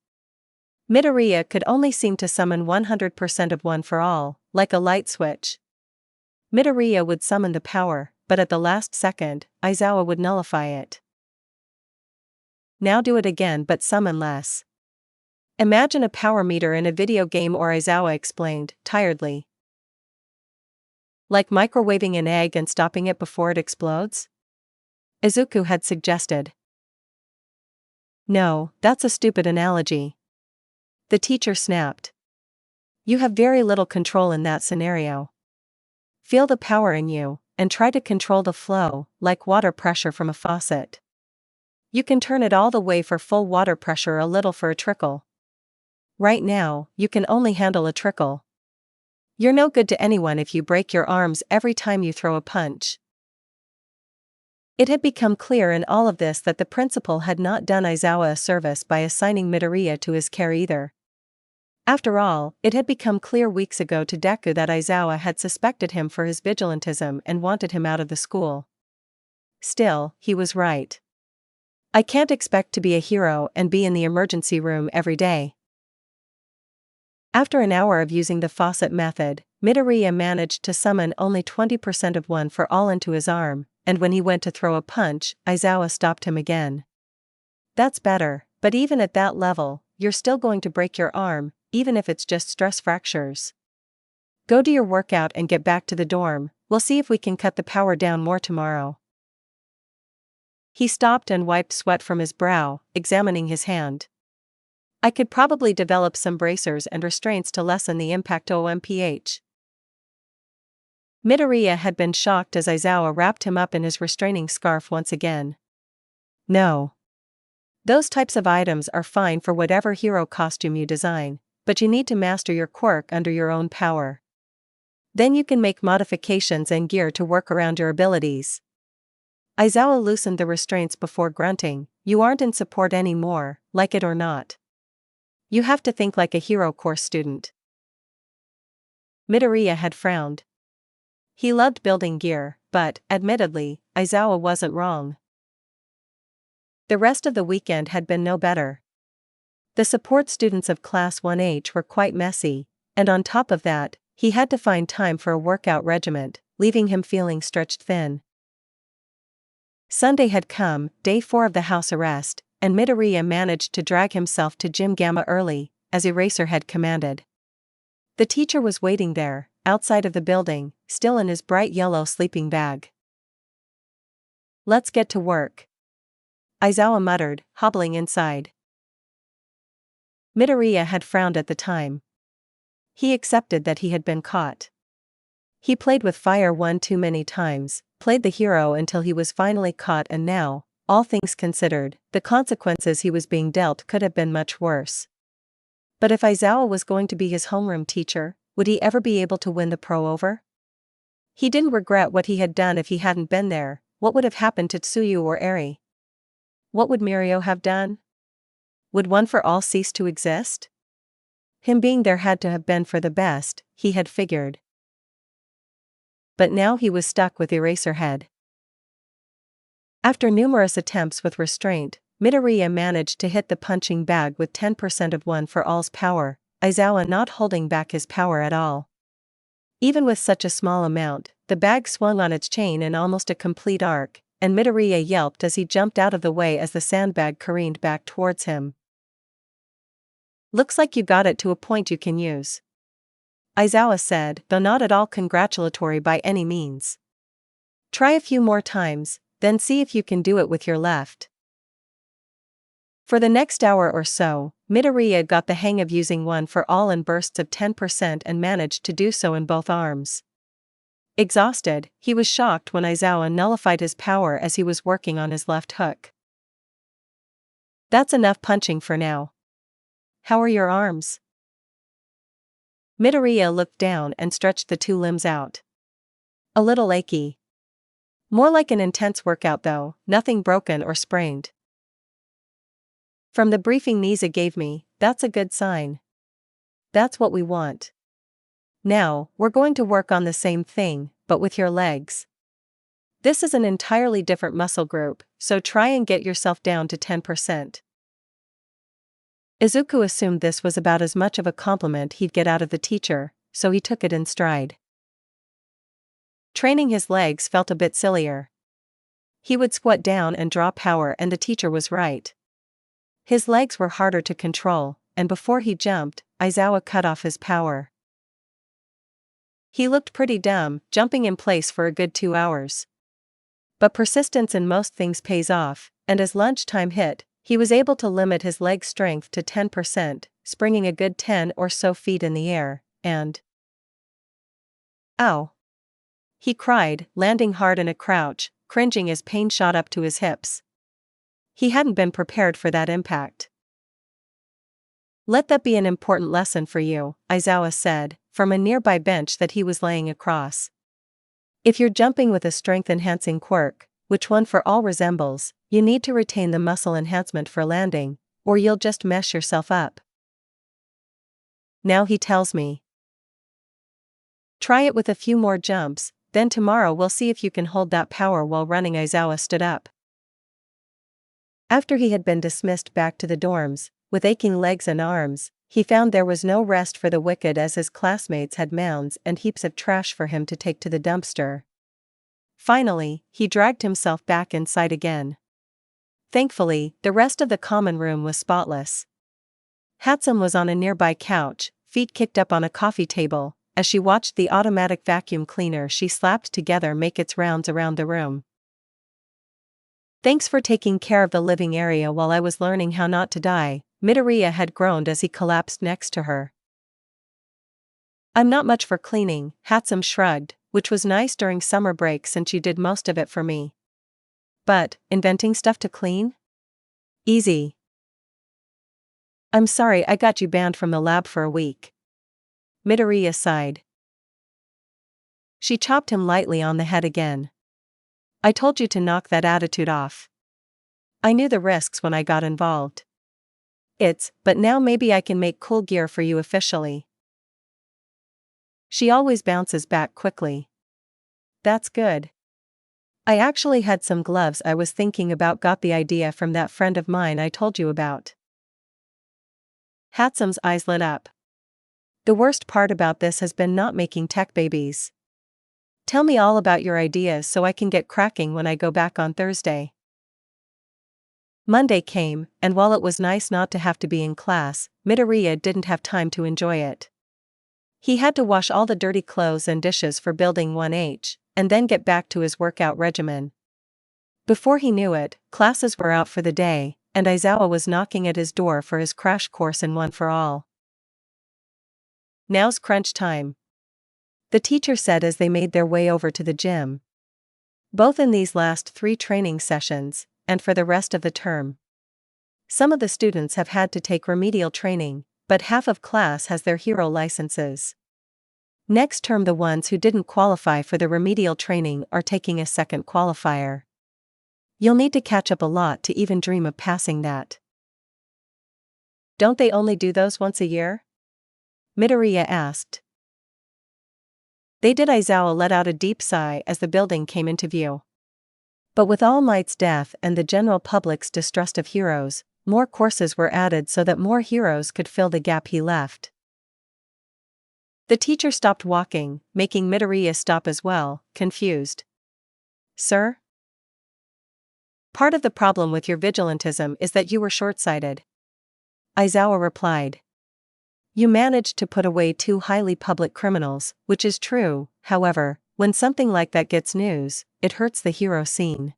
Speaker 1: Midoriya could only seem to summon 100% of One for All, like a light switch. Midoriya would summon the power, but at the last second, Aizawa would nullify it. "Now do it again but summon less. Imagine a power meter in a video game," or Aizawa explained, tiredly. Like microwaving an egg and stopping it before it explodes? Izuku had suggested. No, that's a stupid analogy. The teacher snapped. You have very little control in that scenario. Feel the power in you, and try to control the flow, like water pressure from a faucet. You can turn it all the way for full water pressure, a little for a trickle. Right now, you can only handle a trickle. You're no good to anyone if you break your arms every time you throw a punch. It had become clear in all of this that the principal had not done Aizawa a service by assigning Midoriya to his care either. After all, it had become clear weeks ago to Deku that Aizawa had suspected him for his vigilantism and wanted him out of the school. Still, he was right. I can't expect to be a hero and be in the emergency room every day. After an hour of using the faucet method, Midoriya managed to summon only 20% of one for all into his arm, and when he went to throw a punch, Aizawa stopped him again. That's better, but even at that level, you're still going to break your arm, even if it's just stress fractures. Go do your workout and get back to the dorm, we'll see if we can cut the power down more tomorrow. He stopped and wiped sweat from his brow, examining his hand. I could probably develop some bracers and restraints to lessen the impact OMPH. Midoriya had been shocked as Aizawa wrapped him up in his restraining scarf once again. No. Those types of items are fine for whatever hero costume you design, but you need to master your quirk under your own power. Then you can make modifications and gear to work around your abilities. Aizawa loosened the restraints before grunting, you aren't in support anymore, like it or not. You have to think like a hero course student. Midoriya had frowned. He loved building gear, but, admittedly, Aizawa wasn't wrong. The rest of the weekend had been no better. The support students of Class 1H were quite messy, and on top of that, he had to find time for a workout regiment, leaving him feeling stretched thin. Sunday had come, day 4 of the house arrest, and Midoriya managed to drag himself to Gym Gamma early, as Eraser had commanded. The teacher was waiting there, outside of the building, still in his bright yellow sleeping bag. Let's get to work, Aizawa muttered, hobbling inside. Midoriya had frowned at the time. He accepted that he had been caught. He played with fire one too many times, played the hero until he was finally caught, and now, all things considered, the consequences he was being dealt could have been much worse. But if Aizawa was going to be his homeroom teacher, would he ever be able to win the pro over? He didn't regret what he had done if he hadn't been there. What would have happened to Tsuyu or Eri? What would Mirio have done? Would One for All cease to exist? Him being there had to have been for the best, he had figured. But now he was stuck with Eraserhead. After numerous attempts with restraint, Midoriya managed to hit the punching bag with 10% of One for All's power, Aizawa not holding back his power at all. Even with such a small amount, the bag swung on its chain in almost a complete arc, and Midoriya yelped as he jumped out of the way as the sandbag careened back towards him. Looks like you got it to a point you can use, Aizawa said, though not at all congratulatory by any means. Try a few more times, then see if you can do it with your left. For the next hour or so, Midoriya got the hang of using One for All in bursts of 10% and managed to do so in both arms. Exhausted, he was shocked when Aizawa nullified his power as he was working on his left hook. That's enough punching for now. How are your arms? Midoriya looked down and stretched the two limbs out. A little achy. More like an intense workout though, nothing broken or sprained. From the briefing Nisa gave me, that's a good sign. That's what we want. Now, we're going to work on the same thing, but with your legs. This is an entirely different muscle group, so try and get yourself down to 10%. Izuku assumed this was about as much of a compliment he'd get out of the teacher, so he took it in stride. Training his legs felt a bit sillier. He would squat down and draw power, and the teacher was right. His legs were harder to control, and before he jumped, Aizawa cut off his power. He looked pretty dumb, jumping in place for a good 2 hours. But persistence in most things pays off, and as lunchtime hit, he was able to limit his leg strength to 10%, springing a good 10 or so feet in the air, and "Ow!" he cried, landing hard in a crouch, cringing as pain shot up to his hips. He hadn't been prepared for that impact. "Let that be an important lesson for you," Izawa said, from a nearby bench that he was laying across. "If you're jumping with a strength-enhancing quirk, which one for all resembles, you need to retain the muscle enhancement for landing, or you'll just mess yourself up." Now he tells me. "Try it with a few more jumps, then tomorrow we'll see if you can hold that power while running." Izawa stood up. After he had been dismissed back to the dorms, with aching legs and arms, he found there was no rest for the wicked as his classmates had mounds and heaps of trash for him to take to the dumpster. Finally, he dragged himself back inside again. Thankfully, the rest of the common room was spotless. Hatsum was on a nearby couch, feet kicked up on a coffee table, as she watched the automatic vacuum cleaner she slapped together make its rounds around the room. "Thanks for taking care of the living area while I was learning how not to die," Midoriya had groaned as he collapsed next to her. "I'm not much for cleaning," Hatsum shrugged, which was nice during summer break since you did most of it for me. "But, inventing stuff to clean? Easy." "I'm sorry I got you banned from the lab for a week." Midoriya sighed. She chopped him lightly on the head again. "I told you to knock that attitude off. I knew the risks when I got involved. But now maybe I can make cool gear for you officially." She always bounces back quickly. "That's good. I actually had some gloves I was thinking about, got the idea from that friend of mine I told you about." Hatsum's eyes lit up. "The worst part about this has been not making tech babies. Tell me all about your ideas so I can get cracking when I go back on Thursday." Monday came, and while it was nice not to have to be in class, Midoriya didn't have time to enjoy it. He had to wash all the dirty clothes and dishes for Building 1H, and then get back to his workout regimen. Before he knew it, classes were out for the day, and Izawa was knocking at his door for his crash course in One for All. "Now's crunch time," the teacher said as they made their way over to the gym. Both in these last 3 training sessions, and for the rest of the term. Some of the students have had to take remedial training, but half of class has their hero licenses. Next term the ones who didn't qualify for the remedial training are taking a second qualifier. You'll need to catch up a lot to even dream of passing that. "Don't they only do those once a year?" Midoriya asked. They did. Izawa let out a deep sigh as the building came into view. But with All Might's death and the general public's distrust of heroes, more courses were added so that more heroes could fill the gap he left. The teacher stopped walking, making Midoriya stop as well, confused. "Sir?" "Part of the problem with your vigilantism is that you were short-sighted," Izawa replied. "You managed to put away 2 highly public criminals, which is true. However, when something like that gets news, it hurts the hero scene.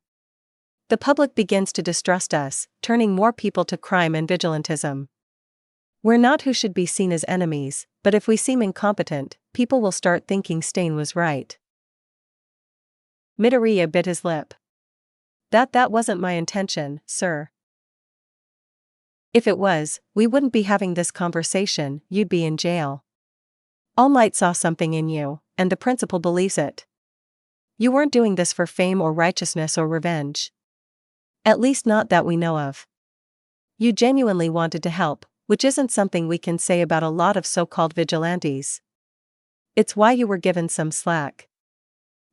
Speaker 1: The public begins to distrust us, turning more people to crime and vigilantism. We're not who should be seen as enemies, but if we seem incompetent, people will start thinking Stain was right." Midoriya bit his lip. That wasn't my intention, sir." "If it was, we wouldn't be having this conversation, you'd be in jail. All Might saw something in you, and the principal believes it. You weren't doing this for fame or righteousness or revenge. At least not that we know of. You genuinely wanted to help, which isn't something we can say about a lot of so-called vigilantes. It's why you were given some slack.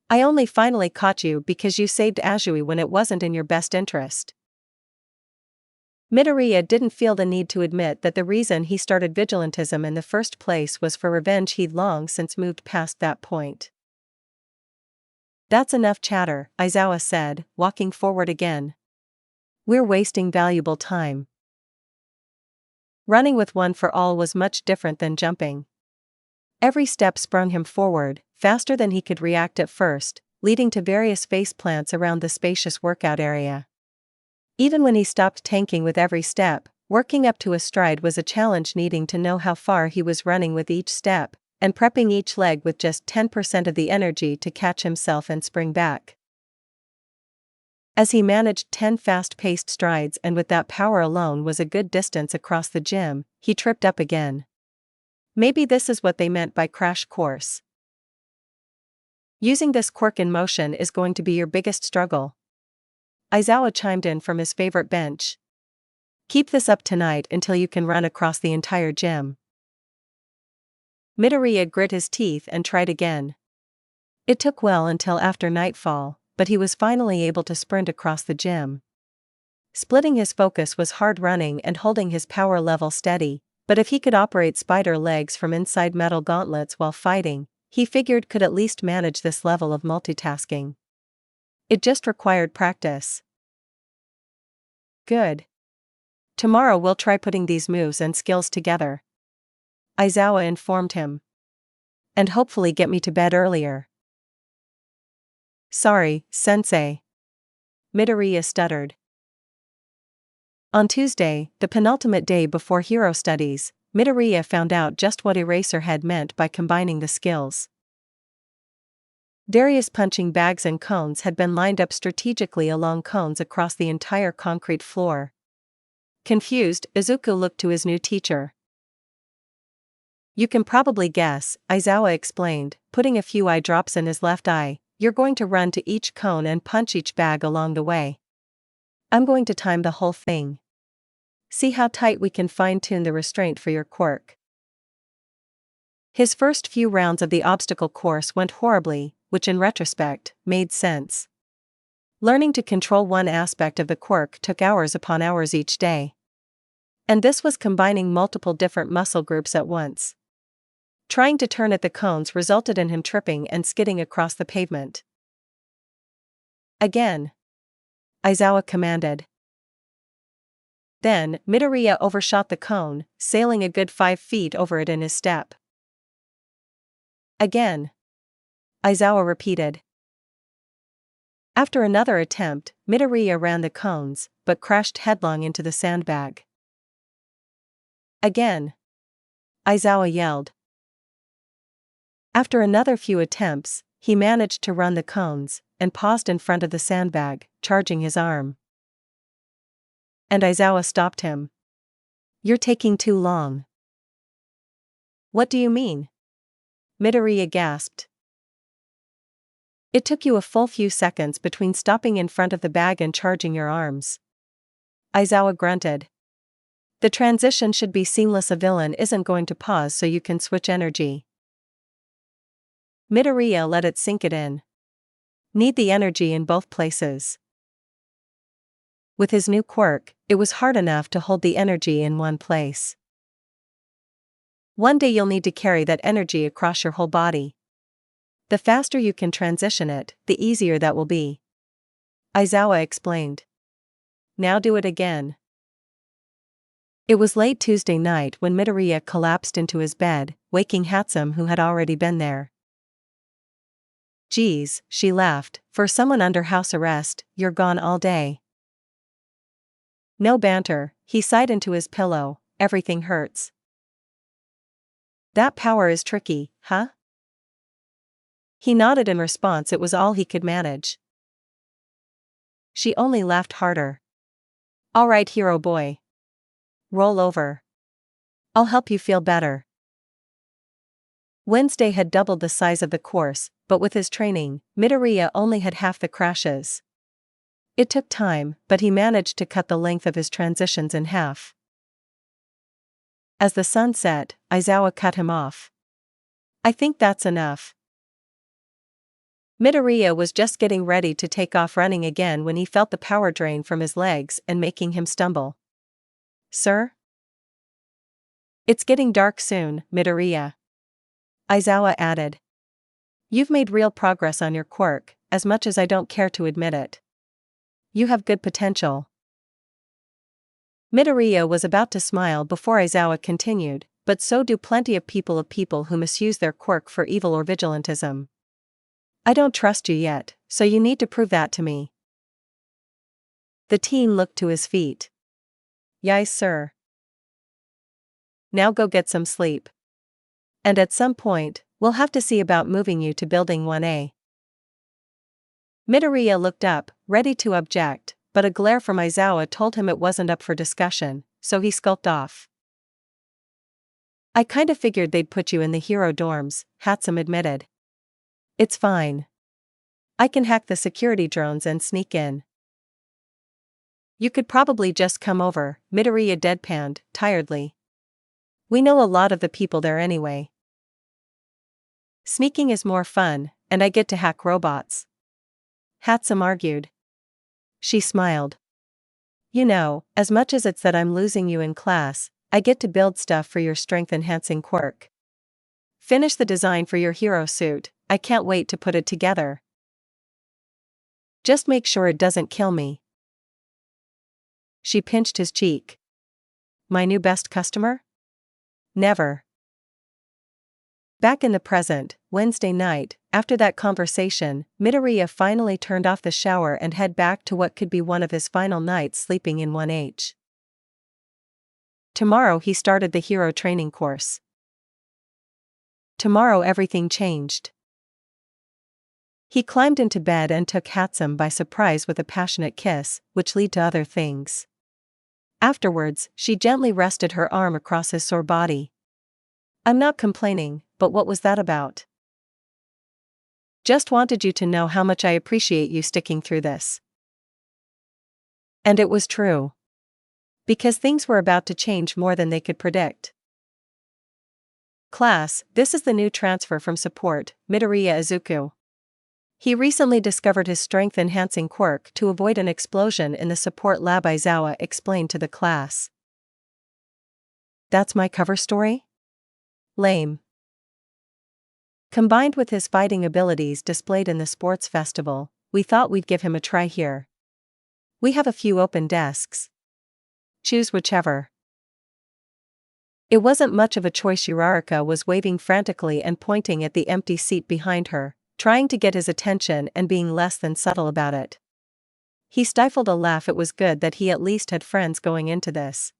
Speaker 1: I only finally caught you because you saved Azui when it wasn't in your best interest." Midoriya didn't feel the need to admit that the reason he started vigilantism in the first place was for revenge. He'd long since moved past that point. "That's enough chatter," Izawa said, walking forward again. "We're wasting valuable time." Running with One for All was much different than jumping. Every step sprung him forward, faster than he could react at first, leading to various faceplants around the spacious workout area. Even when he stopped tanking with every step, working up to a stride was a challenge, needing to know how far he was running with each step, and prepping each leg with just 10% of the energy to catch himself and spring back. As he managed 10 fast-paced strides and with that power alone was a good distance across the gym, he tripped up again. Maybe this is what they meant by crash course. Using this quirk in motion is going to be your biggest struggle. Izawa chimed in from his favorite bench. Keep this up tonight until you can run across the entire gym. Midoriya grit his teeth and tried again. It took well until after nightfall, but he was finally able to sprint across the gym. Splitting his focus was hard running and holding his power level steady, but if he could operate spider legs from inside metal gauntlets while fighting, he figured could at least manage this level of multitasking. It just required practice. Good. Tomorrow we'll try putting these moves and skills together, Izawa informed him. And hopefully get me to bed earlier. Sorry, sensei. Midoriya stuttered. On Tuesday, the penultimate day before hero studies, Midoriya found out just what Eraserhead meant by combining the skills. Various punching bags and cones had been lined up strategically along cones across the entire concrete floor. Confused, Izuku looked to his new teacher. You can probably guess, Izawa explained, putting a few eye drops in his left eye. You're going to run to each cone and punch each bag along the way. I'm going to time the whole thing. See how tight we can fine-tune the restraint for your quirk. His first few rounds of the obstacle course went horribly, which in retrospect, made sense. Learning to control one aspect of the quirk took hours upon hours each day. And this was combining multiple different muscle groups at once. Trying to turn at the cones resulted in him tripping and skidding across the pavement. Again, Izawa commanded. Then, Midoriya overshot the cone, sailing a good 5 feet over it in his step. Again, Izawa repeated. After another attempt, Midoriya ran the cones, but crashed headlong into the sandbag. Again, Izawa yelled. After another few attempts, he managed to run the cones, and paused in front of the sandbag, charging his arm. And Izawa stopped him. You're taking too long. What do you mean? Midoriya gasped. It took you a full few seconds between stopping in front of the bag and charging your arms. Izawa grunted. The transition should be seamless. A villain isn't going to pause so you can switch energy. Midoriya let it sink it in. Need the energy in both places. With his new quirk, it was hard enough to hold the energy in one place. One day you'll need to carry that energy across your whole body. The faster you can transition it, the easier that will be. Izawa explained. Now do it again. It was late Tuesday night when Midoriya collapsed into his bed, waking Hatsum, who had already been there. Geez, she laughed, for someone under house arrest, you're gone all day. No banter, he sighed into his pillow, everything hurts. That power is tricky, huh? He nodded in response. It was all he could manage. She only laughed harder. All right, hero boy. Roll over. I'll help you feel better. Wednesday had doubled the size of the course, but with his training, Midoriya only had half the crashes. It took time, but he managed to cut the length of his transitions in half. As the sun set, Izawa cut him off. I think that's enough. Midoriya was just getting ready to take off running again when he felt the power drain from his legs and making him stumble. Sir? It's getting dark soon, Midoriya. Izawa added. You've made real progress on your quirk, as much as I don't care to admit it. You have good potential. Midoriya was about to smile before Izawa continued, but so do plenty of people who misuse their quirk for evil or vigilantism. I don't trust you yet, so you need to prove that to me. The teen looked to his feet. Yes, sir. Now go get some sleep. And at some point, we'll have to see about moving you to Building 1A. Midoriya looked up, ready to object, but a glare from Izawa told him it wasn't up for discussion, so he skulked off. I kinda figured they'd put you in the hero dorms, Hatsum admitted. It's fine. I can hack the security drones and sneak in. You could probably just come over, Midoriya deadpanned, tiredly. We know a lot of the people there anyway. Sneaking is more fun, and I get to hack robots. Hatsum argued. She smiled. You know, as much as it's that I'm losing you in class, I get to build stuff for your strength-enhancing quirk. Finish the design for your hero suit, I can't wait to put it together. Just make sure it doesn't kill me. She pinched his cheek. My new best customer? Never. Back in the present, Wednesday night, after that conversation, Midoriya finally turned off the shower and head back to what could be one of his final nights sleeping in 1H. Tomorrow he started the hero training course. Tomorrow everything changed. He climbed into bed and took Hatsum by surprise with a passionate kiss, which led to other things. Afterwards, she gently rested her arm across his sore body. I'm not complaining, but what was that about? Just wanted you to know how much I appreciate you sticking through this. And it was true. Because things were about to change more than they could predict. Class, this is the new transfer from support, Midoriya Izuku. He recently discovered his strength-enhancing quirk to avoid an explosion in the support lab, Izawa explained to the class. That's my cover story? Lame. Combined with his fighting abilities displayed in the sports festival, we thought we'd give him a try here. We have a few open desks. Choose whichever. It wasn't much of a choice. Uraraka was waving frantically and pointing at the empty seat behind her, trying to get his attention and being less than subtle about it. He stifled a laugh. It was good that he at least had friends going into this.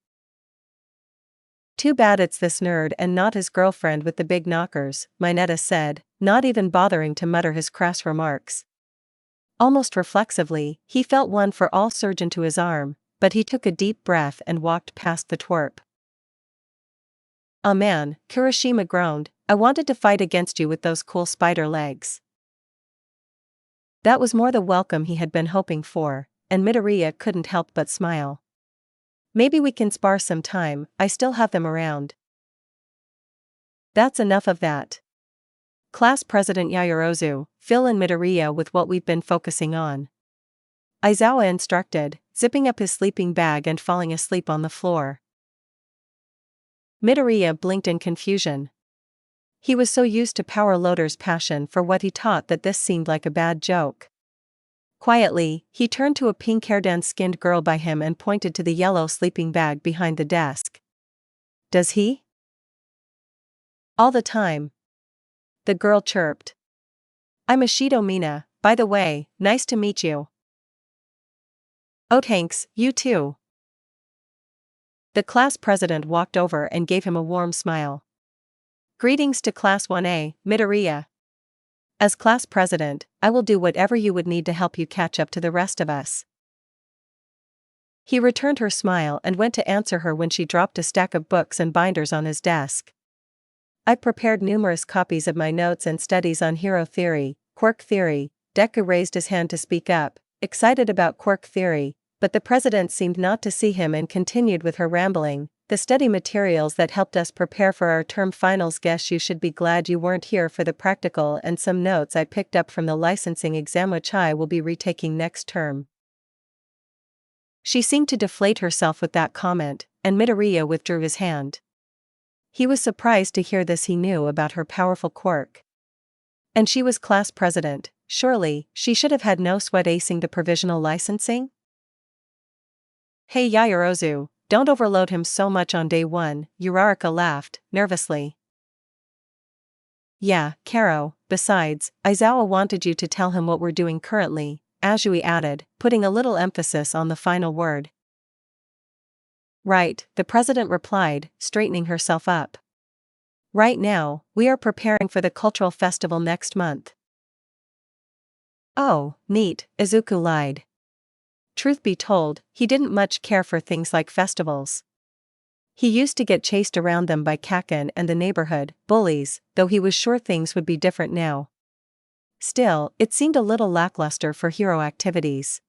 Speaker 1: Too bad it's this nerd and not his girlfriend with the big knockers, Mineta said, not even bothering to mutter his crass remarks. Almost reflexively, he felt one for all surge into his arm, but he took a deep breath and walked past the twerp. Oh man, Kirishima groaned, I wanted to fight against you with those cool spider legs. That was more the welcome he had been hoping for, and Midoriya couldn't help but smile. Maybe we can spar some time, I still have them around. That's enough of that. Class President Yaoyorozu, fill in Midoriya with what we've been focusing on. Izawa instructed, zipping up his sleeping bag and falling asleep on the floor. Midoriya blinked in confusion. He was so used to Power Loader's passion for what he taught that this seemed like a bad joke. Quietly, he turned to a pink-haired skinned girl by him and pointed to the yellow sleeping bag behind the desk. Does he? All the time. The girl chirped. I'm Ashido Mina, by the way, nice to meet you. Oh thanks, you too. The class president walked over and gave him a warm smile. Greetings to Class 1A, Midoriya. As class president, I will do whatever you would need to help you catch up to the rest of us. He returned her smile and went to answer her when she dropped a stack of books and binders on his desk. I prepared numerous copies of my notes and studies on hero theory, quirk theory. Deku raised his hand to speak up, excited about quirk theory, but the president seemed not to see him and continued with her rambling. The study materials that helped us prepare for our term finals. Guess you should be glad you weren't here for the practical, and some notes I picked up from the licensing exam which I will be retaking next term. She seemed to deflate herself with that comment, and Midoriya withdrew his hand. He was surprised to hear this. He knew about her powerful quirk. And she was class president, surely she should have had no sweat acing the provisional licensing? Hey Yaoyorozu, Don't overload him so much on day one, Uraraka laughed, nervously. Yeah, Karo, besides, Aizawa wanted you to tell him what we're doing currently, Azui added, putting a little emphasis on the final word. Right, the president replied, straightening herself up. Right now, we are preparing for the cultural festival next month. Oh, neat, Izuku lied. Truth be told, he didn't much care for things like festivals. He used to get chased around them by Kaken and the neighborhood bullies, though he was sure things would be different now. Still, it seemed a little lackluster for hero activities.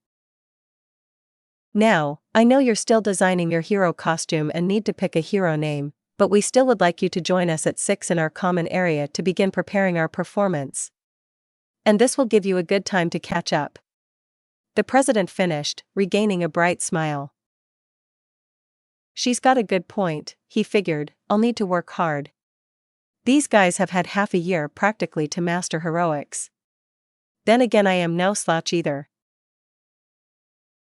Speaker 1: Now, I know you're still designing your hero costume and need to pick a hero name, but we still would like you to join us at 6 in our common area to begin preparing our performance. And this will give you a good time to catch up. The president finished, regaining a bright smile. She's got a good point, he figured, I'll need to work hard. These guys have had half a year practically to master heroics. Then again, I am no slouch either.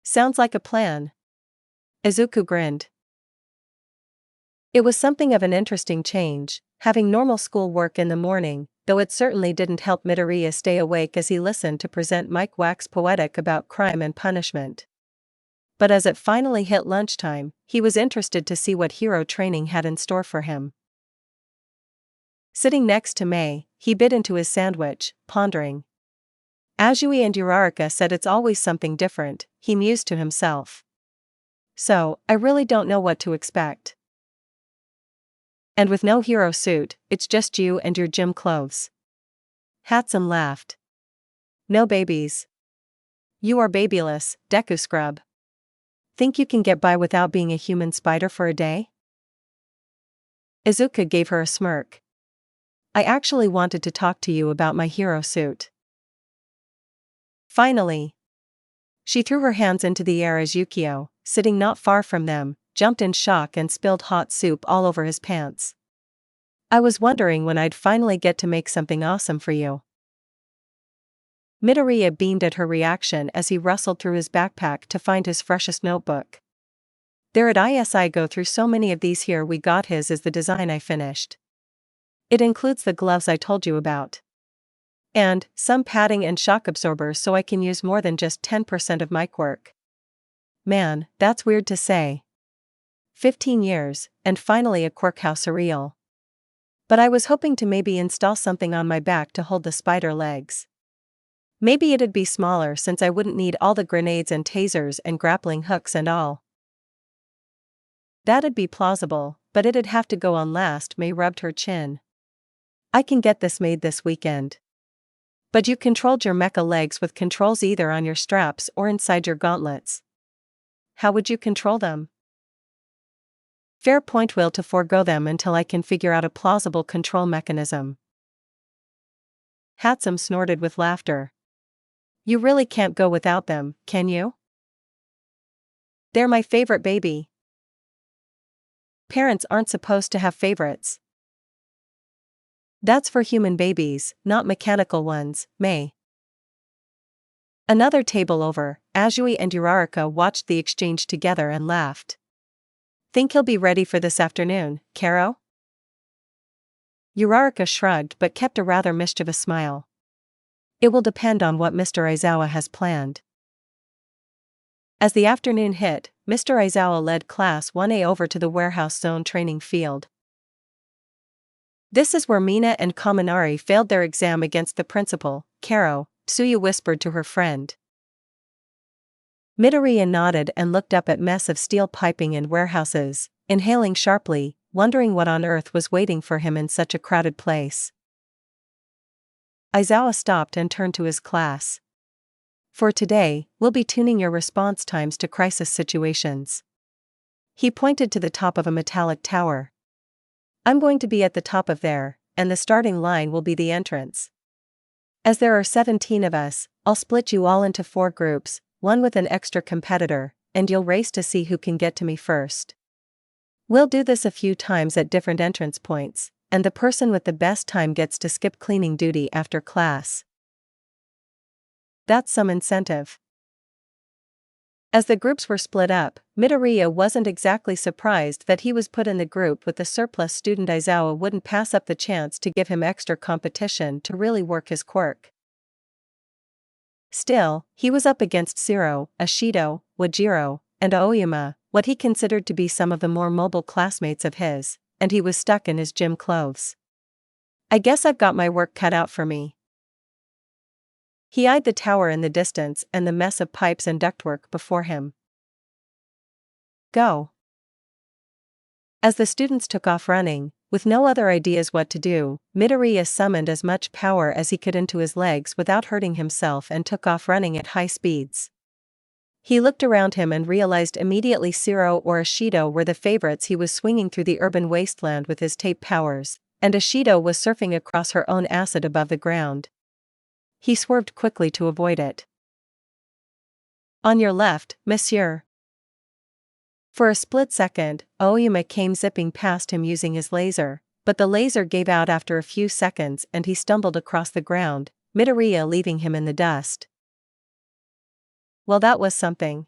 Speaker 1: Sounds like a plan. Izuku grinned. It was something of an interesting change, having normal school work in the morning, though it certainly didn't help Midoriya stay awake as he listened to present Mike wax poetic about crime and punishment. But as it finally hit lunchtime, he was interested to see what hero training had in store for him. Sitting next to Mei, he bit into his sandwich, pondering. Azui and Uraraka said it's always something different, he mused to himself. So, I really don't know what to expect. And with no hero suit, it's just you and your gym clothes. Hatsum laughed. No babies. You are babyless, Deku scrub. Think you can get by without being a human spider for a day? Izuku gave her a smirk. I actually wanted to talk to you about my hero suit. Finally. She threw her hands into the air as Yukio, sitting not far from them, jumped in shock and spilled hot soup all over his pants. I was wondering when I'd finally get to make something awesome for you. Midoriya beamed at her reaction as he rustled through his backpack to find his freshest notebook. There at ISI go through so many of these here we got his is the design I finished. It includes the gloves I told you about. And some padding and shock absorbers so I can use more than just 10% of mic work. Man, that's weird to say. 15 years, and finally a Quirkhouse surreal. But I was hoping to maybe install something on my back to hold the spider legs. Maybe it'd be smaller since I wouldn't need all the grenades and tasers and grappling hooks and all. That'd be plausible, but it'd have to go on last. May rubbed her chin. I can get this made this weekend. But you controlled your mecha legs with controls either on your straps or inside your gauntlets. How would you control them? Fair point. Will to forego them until I can figure out a plausible control mechanism. Hatsum snorted with laughter. You really can't go without them, can you? They're my favorite baby. Parents aren't supposed to have favorites. That's for human babies, not mechanical ones, May. Another table over, Azui and Uraraka watched the exchange together and laughed. Think he'll be ready for this afternoon, Karo? Uraraka shrugged but kept a rather mischievous smile. It will depend on what Mr. Aizawa has planned. As the afternoon hit, Mr. Aizawa led Class 1A over to the warehouse zone training field. This is where Mina and Kaminari failed their exam against the principal, Karo, Tsuyu whispered to her friend. Midoriya nodded and looked up at mess of steel piping and warehouses, inhaling sharply, wondering what on earth was waiting for him in such a crowded place. Aizawa stopped and turned to his class. For today, we'll be tuning your response times to crisis situations. He pointed to the top of a metallic tower. I'm going to be at the top of there, and the starting line will be the entrance. As there are 17 of us, I'll split you all into 4 groups, one with an extra competitor, and you'll race to see who can get to me first. We'll do this a few times at different entrance points, and the person with the best time gets to skip cleaning duty after class. That's some incentive. As the groups were split up, Midoriya wasn't exactly surprised that he was put in the group with the surplus student. Izawa wouldn't pass up the chance to give him extra competition to really work his quirk. Still, he was up against Shiro, Ashido, Wajiro, and Aoyama, what he considered to be some of the more mobile classmates of his, and he was stuck in his gym clothes. I guess I've got my work cut out for me. He eyed the tower in the distance and the mess of pipes and ductwork before him. Go. As the students took off running, with no other ideas what to do, Midoriya summoned as much power as he could into his legs without hurting himself and took off running at high speeds. He looked around him and realized immediately Shiro or Ashido were the favorites. He was swinging through the urban wasteland with his tape powers, and Ashido was surfing across her own acid above the ground. He swerved quickly to avoid it. On your left, monsieur. For a split second, Aoyama came zipping past him using his laser, but the laser gave out after a few seconds and he stumbled across the ground, Midoriya leaving him in the dust. Well, that was something.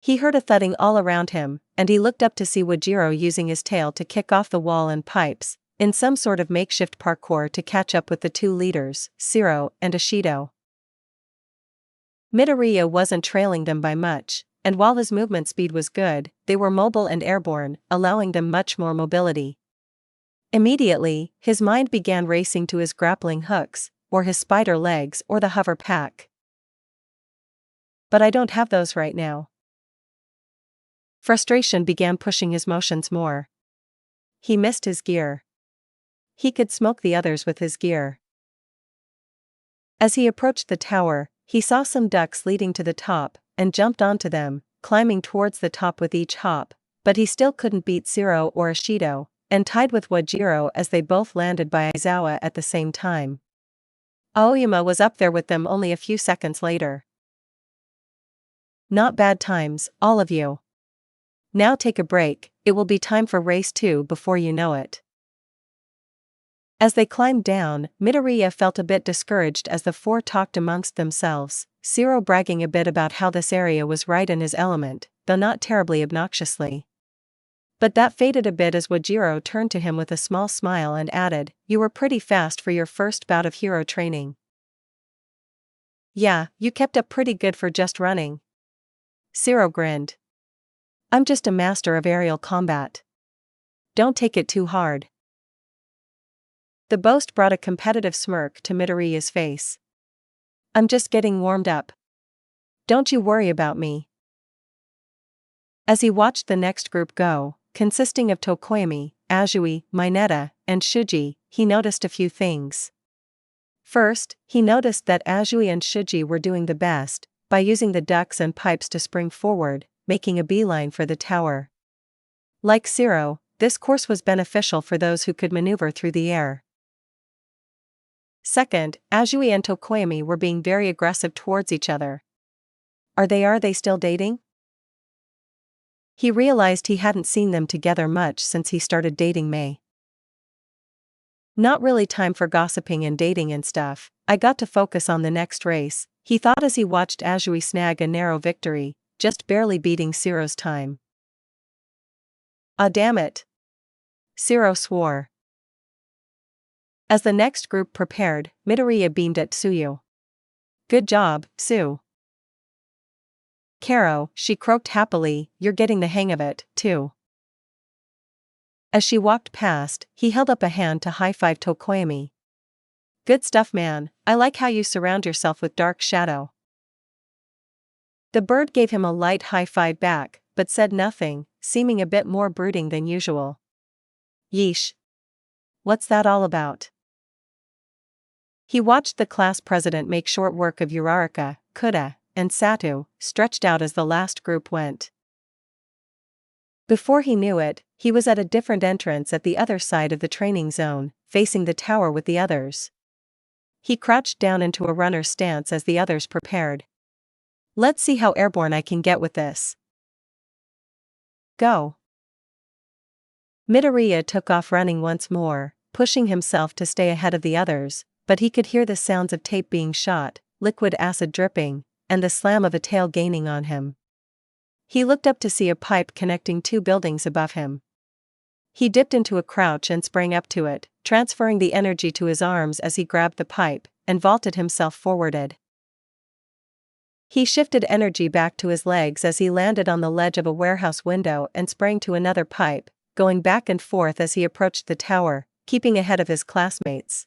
Speaker 1: He heard a thudding all around him, and he looked up to see Wajiro using his tail to kick off the wall and pipes, in some sort of makeshift parkour to catch up with the two leaders, Shiro and Ashido. Midoriya wasn't trailing them by much, and while his movement speed was good, they were mobile and airborne, allowing them much more mobility. Immediately, his mind began racing to his grappling hooks, or his spider legs or the hover pack. But I don't have those right now. Frustration began pushing his motions more. He missed his gear. He could smoke the others with his gear. As he approached the tower, he saw some ducks leading to the top, and jumped onto them, climbing towards the top with each hop, but he still couldn't beat Shiro or Ashido, and tied with Wajiro as they both landed by Aizawa at the same time. Aoyama was up there with them only a few seconds later. Not bad times, all of you. Now take a break, it will be time for race 2 before you know it. As they climbed down, Midoriya felt a bit discouraged as the four talked amongst themselves, Shiro bragging a bit about how this area was right in his element, though not terribly obnoxiously. But that faded a bit as Wajiro turned to him with a small smile and added, "You were pretty fast for your first bout of hero training." "Yeah, you kept up pretty good for just running." Shiro grinned. "I'm just a master of aerial combat. Don't take it too hard." The boast brought a competitive smirk to Midoriya's face. "I'm just getting warmed up. Don't you worry about me." As he watched the next group go, consisting of Tokoyami, Azui, Mineta, and Shuji, he noticed a few things. First, he noticed that Azui and Shuji were doing the best, by using the ducts and pipes to spring forward, making a beeline for the tower. Like Shiro, this course was beneficial for those who could maneuver through the air. Second, Azui and Tokoyami were being very aggressive towards each other. Are they still dating? He realized he hadn't seen them together much since he started dating Mei. Not really time for gossiping and dating and stuff, I got to focus on the next race, he thought as he watched Azui snag a narrow victory, just barely beating Shiro's time. Ah, damn it. Shiro swore. As the next group prepared, Midoriya beamed at Tsuyu. "Good job, Tsu." "Karo," she croaked happily, "you're getting the hang of it, too." As she walked past, he held up a hand to high-five Tokoyami. "Good stuff, man, I like how you surround yourself with dark shadow." The bird gave him a light high-five back, but said nothing, seeming a bit more brooding than usual. "Yeesh. What's that all about?" He watched the class president make short work of Uraraka, Kuda, and Sato, stretched out as the last group went. Before he knew it, he was at a different entrance at the other side of the training zone, facing the tower with the others. He crouched down into a runner's stance as the others prepared. "Let's see how airborne I can get with this. Go." Midoriya took off running once more, pushing himself to stay ahead of the others, but he could hear the sounds of tape being shot, liquid acid dripping, and the slam of a tail gaining on him. He looked up to see a pipe connecting two buildings above him. He dipped into a crouch and sprang up to it, transferring the energy to his arms as he grabbed the pipe, and vaulted himself forwarded. He shifted energy back to his legs as he landed on the ledge of a warehouse window and sprang to another pipe, going back and forth as he approached the tower, keeping ahead of his classmates.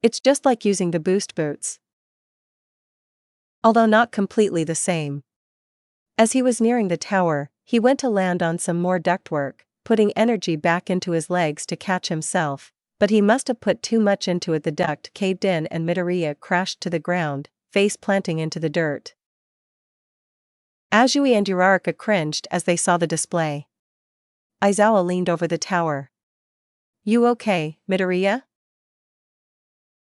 Speaker 1: It's just like using the boost boots. Although not completely the same. As he was nearing the tower, he went to land on some more ductwork, putting energy back into his legs to catch himself, but he must have put too much into it. The duct caved in and Midoriya crashed to the ground, face planting into the dirt. Azui and Uraraka cringed as they saw the display. Aizawa leaned over the tower. "You okay, Midoriya?"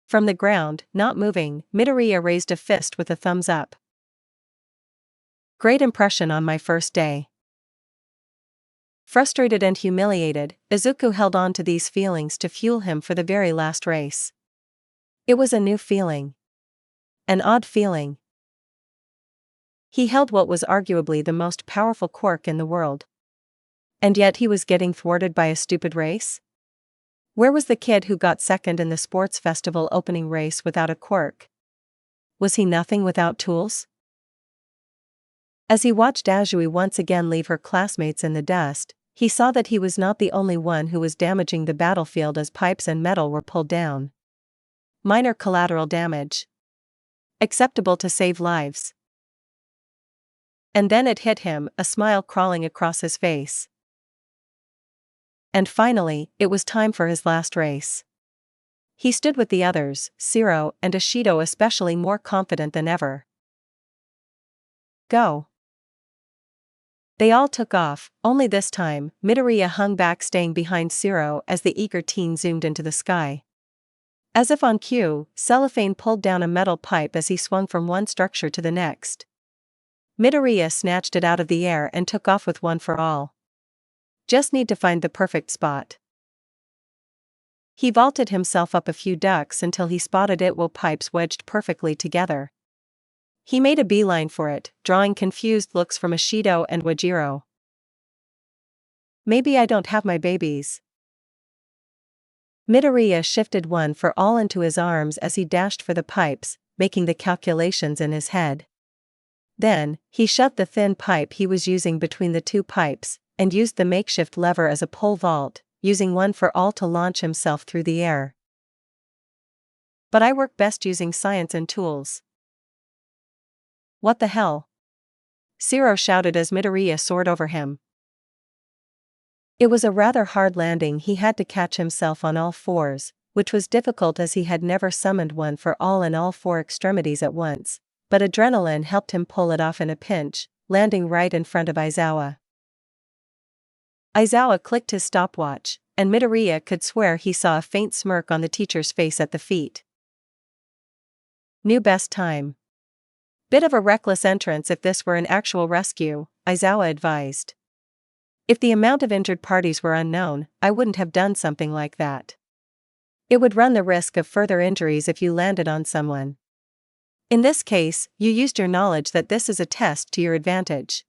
Speaker 1: From the ground, not moving, Midoriya raised a fist with a thumbs up. "Great impression on my first day." Frustrated and humiliated, Izuku held on to these feelings to fuel him for the very last race. It was a new feeling. An odd feeling. He held what was arguably the most powerful quirk in the world. And yet he was getting thwarted by a stupid race? Where was the kid who got second in the sports festival opening race without a quirk? Was he nothing without tools? As he watched Azui once again leave her classmates in the dust, he saw that he was not the only one who was damaging the battlefield as pipes and metal were pulled down. Minor collateral damage. Acceptable to save lives. And then it hit him, a smile crawling across his face. And finally, it was time for his last race. He stood with the others, Shiro and Ashido especially, more confident than ever. Go. They all took off, only this time, Midoriya hung back, staying behind Shiro as the eager teen zoomed into the sky. As if on cue, Cellophane pulled down a metal pipe as he swung from one structure to the next. Midoriya snatched it out of the air and took off with one for all. Just need to find the perfect spot. He vaulted himself up a few ducts until he spotted it, pipes wedged perfectly together. He made a beeline for it, drawing confused looks from Ashido and Wajiro. Maybe I don't have my babies. Midoriya shifted one for all into his arms as he dashed for the pipes, making the calculations in his head. Then, he shoved the thin pipe he was using between the two pipes, and used the makeshift lever as a pole vault, using one for all to launch himself through the air. But I work best using science and tools. What the hell? Shiro shouted as Midoriya soared over him. It was a rather hard landing. He had to catch himself on all fours, which was difficult as he had never summoned one for all and all four extremities at once, but adrenaline helped him pull it off in a pinch, landing right in front of Aizawa. Aizawa clicked his stopwatch, and Midoriya could swear he saw a faint smirk on the teacher's face at the feet. New best time. Bit of a reckless entrance if this were an actual rescue, Aizawa advised. If the amount of injured parties were unknown, I wouldn't have done something like that. It would run the risk of further injuries if you landed on someone. In this case, you used your knowledge that this is a test to your advantage.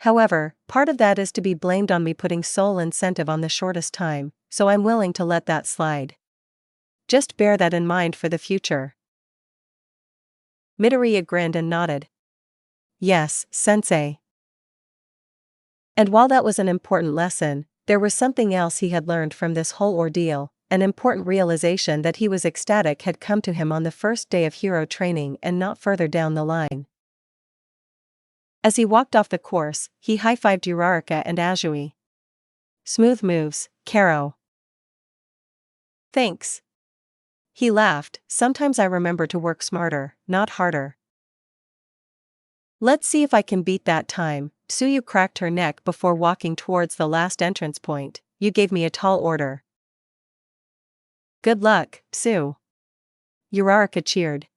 Speaker 1: However, part of that is to be blamed on me putting sole incentive on the shortest time, so I'm willing to let that slide. Just bear that in mind for the future. Midoriya grinned and nodded. Yes, sensei. And while that was an important lesson, there was something else he had learned from this whole ordeal, an important realization that he was ecstatic had come to him on the first day of hero training and not further down the line. As he walked off the course, he high-fived Uraraka and Azui. Smooth moves, Karo. Thanks. He laughed. Sometimes I remember to work smarter, not harder. Let's see if I can beat that time. Tsuyu cracked her neck before walking towards the last entrance point. You gave me a tall order. Good luck, Tsu. Uraraka cheered.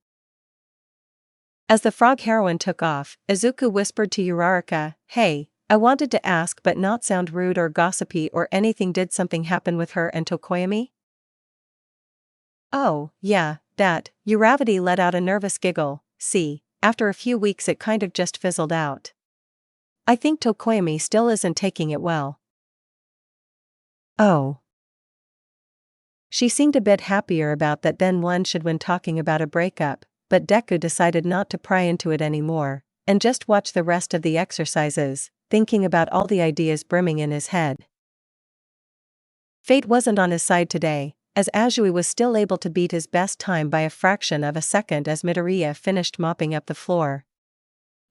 Speaker 1: As the frog heroine took off, Izuku whispered to Uraraka, Hey, I wanted to ask but not sound rude or gossipy or anything. Did something happen with her and Tokoyami? Oh, yeah, that. Uravity let out a nervous giggle. See, after a few weeks it kind of just fizzled out. I think Tokoyami still isn't taking it well. Oh. She seemed a bit happier about that than one should when talking about a breakup, but Deku decided not to pry into it anymore, and just watch the rest of the exercises, thinking about all the ideas brimming in his head. Fate wasn't on his side today, as Azui was still able to beat his best time by a fraction of a second as Midoriya finished mopping up the floor.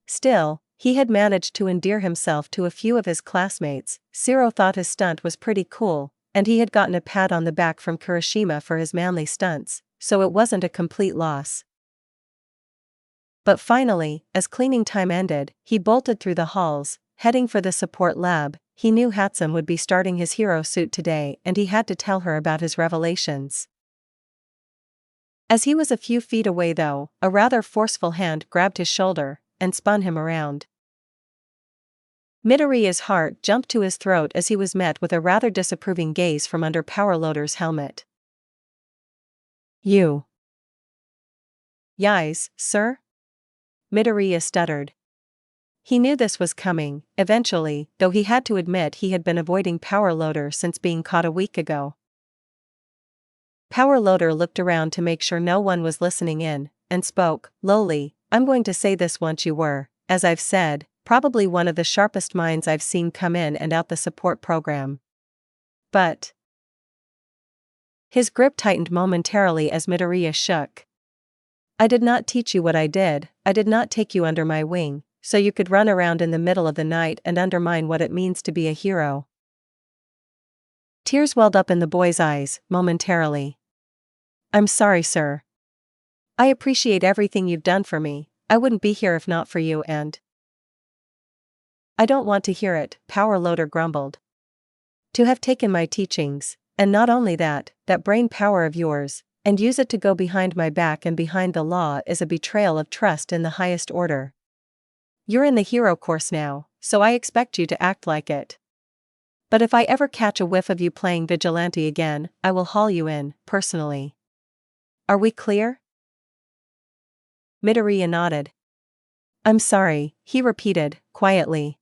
Speaker 1: Still, he had managed to endear himself to a few of his classmates. Zero thought his stunt was pretty cool, and he had gotten a pat on the back from Kurashima for his manly stunts, so it wasn't a complete loss. But finally, as cleaning time ended, he bolted through the halls, heading for the support lab. He knew Hatsum would be starting his hero suit today and he had to tell her about his revelations. As he was a few feet away though, a rather forceful hand grabbed his shoulder and spun him around. Midoriya's heart jumped to his throat as he was met with a rather disapproving gaze from under Powerloader's helmet. You. Yais, sir? Midoriya stuttered. He knew this was coming, eventually, though he had to admit he had been avoiding Powerloader since being caught a week ago. Powerloader looked around to make sure no one was listening in, and spoke, lowly, I'm going to say this once you were, as I've said, probably one of the sharpest minds I've seen come in and out the support program. But... His grip tightened momentarily as Midoriya shook. I did not teach you what I did not take you under my wing, so you could run around in the middle of the night and undermine what it means to be a hero. Tears welled up in the boy's eyes, momentarily. I'm sorry, sir. I appreciate everything you've done for me, I wouldn't be here if not for you and... I don't want to hear it, Powerloader grumbled. To have taken my teachings, and not only that brain power of yours, and use it to go behind my back and behind the law is a betrayal of trust in the highest order. You're in the hero course now, so I expect you to act like it. But if I ever catch a whiff of you playing vigilante again, I will haul you in, personally. Are we clear? Midoriya nodded. I'm sorry, he repeated, quietly.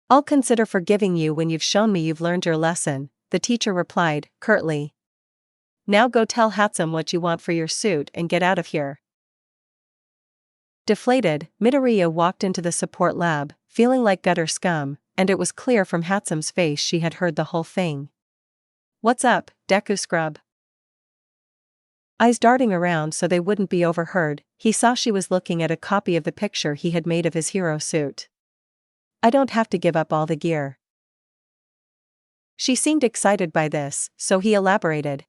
Speaker 1: I'll consider forgiving you when you've shown me you've learned your lesson, the teacher replied, curtly. Now go tell Hatsum what you want for your suit and get out of here. Deflated, Midoriya walked into the support lab, feeling like gutter scum, and it was clear from Hatsum's face she had heard the whole thing. What's up, Deku scrub? Eyes darting around so they wouldn't be overheard, he saw she was looking at a copy of the picture he had made of his hero suit. I don't have to give up all the gear. She seemed excited by this, so he elaborated.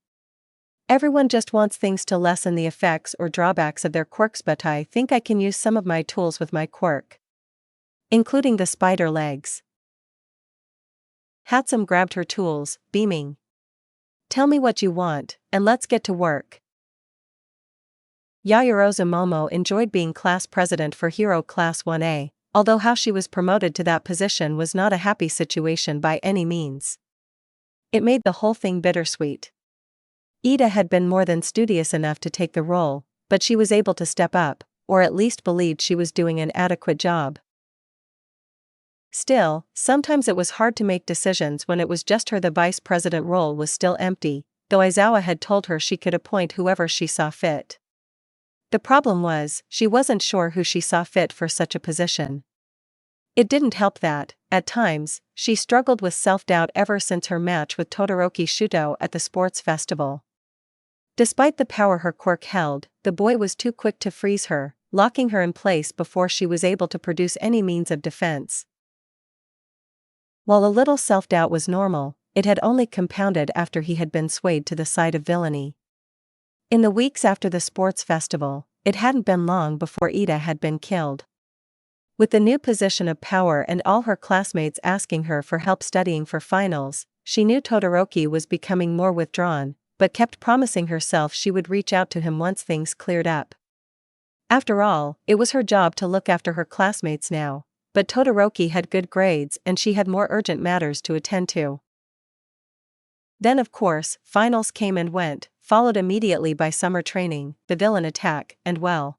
Speaker 1: Everyone just wants things to lessen the effects or drawbacks of their quirks, but I think I can use some of my tools with my quirk. Including the spider legs. Hatsum grabbed her tools, beaming. Tell me what you want, and let's get to work. Yaoyorozu Momo enjoyed being class president for Hero Class 1A, although how she was promoted to that position was not a happy situation by any means. It made the whole thing bittersweet. Ida had been more than studious enough to take the role, but she was able to step up, or at least believed she was doing an adequate job. Still, sometimes it was hard to make decisions when it was just her. The vice president role was still empty, though Aizawa had told her she could appoint whoever she saw fit. The problem was, she wasn't sure who she saw fit for such a position. It didn't help that, at times, she struggled with self-doubt ever since her match with Todoroki Shuto at the sports festival. Despite the power her quirk held, the boy was too quick to freeze her, locking her in place before she was able to produce any means of defense. While a little self-doubt was normal, it had only compounded after he had been swayed to the side of villainy. In the weeks after the sports festival, it hadn't been long before Ida had been killed. With the new position of power and all her classmates asking her for help studying for finals, she knew Todoroki was becoming more withdrawn, but kept promising herself she would reach out to him once things cleared up. After all, it was her job to look after her classmates now, but Todoroki had good grades and she had more urgent matters to attend to. Then of course, finals came and went, followed immediately by summer training, the villain attack, and well.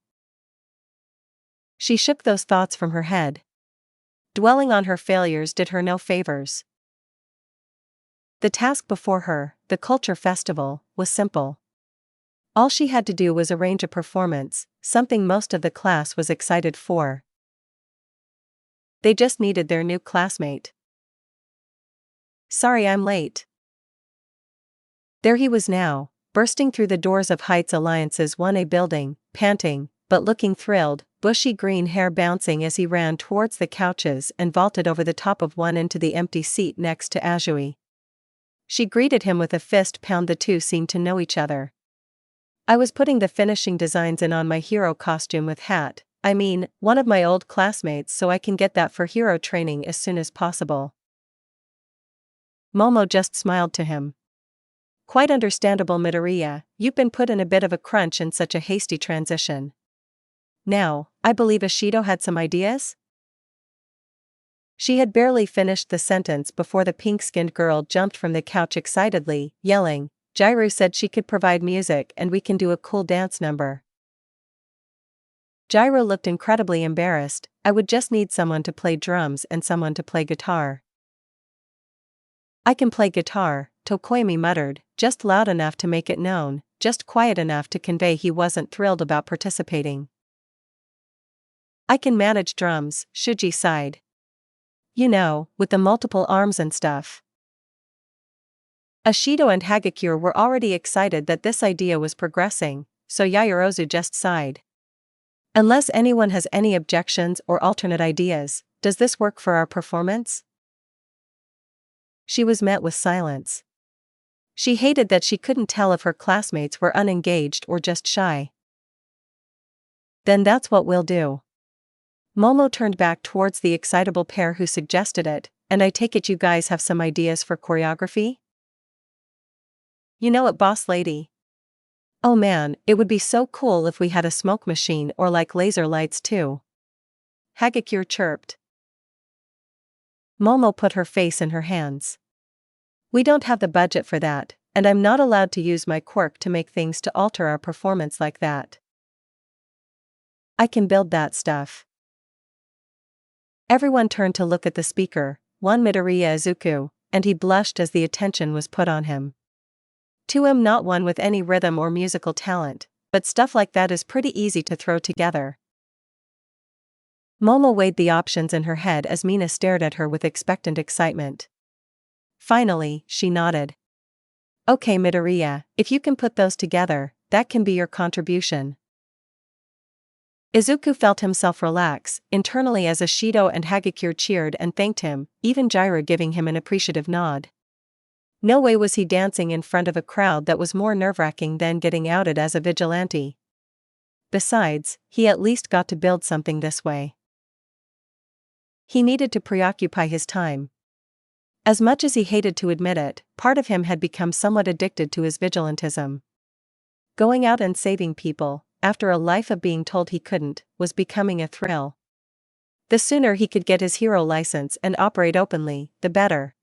Speaker 1: She shook those thoughts from her head. Dwelling on her failures did her no favors. The task before her, the culture festival, was simple. All she had to do was arrange a performance, something most of the class was excited for. They just needed their new classmate. "Sorry I'm late." There he was now, bursting through the doors of Heights Alliance's 1A building, panting, but looking thrilled, bushy green hair bouncing as he ran towards the couches and vaulted over the top of one into the empty seat next to Azui. She greeted him with a fist pound. The two seemed to know each other. "I was putting the finishing designs in on my hero costume with hat, one of my old classmates, so I can get that for hero training as soon as possible." Momo just smiled to him. "Quite understandable, Midoriya, you've been put in a bit of a crunch in such a hasty transition. Now, I believe Ashido had some ideas?" She had barely finished the sentence before the pink-skinned girl jumped from the couch excitedly, yelling, "Jairu said she could provide music and we can do a cool dance number." Jairu looked incredibly embarrassed. "I would just need someone to play drums and someone to play guitar." "I can play guitar," Tokoyami muttered, just loud enough to make it known, just quiet enough to convey he wasn't thrilled about participating. "I can manage drums," Shuji sighed. "You know, with the multiple arms and stuff." Ashido and Hagakure were already excited that this idea was progressing, so Yaoyorozu just sighed. "Unless anyone has any objections or alternate ideas, does this work for our performance?" She was met with silence. She hated that she couldn't tell if her classmates were unengaged or just shy. "Then that's what we'll do." Momo turned back towards the excitable pair who suggested it, "And I take it you guys have some ideas for choreography?" "You know it, boss lady." "Oh man, it would be so cool if we had a smoke machine or like laser lights too," Hagakure chirped. Momo put her face in her hands. "We don't have the budget for that, and I'm not allowed to use my quirk to make things to alter our performance like that." "I can build that stuff." Everyone turned to look at the speaker, one Midoriya Izuku, and he blushed as the attention was put on him. To him, not one with any rhythm or musical talent, but stuff like that is pretty easy to throw together. Momo weighed the options in her head as Mina stared at her with expectant excitement. Finally, she nodded. "Okay, Midoriya, if you can put those together, that can be your contribution." Izuku felt himself relax internally as Ashido and Hagakure cheered and thanked him, even Jairu giving him an appreciative nod. No way was he dancing in front of a crowd that was more nerve-wracking than getting outed as a vigilante. Besides, he at least got to build something this way. He needed to preoccupy his time. As much as he hated to admit it, part of him had become somewhat addicted to his vigilantism. Going out and saving people, after a life of being told he couldn't, was becoming a thrill. The sooner he could get his hero license and operate openly, the better.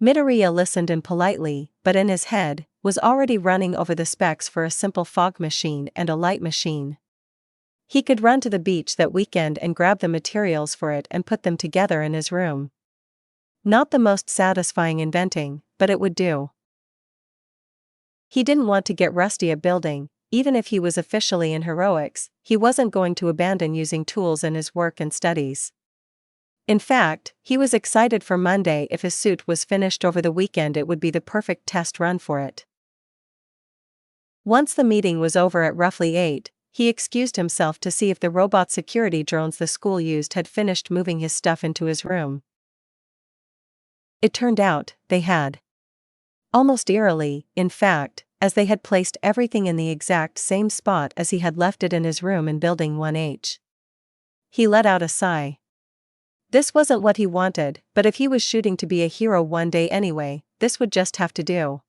Speaker 1: Midoriya listened in politely, but in his head, was already running over the specs for a simple fog machine and a light machine. He could run to the beach that weekend and grab the materials for it and put them together in his room. Not the most satisfying inventing, but it would do. He didn't want to get rusty at building. Even if he was officially in heroics, he wasn't going to abandon using tools in his work and studies. In fact, he was excited for Monday. If his suit was finished over the weekend, it would be the perfect test run for it. Once the meeting was over at roughly 8, he excused himself to see if the robot security drones the school used had finished moving his stuff into his room. It turned out, they had. Almost eerily, in fact, as they had placed everything in the exact same spot as he had left it in his room in Building 1H. He let out a sigh. This wasn't what he wanted, but if he was shooting to be a hero one day anyway, this would just have to do.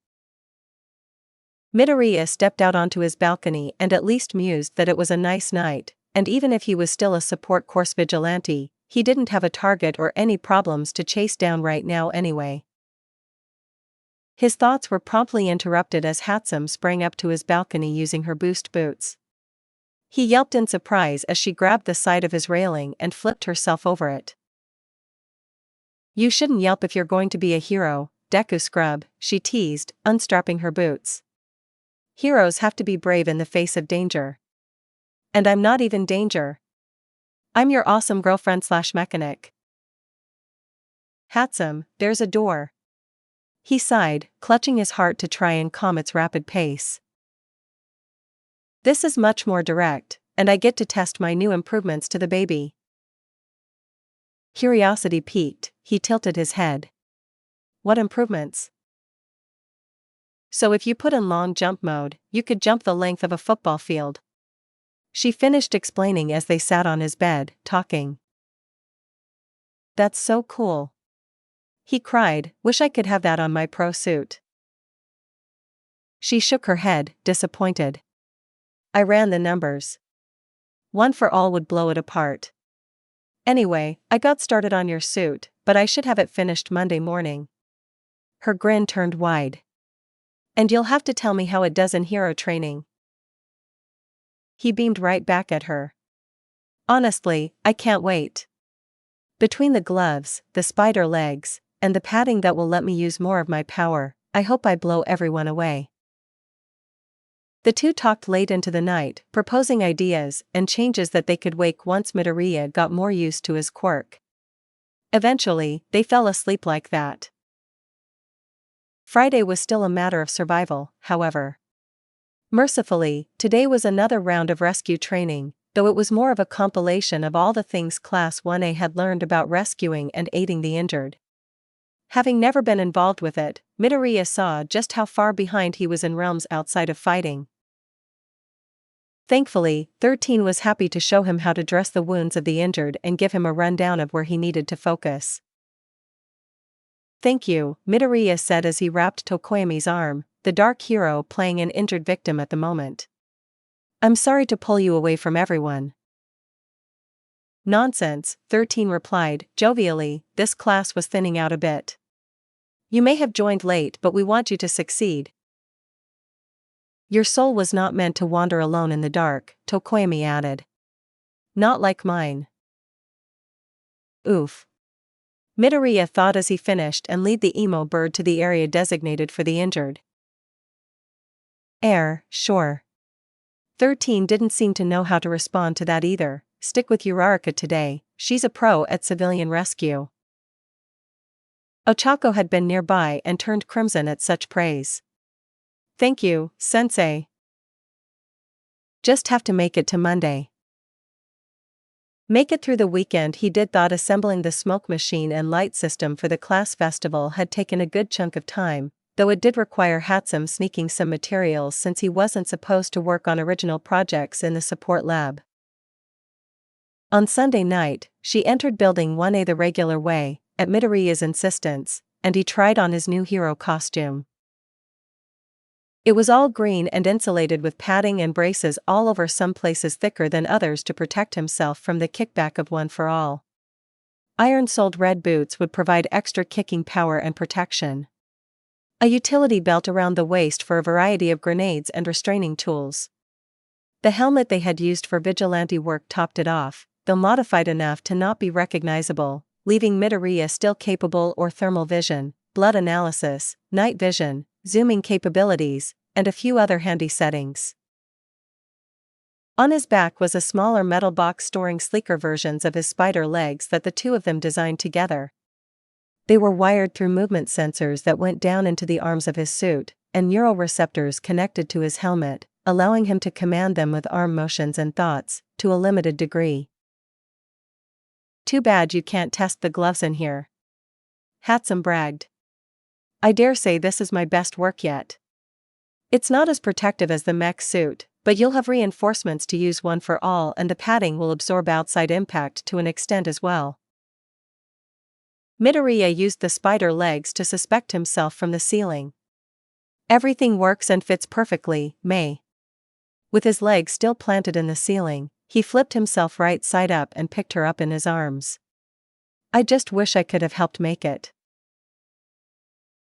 Speaker 1: Midoriya stepped out onto his balcony and at least mused that it was a nice night, and even if he was still a support course vigilante, he didn't have a target or any problems to chase down right now anyway. His thoughts were promptly interrupted as Hatsum sprang up to his balcony using her boost boots. He yelped in surprise as she grabbed the side of his railing and flipped herself over it. You shouldn't yelp if you're going to be a hero, Deku scrub, she teased, unstrapping her boots. Heroes have to be brave in the face of danger. And I'm not even danger. I'm your awesome girlfriend/mechanic. Handsome, there's a door. He sighed, clutching his heart to try and calm its rapid pace. This is much more direct, and I get to test my new improvements to the baby. Curiosity piqued, he tilted his head. What improvements? So if you put in long jump mode, you could jump the length of a football field. She finished explaining as they sat on his bed, talking. That's so cool. He cried, wish I could have that on my pro suit. She shook her head, disappointed. I ran the numbers. One for all would blow it apart. Anyway, I got started on your suit, but I should have it finished Monday morning. Her grin turned wide. And you'll have to tell me how it does in hero training. He beamed right back at her. Honestly, I can't wait. Between the gloves, the spider legs, and the padding that will let me use more of my power, I hope I blow everyone away. The two talked late into the night, proposing ideas and changes that they could make once Midoriya got more used to his quirk. Eventually, they fell asleep like that. Friday was still a matter of survival, however. Mercifully, today was another round of rescue training, though it was more of a compilation of all the things Class 1A had learned about rescuing and aiding the injured. Having never been involved with it, Midoriya saw just how far behind he was in realms outside of fighting. Thankfully, 13 was happy to show him how to dress the wounds of the injured and give him a rundown of where he needed to focus. Thank you, Midoriya said as he wrapped Tokoyami's arm, the dark hero playing an injured victim at the moment. I'm sorry to pull you away from everyone. Nonsense, 13 replied, jovially, this class was thinning out a bit. You may have joined late, but we want you to succeed. Your soul was not meant to wander alone in the dark, Tokoyami added. Not like mine. Oof. Midoriya thought as he finished and led the emo bird to the area designated for the injured. Sure. 13 didn't seem to know how to respond to that either. Stick with Uraraka today, she's a pro at civilian rescue. Ochako had been nearby and turned crimson at such praise. Thank you, sensei. Just have to make it to Monday. Make it through the weekend he did thought assembling the smoke machine and light system for the class festival had taken a good chunk of time, though it did require Hatsum sneaking some materials since he wasn't supposed to work on original projects in the support lab. On Sunday night, she entered Building 1A the regular way, at Midoriya's insistence, and he tried on his new hero costume. It was all green and insulated with padding and braces all over, some places thicker than others to protect himself from the kickback of One for All. Iron-soled red boots would provide extra kicking power and protection. A utility belt around the waist for a variety of grenades and restraining tools. The helmet they had used for vigilante work topped it off, though modified enough to not be recognizable, leaving Midoriya still capable of thermal vision, blood analysis, night vision, zooming capabilities, and a few other handy settings. On his back was a smaller metal box storing sleeker versions of his spider legs that the two of them designed together. They were wired through movement sensors that went down into the arms of his suit, and neural receptors connected to his helmet, allowing him to command them with arm motions and thoughts, to a limited degree. Too bad you can't test the gloves in here. Hatsum bragged. I dare say this is my best work yet. It's not as protective as the mech suit, but you'll have reinforcements to use One for All, and the padding will absorb outside impact to an extent as well. Midoriya used the spider legs to suspect himself from the ceiling. Everything works and fits perfectly, May. With his legs still planted in the ceiling, he flipped himself right side up and picked her up in his arms. I just wish I could have helped make it.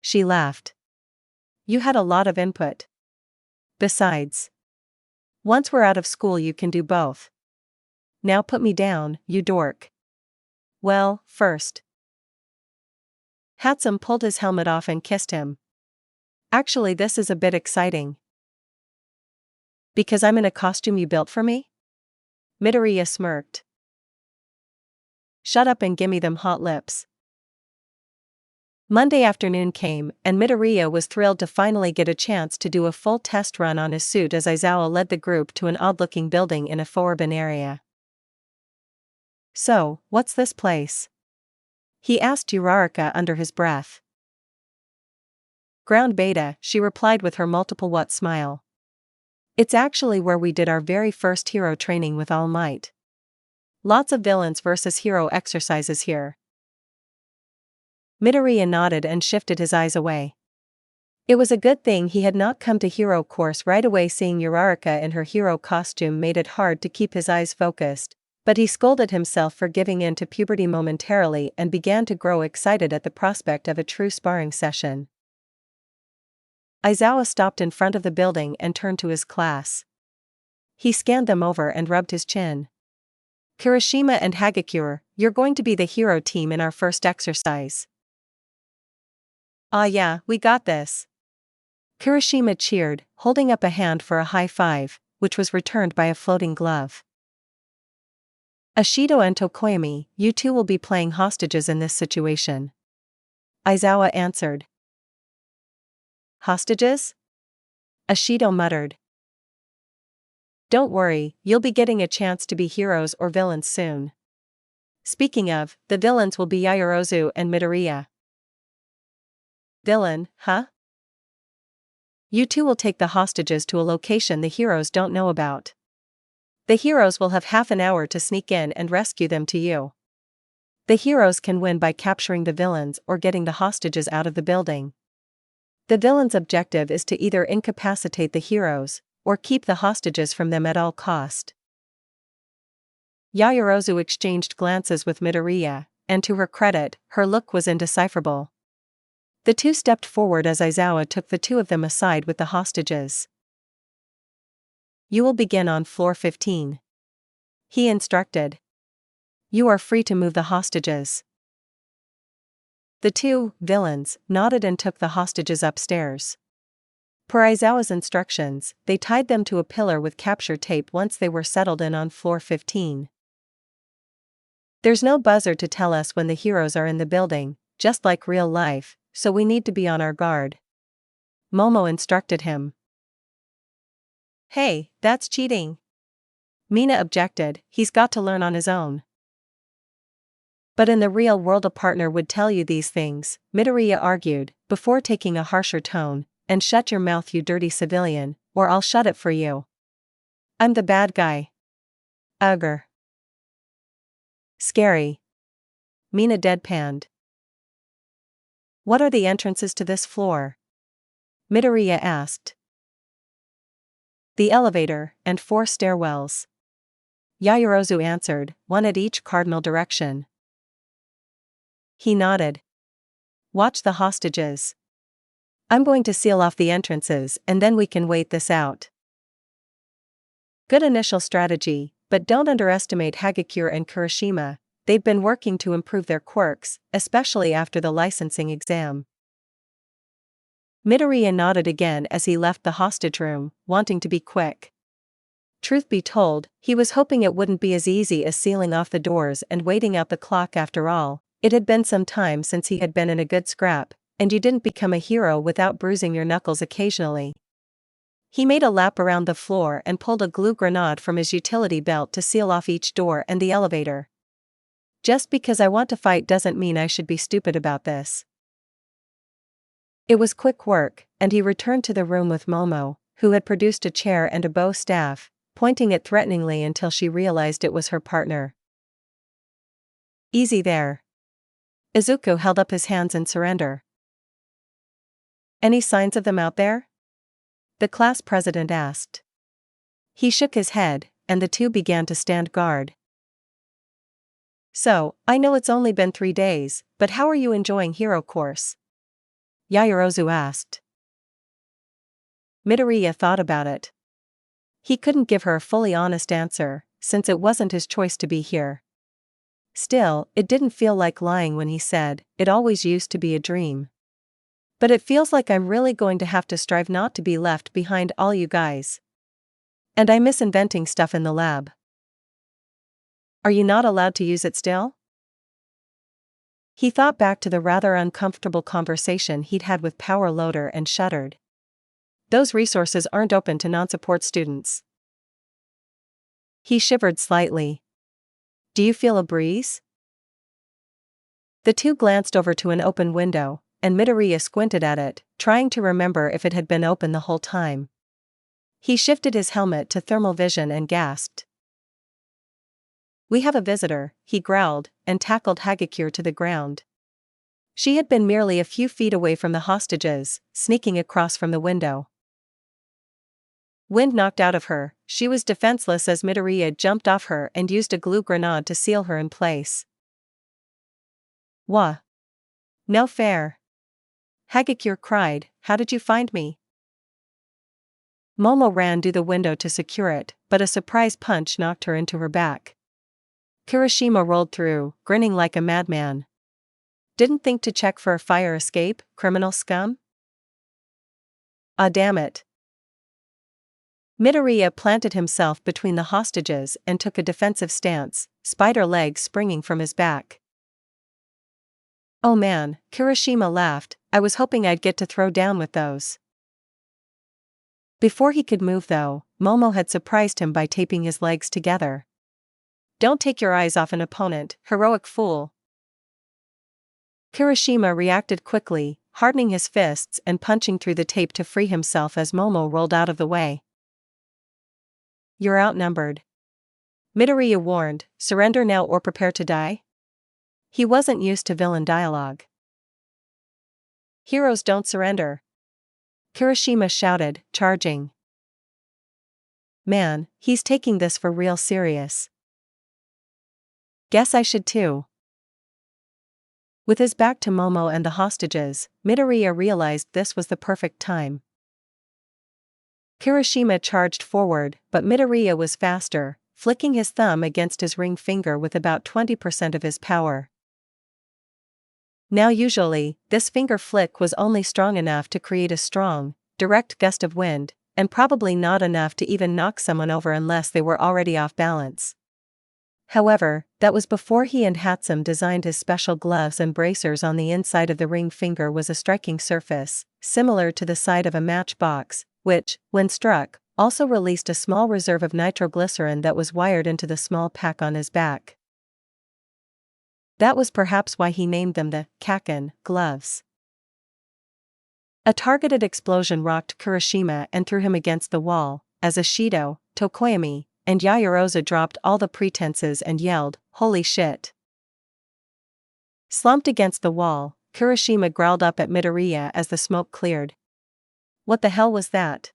Speaker 1: She laughed. You had a lot of input. Besides, Once we're out of school you can do both. Now put me down, you dork. Well, first. Hatsum pulled his helmet off and kissed him. Actually, this is a bit exciting. Because I'm in a costume you built for me? Midoriya smirked. Shut up and gimme them hot lips. Monday afternoon came, and Midoriya was thrilled to finally get a chance to do a full test run on his suit as Aizawa led the group to an odd-looking building in a urban area. So, what's this place? He asked Uraraka under his breath. Ground Beta, she replied with her multiple-what smile. It's actually where we did our very first hero training with All Might. Lots of villains versus hero exercises here. Midoriya nodded and shifted his eyes away. It was a good thing he had not come to hero course right away. Seeing Uraraka in her hero costume made it hard to keep his eyes focused, but he scolded himself for giving in to puberty momentarily and began to grow excited at the prospect of a true sparring session. Aizawa stopped in front of the building and turned to his class. He scanned them over and rubbed his chin. Kirishima and Hagakure, you're going to be the hero team in our first exercise. Ah yeah, we got this. Kirishima cheered, holding up a hand for a high five, which was returned by a floating glove. Ashido and Tokoyami, you two will be playing hostages in this situation. Aizawa answered. Hostages? Ashido muttered. Don't worry, you'll be getting a chance to be heroes or villains soon. Speaking of, the villains will be Yaoyorozu and Midoriya. Villain, huh? You two will take the hostages to a location the heroes don't know about. The heroes will have half an hour to sneak in and rescue them to you. The heroes can win by capturing the villains or getting the hostages out of the building. The villain's objective is to either incapacitate the heroes, or keep the hostages from them at all cost. Yaoyorozu exchanged glances with Midoriya, and to her credit, her look was indecipherable. The two stepped forward as Aizawa took the two of them aside with the hostages. You will begin on floor 15. He instructed. You are free to move the hostages. The two villains nodded and took the hostages upstairs. Per Aizawa's instructions, they tied them to a pillar with capture tape once they were settled in on floor 15. There's no buzzer to tell us when the heroes are in the building, just like real life, so we need to be on our guard. Momo instructed him. Hey, that's cheating. Mina objected, he's got to learn on his own. But in the real world a partner would tell you these things, Midoriya argued, before taking a harsher tone, and shut your mouth you dirty civilian, or I'll shut it for you. I'm the bad guy. Ugh. Scary. Mina deadpanned. What are the entrances to this floor? Midoriya asked. The elevator, and 4 stairwells. Yaoyorozu answered, one at each cardinal direction. He nodded. Watch the hostages. I'm going to seal off the entrances and then we can wait this out. Good initial strategy, but don't underestimate Hagakure and Kirishima. They've been working to improve their quirks, especially after the licensing exam. Midoriya nodded again as he left the hostage room, wanting to be quick. Truth be told, he was hoping it wouldn't be as easy as sealing off the doors and waiting out the clock. After all, it had been some time since he had been in a good scrap, and you didn't become a hero without bruising your knuckles occasionally. He made a lap around the floor and pulled a glue grenade from his utility belt to seal off each door and the elevator. Just because I want to fight doesn't mean I should be stupid about this. It was quick work, and he returned to the room with Momo, who had produced a chair and a bow staff, pointing it threateningly until she realized it was her partner. Easy there. Izuku held up his hands in surrender. Any signs of them out there? The class president asked. He shook his head, and the two began to stand guard. So, I know it's only been 3 days, but how are you enjoying hero course? Yaoyorozu asked. Midoriya thought about it. He couldn't give her a fully honest answer, since it wasn't his choice to be here. Still, it didn't feel like lying when he said, "It always used to be a dream. But it feels like I'm really going to have to strive not to be left behind all you guys. And I miss inventing stuff in the lab." "Are you not allowed to use it still?" He thought back to the rather uncomfortable conversation he'd had with Power Loader and shuddered. Those resources aren't open to non-support students. He shivered slightly. "Do you feel a breeze?" The two glanced over to an open window, and Midoriya squinted at it, trying to remember if it had been open the whole time. He shifted his helmet to thermal vision and gasped. "We have a visitor," he growled, and tackled Hagakure to the ground. She had been merely a few feet away from the hostages, sneaking across from the window. Wind knocked out of her, she was defenseless as Midoriya jumped off her and used a glue grenade to seal her in place. "Wha? No fair." Hagakure cried, "How did you find me?" Momo ran to the window to secure it, but a surprise punch knocked her into her back. Kirishima rolled through, grinning like a madman. "Didn't think to check for a fire escape, criminal scum?" "Ah, damn it." Midoriya planted himself between the hostages and took a defensive stance, spider legs springing from his back. "Oh man," Kirishima laughed, "I was hoping I'd get to throw down with those." Before he could move though, Momo had surprised him by taping his legs together. "Don't take your eyes off an opponent, heroic fool." Kirishima reacted quickly, hardening his fists and punching through the tape to free himself as Momo rolled out of the way. "You're outnumbered," Midoriya warned, "surrender now or prepare to die." He wasn't used to villain dialogue. "Heroes don't surrender," Kirishima shouted, charging. Man, he's taking this for real serious. Guess I should too. With his back to Momo and the hostages, Midoriya realized this was the perfect time. Kirishima charged forward, but Midoriya was faster, flicking his thumb against his ring finger with about 20% of his power. Now usually, this finger flick was only strong enough to create a strong, direct gust of wind, and probably not enough to even knock someone over unless they were already off balance. However, that was before he and Hatsum designed his special gloves and bracers. On the inside of the ring finger was a striking surface, similar to the side of a matchbox, which, when struck, also released a small reserve of nitroglycerin that was wired into the small pack on his back. That was perhaps why he named them the Kaken gloves. A targeted explosion rocked Kirishima and threw him against the wall, as Ashido, Tokoyami, and Yaoyorozu dropped all the pretenses and yelled, "Holy shit!" Slumped against the wall, Kirishima growled up at Midoriya as the smoke cleared. What the hell was that?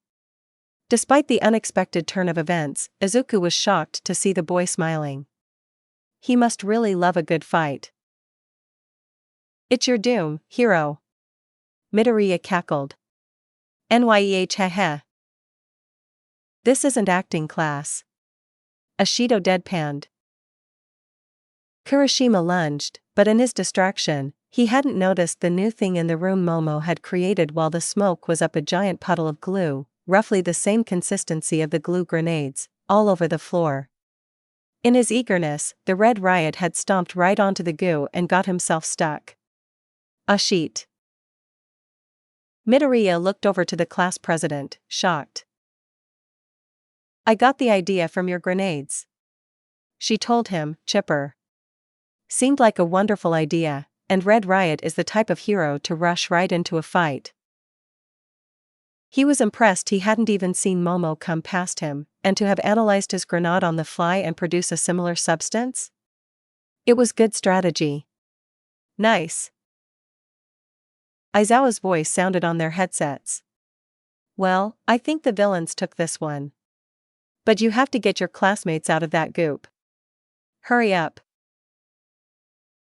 Speaker 1: Despite the unexpected turn of events, Izuku was shocked to see the boy smiling. He must really love a good fight. "It's your doom, hero," Midoriya cackled. "Nyeh. This isn't acting class." Ashido deadpanned. Kirishima lunged, but in his distraction, he hadn't noticed the new thing in the room Momo had created. While the smoke was up, a giant puddle of glue, roughly the same consistency of the glue grenades, all over the floor. In his eagerness, the Red Riot had stomped right onto the goo and got himself stuck. Ashit. Midoriya looked over to the class president, shocked. "I got the idea from your grenades," she told him, chipper. Seemed like a wonderful idea, and Red Riot is the type of hero to rush right into a fight. He was impressed he hadn't even seen Momo come past him, and to have analyzed his grenade on the fly and produce a similar substance? It was good strategy. Nice. Aizawa's voice sounded on their headsets. "Well, I think the villains took this one. But you have to get your classmates out of that goop. Hurry up."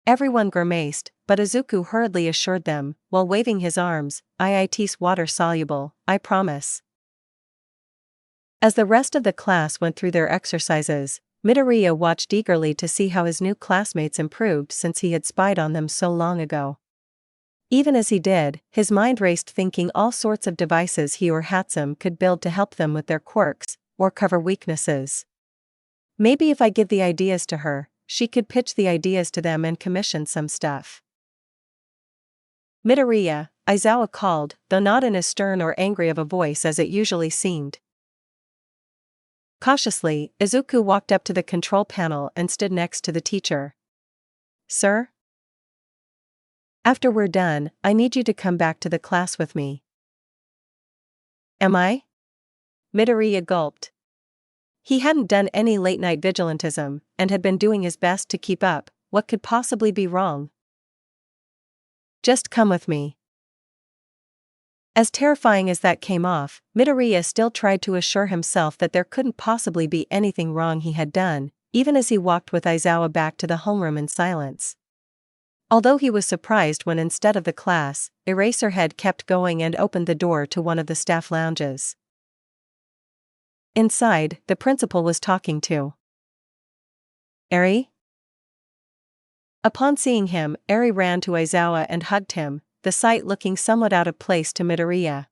Speaker 1: Everyone grimaced, but Izuku hurriedly assured them, while waving his arms, "It's water-soluble, I promise." As the rest of the class went through their exercises, Midoriya watched eagerly to see how his new classmates improved since he had spied on them so long ago. Even as he did, his mind raced thinking all sorts of devices he or Hatsum could build to help them with their quirks, or cover weaknesses. Maybe if I give the ideas to her, she could pitch the ideas to them and commission some stuff. Midoriya, Izawa called, though not in as stern or angry of a voice as it usually seemed. Cautiously, Izuku walked up to the control panel and stood next to the teacher. Sir? After we're done, I need you to come back to the class with me. Am I? Midoriya gulped. He hadn't done any late-night vigilantism, and had been doing his best to keep up. What could possibly be wrong? Just come with me. As terrifying as that came off, Midoriya still tried to assure himself that there couldn't possibly be anything wrong he had done, even as he walked with Izawa back to the homeroom in silence. Although he was surprised when instead of the class, Eraserhead kept going and opened the door to one of the staff lounges. Inside, the principal was talking to Eri. Upon seeing him, Eri ran to Izawa and hugged him, the sight looking somewhat out of place to Midoriya.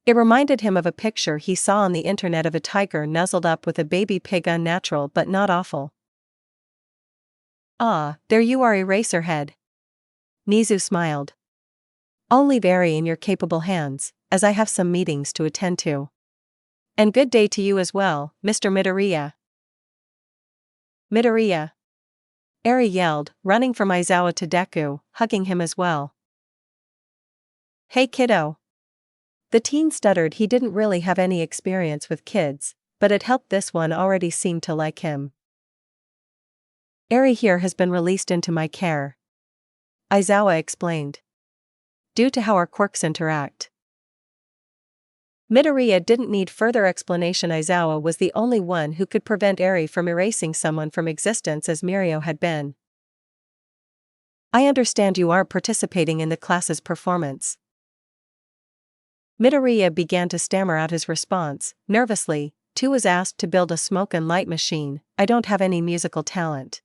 Speaker 1: It reminded him of a picture he saw on the internet of a tiger nuzzled up with a baby pig, unnatural but not awful. Ah, there you are, Eraserhead. Nizu smiled. I'll leave Eri in your capable hands, as I have some meetings to attend to. And good day to you as well, Mr. Midoriya. Midoriya! Eri yelled, running from Izawa to Deku, hugging him as well. Hey kiddo. The teen stuttered he didn't really have any experience with kids, but it helped this one already seemed to like him. Eri here has been released into my care. Izawa explained. Due to how our quirks interact. Midoriya didn't need further explanation. Izawa was the only one who could prevent Eri from erasing someone from existence as Mirio had been. I understand you aren't participating in the class's performance. Midoriya began to stammer out his response, nervously. Tu was asked to build a smoke and light machine. I don't have any musical talent.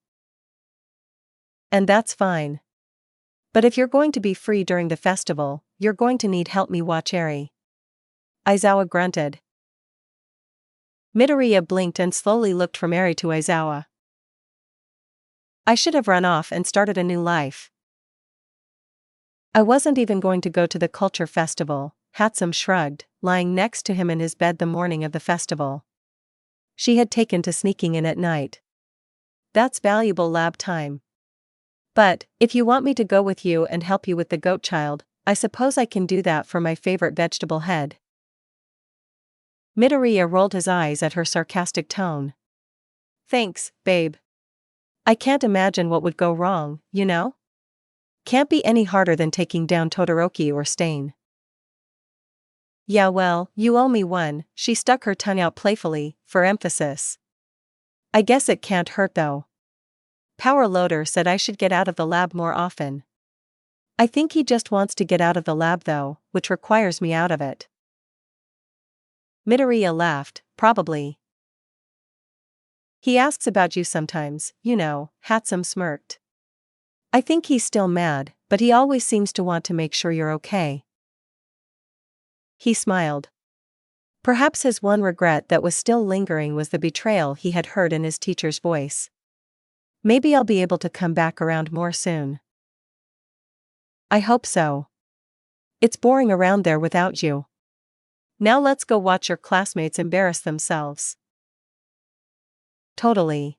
Speaker 1: And that's fine. But if you're going to be free during the festival, you're going to need help me watch Eri. Izawa grunted. Midoriya blinked and slowly looked from Eri to Izawa. I should have run off and started a new life. I wasn't even going to go to the culture festival, Hatsum shrugged, lying next to him in his bed the morning of the festival. She had taken to sneaking in at night. That's valuable lab time. But, if you want me to go with you and help you with the goat child, I suppose I can do that for my favorite vegetable head. Midoriya rolled his eyes at her sarcastic tone. Thanks, babe. I can't imagine what would go wrong, you know? Can't be any harder than taking down Todoroki or Stain. Yeah, well, you owe me one, she stuck her tongue out playfully, for emphasis. I guess it can't hurt though. Power Loader said I should get out of the lab more often. I think he just wants to get out of the lab though, which requires me out of it. Midoriya laughed, probably. He asks about you sometimes, you know, Hatsum smirked. I think he's still mad, but he always seems to want to make sure you're okay. He smiled. Perhaps his one regret that was still lingering was the betrayal he had heard in his teacher's voice. Maybe I'll be able to come back around more soon. I hope so. It's boring around there without you. Now let's go watch your classmates embarrass themselves. Totally.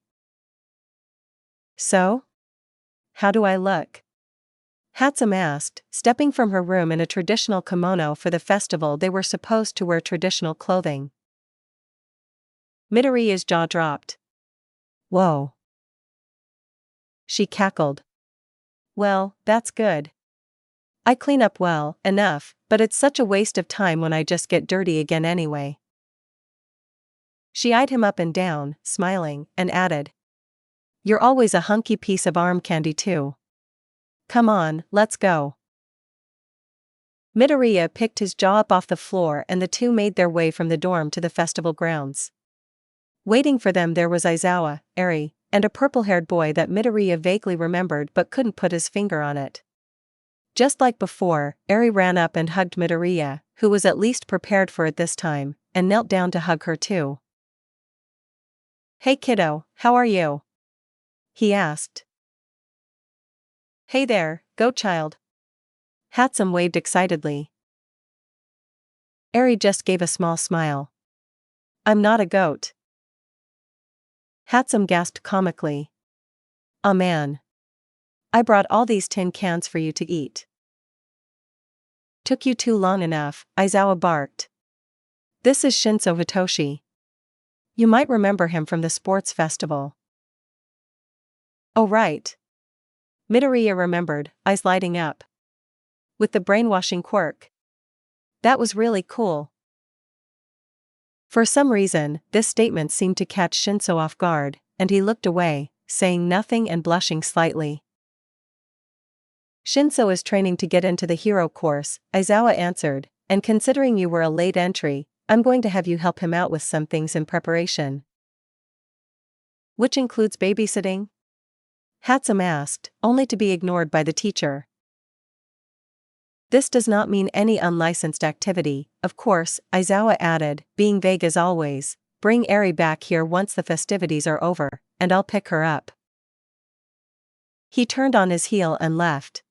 Speaker 1: So? How do I look? Hatsum asked, stepping from her room in a traditional kimono. For the festival they were supposed to wear traditional clothing. Midoriya's jaw dropped. Whoa. She cackled. Well, that's good. I clean up well enough, but it's such a waste of time when I just get dirty again anyway. She eyed him up and down, smiling, and added. You're always a hunky piece of arm candy too. Come on, let's go. Midoriya picked his jaw up off the floor and the two made their way from the dorm to the festival grounds. Waiting for them there was Aizawa, Eri, and a purple-haired boy that Midoriya vaguely remembered but couldn't put his finger on it. Just like before, Eri ran up and hugged Midoriya, who was at least prepared for it this time, and knelt down to hug her too. "Hey kiddo, how are you?" he asked. "Hey there, goat child." Hatsum waved excitedly. Eri just gave a small smile. "I'm not a goat." Hatsum gasped comically. "Ah man. I brought all these tin cans for you to eat." "Took you too long enough," Aizawa barked. "This is Shinso Hitoshi. You might remember him from the sports festival." "Oh right." Midoriya remembered, eyes lighting up. "With the brainwashing quirk. That was really cool." For some reason, this statement seemed to catch Shinso off guard, and he looked away, saying nothing and blushing slightly. "Shinso is training to get into the hero course," Aizawa answered, "and considering you were a late entry, I'm going to have you help him out with some things in preparation." "Which includes babysitting?" Hatsum asked, only to be ignored by the teacher. "This does not mean any unlicensed activity, of course," Aizawa added, being vague as always. "Bring Eri back here once the festivities are over, and I'll pick her up." He turned on his heel and left.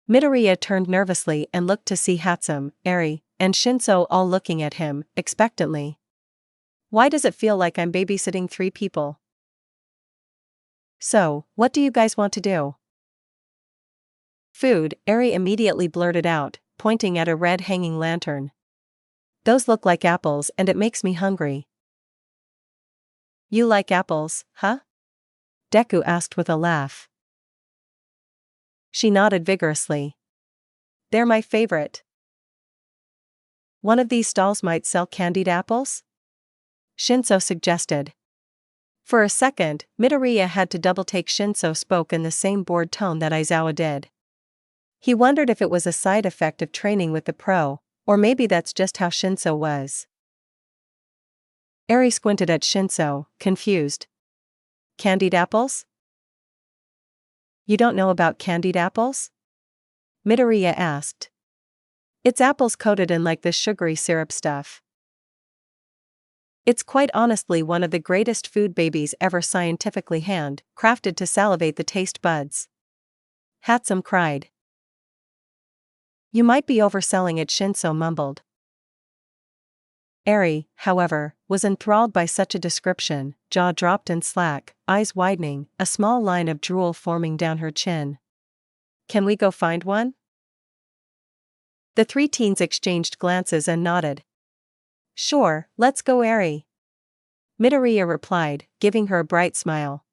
Speaker 1: Midoriya turned nervously and looked to see Hatsum, Eri, and Shinso all looking at him, expectantly. "Why does it feel like I'm babysitting 3 people? So, what do you guys want to do?" "Food," Eri immediately blurted out, pointing at a red hanging lantern. "Those look like apples and it makes me hungry." "You like apples, huh?" Deku asked with a laugh. She nodded vigorously. "They're my favorite." "One of these stalls might sell candied apples?" Shinso suggested. For a second, Midoriya had to double-take Shinso spoke in the same bored tone that Aizawa did. He wondered if it was a side effect of training with the pro, or maybe that's just how Shinso was. Eri squinted at Shinso, confused. "Candied apples? You don't know about candied apples?" Midoriya asked. "It's apples coated in like this sugary syrup stuff. It's quite honestly one of the greatest food babies ever scientifically crafted to salivate the taste buds." Hatsum cried. "You might be overselling it," Shinso mumbled. Eri, however, was enthralled by such a description, jaw dropped and slack, eyes widening, a small line of drool forming down her chin. "Can we go find one?" The 3 teens exchanged glances and nodded. "Sure, let's go Eri." Midoriya replied, giving her a bright smile.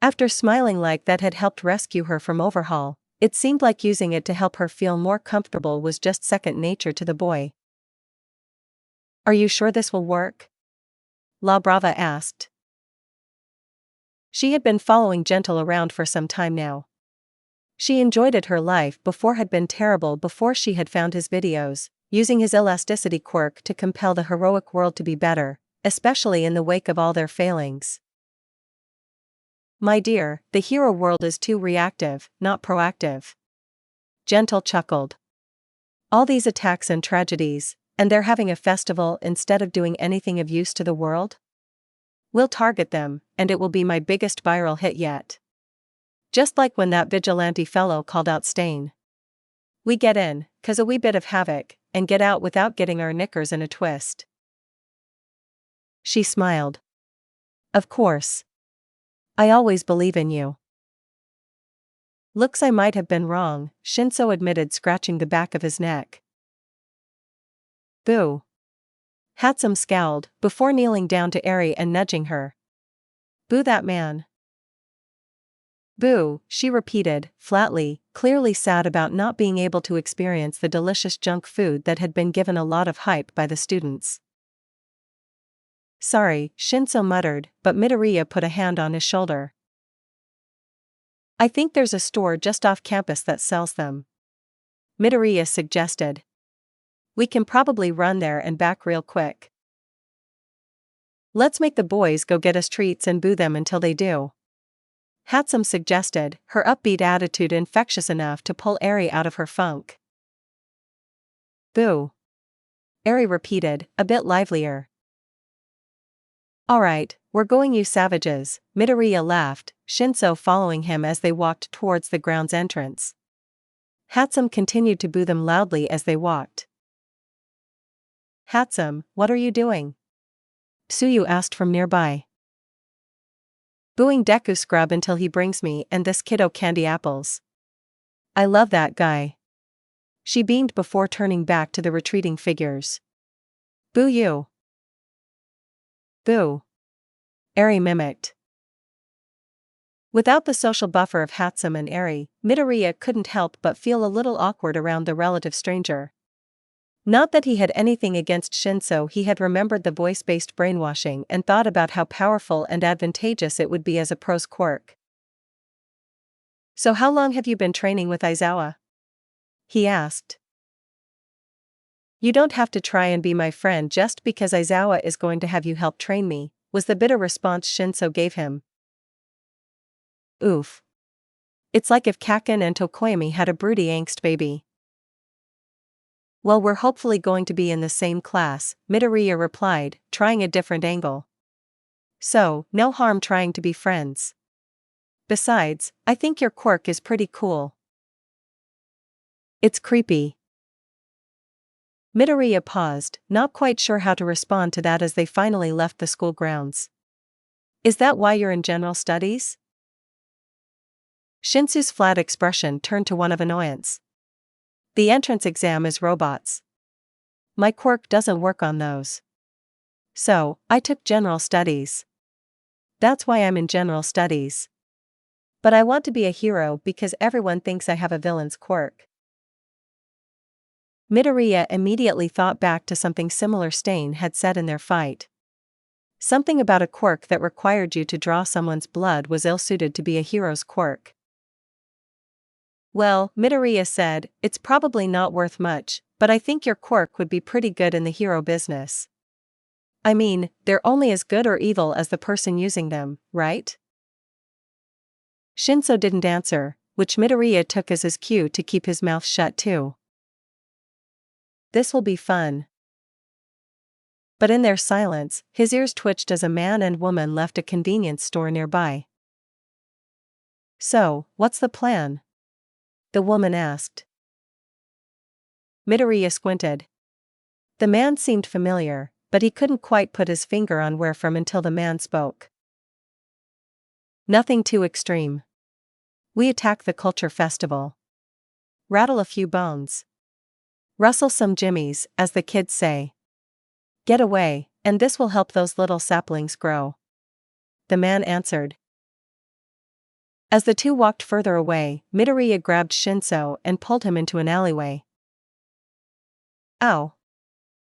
Speaker 1: After smiling like that had helped rescue her from overhaul, it seemed like using it to help her feel more comfortable was just second nature to the boy. "Are you sure this will work?" La Brava asked. She had been following Gentle around for some time now. She enjoyed it. Her life before had been terrible before she had found his videos, using his elasticity quirk to compel the heroic world to be better, especially in the wake of all their failings. "My dear, the hero world is too reactive, not proactive." Gentle chuckled. "All these attacks and tragedies, and they're having a festival instead of doing anything of use to the world? We'll target them, and it will be my biggest viral hit yet. Just like when that vigilante fellow called out Stain. We get in, 'cause a wee bit of havoc, and get out without getting our knickers in a twist." She smiled. "Of course. I always believe in you." "Looks I might have been wrong," Shinso admitted, scratching the back of his neck. "Boo." Hatsum scowled, before kneeling down to Eri and nudging her. "Boo that man." "Boo," she repeated, flatly, clearly sad about not being able to experience the delicious junk food that had been given a lot of hype by the students. "Sorry," Shinso muttered, but Midoriya put a hand on his shoulder. "I think there's a store just off campus that sells them." Midoriya suggested. We can probably run there and back real quick. Let's make the boys go get us treats and boo them until they do. Hatsum suggested, her upbeat attitude infectious enough to pull Eri out of her funk. Boo. Eri repeated, a bit livelier. Alright, we're going you savages, Midoriya laughed, Shinso following him as they walked towards the ground's entrance. Hatsum continued to boo them loudly as they walked. Hatsum, what are you doing? Tsuyu asked from nearby. Booing Deku scrub until he brings me and this kiddo candy apples. I love that guy. She beamed before turning back to the retreating figures. Boo you. Boo. Eri mimicked. Without the social buffer of Hatsum and Eri, Midoriya couldn't help but feel a little awkward around the relative stranger. Not that he had anything against Shinso, he had remembered the voice-based brainwashing and thought about how powerful and advantageous it would be as a pro's quirk. So how long have you been training with Aizawa? He asked. You don't have to try and be my friend just because Aizawa is going to have you help train me, was the bitter response Shinso gave him. Oof. It's like if Kaken and Tokoyami had a broody angst baby. Well, we're hopefully going to be in the same class, Midoriya replied, trying a different angle. So, no harm trying to be friends. Besides, I think your quirk is pretty cool. It's creepy. Midoriya paused, not quite sure how to respond to that as they finally left the school grounds. Is that why you're in general studies? Shinsu's flat expression turned to one of annoyance. The entrance exam is robots. My quirk doesn't work on those. So, I took general studies. That's why I'm in general studies. But I want to be a hero because everyone thinks I have a villain's quirk. Midoriya immediately thought back to something similar Stain had said in their fight. Something about a quirk that required you to draw someone's blood was ill-suited to be a hero's quirk. Well, Midoriya said, it's probably not worth much, but I think your quirk would be pretty good in the hero business. I mean, they're only as good or evil as the person using them, right? Shinso didn't answer, which Midoriya took as his cue to keep his mouth shut too. This will be fun. But in their silence, his ears twitched as a man and woman left a convenience store nearby. So, what's the plan? The woman asked. Midoriya squinted. The man seemed familiar, but he couldn't quite put his finger on where from until the man spoke. Nothing too extreme. We attack the culture festival. Rattle a few bones. Rustle some jimmies, as the kids say. Get away, and this will help those little saplings grow. The man answered. As the two walked further away, Midoriya grabbed Shinso and pulled him into an alleyway. Ow.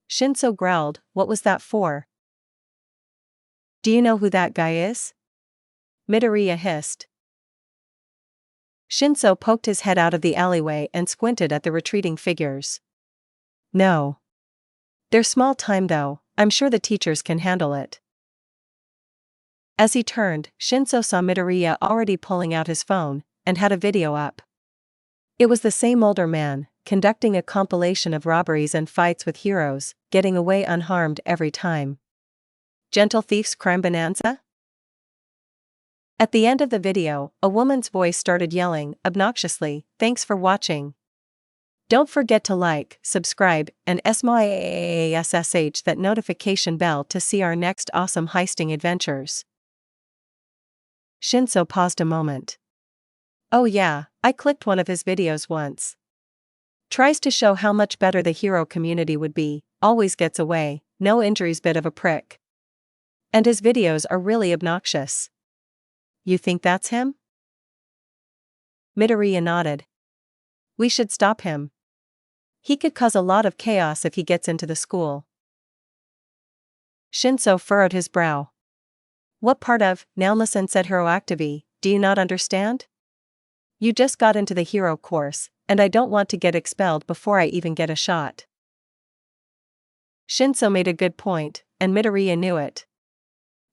Speaker 1: Shinso growled, what was that for? Do you know who that guy is? Midoriya hissed. Shinso poked his head out of the alleyway and squinted at the retreating figures. No. They're small time though, I'm sure the teachers can handle it. As he turned, Shinso saw Midoriya already pulling out his phone, and had a video up. It was the same older man, conducting a compilation of robberies and fights with heroes, getting away unharmed every time. Gentle Thief's Crime Bonanza? At the end of the video, a woman's voice started yelling, obnoxiously, thanks for watching. Don't forget to like, subscribe, and smash that notification bell to see our next awesome heisting adventures. Shinso paused a moment. Oh yeah, I clicked one of his videos once. Tries to show how much better the hero community would be, always gets away, no injuries, bit of a prick. And his videos are really obnoxious. You think that's him? Midoriya nodded. We should stop him. He could cause a lot of chaos if he gets into the school. Shinso furrowed his brow. What part of Nailma-sen said hero activity do you not understand? You just got into the hero course, and I don't want to get expelled before I even get a shot. Shinso made a good point, and Midoriya knew it.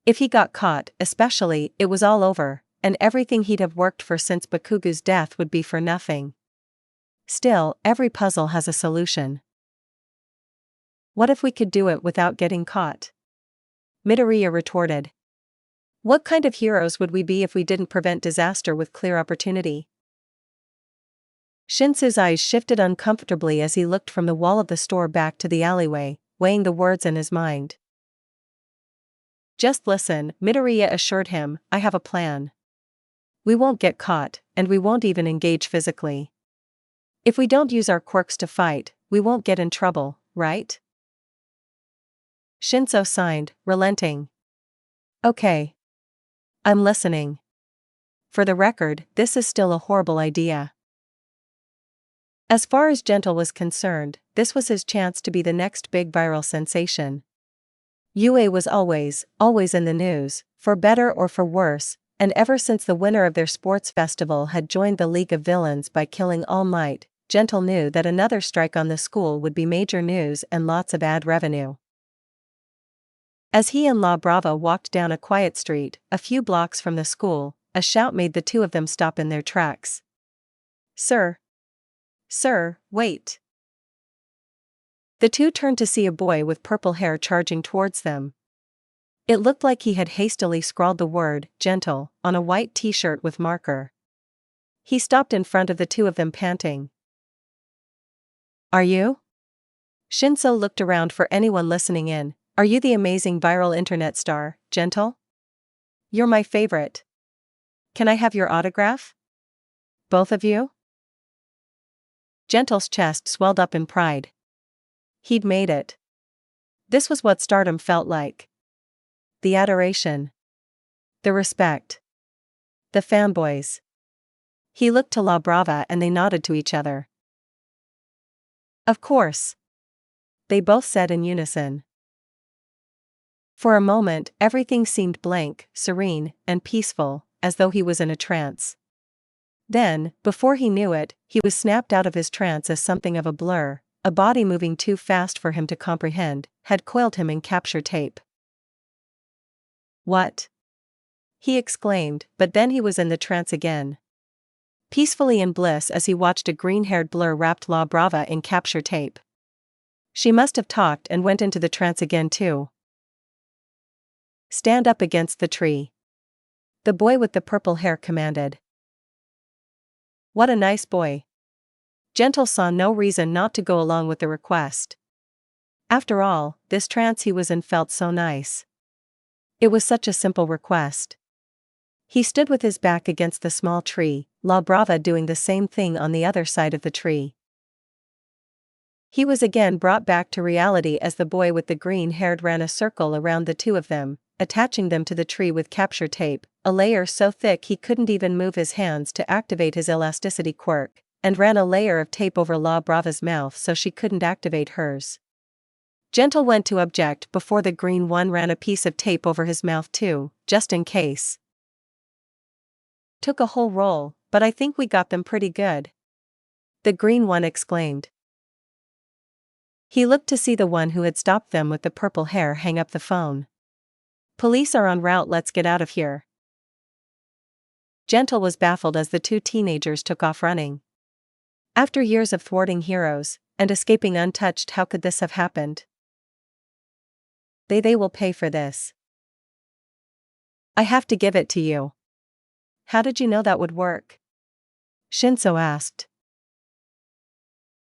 Speaker 1: If he got caught, especially, it was all over, and everything he'd have worked for since Bakugo's death would be for nothing. Still, every puzzle has a solution. What if we could do it without getting caught? Midoriya retorted. What kind of heroes would we be if we didn't prevent disaster with clear opportunity? Shinsu's eyes shifted uncomfortably as he looked from the wall of the store back to the alleyway, weighing the words in his mind. Just listen, Midoriya assured him, I have a plan. We won't get caught, and we won't even engage physically. If we don't use our quirks to fight, we won't get in trouble, right? Shinso signed, relenting. Okay. I'm listening. For the record, this is still a horrible idea. As far as Gentle was concerned, this was his chance to be the next big viral sensation. UA was always in the news, for better or for worse, and ever since the winner of their sports festival had joined the League of Villains by killing All Might, Gentle knew that another strike on the school would be major news and lots of ad revenue. As he and La Brava walked down a quiet street, a few blocks from the school, a shout made the two of them stop in their tracks. Sir! Sir, wait! The two turned to see a boy with purple hair charging towards them. It looked like he had hastily scrawled the word, gentle, on a white t-shirt with marker. He stopped in front of the two of them panting. Are you? Shinso looked around for anyone listening in. Are you the amazing viral internet star, Gentle? You're my favorite. Can I have your autograph? Both of you? Gentle's chest swelled up in pride. He'd made it. This was what stardom felt like. The adoration. The respect. The fanboys. He looked to La Brava and they nodded to each other. Of course. They both said in unison. For a moment, everything seemed blank, serene, and peaceful, as though he was in a trance. Then, before he knew it, he was snapped out of his trance as something of a blur, a body moving too fast for him to comprehend, had coiled him in capture tape. What? He exclaimed, but then he was in the trance again. Peacefully in bliss as he watched a green-haired blur wrapped La Brava in capture tape. She must have talked and went into the trance again too. Stand up against the tree. The boy with the purple hair commanded. What a nice boy. Gentle saw no reason not to go along with the request. After all, this trance he was in felt so nice. It was such a simple request. He stood with his back against the small tree, La Brava doing the same thing on the other side of the tree. He was again brought back to reality as the boy with the green hair ran a circle around the two of them, attaching them to the tree with capture tape, a layer so thick he couldn't even move his hands to activate his elasticity quirk, and ran a layer of tape over La Brava's mouth so she couldn't activate hers. Gentle went to object before the green one ran a piece of tape over his mouth too, just in case. Took a whole roll, but I think we got them pretty good. The green one exclaimed. He looked to see the one who had stopped them with the purple hair hang up the phone. Police are en route, let's get out of here. Gentle was baffled as the two teenagers took off running. After years of thwarting heroes, and escaping untouched, how could this have happened? They will pay for this. I have to give it to you. How did you know that would work? Shinso asked.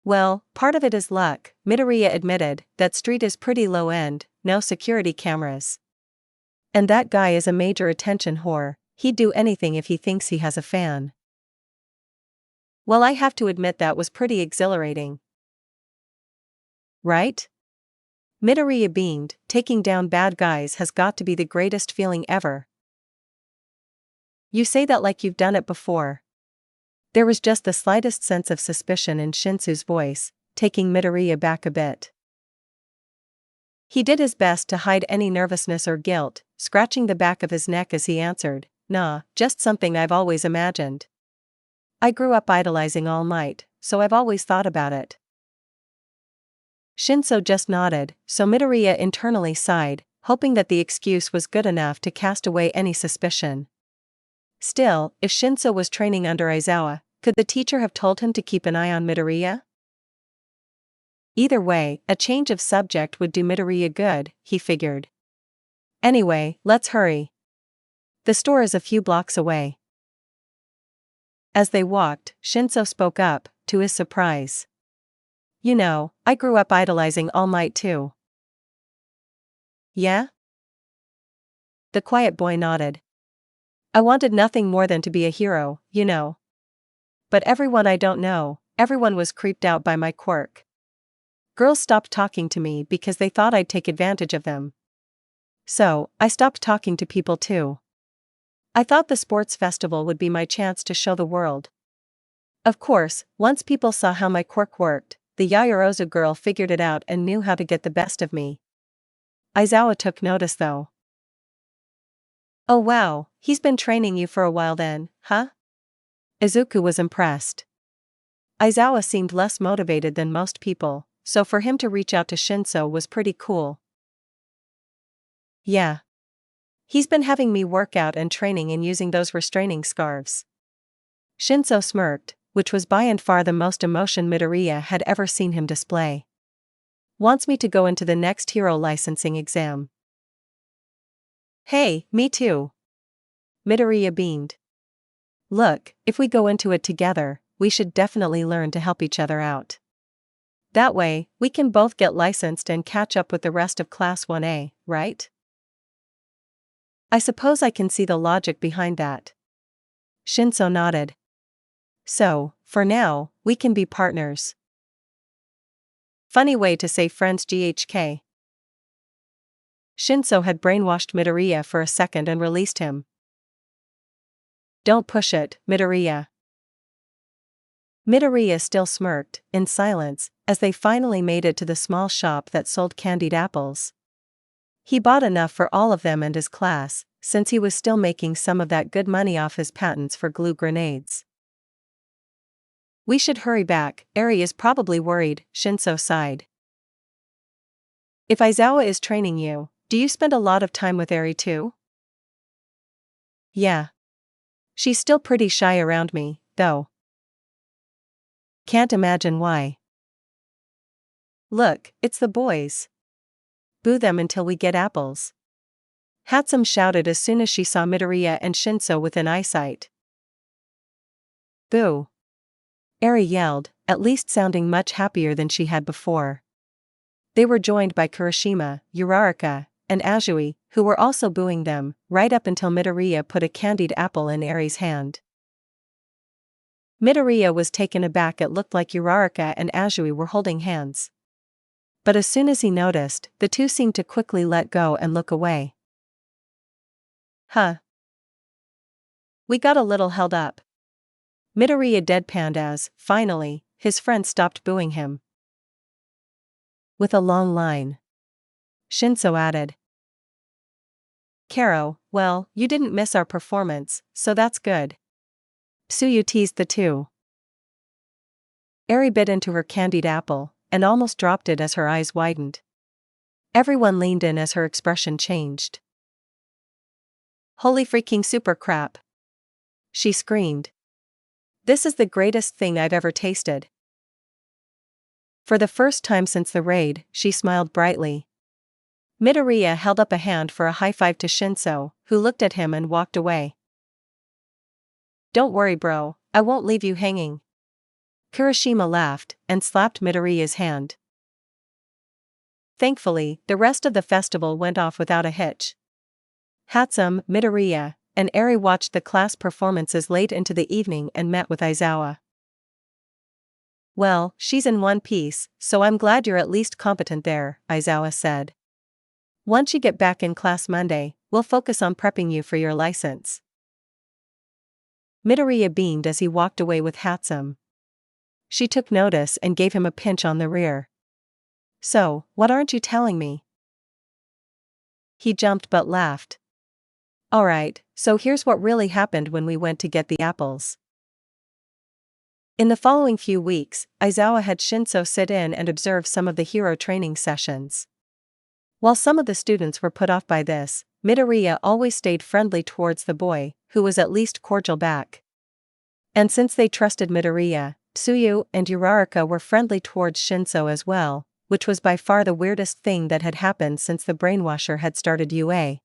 Speaker 1: Well, part of it is luck, Midoriya admitted. That street is pretty low end, no security cameras. And that guy is a major attention whore, he'd do anything if he thinks he has a fan. Well, I have to admit that was pretty exhilarating. Right? Midoriya beamed, taking down bad guys has got to be the greatest feeling ever. You say that like you've done it before. There was just the slightest sense of suspicion in Shinsu's voice, taking Midoriya back a bit. He did his best to hide any nervousness or guilt, scratching the back of his neck as he answered, Nah, just something I've always imagined. I grew up idolizing All Might, so I've always thought about it. Shinso just nodded, so Midoriya internally sighed, hoping that the excuse was good enough to cast away any suspicion. Still, if Shinso was training under Aizawa, could the teacher have told him to keep an eye on Midoriya? Either way, a change of subject would do Midoriya good, he figured. Anyway, let's hurry. The store is a few blocks away. As they walked, Shinso spoke up, to his surprise. You know, I grew up idolizing All Might too. Yeah? The quiet boy nodded. I wanted nothing more than to be a hero, you know. But everyone I don't know, everyone was creeped out by my quirk. Girls stopped talking to me because they thought I'd take advantage of them. So, I stopped talking to people too. I thought the sports festival would be my chance to show the world. Of course, once people saw how my quirk worked, the Yaoyorozu girl figured it out and knew how to get the best of me. Aizawa took notice though. Oh wow, he's been training you for a while then, huh? Izuku was impressed. Aizawa seemed less motivated than most people, so for him to reach out to Shinso was pretty cool. Yeah. He's been having me work out and training in using those restraining scarves. Shinso smirked, which was by and far the most emotion Midoriya had ever seen him display. Wants me to go into the next hero licensing exam. Hey, me too. Midoriya beamed. Look, if we go into it together, we should definitely learn to help each other out. That way, we can both get licensed and catch up with the rest of Class 1A, right? I suppose I can see the logic behind that. Shinso nodded. So, for now, we can be partners. Funny way to say friends GHK. Shinso had brainwashed Midoriya for a second and released him. Don't push it, Midoriya. Midoriya still smirked, in silence, as they finally made it to the small shop that sold candied apples. He bought enough for all of them and his class, since he was still making some of that good money off his patents for glue grenades. We should hurry back, Eri is probably worried, Shinso sighed. If Aizawa is training you, do you spend a lot of time with Eri too? Yeah. She's still pretty shy around me, though. Can't imagine why. Look, it's the boys. Boo them until we get apples. Hatsum shouted as soon as she saw Midoriya and Shinso within eyesight. Boo. Eri yelled, at least sounding much happier than she had before. They were joined by Kirishima, Uraraka, and Azui, who were also booing them, right up until Midoriya put a candied apple in Eri's hand. Midoriya was taken aback. It looked like Uraraka and Azui were holding hands. But as soon as he noticed, the two seemed to quickly let go and look away. Huh. We got a little held up. Midoriya deadpanned as, finally, his friend stopped booing him. With a long line. Shinso added. Karo, well, you didn't miss our performance, so that's good. Tsuyu teased the two. Eri bit into her candied apple, and almost dropped it as her eyes widened. Everyone leaned in as her expression changed. Holy freaking super crap! She screamed. This is the greatest thing I've ever tasted. For the first time since the raid, she smiled brightly. Midoriya held up a hand for a high five to Shinso, who looked at him and walked away. Don't worry bro, I won't leave you hanging. Kirishima laughed, and slapped Midoriya's hand. Thankfully, the rest of the festival went off without a hitch. Hatsum, Midoriya, and Eri watched the class performances late into the evening and met with Aizawa. Well, she's in one piece, so I'm glad you're at least competent there, Aizawa said. Once you get back in class Monday, we'll focus on prepping you for your license. Midoriya beamed as he walked away with Hatsum. She took notice and gave him a pinch on the rear. So, what aren't you telling me? He jumped but laughed. Alright, so here's what really happened when we went to get the apples. In the following few weeks, Aizawa had Shinso sit in and observe some of the hero training sessions. While some of the students were put off by this, Midoriya always stayed friendly towards the boy, who was at least cordial back. And since they trusted Midoriya, Tsuyu and Uraraka were friendly towards Shinso as well, which was by far the weirdest thing that had happened since the brainwasher had started UA.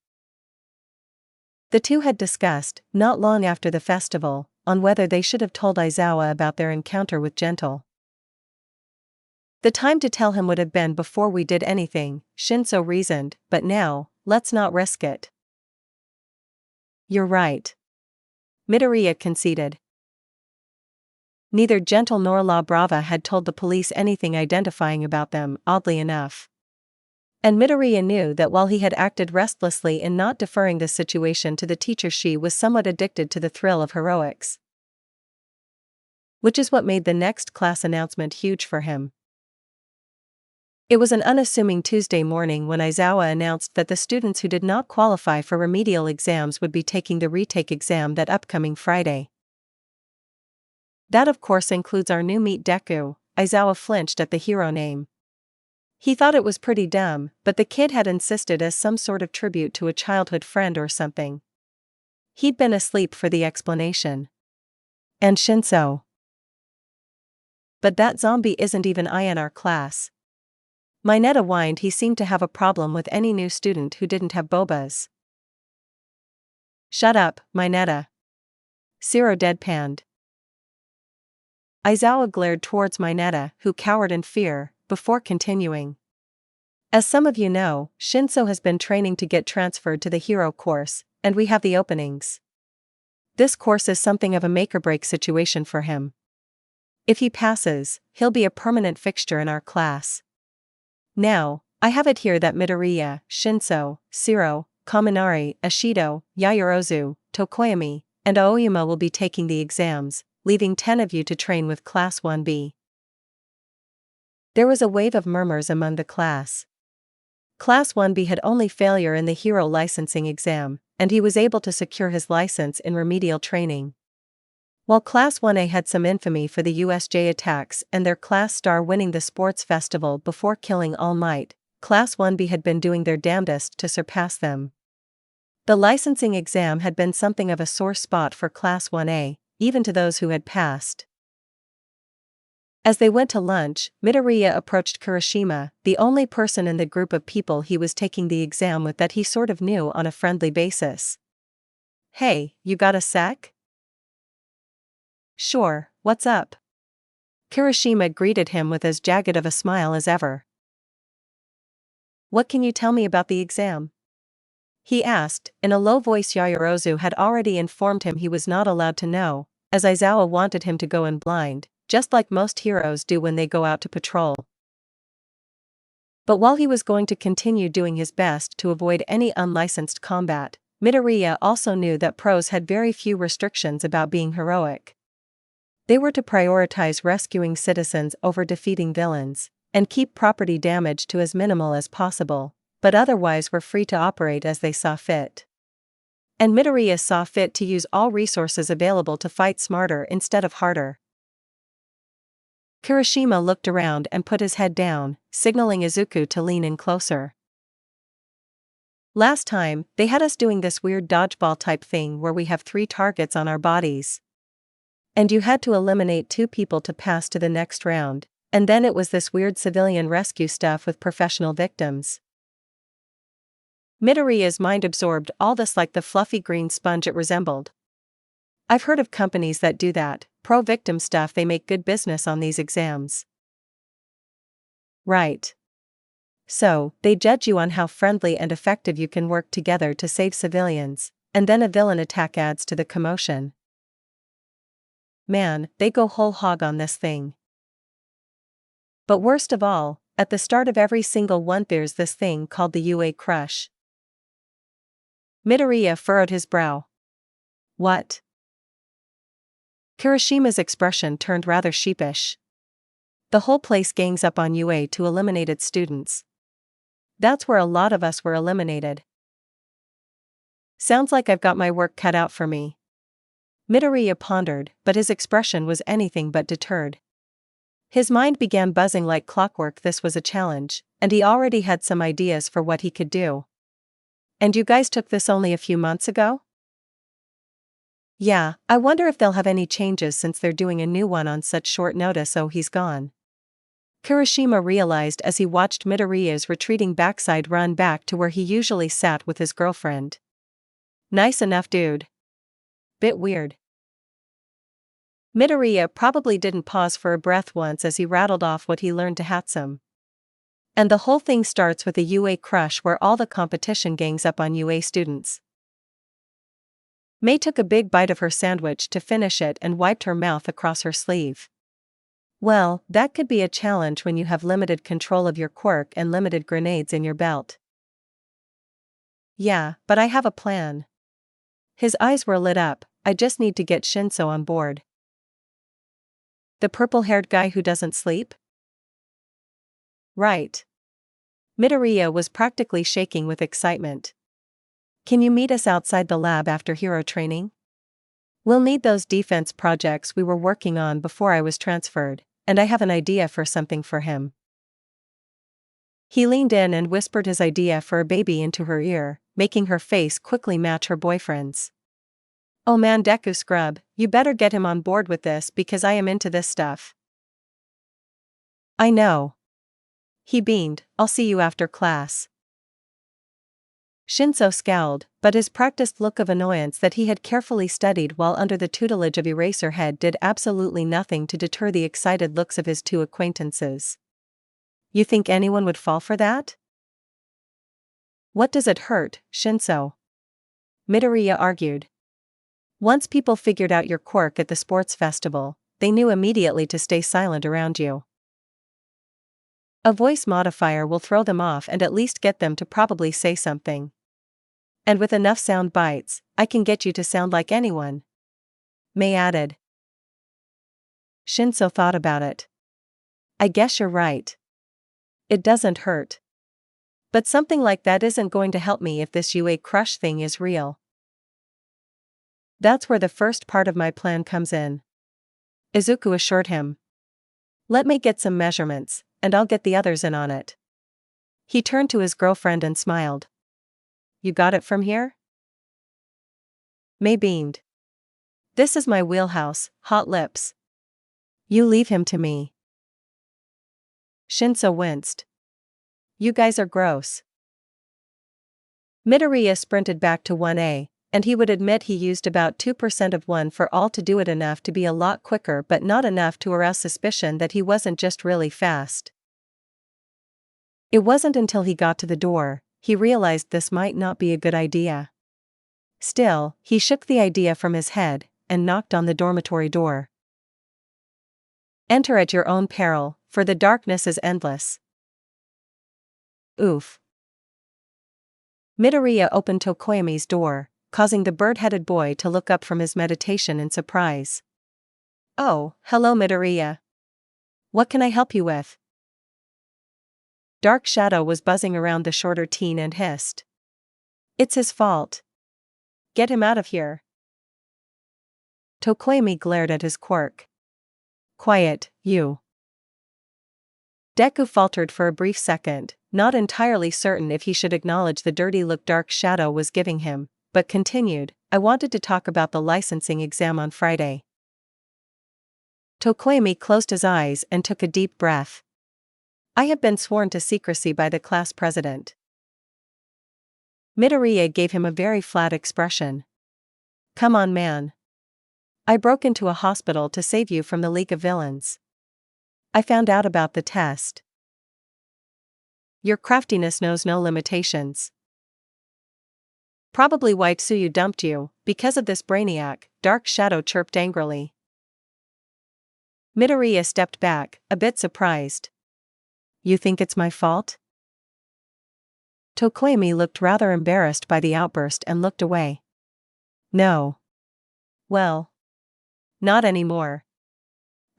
Speaker 1: The two had discussed, not long after the festival, on whether they should have told Aizawa about their encounter with Gentle. The time to tell him would have been before we did anything, Shinso reasoned, but now, let's not risk it. You're right. Midoriya conceded. Neither Gentle nor La Brava had told the police anything identifying about them, oddly enough. And Midoriya knew that while he had acted restlessly in not deferring this situation to the teacher, she was somewhat addicted to the thrill of heroics. Which is what made the next class announcement huge for him. It was an unassuming Tuesday morning when Aizawa announced that the students who did not qualify for remedial exams would be taking the retake exam that upcoming Friday. That of course includes our new meet Deku. Aizawa flinched at the hero name. He thought it was pretty dumb, but the kid had insisted as some sort of tribute to a childhood friend or something. He'd been asleep for the explanation. And Shinso. But that zombie isn't even in our class. Mineta whined. He seemed to have a problem with any new student who didn't have bobas. Shut up, Mineta. Zero deadpanned. Aizawa glared towards Mineta, who cowered in fear, before continuing. As some of you know, Shinso has been training to get transferred to the hero course, and we have the openings. This course is something of a make-or-break situation for him. If he passes, he'll be a permanent fixture in our class. Now, I have it here that Midoriya, Shinso, Shiro, Kaminari, Ashido, Yaoyorozu, Tokoyami, and Aoyama will be taking the exams, leaving 10 of you to train with Class 1B. There was a wave of murmurs among the class. Class 1B had only failure in the hero licensing exam, and he was able to secure his license in remedial training. While Class 1A had some infamy for the USJ attacks and their class star winning the sports festival before killing All Might, Class 1B had been doing their damnedest to surpass them. The licensing exam had been something of a sore spot for Class 1A, even to those who had passed. As they went to lunch, Midoriya approached Kirishima, the only person in the group of people he was taking the exam with that he sort of knew on a friendly basis. Hey, you got a sec? Sure, what's up? Kirishima greeted him with as jagged of a smile as ever. What can you tell me about the exam? He asked, in a low voice. Yaoyorozu had already informed him he was not allowed to know, as Aizawa wanted him to go in blind, just like most heroes do when they go out to patrol. But while he was going to continue doing his best to avoid any unlicensed combat, Midoriya also knew that pros had very few restrictions about being heroic. They were to prioritize rescuing citizens over defeating villains, and keep property damage to as minimal as possible, but otherwise were free to operate as they saw fit. And Midoriya saw fit to use all resources available to fight smarter instead of harder. Kirishima looked around and put his head down, signaling Izuku to lean in closer. Last time, they had us doing this weird dodgeball type thing where we have 3 targets on our bodies. And you had to eliminate 2 people to pass to the next round, and then it was this weird civilian rescue stuff with professional victims. Midoriya's mind absorbed all this like the fluffy green sponge it resembled. I've heard of companies that do that, pro-victim stuff. They make good business on these exams. Right. So, they judge you on how friendly and effective you can work together to save civilians, and then a villain attack adds to the commotion. Man, they go whole hog on this thing. But worst of all, at the start of every single one there's this thing called the UA crush. Midoriya furrowed his brow. What? Kirishima's expression turned rather sheepish. The whole place gangs up on UA to eliminate its students. That's where a lot of us were eliminated. Sounds like I've got my work cut out for me. Midoriya pondered, but his expression was anything but deterred. His mind began buzzing like clockwork. This was a challenge, and he already had some ideas for what he could do. And you guys took this only a few months ago? Yeah, I wonder if they'll have any changes since they're doing a new one on such short notice. Oh, he's gone. Kirishima realized as he watched Midoriya's retreating backside run back to where he usually sat with his girlfriend. Nice enough dude. Bit weird. Midoriya probably didn't pause for a breath once as he rattled off what he learned to Hatsum. And the whole thing starts with a UA crush where all the competition gangs up on UA students. Mei took a big bite of her sandwich to finish it and wiped her mouth across her sleeve. Well, that could be a challenge when you have limited control of your quirk and limited grenades in your belt. Yeah, but I have a plan. His eyes were lit up. I just need to get Shinso on board. The purple-haired guy who doesn't sleep? Right. Midoriya was practically shaking with excitement. Can you meet us outside the lab after hero training? We'll need those defense projects we were working on before I was transferred, and I have an idea for something for him. He leaned in and whispered his idea for a baby into her ear, making her face quickly match her boyfriend's. Oh man, Deku scrub, you better get him on board with this because I am into this stuff. I know. He beamed, I'll see you after class. Shinso scowled, but his practiced look of annoyance that he had carefully studied while under the tutelage of Eraserhead did absolutely nothing to deter the excited looks of his two acquaintances. You think anyone would fall for that? What does it hurt, Shinso? Midoriya argued. Once people figured out your quirk at the sports festival, they knew immediately to stay silent around you. A voice modifier will throw them off and at least get them to probably say something. And with enough sound bites, I can get you to sound like anyone. Mei added. Shinso thought about it. I guess you're right. It doesn't hurt. But something like that isn't going to help me if this UA crush thing is real. That's where the first part of my plan comes in. Izuku assured him. Let me get some measurements, and I'll get the others in on it. He turned to his girlfriend and smiled. You got it from here? Mei beamed. This is my wheelhouse, hot lips. You leave him to me. Shinso winced. You guys are gross. Midoriya sprinted back to 1A, and he would admit he used about 2% of 1 for all to do it, enough to be a lot quicker but not enough to arouse suspicion that he wasn't just really fast. It wasn't until he got to the door, he realized this might not be a good idea. Still, he shook the idea from his head, and knocked on the dormitory door. Enter at your own peril, for the darkness is endless. Oof. Midoriya opened Tokoyami's door, causing the bird-headed boy to look up from his meditation in surprise. Oh, hello Midoriya. What can I help you with? Dark Shadow was buzzing around the shorter teen and hissed. It's his fault. Get him out of here. Tokoyami glared at his quirk. Quiet, you. Deku faltered for a brief second, not entirely certain if he should acknowledge the dirty look Dark Shadow was giving him, but continued, I wanted to talk about the licensing exam on Friday. Tokoyami closed his eyes and took a deep breath. I have been sworn to secrecy by the class president. Midoriya gave him a very flat expression. Come on man. I broke into a hospital to save you from the League of Villains. I found out about the test. Your craftiness knows no limitations. Probably why Tsuyu dumped you, because of this brainiac, Dark Shadow chirped angrily. Midoriya stepped back, a bit surprised. You think it's my fault? Tokoyami looked rather embarrassed by the outburst and looked away. No. Well. Not anymore.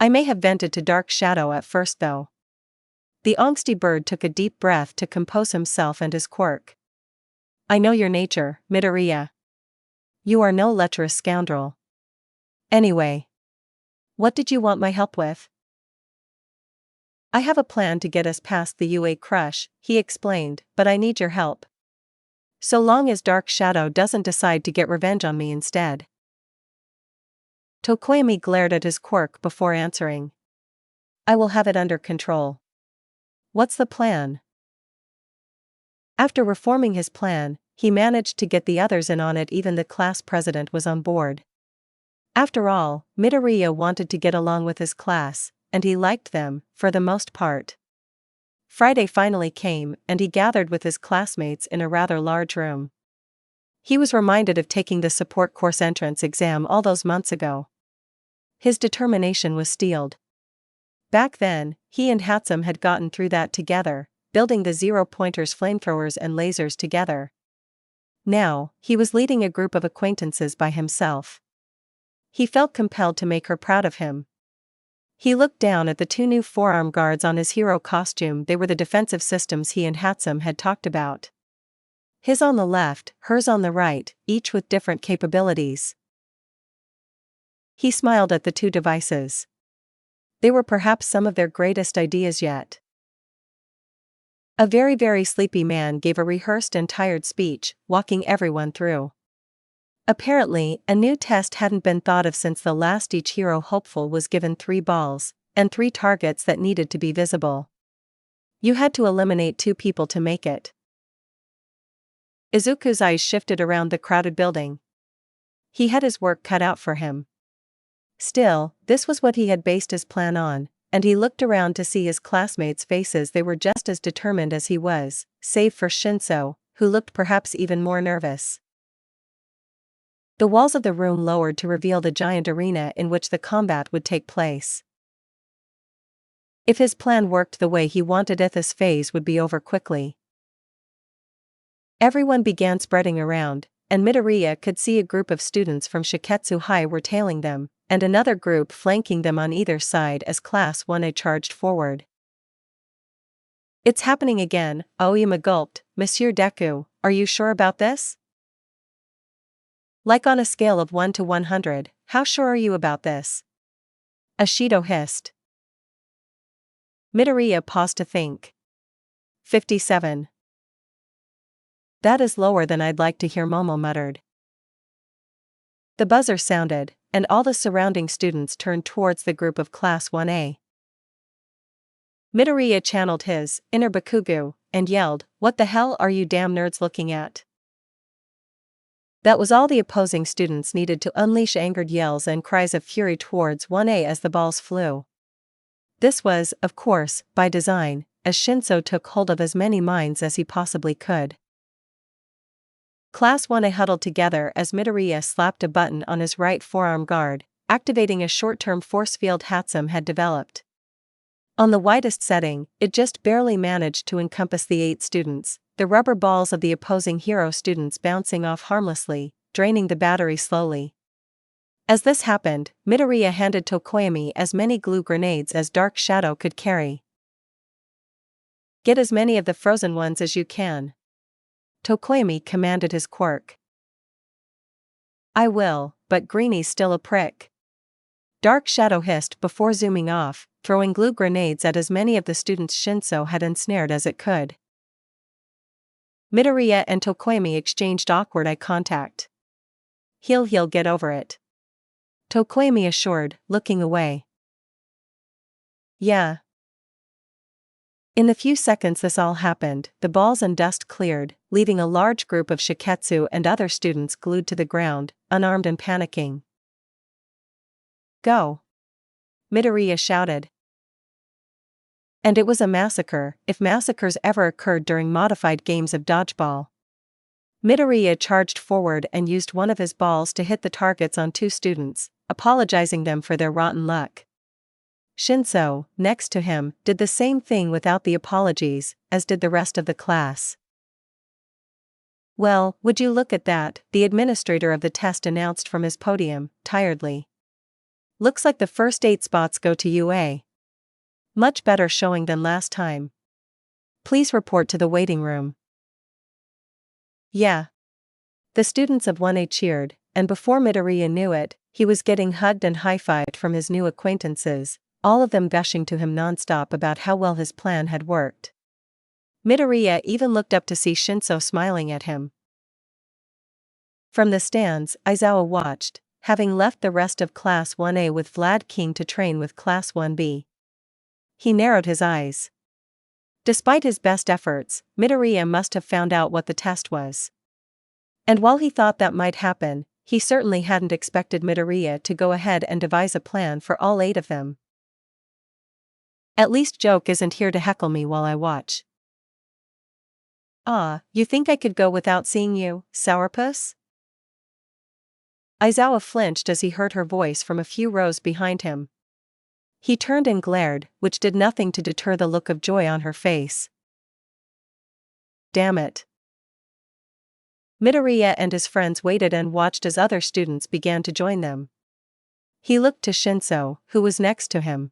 Speaker 1: I may have vented to Dark Shadow at first though. The angsty bird took a deep breath to compose himself and his quirk. I know your nature, Midoriya. You are no lecherous scoundrel. Anyway. What did you want my help with? I have a plan to get us past the UA crush, he explained, but I need your help. So long as Dark Shadow doesn't decide to get revenge on me instead. Tokoyami glared at his quirk before answering. I will have it under control. What's the plan? After reforming his plan, he managed to get the others in on it. Even the class president was on board. After all, Midoriya wanted to get along with his class, and he liked them, for the most part. Friday finally came, and he gathered with his classmates in a rather large room. He was reminded of taking the support course entrance exam all those months ago. His determination was steeled. Back then, he and Hatsum had gotten through that together, building the zero-pointers, flamethrowers and lasers together. Now, he was leading a group of acquaintances by himself. He felt compelled to make her proud of him. He looked down at the two new forearm guards on his hero costume. They were the defensive systems he and Hatsum had talked about. His on the left, hers on the right, each with different capabilities. He smiled at the two devices. They were perhaps some of their greatest ideas yet. A very, very sleepy man gave a rehearsed and tired speech, walking everyone through. Apparently, a new test hadn't been thought of since the last. Each hero hopeful was given 3 balls, and 3 targets that needed to be visible. You had to eliminate 2 people to make it. Izuku's eyes shifted around the crowded building. He had his work cut out for him. Still, this was what he had based his plan on, and he looked around to see his classmates' faces. They were just as determined as he was, save for Shinso, who looked perhaps even more nervous. The walls of the room lowered to reveal the giant arena in which the combat would take place. If his plan worked the way he wanted, this phase would be over quickly. Everyone began spreading around, and Midoriya could see a group of students from Shiketsu High were tailing them, and another group flanking them on either side as Class 1A charged forward. It's happening again, Aoyama gulped. Monsieur Deku, are you sure about this? Like on a scale of 1 to 100, how sure are you about this? Ashido hissed. Midoriya paused to think. 57. That is lower than I'd like to hear, Momo muttered. The buzzer sounded, and all the surrounding students turned towards the group of Class 1A. Midoriya channeled his inner Bakugo, and yelled, "What the hell are you damn nerds looking at?" That was all the opposing students needed to unleash angered yells and cries of fury towards 1A as the balls flew. This was, of course, by design, as Shinso took hold of as many minds as he possibly could. Class 1A huddled together as Midoriya slapped a button on his right forearm guard, activating a short-term force field Hatsum had developed. On the widest setting, it just barely managed to encompass the 8 students, the rubber balls of the opposing hero students bouncing off harmlessly, draining the battery slowly. As this happened, Midoriya handed Tokoyami as many glue grenades as Dark Shadow could carry. Get as many of the frozen ones as you can. Tokoyami commanded his quirk. I will, but Greeny's still a prick. Dark Shadow hissed before zooming off, throwing glue grenades at as many of the students Shinso had ensnared as it could. Midoriya and Tokoyami exchanged awkward eye contact. He'll get over it. Tokoyami assured, looking away. Yeah. In the few seconds this all happened, the balls and dust cleared, leaving a large group of Shiketsu and other students glued to the ground, unarmed and panicking. Go! Midoriya shouted. And it was a massacre, if massacres ever occurred during modified games of dodgeball. Midoriya charged forward and used one of his balls to hit the targets on 2 students, apologizing them for their rotten luck. Shinso, next to him, did the same thing without the apologies, as did the rest of the class. Well, would you look at that, the administrator of the test announced from his podium, tiredly. Looks like the first 8 spots go to UA. Much better showing than last time. Please report to the waiting room. Yeah. The students of 1A cheered, and before Midoriya knew it, he was getting hugged and high-fived from his new acquaintances, all of them gushing to him non-stop about how well his plan had worked. Midoriya even looked up to see Shinso smiling at him. From the stands, Aizawa watched, having left the rest of Class 1A with Vlad King to train with Class 1B. He narrowed his eyes. Despite his best efforts, Midoriya must have found out what the test was. And while he thought that might happen, he certainly hadn't expected Midoriya to go ahead and devise a plan for all 8 of them. At least Joke isn't here to heckle me while I watch. Ah, you think I could go without seeing you, sourpuss? Aizawa flinched as he heard her voice from a few rows behind him. He turned and glared, which did nothing to deter the look of joy on her face. Damn it. Midoriya and his friends waited and watched as other students began to join them. He looked to Shinso, who was next to him.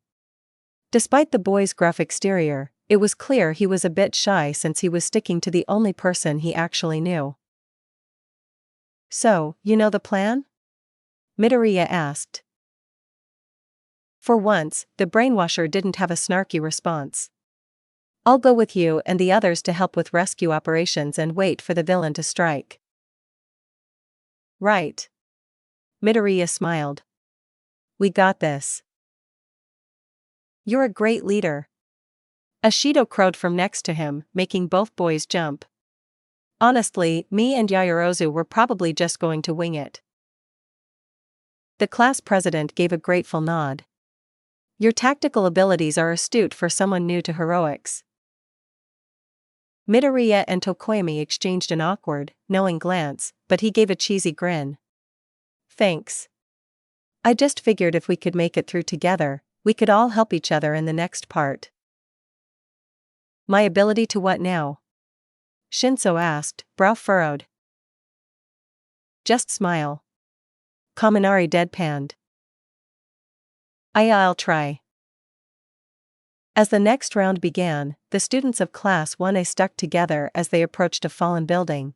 Speaker 1: Despite the boy's gruff exterior, it was clear he was a bit shy since he was sticking to the only person he actually knew. So, you know the plan? Midoriya asked. For once, the brainwasher didn't have a snarky response. I'll go with you and the others to help with rescue operations and wait for the villain to strike. Right. Midoriya smiled. We got this. You're a great leader. Ashido crowed from next to him, making both boys jump. Honestly, me and Yaoyorozu were probably just going to wing it. The class president gave a grateful nod. Your tactical abilities are astute for someone new to heroics. Midoriya and Tokoyami exchanged an awkward, knowing glance, but he gave a cheesy grin. Thanks. I just figured if we could make it through together, we could all help each other in the next part. My ability to what now? Shinso asked, brow furrowed. Just smile. Kaminari deadpanned. I'll try. As the next round began, the students of Class 1A stuck together as they approached a fallen building.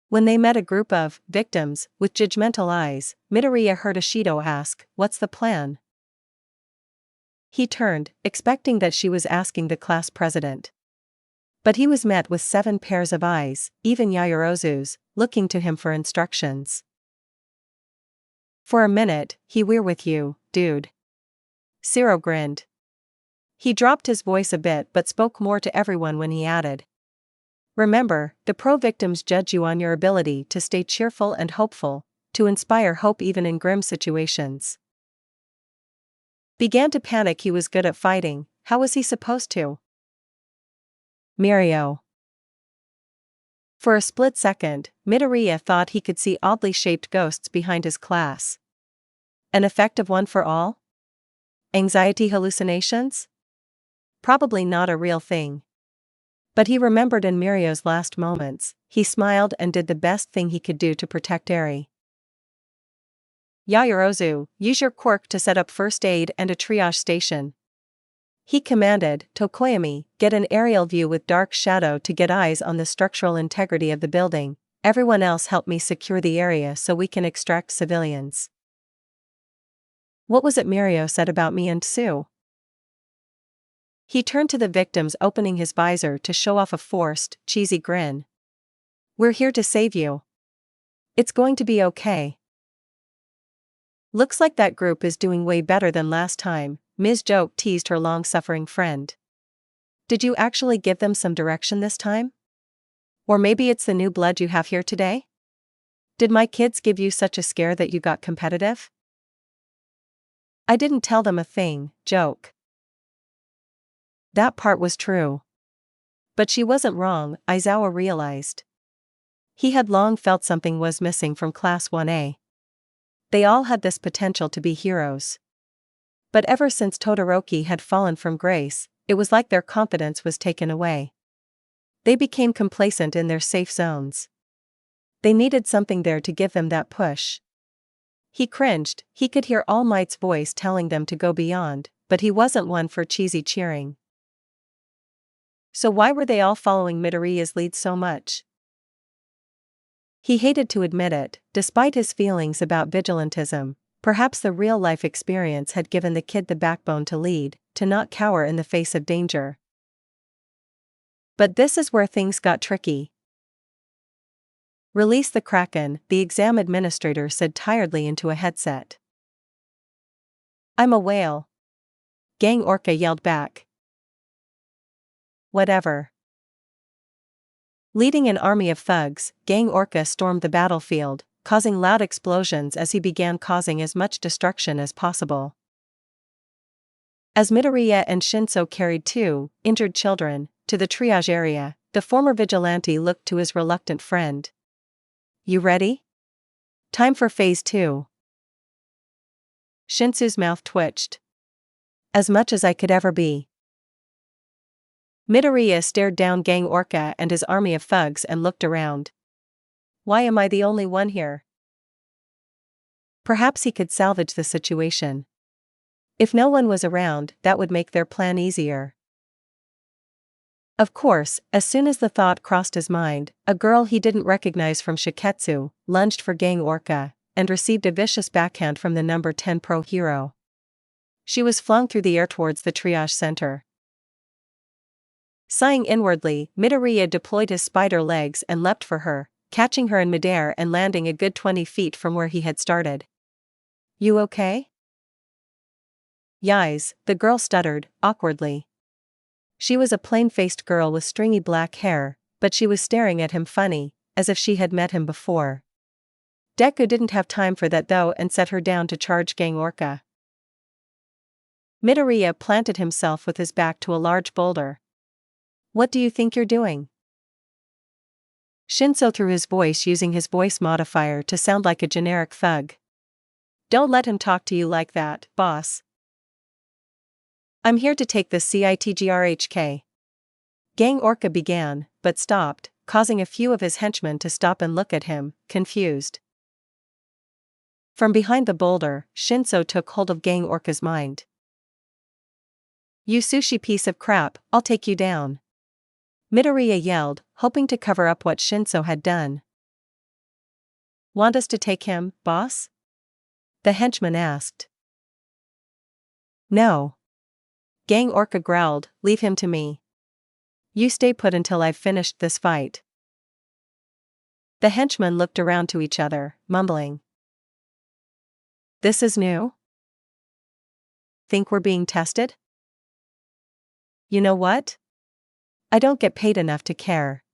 Speaker 1: When they met a group of victims with judgmental eyes, Midoriya heard Ashido ask, "What's the plan?" He turned, expecting that she was asking the class president. But he was met with 7 pairs of eyes, even Yaoyorozu's, looking to him for instructions. For a minute, we're with you, dude. Zero grinned. He dropped his voice a bit but spoke more to everyone when he added. Remember, the pro-victims judge you on your ability to stay cheerful and hopeful, to inspire hope even in grim situations. Began to panic. He was good at fighting, how was he supposed to? Mirio. For a split second, Midoriya thought he could see oddly shaped ghosts behind his class. An effect of One for All? Anxiety hallucinations? Probably not a real thing. But he remembered in Mirio's last moments, he smiled and did the best thing he could do to protect Eri. Yaoyorozu, use your quirk to set up first aid and a triage station. He commanded. Tokoyami, get an aerial view with dark shadow to get eyes on the structural integrity of the building. Everyone else help me secure the area so we can extract civilians. What was it Mirio said about me and Tsu? He turned to the victims, opening his visor to show off a forced, cheesy grin. We're here to save you. It's going to be okay. Looks like that group is doing way better than last time, Ms. Joke teased her long-suffering friend. Did you actually give them some direction this time? Or maybe it's the new blood you have here today? Did my kids give you such a scare that you got competitive? I didn't tell them a thing, Joke. That part was true. But she wasn't wrong, Aizawa realized. He had long felt something was missing from Class 1A. They all had this potential to be heroes. But ever since Todoroki had fallen from grace, it was like their confidence was taken away. They became complacent in their safe zones. They needed something there to give them that push. He cringed. He could hear All Might's voice telling them to go beyond, but he wasn't one for cheesy cheering. So why were they all following Midoriya's lead so much? He hated to admit it, despite his feelings about vigilantism. Perhaps the real-life experience had given the kid the backbone to lead, to not cower in the face of danger. But this is where things got tricky. "Release the Kraken," the exam administrator said tiredly into a headset. "I'm a whale," Gang Orca yelled back. "Whatever." Leading an army of thugs, Gang Orca stormed the battlefield, causing loud explosions as he began causing as much destruction as possible. As Midoriya and Shinso carried two injured children to the triage area, the former vigilante looked to his reluctant friend. "You ready? Time for phase 2. Shinsu's mouth twitched. "As much as I could ever be." Midoriya stared down Gang Orca and his army of thugs and looked around. "Why am I the only one here?" Perhaps he could salvage the situation. If no one was around, that would make their plan easier. Of course, as soon as the thought crossed his mind, a girl he didn't recognize from Shiketsu lunged for Gang Orca and received a vicious backhand from the number 10 pro hero. She was flung through the air towards the triage center. Sighing inwardly, Midoriya deployed his spider legs and leapt for her, catching her in midair and landing a good 20 feet from where he had started. "You okay?" "Yais," the girl stuttered, awkwardly. She was a plain-faced girl with stringy black hair, but she was staring at him funny, as if she had met him before. Deku didn't have time for that though and set her down to charge Gang Orca. Midoriya planted himself with his back to a large boulder. "What do you think you're doing?" Shinso threw his voice using his voice modifier to sound like a generic thug. "Don't let him talk to you like that, boss. I'm here to take the CITGRHK. Gang Orca began, but stopped, causing a few of his henchmen to stop and look at him, confused. From behind the boulder, Shinso took hold of Gang Orca's mind. "You sushi piece of crap, I'll take you down." Midoriya yelled, hoping to cover up what Shinso had done. "Want us to take him, boss?" the henchman asked. "No." Gang Orca growled, "Leave him to me. You stay put until I've finished this fight." The henchmen looked around to each other, mumbling. "This is new? Think we're being tested?" "You know what? I don't get paid enough to care."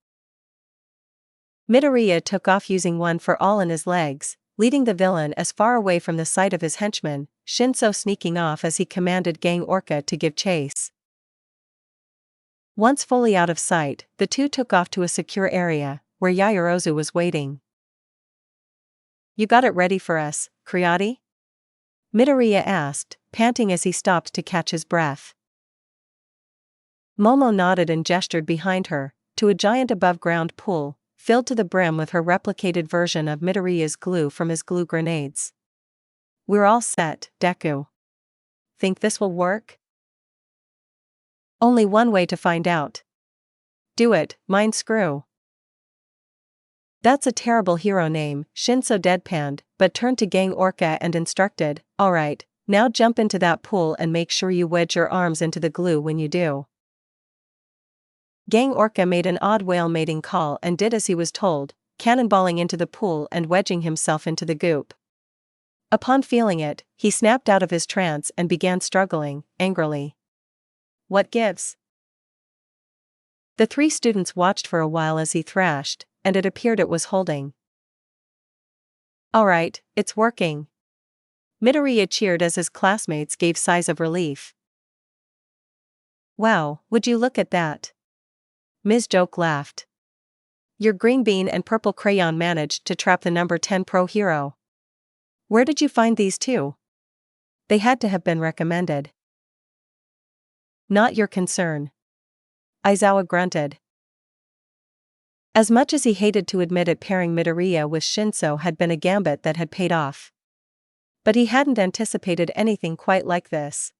Speaker 1: Midoriya took off using one for all in his legs, leading the villain as far away from the sight of his henchmen, Shinso sneaking off as he commanded Gang Orca to give chase. Once fully out of sight, the two took off to a secure area, where Yaoyorozu was waiting. "You got it ready for us, Kriati?" Midoriya asked, panting as he stopped to catch his breath. Momo nodded and gestured behind her, to a giant above-ground pool, filled to the brim with her replicated version of Midoriya's glue from his glue grenades. "We're all set, Deku. Think this will work?" "Only one way to find out." "Do it, mind screw." "That's a terrible hero name," Shinso deadpanned, but turned to Gang Orca and instructed, "Alright, now jump into that pool and make sure you wedge your arms into the glue when you do." Gang Orca made an odd whale mating call and did as he was told, cannonballing into the pool and wedging himself into the goop. Upon feeling it, he snapped out of his trance and began struggling, angrily. "What gives?" The three students watched for a while as he thrashed, and it appeared it was holding. "Alright, it's working." Midoriya cheered as his classmates gave sighs of relief. "Wow, would you look at that?" Ms. Joke laughed. "Your green bean and purple crayon managed to trap the number 10 pro hero. Where did you find these two?" "They had to have been recommended." "Not your concern." Aizawa grunted. As much as he hated to admit it, pairing Midoriya with Shinso had been a gambit that had paid off. But he hadn't anticipated anything quite like this.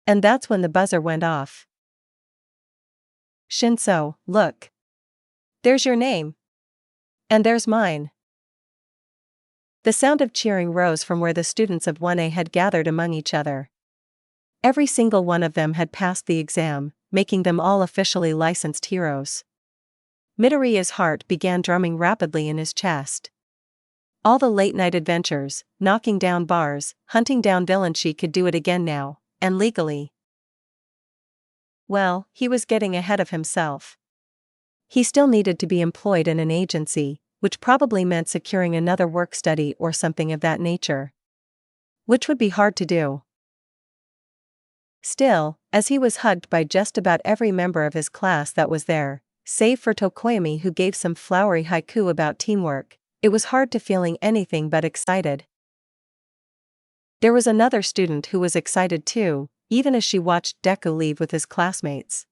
Speaker 1: And that's when the buzzer went off. "Shinso, look. There's your name." And there's mine. The sound of cheering rose from where the students of 1A had gathered among each other. Every single one of them had passed the exam, making them all officially licensed heroes. Midoriya's heart began drumming rapidly in his chest. All the late-night adventures, knocking down bars, hunting down villains, she could do it again now, and legally. Well, he was getting ahead of himself. He still needed to be employed in an agency, which probably meant securing another work-study or something of that nature. Which would be hard to do. Still, as he was hugged by just about every member of his class that was there, save for Tokoyami, who gave some flowery haiku about teamwork, it was hard to feeling anything but excited. There was another student who was excited too, even as she watched Deku leave with his classmates.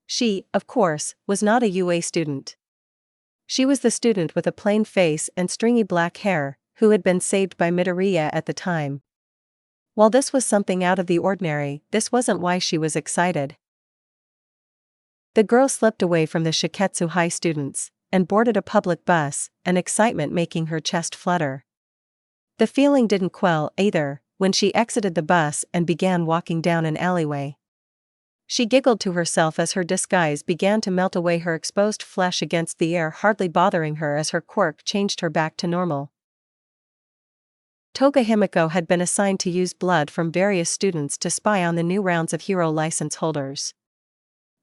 Speaker 1: She, of course, was not a UA student. She was the student with a plain face and stringy black hair, who had been saved by Midoriya at the time. While this was something out of the ordinary, this wasn't why she was excited. The girl slipped away from the Shiketsu High students, and boarded a public bus, an excitement making her chest flutter. The feeling didn't quell either, when she exited the bus and began walking down an alleyway. She giggled to herself as her disguise began to melt away her exposed flesh against the air, hardly bothering her as her quirk changed her back to normal. Toga Himiko had been assigned to use blood from various students to spy on the new rounds of hero license holders.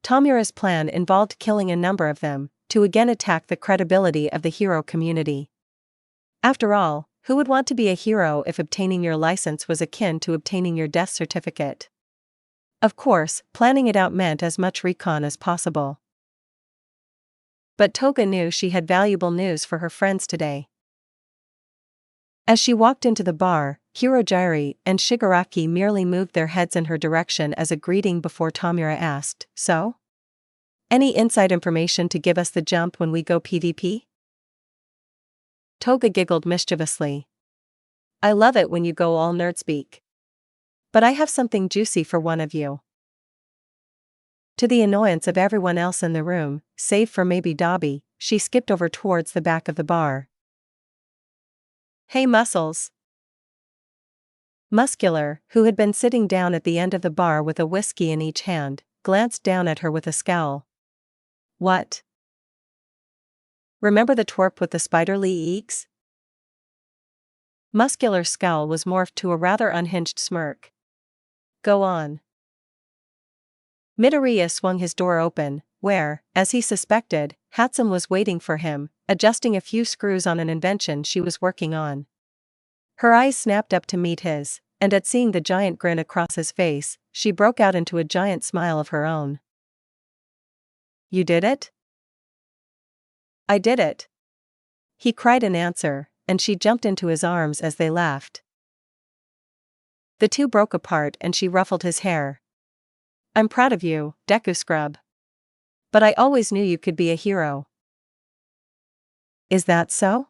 Speaker 1: Tomura's plan involved killing a number of them, to again attack the credibility of the hero community. After all, who would want to be a hero if obtaining your license was akin to obtaining your death certificate? Of course, planning it out meant as much recon as possible. But Toga knew she had valuable news for her friends today. As she walked into the bar, Hirojiri and Shigaraki merely moved their heads in her direction as a greeting before Tomura asked, "So? Any inside information to give us the jump when we go PvP?" Toga giggled mischievously. "I love it when you go all nerd speak. But I have something juicy for one of you." To the annoyance of everyone else in the room, save for maybe Dabi, she skipped over towards the back of the bar. "Hey Muscles!" Muscular, who had been sitting down at the end of the bar with a whiskey in each hand, glanced down at her with a scowl. "What? Remember the twerp with the spiderly eeks?" Muscular's scowl was morphed to a rather unhinged smirk. "Go on." Midoriya swung his door open, where, as he suspected, Hatsum was waiting for him, adjusting a few screws on an invention she was working on. Her eyes snapped up to meet his, and at seeing the giant grin across his face, she broke out into a giant smile of her own. "You did it?" "I did it," he cried in answer, and she jumped into his arms as they laughed. The two broke apart and she ruffled his hair. "I'm proud of you, Deku Scrub. But I always knew you could be a hero." "Is that so?"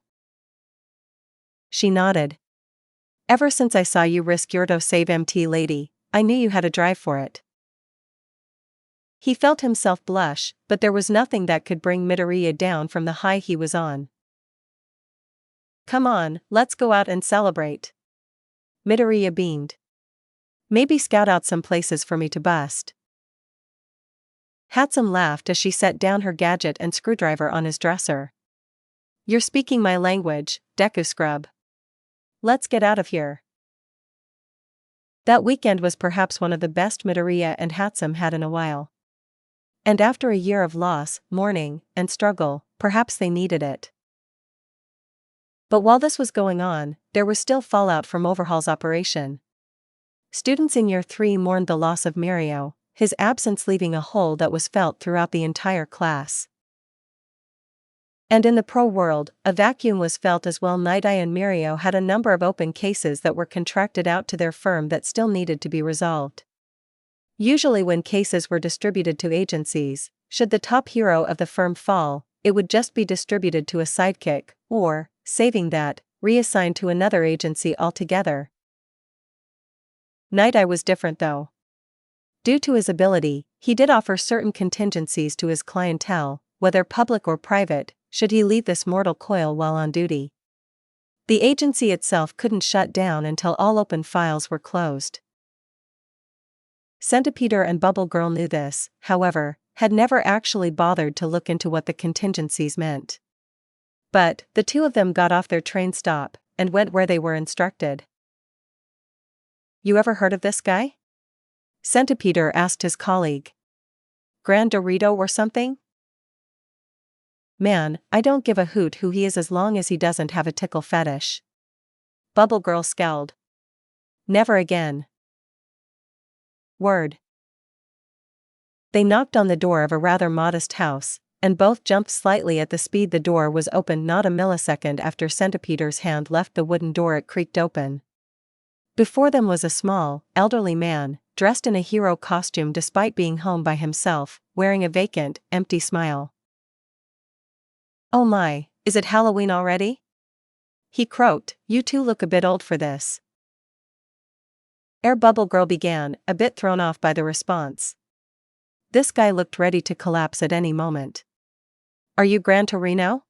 Speaker 1: She nodded. "Ever since I saw you risk your to save MT Lady, I knew you had a drive for it." He felt himself blush, but there was nothing that could bring Midoriya down from the high he was on. "Come on, let's go out and celebrate." Midoriya beamed. "Maybe scout out some places for me to bust." Hatsum laughed as she set down her gadget and screwdriver on his dresser. "You're speaking my language, Deku Scrub. Let's get out of here." That weekend was perhaps one of the best Midoriya and Hatsum had in a while. And after a year of loss, mourning, and struggle, perhaps they needed it. But while this was going on, there was still fallout from Overhaul's operation. Students in Year 3 mourned the loss of Mirio, his absence leaving a hole that was felt throughout the entire class. And in the pro world, a vacuum was felt as well. Night-Eye and Mirio had a number of open cases that were contracted out to their firm that still needed to be resolved. Usually when cases were distributed to agencies, should the top hero of the firm fall, it would just be distributed to a sidekick, or, saving that, reassigned to another agency altogether. Night-Eye was different though. Due to his ability, he did offer certain contingencies to his clientele, whether public or private, should he leave this mortal coil while on duty. The agency itself couldn't shut down until all open files were closed. Centipeter and Bubble Girl knew this, however, had never actually bothered to look into what the contingencies meant. But, the two of them got off their train stop, and went where they were instructed. "You ever heard of this guy?" Centipeter asked his colleague. "Grand Dorito or something?" "Man, I don't give a hoot who he is as long as he doesn't have a tickle fetish." Bubble Girl scowled. "Never again." Word. They knocked on the door of a rather modest house, and both jumped slightly at the speed the door was opened. Not a millisecond after Centipeter's hand left the wooden door, it creaked open. Before them was a small, elderly man, dressed in a hero costume despite being home by himself, wearing a vacant, empty smile. "Oh my, is it Halloween already?" he croaked. "You two look a bit old for this." Bubble Girl began, a bit thrown off by the response. This guy looked ready to collapse at any moment. "Are you Gran Torino?"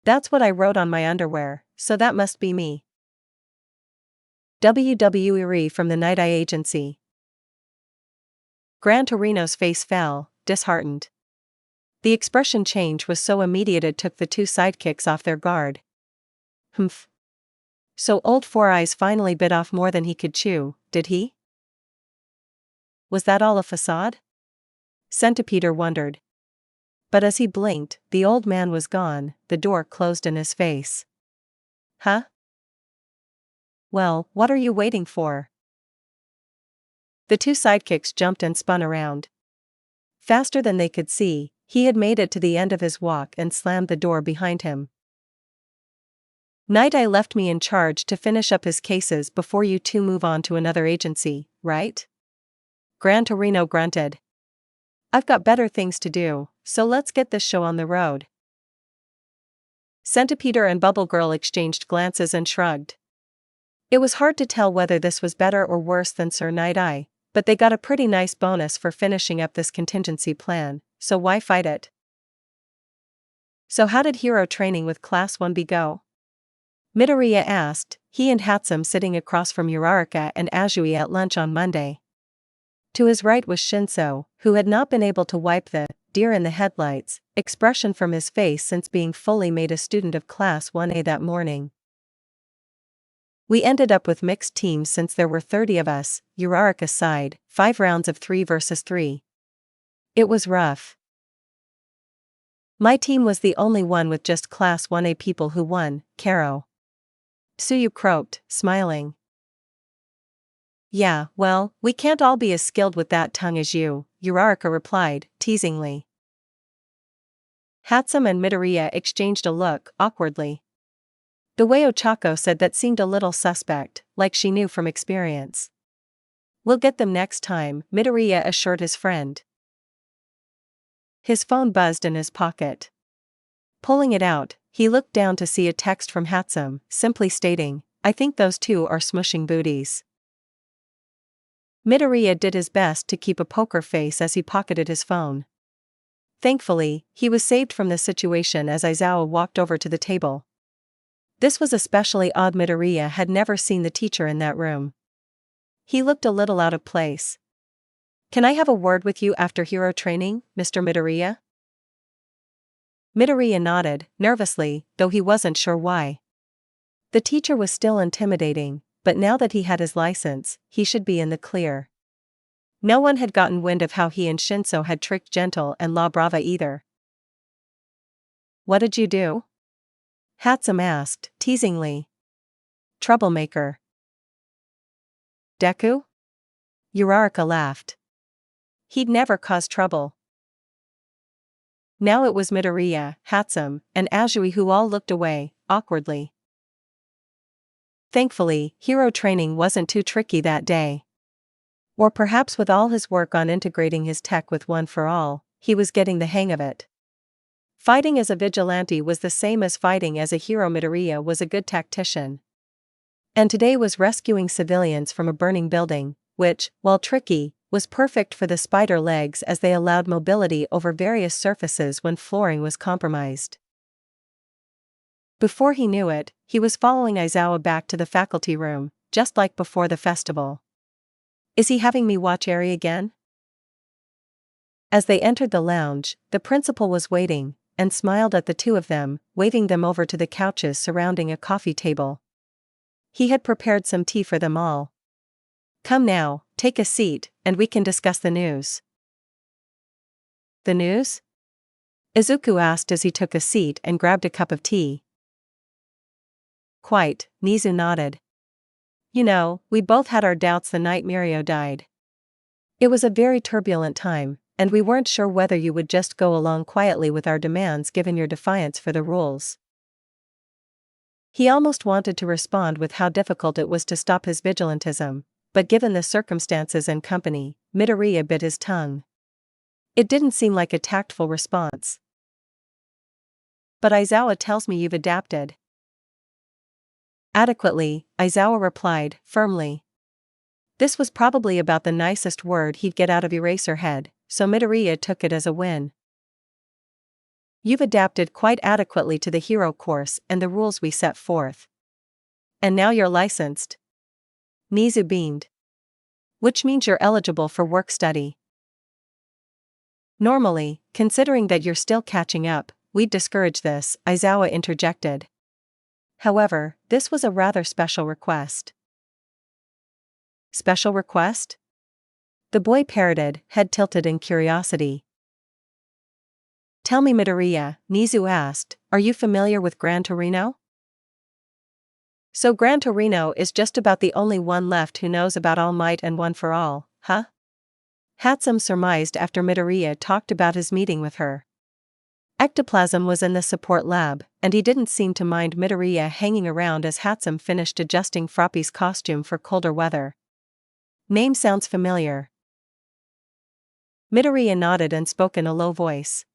Speaker 1: "That's what I wrote on my underwear, so that must be me." WWE from the Night Eye Agency. Gran Torino's face fell, disheartened. The expression change was so immediate it took the two sidekicks off their guard. "Humph. So old Four Eyes finally bit off more than he could chew, did he? Was that all a facade?" Centipeter wondered. But as he blinked, the old man was gone, the door closed in his face. "Huh? Well, what are you waiting for?" The two sidekicks jumped and spun around. Faster than they could see, he had made it to the end of his walk and slammed the door behind him. "Night Eye left me in charge to finish up his cases before you two move on to another agency, right?" Gran Torino grunted. "I've got better things to do, so let's get this show on the road." Centipeter and Bubble Girl exchanged glances and shrugged. It was hard to tell whether this was better or worse than Sir Night Eye, but they got a pretty nice bonus for finishing up this contingency plan, so why fight it? "So how did hero training with Class 1B go?" Midoriya asked, he and Hatsum sitting across from Uraraka and Azui at lunch on Monday. To his right was Shinso, who had not been able to wipe the deer in the headlights expression from his face since being fully made a student of Class 1A that morning. "We ended up with mixed teams since there were 30 of us, Uraraka side, 5 rounds of 3 versus 3. It was rough. My team was the only one with just Class 1A people who won, Karo." Tsuyu croaked, smiling. "Yeah, well, we can't all be as skilled with that tongue as you," Uraraka replied, teasingly. Hatsum and Midoriya exchanged a look, awkwardly. The way Ochako said that seemed a little suspect, like she knew from experience. "We'll get them next time," Midoriya assured his friend. His phone buzzed in his pocket. Pulling it out, he looked down to see a text from Hatsum, simply stating, "I think those two are smushing booties." Midoriya did his best to keep a poker face as he pocketed his phone. Thankfully, he was saved from the situation as Aizawa walked over to the table. This was especially odd. Midoriya had never seen the teacher in that room. He looked a little out of place. "Can I have a word with you after hero training, Mr. Midoriya?" Midoriya nodded, nervously, though he wasn't sure why. The teacher was still intimidating, but now that he had his license, he should be in the clear. No one had gotten wind of how he and Shinso had tricked Gentle and La Brava either. "What did you do?" Hatsum asked, teasingly. "Troublemaker." "Deku?" Uraraka laughed. "He'd never cause trouble." Now it was Midoriya, Hatsum, and Azui who all looked away, awkwardly. Thankfully, hero training wasn't too tricky that day. Or perhaps with all his work on integrating his tech with One for All, he was getting the hang of it. Fighting as a vigilante was the same as fighting as a hero. Midoriya was a good tactician. And today was rescuing civilians from a burning building, which, while tricky, was perfect for the spider legs as they allowed mobility over various surfaces when flooring was compromised. Before he knew it, he was following Izawa back to the faculty room, just like before the festival. Is he having me watch Eri again? As they entered the lounge, the principal was waiting, and smiled at the two of them, waving them over to the couches surrounding a coffee table. He had prepared some tea for them all. Come now, take a seat, and we can discuss the news. The news? Izuku asked as he took a seat and grabbed a cup of tea. Quite, Nizu nodded. You know, we both had our doubts the night Mirio died. It was a very turbulent time, and we weren't sure whether you would just go along quietly with our demands given your defiance for the rules. He almost wanted to respond with how difficult it was to stop his vigilantism, but given the circumstances and company, Midoriya bit his tongue. It didn't seem like a tactful response. But Izawa tells me you've adapted. Adequately, Izawa replied, firmly. This was probably about the nicest word he'd get out of Eraserhead, so Midoriya took it as a win. You've adapted quite adequately to the hero course and the rules we set forth. And now you're licensed. Nizu beamed. Which means you're eligible for work study. Normally, considering that you're still catching up, we'd discourage this, Izawa interjected. However, this was a rather special request. Special request? The boy parroted, head tilted in curiosity. Tell me Midoriya, Nizu asked, are you familiar with Gran Torino? So Gran Torino is just about the only one left who knows about All Might and One for All, huh? Hatsum surmised after Midoriya talked about his meeting with her. Ectoplasm was in the support lab, and he didn't seem to mind Midoriya hanging around as Hatsum finished adjusting Froppy's costume for colder weather. Name sounds familiar. Midoriya nodded and spoke in a low voice.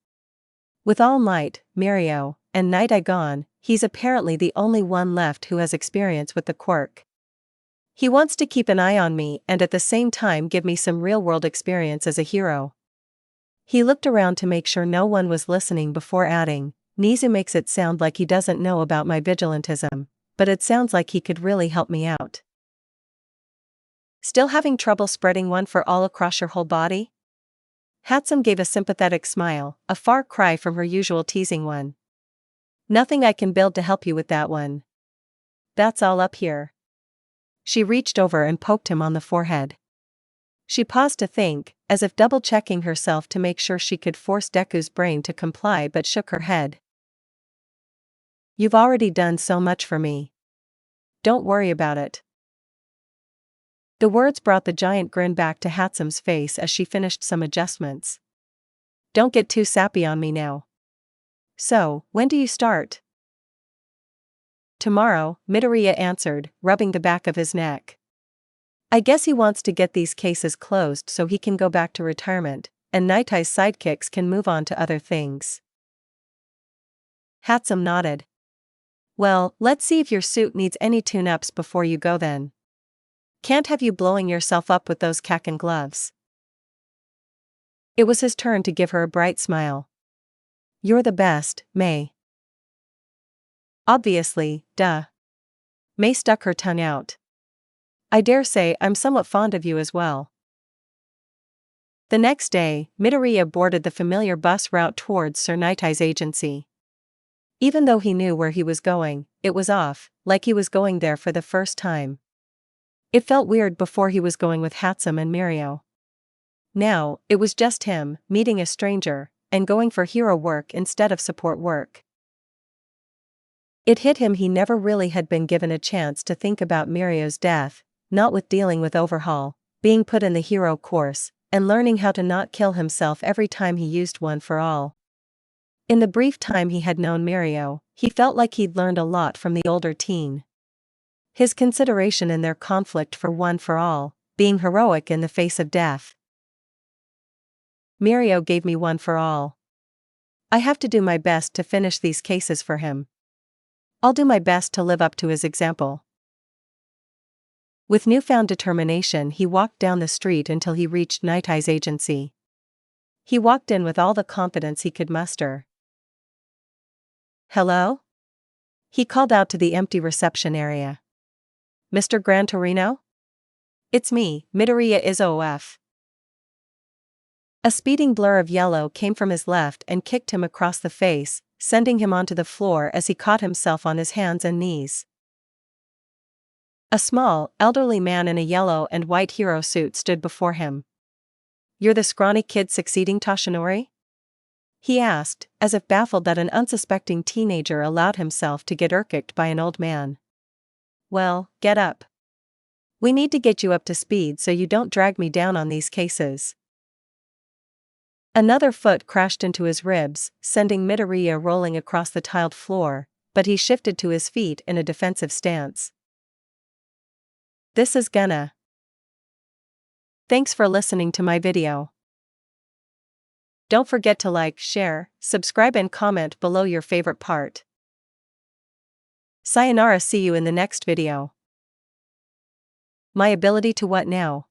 Speaker 1: With All Might, Mirio, and Night Eye gone, he's apparently the only one left who has experience with the quirk. He wants to keep an eye on me and at the same time give me some real-world experience as a hero. He looked around to make sure no one was listening before adding, Nizu makes it sound like he doesn't know about my vigilantism, but it sounds like he could really help me out. Still having trouble spreading One for All across your whole body? Hatsum gave a sympathetic smile, a far cry from her usual teasing one. Nothing I can build to help you with that one. That's all up here. She reached over and poked him on the forehead. She paused to think, as if double-checking herself to make sure she could force Deku's brain to comply, but shook her head. You've already done so much for me. Don't worry about it. The words brought the giant grin back to Hatsum's face as she finished some adjustments. Don't get too sappy on me now. So, when do you start? Tomorrow, Midoriya answered, rubbing the back of his neck. I guess he wants to get these cases closed so he can go back to retirement, and Night Eye's sidekicks can move on to other things. Hatsum nodded. Well, let's see if your suit needs any tune-ups before you go then. Can't have you blowing yourself up with those Kaken gloves. It was his turn to give her a bright smile. You're the best, May. Obviously, duh. May stuck her tongue out. I dare say I'm somewhat fond of you as well. The next day, Midoriya boarded the familiar bus route towards Sir Night Eye's agency. Even though he knew where he was going, it was off, like he was going there for the first time. It felt weird before he was going with Hatsum and Mirio. Now, it was just him, meeting a stranger, and going for hero work instead of support work. It hit him he never really had been given a chance to think about Mirio's death, not with dealing with Overhaul, being put in the hero course, and learning how to not kill himself every time he used One for All. In the brief time he had known Mirio, he felt like he'd learned a lot from the older teen. His consideration in their conflict for One for All, being heroic in the face of death. Mirio gave me One for All. I have to do my best to finish these cases for him. I'll do my best to live up to his example. With newfound determination, he walked down the street until he reached Night Eye's agency. He walked in with all the confidence he could muster. "Hello?" He called out to the empty reception area. "Mr. Gran Torino?" "It's me, Midoriya Izuku." A speeding blur of yellow came from his left and kicked him across the face, sending him onto the floor as he caught himself on his hands and knees. A small, elderly man in a yellow and white hero suit stood before him. "You're the scrawny kid succeeding Toshinori?" he asked, as if baffled that an unsuspecting teenager allowed himself to get irked by an old man. "Well, get up. We need to get you up to speed so you don't drag me down on these cases." Another foot crashed into his ribs, sending Midoriya rolling across the tiled floor, but he shifted to his feet in a defensive stance. This is gonna. Thanks for listening to my video. Don't forget to like, share, subscribe and comment below your favorite part. Sayonara, see you in the next video. My ability to what now?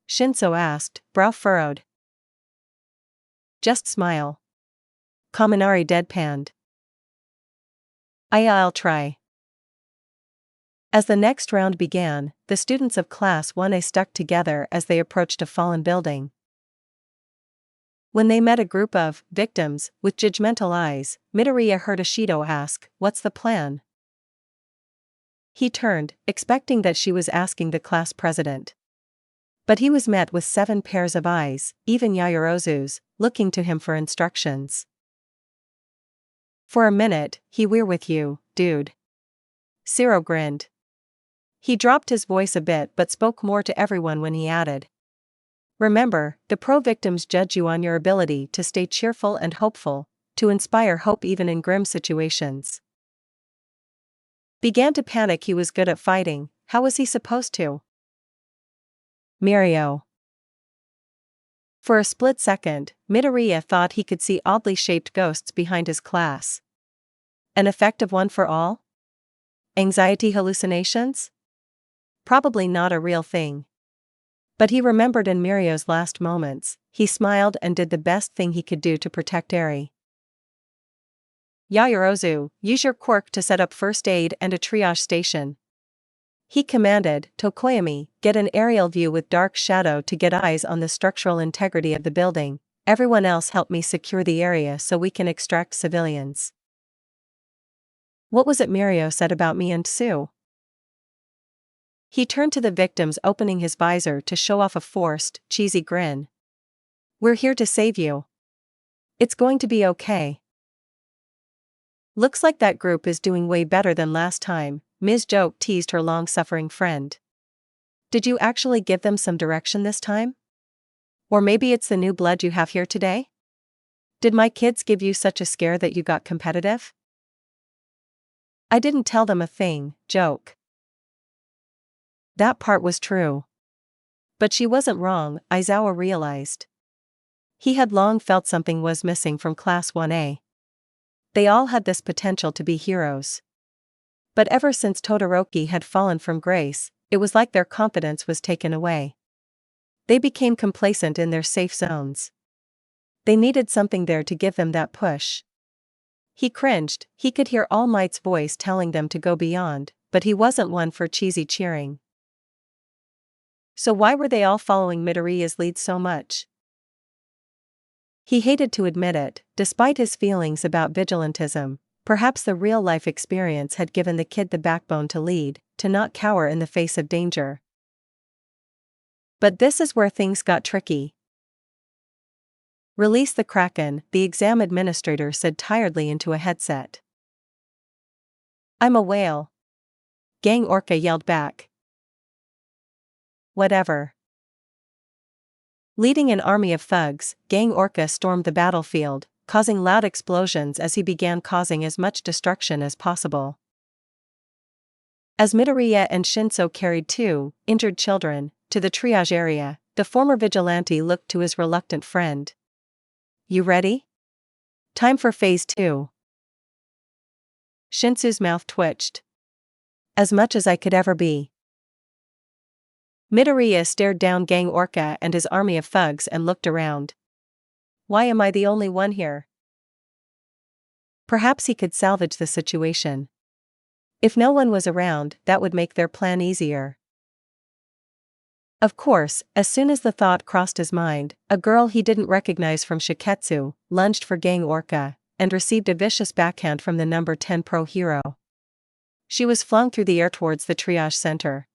Speaker 1: Shinso asked, brow furrowed. Just smile. Kaminari deadpanned. I'll try. As the next round began, the students of Class 1A stuck together as they approached a fallen building. When they met a group of victims with judgmental eyes, Midoriya heard Ashido ask, "What's the plan?" He turned, expecting that she was asking the class president. But he was met with 7 pairs of eyes, even Yaoyorozu's, looking to him for instructions. "For a minute, we're with you, dude." Zero grinned. He dropped his voice a bit but spoke more to everyone when he added, "Remember, the pro-victims judge you on your ability to stay cheerful and hopeful, to inspire hope even in grim situations." Began to panic. He was good at fighting, how was he supposed to? Mirio. For a split second, Midoriya thought he could see oddly shaped ghosts behind his class. An effective one for all? Anxiety hallucinations? Probably not a real thing. But he remembered in Mirio's last moments, he smiled and did the best thing he could do to protect Eri. "Yaoyorozu, use your quirk to set up first aid and a triage station." He commanded. "Tokoyami, get an aerial view with dark shadow to get eyes on the structural integrity of the building. Everyone else help me secure the area so we can extract civilians." What was it Mirio said about me and Tsuyu? He turned to the victims, opening his visor to show off a forced, cheesy grin. "We're here to save you. It's going to be okay." "Looks like that group is doing way better than last time," Ms. Joke teased her long-suffering friend. "Did you actually give them some direction this time? Or maybe it's the new blood you have here today? Did my kids give you such a scare that you got competitive?" "I didn't tell them a thing, Joke." That part was true. But she wasn't wrong, Aizawa realized. He had long felt something was missing from Class 1A. They all had this potential to be heroes. But ever since Todoroki had fallen from grace, it was like their confidence was taken away. They became complacent in their safe zones. They needed something there to give them that push. He cringed. He could hear All Might's voice telling them to go beyond, but he wasn't one for cheesy cheering. So why were they all following Midoriya's lead so much? He hated to admit it, despite his feelings about vigilantism. Perhaps the real-life experience had given the kid the backbone to lead, to not cower in the face of danger. But this is where things got tricky. "Release the Kraken," the exam administrator said tiredly into a headset. "I'm a whale." Gang Orca yelled back. "Whatever." Leading an army of thugs, Gang Orca stormed the battlefield, causing loud explosions as he began causing as much destruction as possible. As Midoriya and Shinso carried 2 injured children to the triage area, the former vigilante looked to his reluctant friend. "You ready? Time for phase 2. Shinsu's mouth twitched. "As much as I could ever be." Midoriya stared down Gang Orca and his army of thugs and looked around. Why am I the only one here? Perhaps he could salvage the situation. If no one was around, that would make their plan easier. Of course, as soon as the thought crossed his mind, a girl he didn't recognize from Shiketsu lunged for Gang Orca and received a vicious backhand from the number 10 pro hero. She was flung through the air towards the triage center.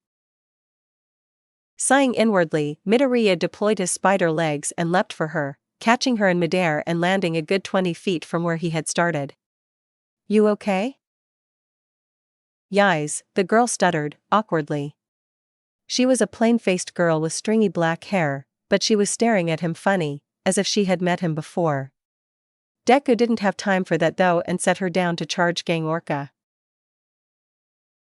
Speaker 1: Sighing inwardly, Midoriya deployed his spider legs and leapt for her, catching her in midair and landing a good 20 feet from where he had started. You okay? Yais, the girl stuttered, awkwardly. She was a plain-faced girl with stringy black hair, but she was staring at him funny, as if she had met him before. Deku didn't have time for that though and set her down to charge Gang Orca.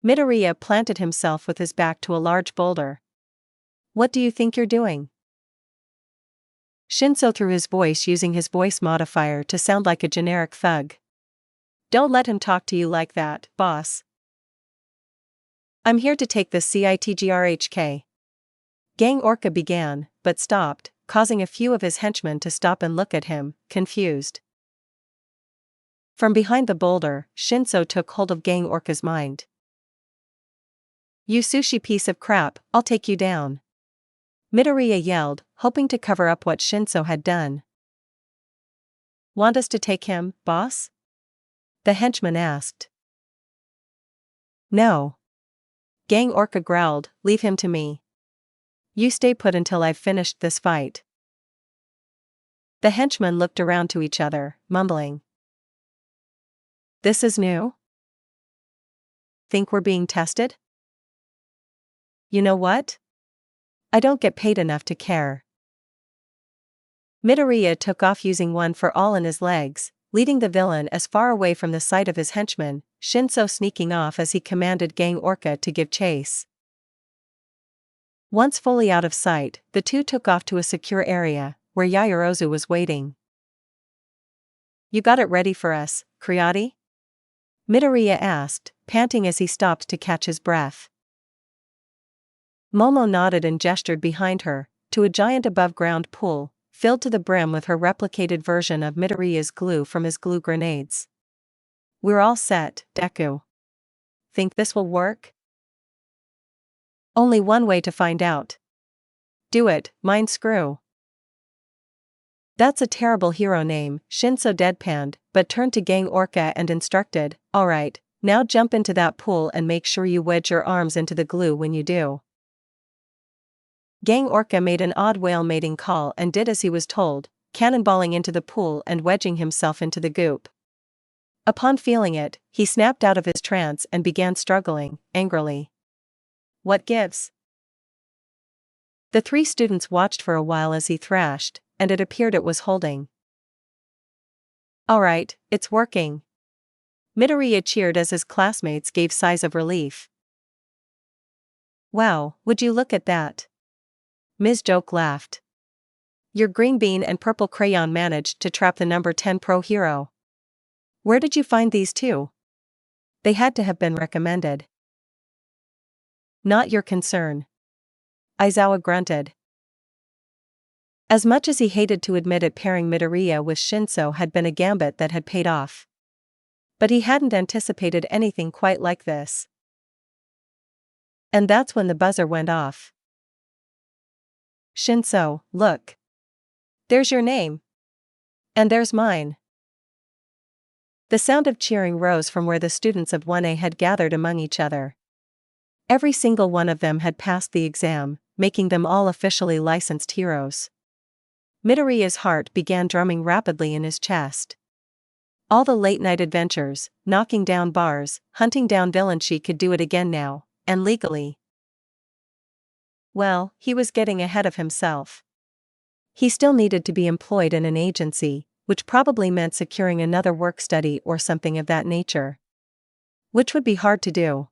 Speaker 1: Midoriya planted himself with his back to a large boulder. What do you think you're doing? Shinso threw his voice using his voice modifier to sound like a generic thug. Don't let him talk to you like that, boss. I'm here to take the CITGRHK. Gang Orca began, but stopped, causing a few of his henchmen to stop and look at him, confused. From behind the boulder, Shinso took hold of Gang Orca's mind. You sushi piece of crap, I'll take you down. Midoriya yelled, hoping to cover up what Shinso had done. Want us to take him, boss? The henchman asked. No. Gang Orca growled, leave him to me. You stay put until I've finished this fight. The henchmen looked around to each other, mumbling. This is new? Think we're being tested? You know what? I don't get paid enough to care. Midoriya took off using one for all in his legs, leading the villain as far away from the sight of his henchmen, Shinso sneaking off as he commanded Gang Orca to give chase. Once fully out of sight, the two took off to a secure area, where Yaoyorozu was waiting. You got it ready for us, Kriati? Midoriya asked, panting as he stopped to catch his breath. Momo nodded and gestured behind her, to a giant above-ground pool, filled to the brim with her replicated version of Midoriya's glue from his glue grenades. We're all set, Deku. Think this will work? Only one way to find out. Do it, Mind Screw. That's a terrible hero name, Shinso deadpanned, but turned to Gang Orca and instructed, alright, now jump into that pool and make sure you wedge your arms into the glue when you do. Gang Orca made an odd whale mating call and did as he was told, cannonballing into the pool and wedging himself into the goop. Upon feeling it, he snapped out of his trance and began struggling, angrily. What gives? The three students watched for a while as he thrashed, and it appeared it was holding. Alright, it's working. Midoriya cheered as his classmates gave sighs of relief. Wow, would you look at that? Ms. Joke laughed. Your green bean and purple crayon managed to trap the number 10 pro hero. Where did you find these two? They had to have been recommended. Not your concern. Aizawa grunted. As much as he hated to admit it, pairing Midoriya with Shinso had been a gambit that had paid off. But he hadn't anticipated anything quite like this. And that's when the buzzer went off. Shinso, look. There's your name. And there's mine. The sound of cheering rose from where the students of 1A had gathered among each other. Every single one of them had passed the exam, making them all officially licensed heroes. Midoriya's heart began drumming rapidly in his chest. All the late-night adventures, knocking down bars, hunting down villains, she could do it again now, and legally. Well, he was getting ahead of himself. He still needed to be employed in an agency, which probably meant securing another work-study or something of that nature. Which would be hard to do.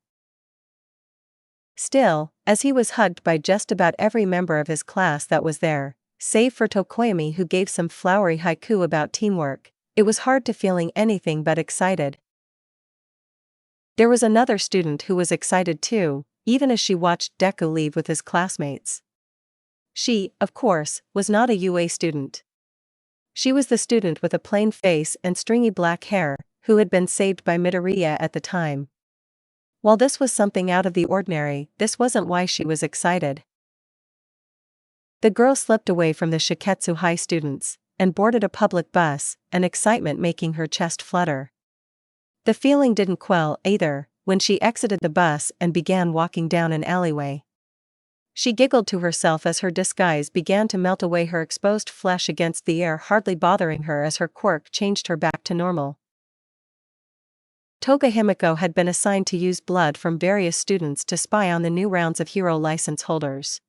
Speaker 1: Still, as he was hugged by just about every member of his class that was there, save for Tokoyami who gave some flowery haiku about teamwork, it was hard to feeling anything but excited. There was another student who was excited too, even as she watched Deku leave with his classmates. She, of course, was not a UA student. She was the student with a plain face and stringy black hair, who had been saved by Midoriya at the time. While this was something out of the ordinary, this wasn't why she was excited. The girl slipped away from the Shiketsu High students and boarded a public bus, an excitement making her chest flutter. The feeling didn't quell either when she exited the bus and began walking down an alleyway. She giggled to herself as her disguise began to melt away her exposed flesh against the air, hardly bothering her as her quirk changed her back to normal. Toga Himiko had been assigned to use blood from various students to spy on the new rounds of hero license holders.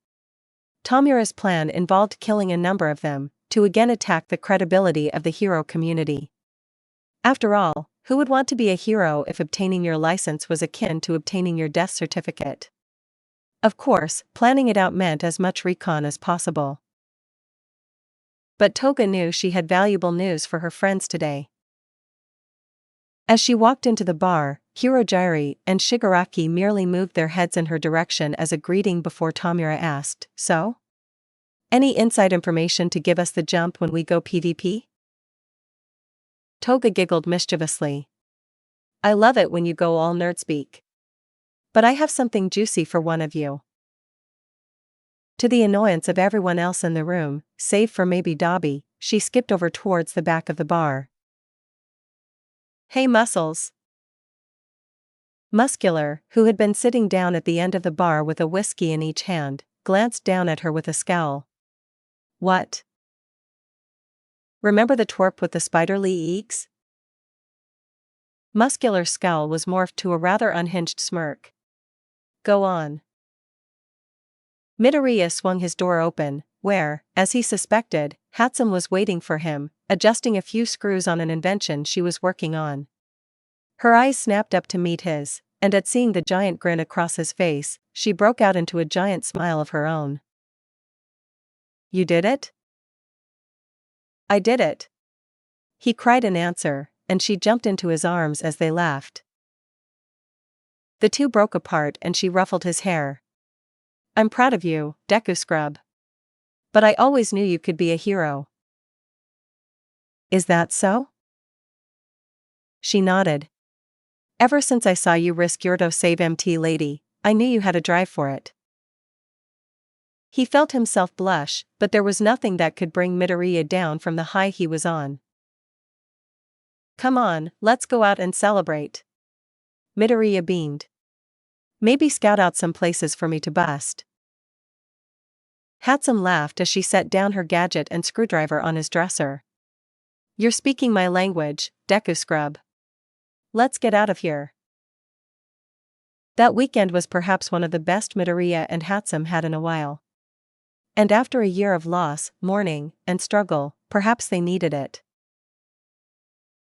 Speaker 1: Tomura's plan involved killing a number of them, to again attack the credibility of the hero community. After all, who would want to be a hero if obtaining your license was akin to obtaining your death certificate? Of course, planning it out meant as much recon as possible. But Toga knew she had valuable news for her friends today. As she walked into the bar, Hirojiri and Shigaraki merely moved their heads in her direction as a greeting before Tomura asked, "So? Any inside information to give us the jump when we go PvP?" Toga giggled mischievously. "I love it when you go all nerd speak. But I have something juicy for one of you." To the annoyance of everyone else in the room, save for maybe Dobby, she skipped over towards the back of the bar. "Hey Muscles." Muscular, who had been sitting down at the end of the bar with a whiskey in each hand, glanced down at her with a scowl. "What? Remember the twerp with the spiderly eeks?" Muscular's scowl was morphed to a rather unhinged smirk. "Go on." Midoriya swung his door open, where, as he suspected, Hatsum was waiting for him, adjusting a few screws on an invention she was working on. Her eyes snapped up to meet his, and at seeing the giant grin across his face, she broke out into a giant smile of her own. "You did it?" "I did it," he cried in answer, and she jumped into his arms as they laughed. The two broke apart and she ruffled his hair. "I'm proud of you, Deku Scrub. But I always knew you could be a hero." "Is that so?" She nodded. "Ever since I saw you risk your to save MT Lady, I knew you had a drive for it." He felt himself blush, but there was nothing that could bring Midoriya down from the high he was on. "Come on, let's go out and celebrate." Midoriya beamed. "Maybe scout out some places for me to bust." Hatsum laughed as she set down her gadget and screwdriver on his dresser. "You're speaking my language, Deku Scrub. Let's get out of here." That weekend was perhaps one of the best Midoriya and Hatsum had in a while. And after a year of loss, mourning, and struggle, perhaps they needed it.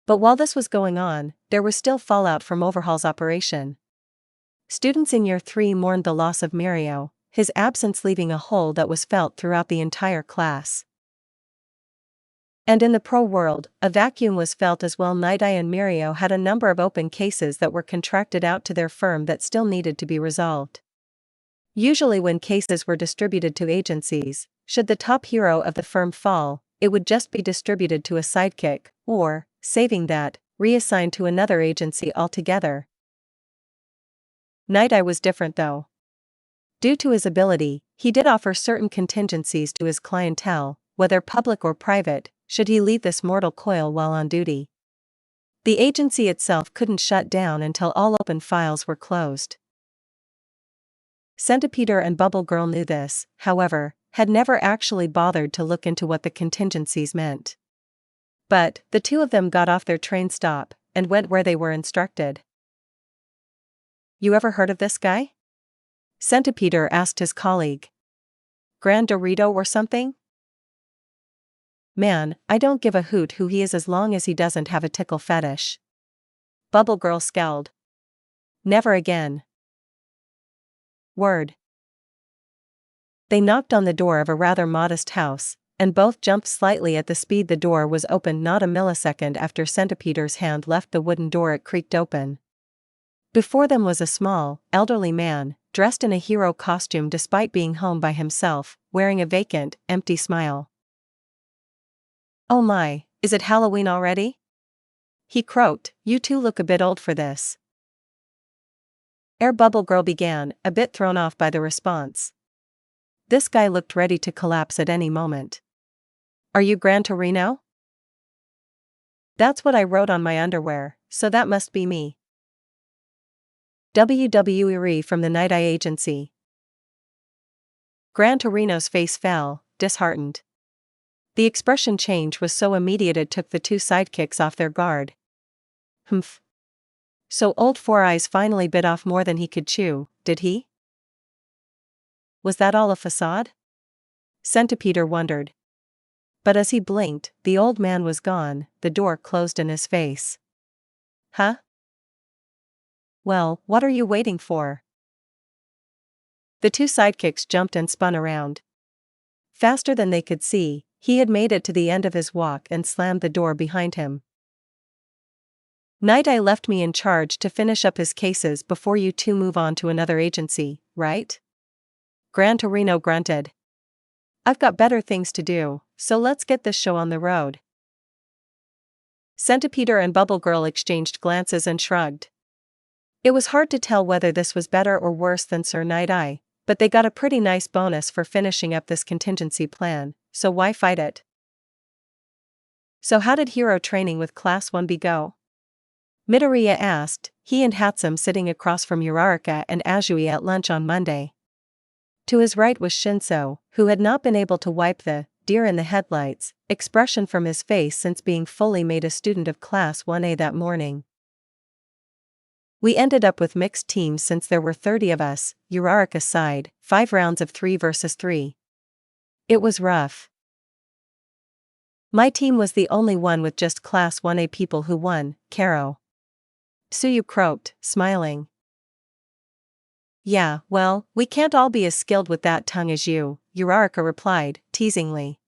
Speaker 1: But while this was going on, there was still fallout from Overhaul's operation. Students in Year 3 mourned the loss of Mirio, his absence leaving a hole that was felt throughout the entire class. And in the pro world, a vacuum was felt as well. Night Eye and Mirio had a number of open cases that were contracted out to their firm that still needed to be resolved. Usually when cases were distributed to agencies, should the top hero of the firm fall, it would just be distributed to a sidekick, or, saving that, reassigned to another agency altogether. Night Eye was different though. Due to his ability, he did offer certain contingencies to his clientele, whether public or private, should he leave this mortal coil while on duty. The agency itself couldn't shut down until all open files were closed. Centipeter and Bubble Girl knew this, however, had never actually bothered to look into what the contingencies meant. But, the two of them got off their train stop, and went where they were instructed. "You ever heard of this guy?" Centipeter asked his colleague. "Grand Dorito or something?" "Man, I don't give a hoot who he is as long as he doesn't have a tickle fetish." Bubble Girl scowled. "Never again." Word. They knocked on the door of a rather modest house, and both jumped slightly at the speed the door was opened. Not a millisecond after Centipeter's hand left the wooden door, it creaked open. Before them was a small, elderly man, dressed in a hero costume despite being home by himself, wearing a vacant, empty smile. "Oh my, is it Halloween already?" he croaked. "You two look a bit old for this." Air Bubble Girl began, a bit thrown off by the response. This guy looked ready to collapse at any moment. "Are you Gran Torino?" "That's what I wrote on my underwear, so that must be me." WWE from the Night Eye Agency. Gran Torino's face fell, disheartened. The expression change was so immediate it took the two sidekicks off their guard. Humph. So old Four Eyes finally bit off more than he could chew, did he? Was that all a facade? Centipeder wondered. But as he blinked, the old man was gone, the door closed in his face. Huh? Well, what are you waiting for? The two sidekicks jumped and spun around. Faster than they could see, he had made it to the end of his walk and slammed the door behind him. Night Eye left me in charge to finish up his cases before you two move on to another agency, right? Gran Torino grunted. I've got better things to do, so let's get this show on the road. Centipeder and Bubble Girl exchanged glances and shrugged. It was hard to tell whether this was better or worse than Sir Night Eye, but they got a pretty nice bonus for finishing up this contingency plan, so why fight it? So how did hero training with Class 1B go? Midoriya asked, he and Hatsum sitting across from Uraraka and Azui at lunch on Monday. To his right was Shinso, who had not been able to wipe the deer in the headlights expression from his face since being fully made a student of Class 1A that morning. We ended up with mixed teams since there were 30 of us, Uraraka side, 5 rounds of 3 versus 3. It was rough. My team was the only one with just Class 1A people who won, Karo. Tsuyu croaked, smiling. Yeah, well, we can't all be as skilled with that tongue as you, Uraraka replied, teasingly.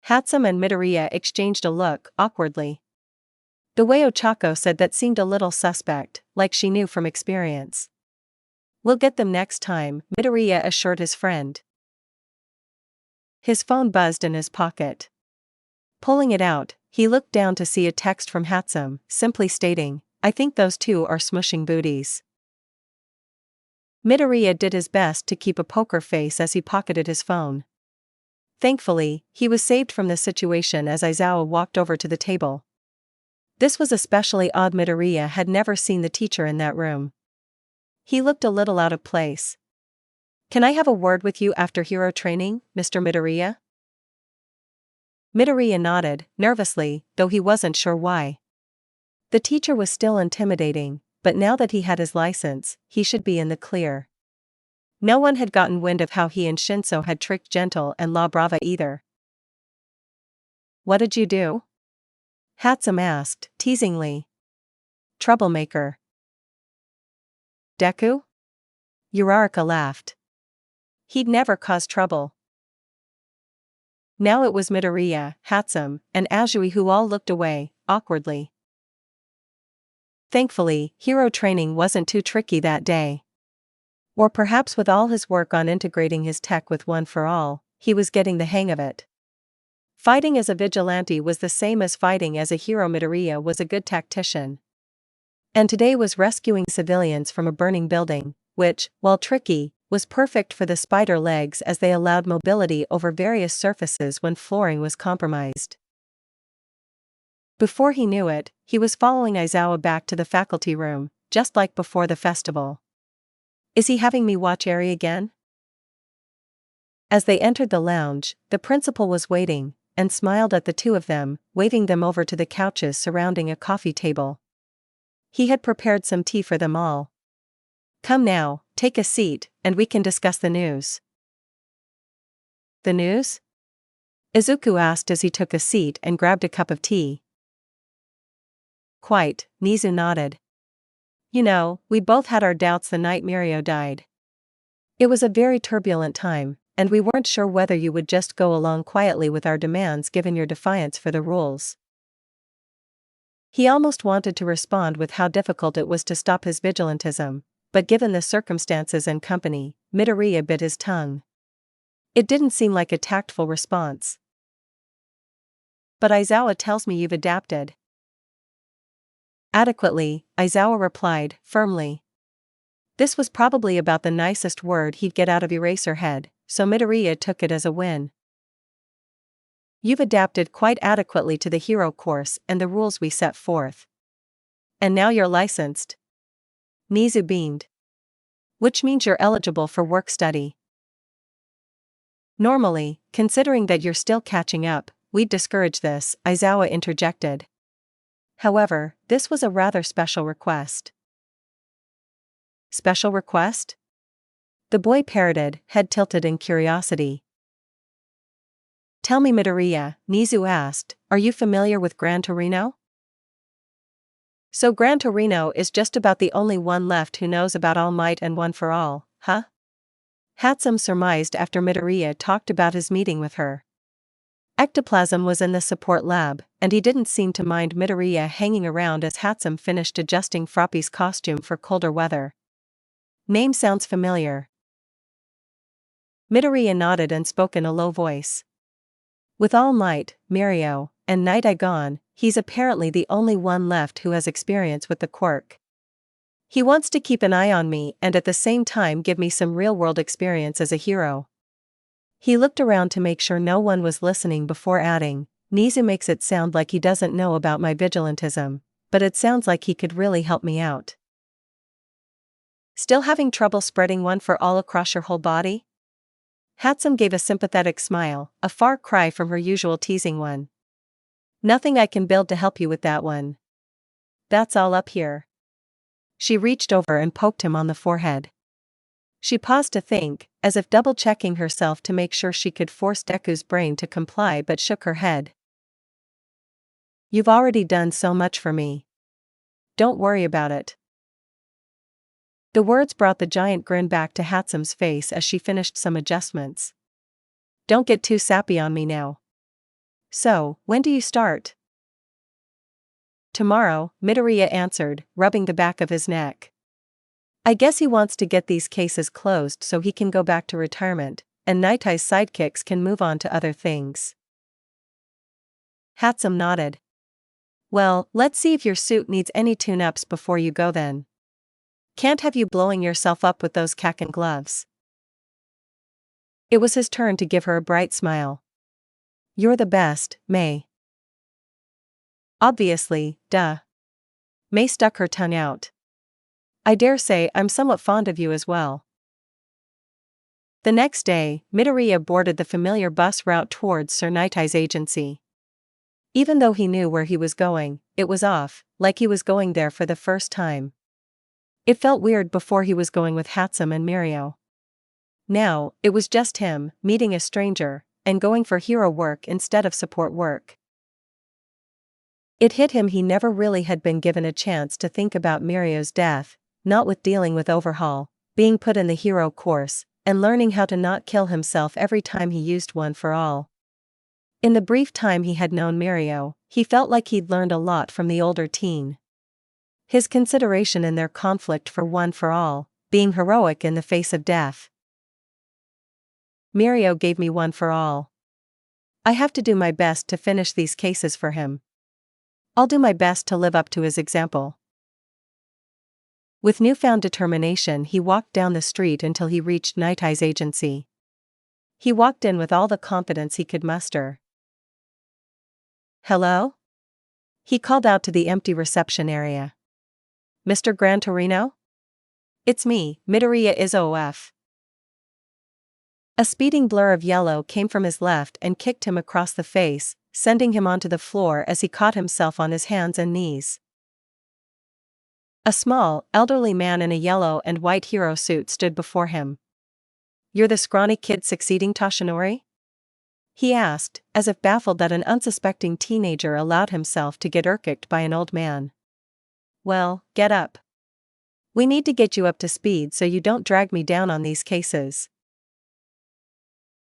Speaker 1: Hatsum and Midoriya exchanged a look, awkwardly. The way Ochako said that seemed a little suspect, like she knew from experience. We'll get them next time, Midoriya assured his friend. His phone buzzed in his pocket. Pulling it out, he looked down to see a text from Hatsum, simply stating, I think those two are smushing booties. Midoriya did his best to keep a poker face as he pocketed his phone. Thankfully, he was saved from the situation as Izawa walked over to the table. This was especially odd. Midoriya had never seen the teacher in that room. He looked a little out of place. Can I have a word with you after hero training, Mr. Midoriya? Midoriya nodded, nervously, though he wasn't sure why. The teacher was still intimidating, but now that he had his license, he should be in the clear. No one had gotten wind of how he and Shinso had tricked Gentle and La Brava either. What did you do? Hatsum asked, teasingly. Troublemaker. Deku? Uraraka laughed. He'd never cause trouble. Now it was Midoriya, Hatsum, and Azui who all looked away, awkwardly. Thankfully, hero training wasn't too tricky that day. Or perhaps with all his work on integrating his tech with One for All, he was getting the hang of it. Fighting as a vigilante was the same as fighting as a hero. Midoriya was a good tactician. And today was rescuing civilians from a burning building, which, while tricky, was perfect for the spider legs as they allowed mobility over various surfaces when flooring was compromised. Before he knew it, he was following Izawa back to the faculty room, just like before the festival. Is he having me watch Eri again? As they entered the lounge, the principal was waiting, and smiled at the two of them, waving them over to the couches surrounding a coffee table. He had prepared some tea for them all. Come now, take a seat, and we can discuss the news. The news? Izuku asked as he took a seat and grabbed a cup of tea. Quite, Nizu nodded. You know, we both had our doubts the night Mirio died. It was a very turbulent time, and we weren't sure whether you would just go along quietly with our demands given your defiance for the rules. He almost wanted to respond with how difficult it was to stop his vigilantism, but given the circumstances and company, Midoriya bit his tongue. It didn't seem like a tactful response. But Aizawa tells me you've adapted. Adequately, Aizawa replied, firmly. This was probably about the nicest word he'd get out of Eraserhead, so Midoriya took it as a win. You've adapted quite adequately to the hero course and the rules we set forth. And now you're licensed. Nizu beamed. Which means you're eligible for work study. Normally, considering that you're still catching up, we'd discourage this, Aizawa interjected. However, this was a rather special request. Special request? The boy parroted, head tilted in curiosity. Tell me, Midoriya, Nizu asked, are you familiar with Gran Torino? So Gran Torino is just about the only one left who knows about All Might and One for All, huh? Hatsum surmised after Midoriya talked about his meeting with her. Ectoplasm was in the support lab, and he didn't seem to mind Midoriya hanging around as Hatsum finished adjusting Froppy's costume for colder weather. Name sounds familiar. Midoriya nodded and spoke in a low voice. With All Might, Mirio, and Night Eye gone, he's apparently the only one left who has experience with the quirk. He wants to keep an eye on me and at the same time give me some real-world experience as a hero. He looked around to make sure no one was listening before adding, Nizu makes it sound like he doesn't know about my vigilantism, but it sounds like he could really help me out. Still having trouble spreading One for All across your whole body? Hatsum gave a sympathetic smile, a far cry from her usual teasing one. Nothing I can build to help you with that one. That's all up here. She reached over and poked him on the forehead. She paused to think, as if double-checking herself to make sure she could force Deku's brain to comply, but shook her head. You've already done so much for me. Don't worry about it. The words brought the giant grin back to Hatsum's face as she finished some adjustments. Don't get too sappy on me now. So, when do you start? Tomorrow, Midoriya answered, rubbing the back of his neck. I guess he wants to get these cases closed so he can go back to retirement, and Night Eye's sidekicks can move on to other things. Hatsum nodded. Well, let's see if your suit needs any tune-ups before you go then. Can't have you blowing yourself up with those Kaken gloves. It was his turn to give her a bright smile. You're the best, May. Obviously, duh. May stuck her tongue out. I dare say I'm somewhat fond of you as well. The next day, Midoriya boarded the familiar bus route towards Sir Night Eye's agency. Even though he knew where he was going, it was off, like he was going there for the first time. It felt weird before he was going with Hatsum and Mirio. Now, it was just him, meeting a stranger, and going for hero work instead of support work. It hit him he never really had been given a chance to think about Mirio's death, not with dealing with Overhaul, being put in the hero course, and learning how to not kill himself every time he used One for All. In the brief time he had known Mirio, he felt like he'd learned a lot from the older teen. His consideration in their conflict for One for All, being heroic in the face of death. Mirio gave me One for All. I have to do my best to finish these cases for him. I'll do my best to live up to his example. With newfound determination he walked down the street until he reached Night Eye's agency. He walked in with all the confidence he could muster. Hello? He called out to the empty reception area. Mr. Gran Torino? It's me, Midoriya Izuku. A speeding blur of yellow came from his left and kicked him across the face, sending him onto the floor as he caught himself on his hands and knees. A small, elderly man in a yellow and white hero suit stood before him. You're the scrawny kid succeeding Toshinori? He asked, as if baffled that an unsuspecting teenager allowed himself to get irked by an old man. Well, get up. We need to get you up to speed so you don't drag me down on these cases.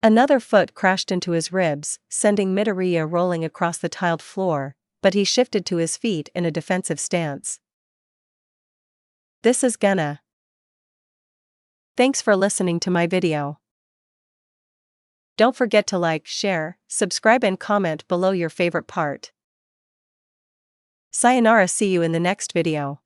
Speaker 1: Another foot crashed into his ribs, sending Midoriya rolling across the tiled floor, but he shifted to his feet in a defensive stance. This is gonna. Thanks for listening to my video. Don't forget to like, share, subscribe and comment below your favorite part. Sayonara, see you in the next video.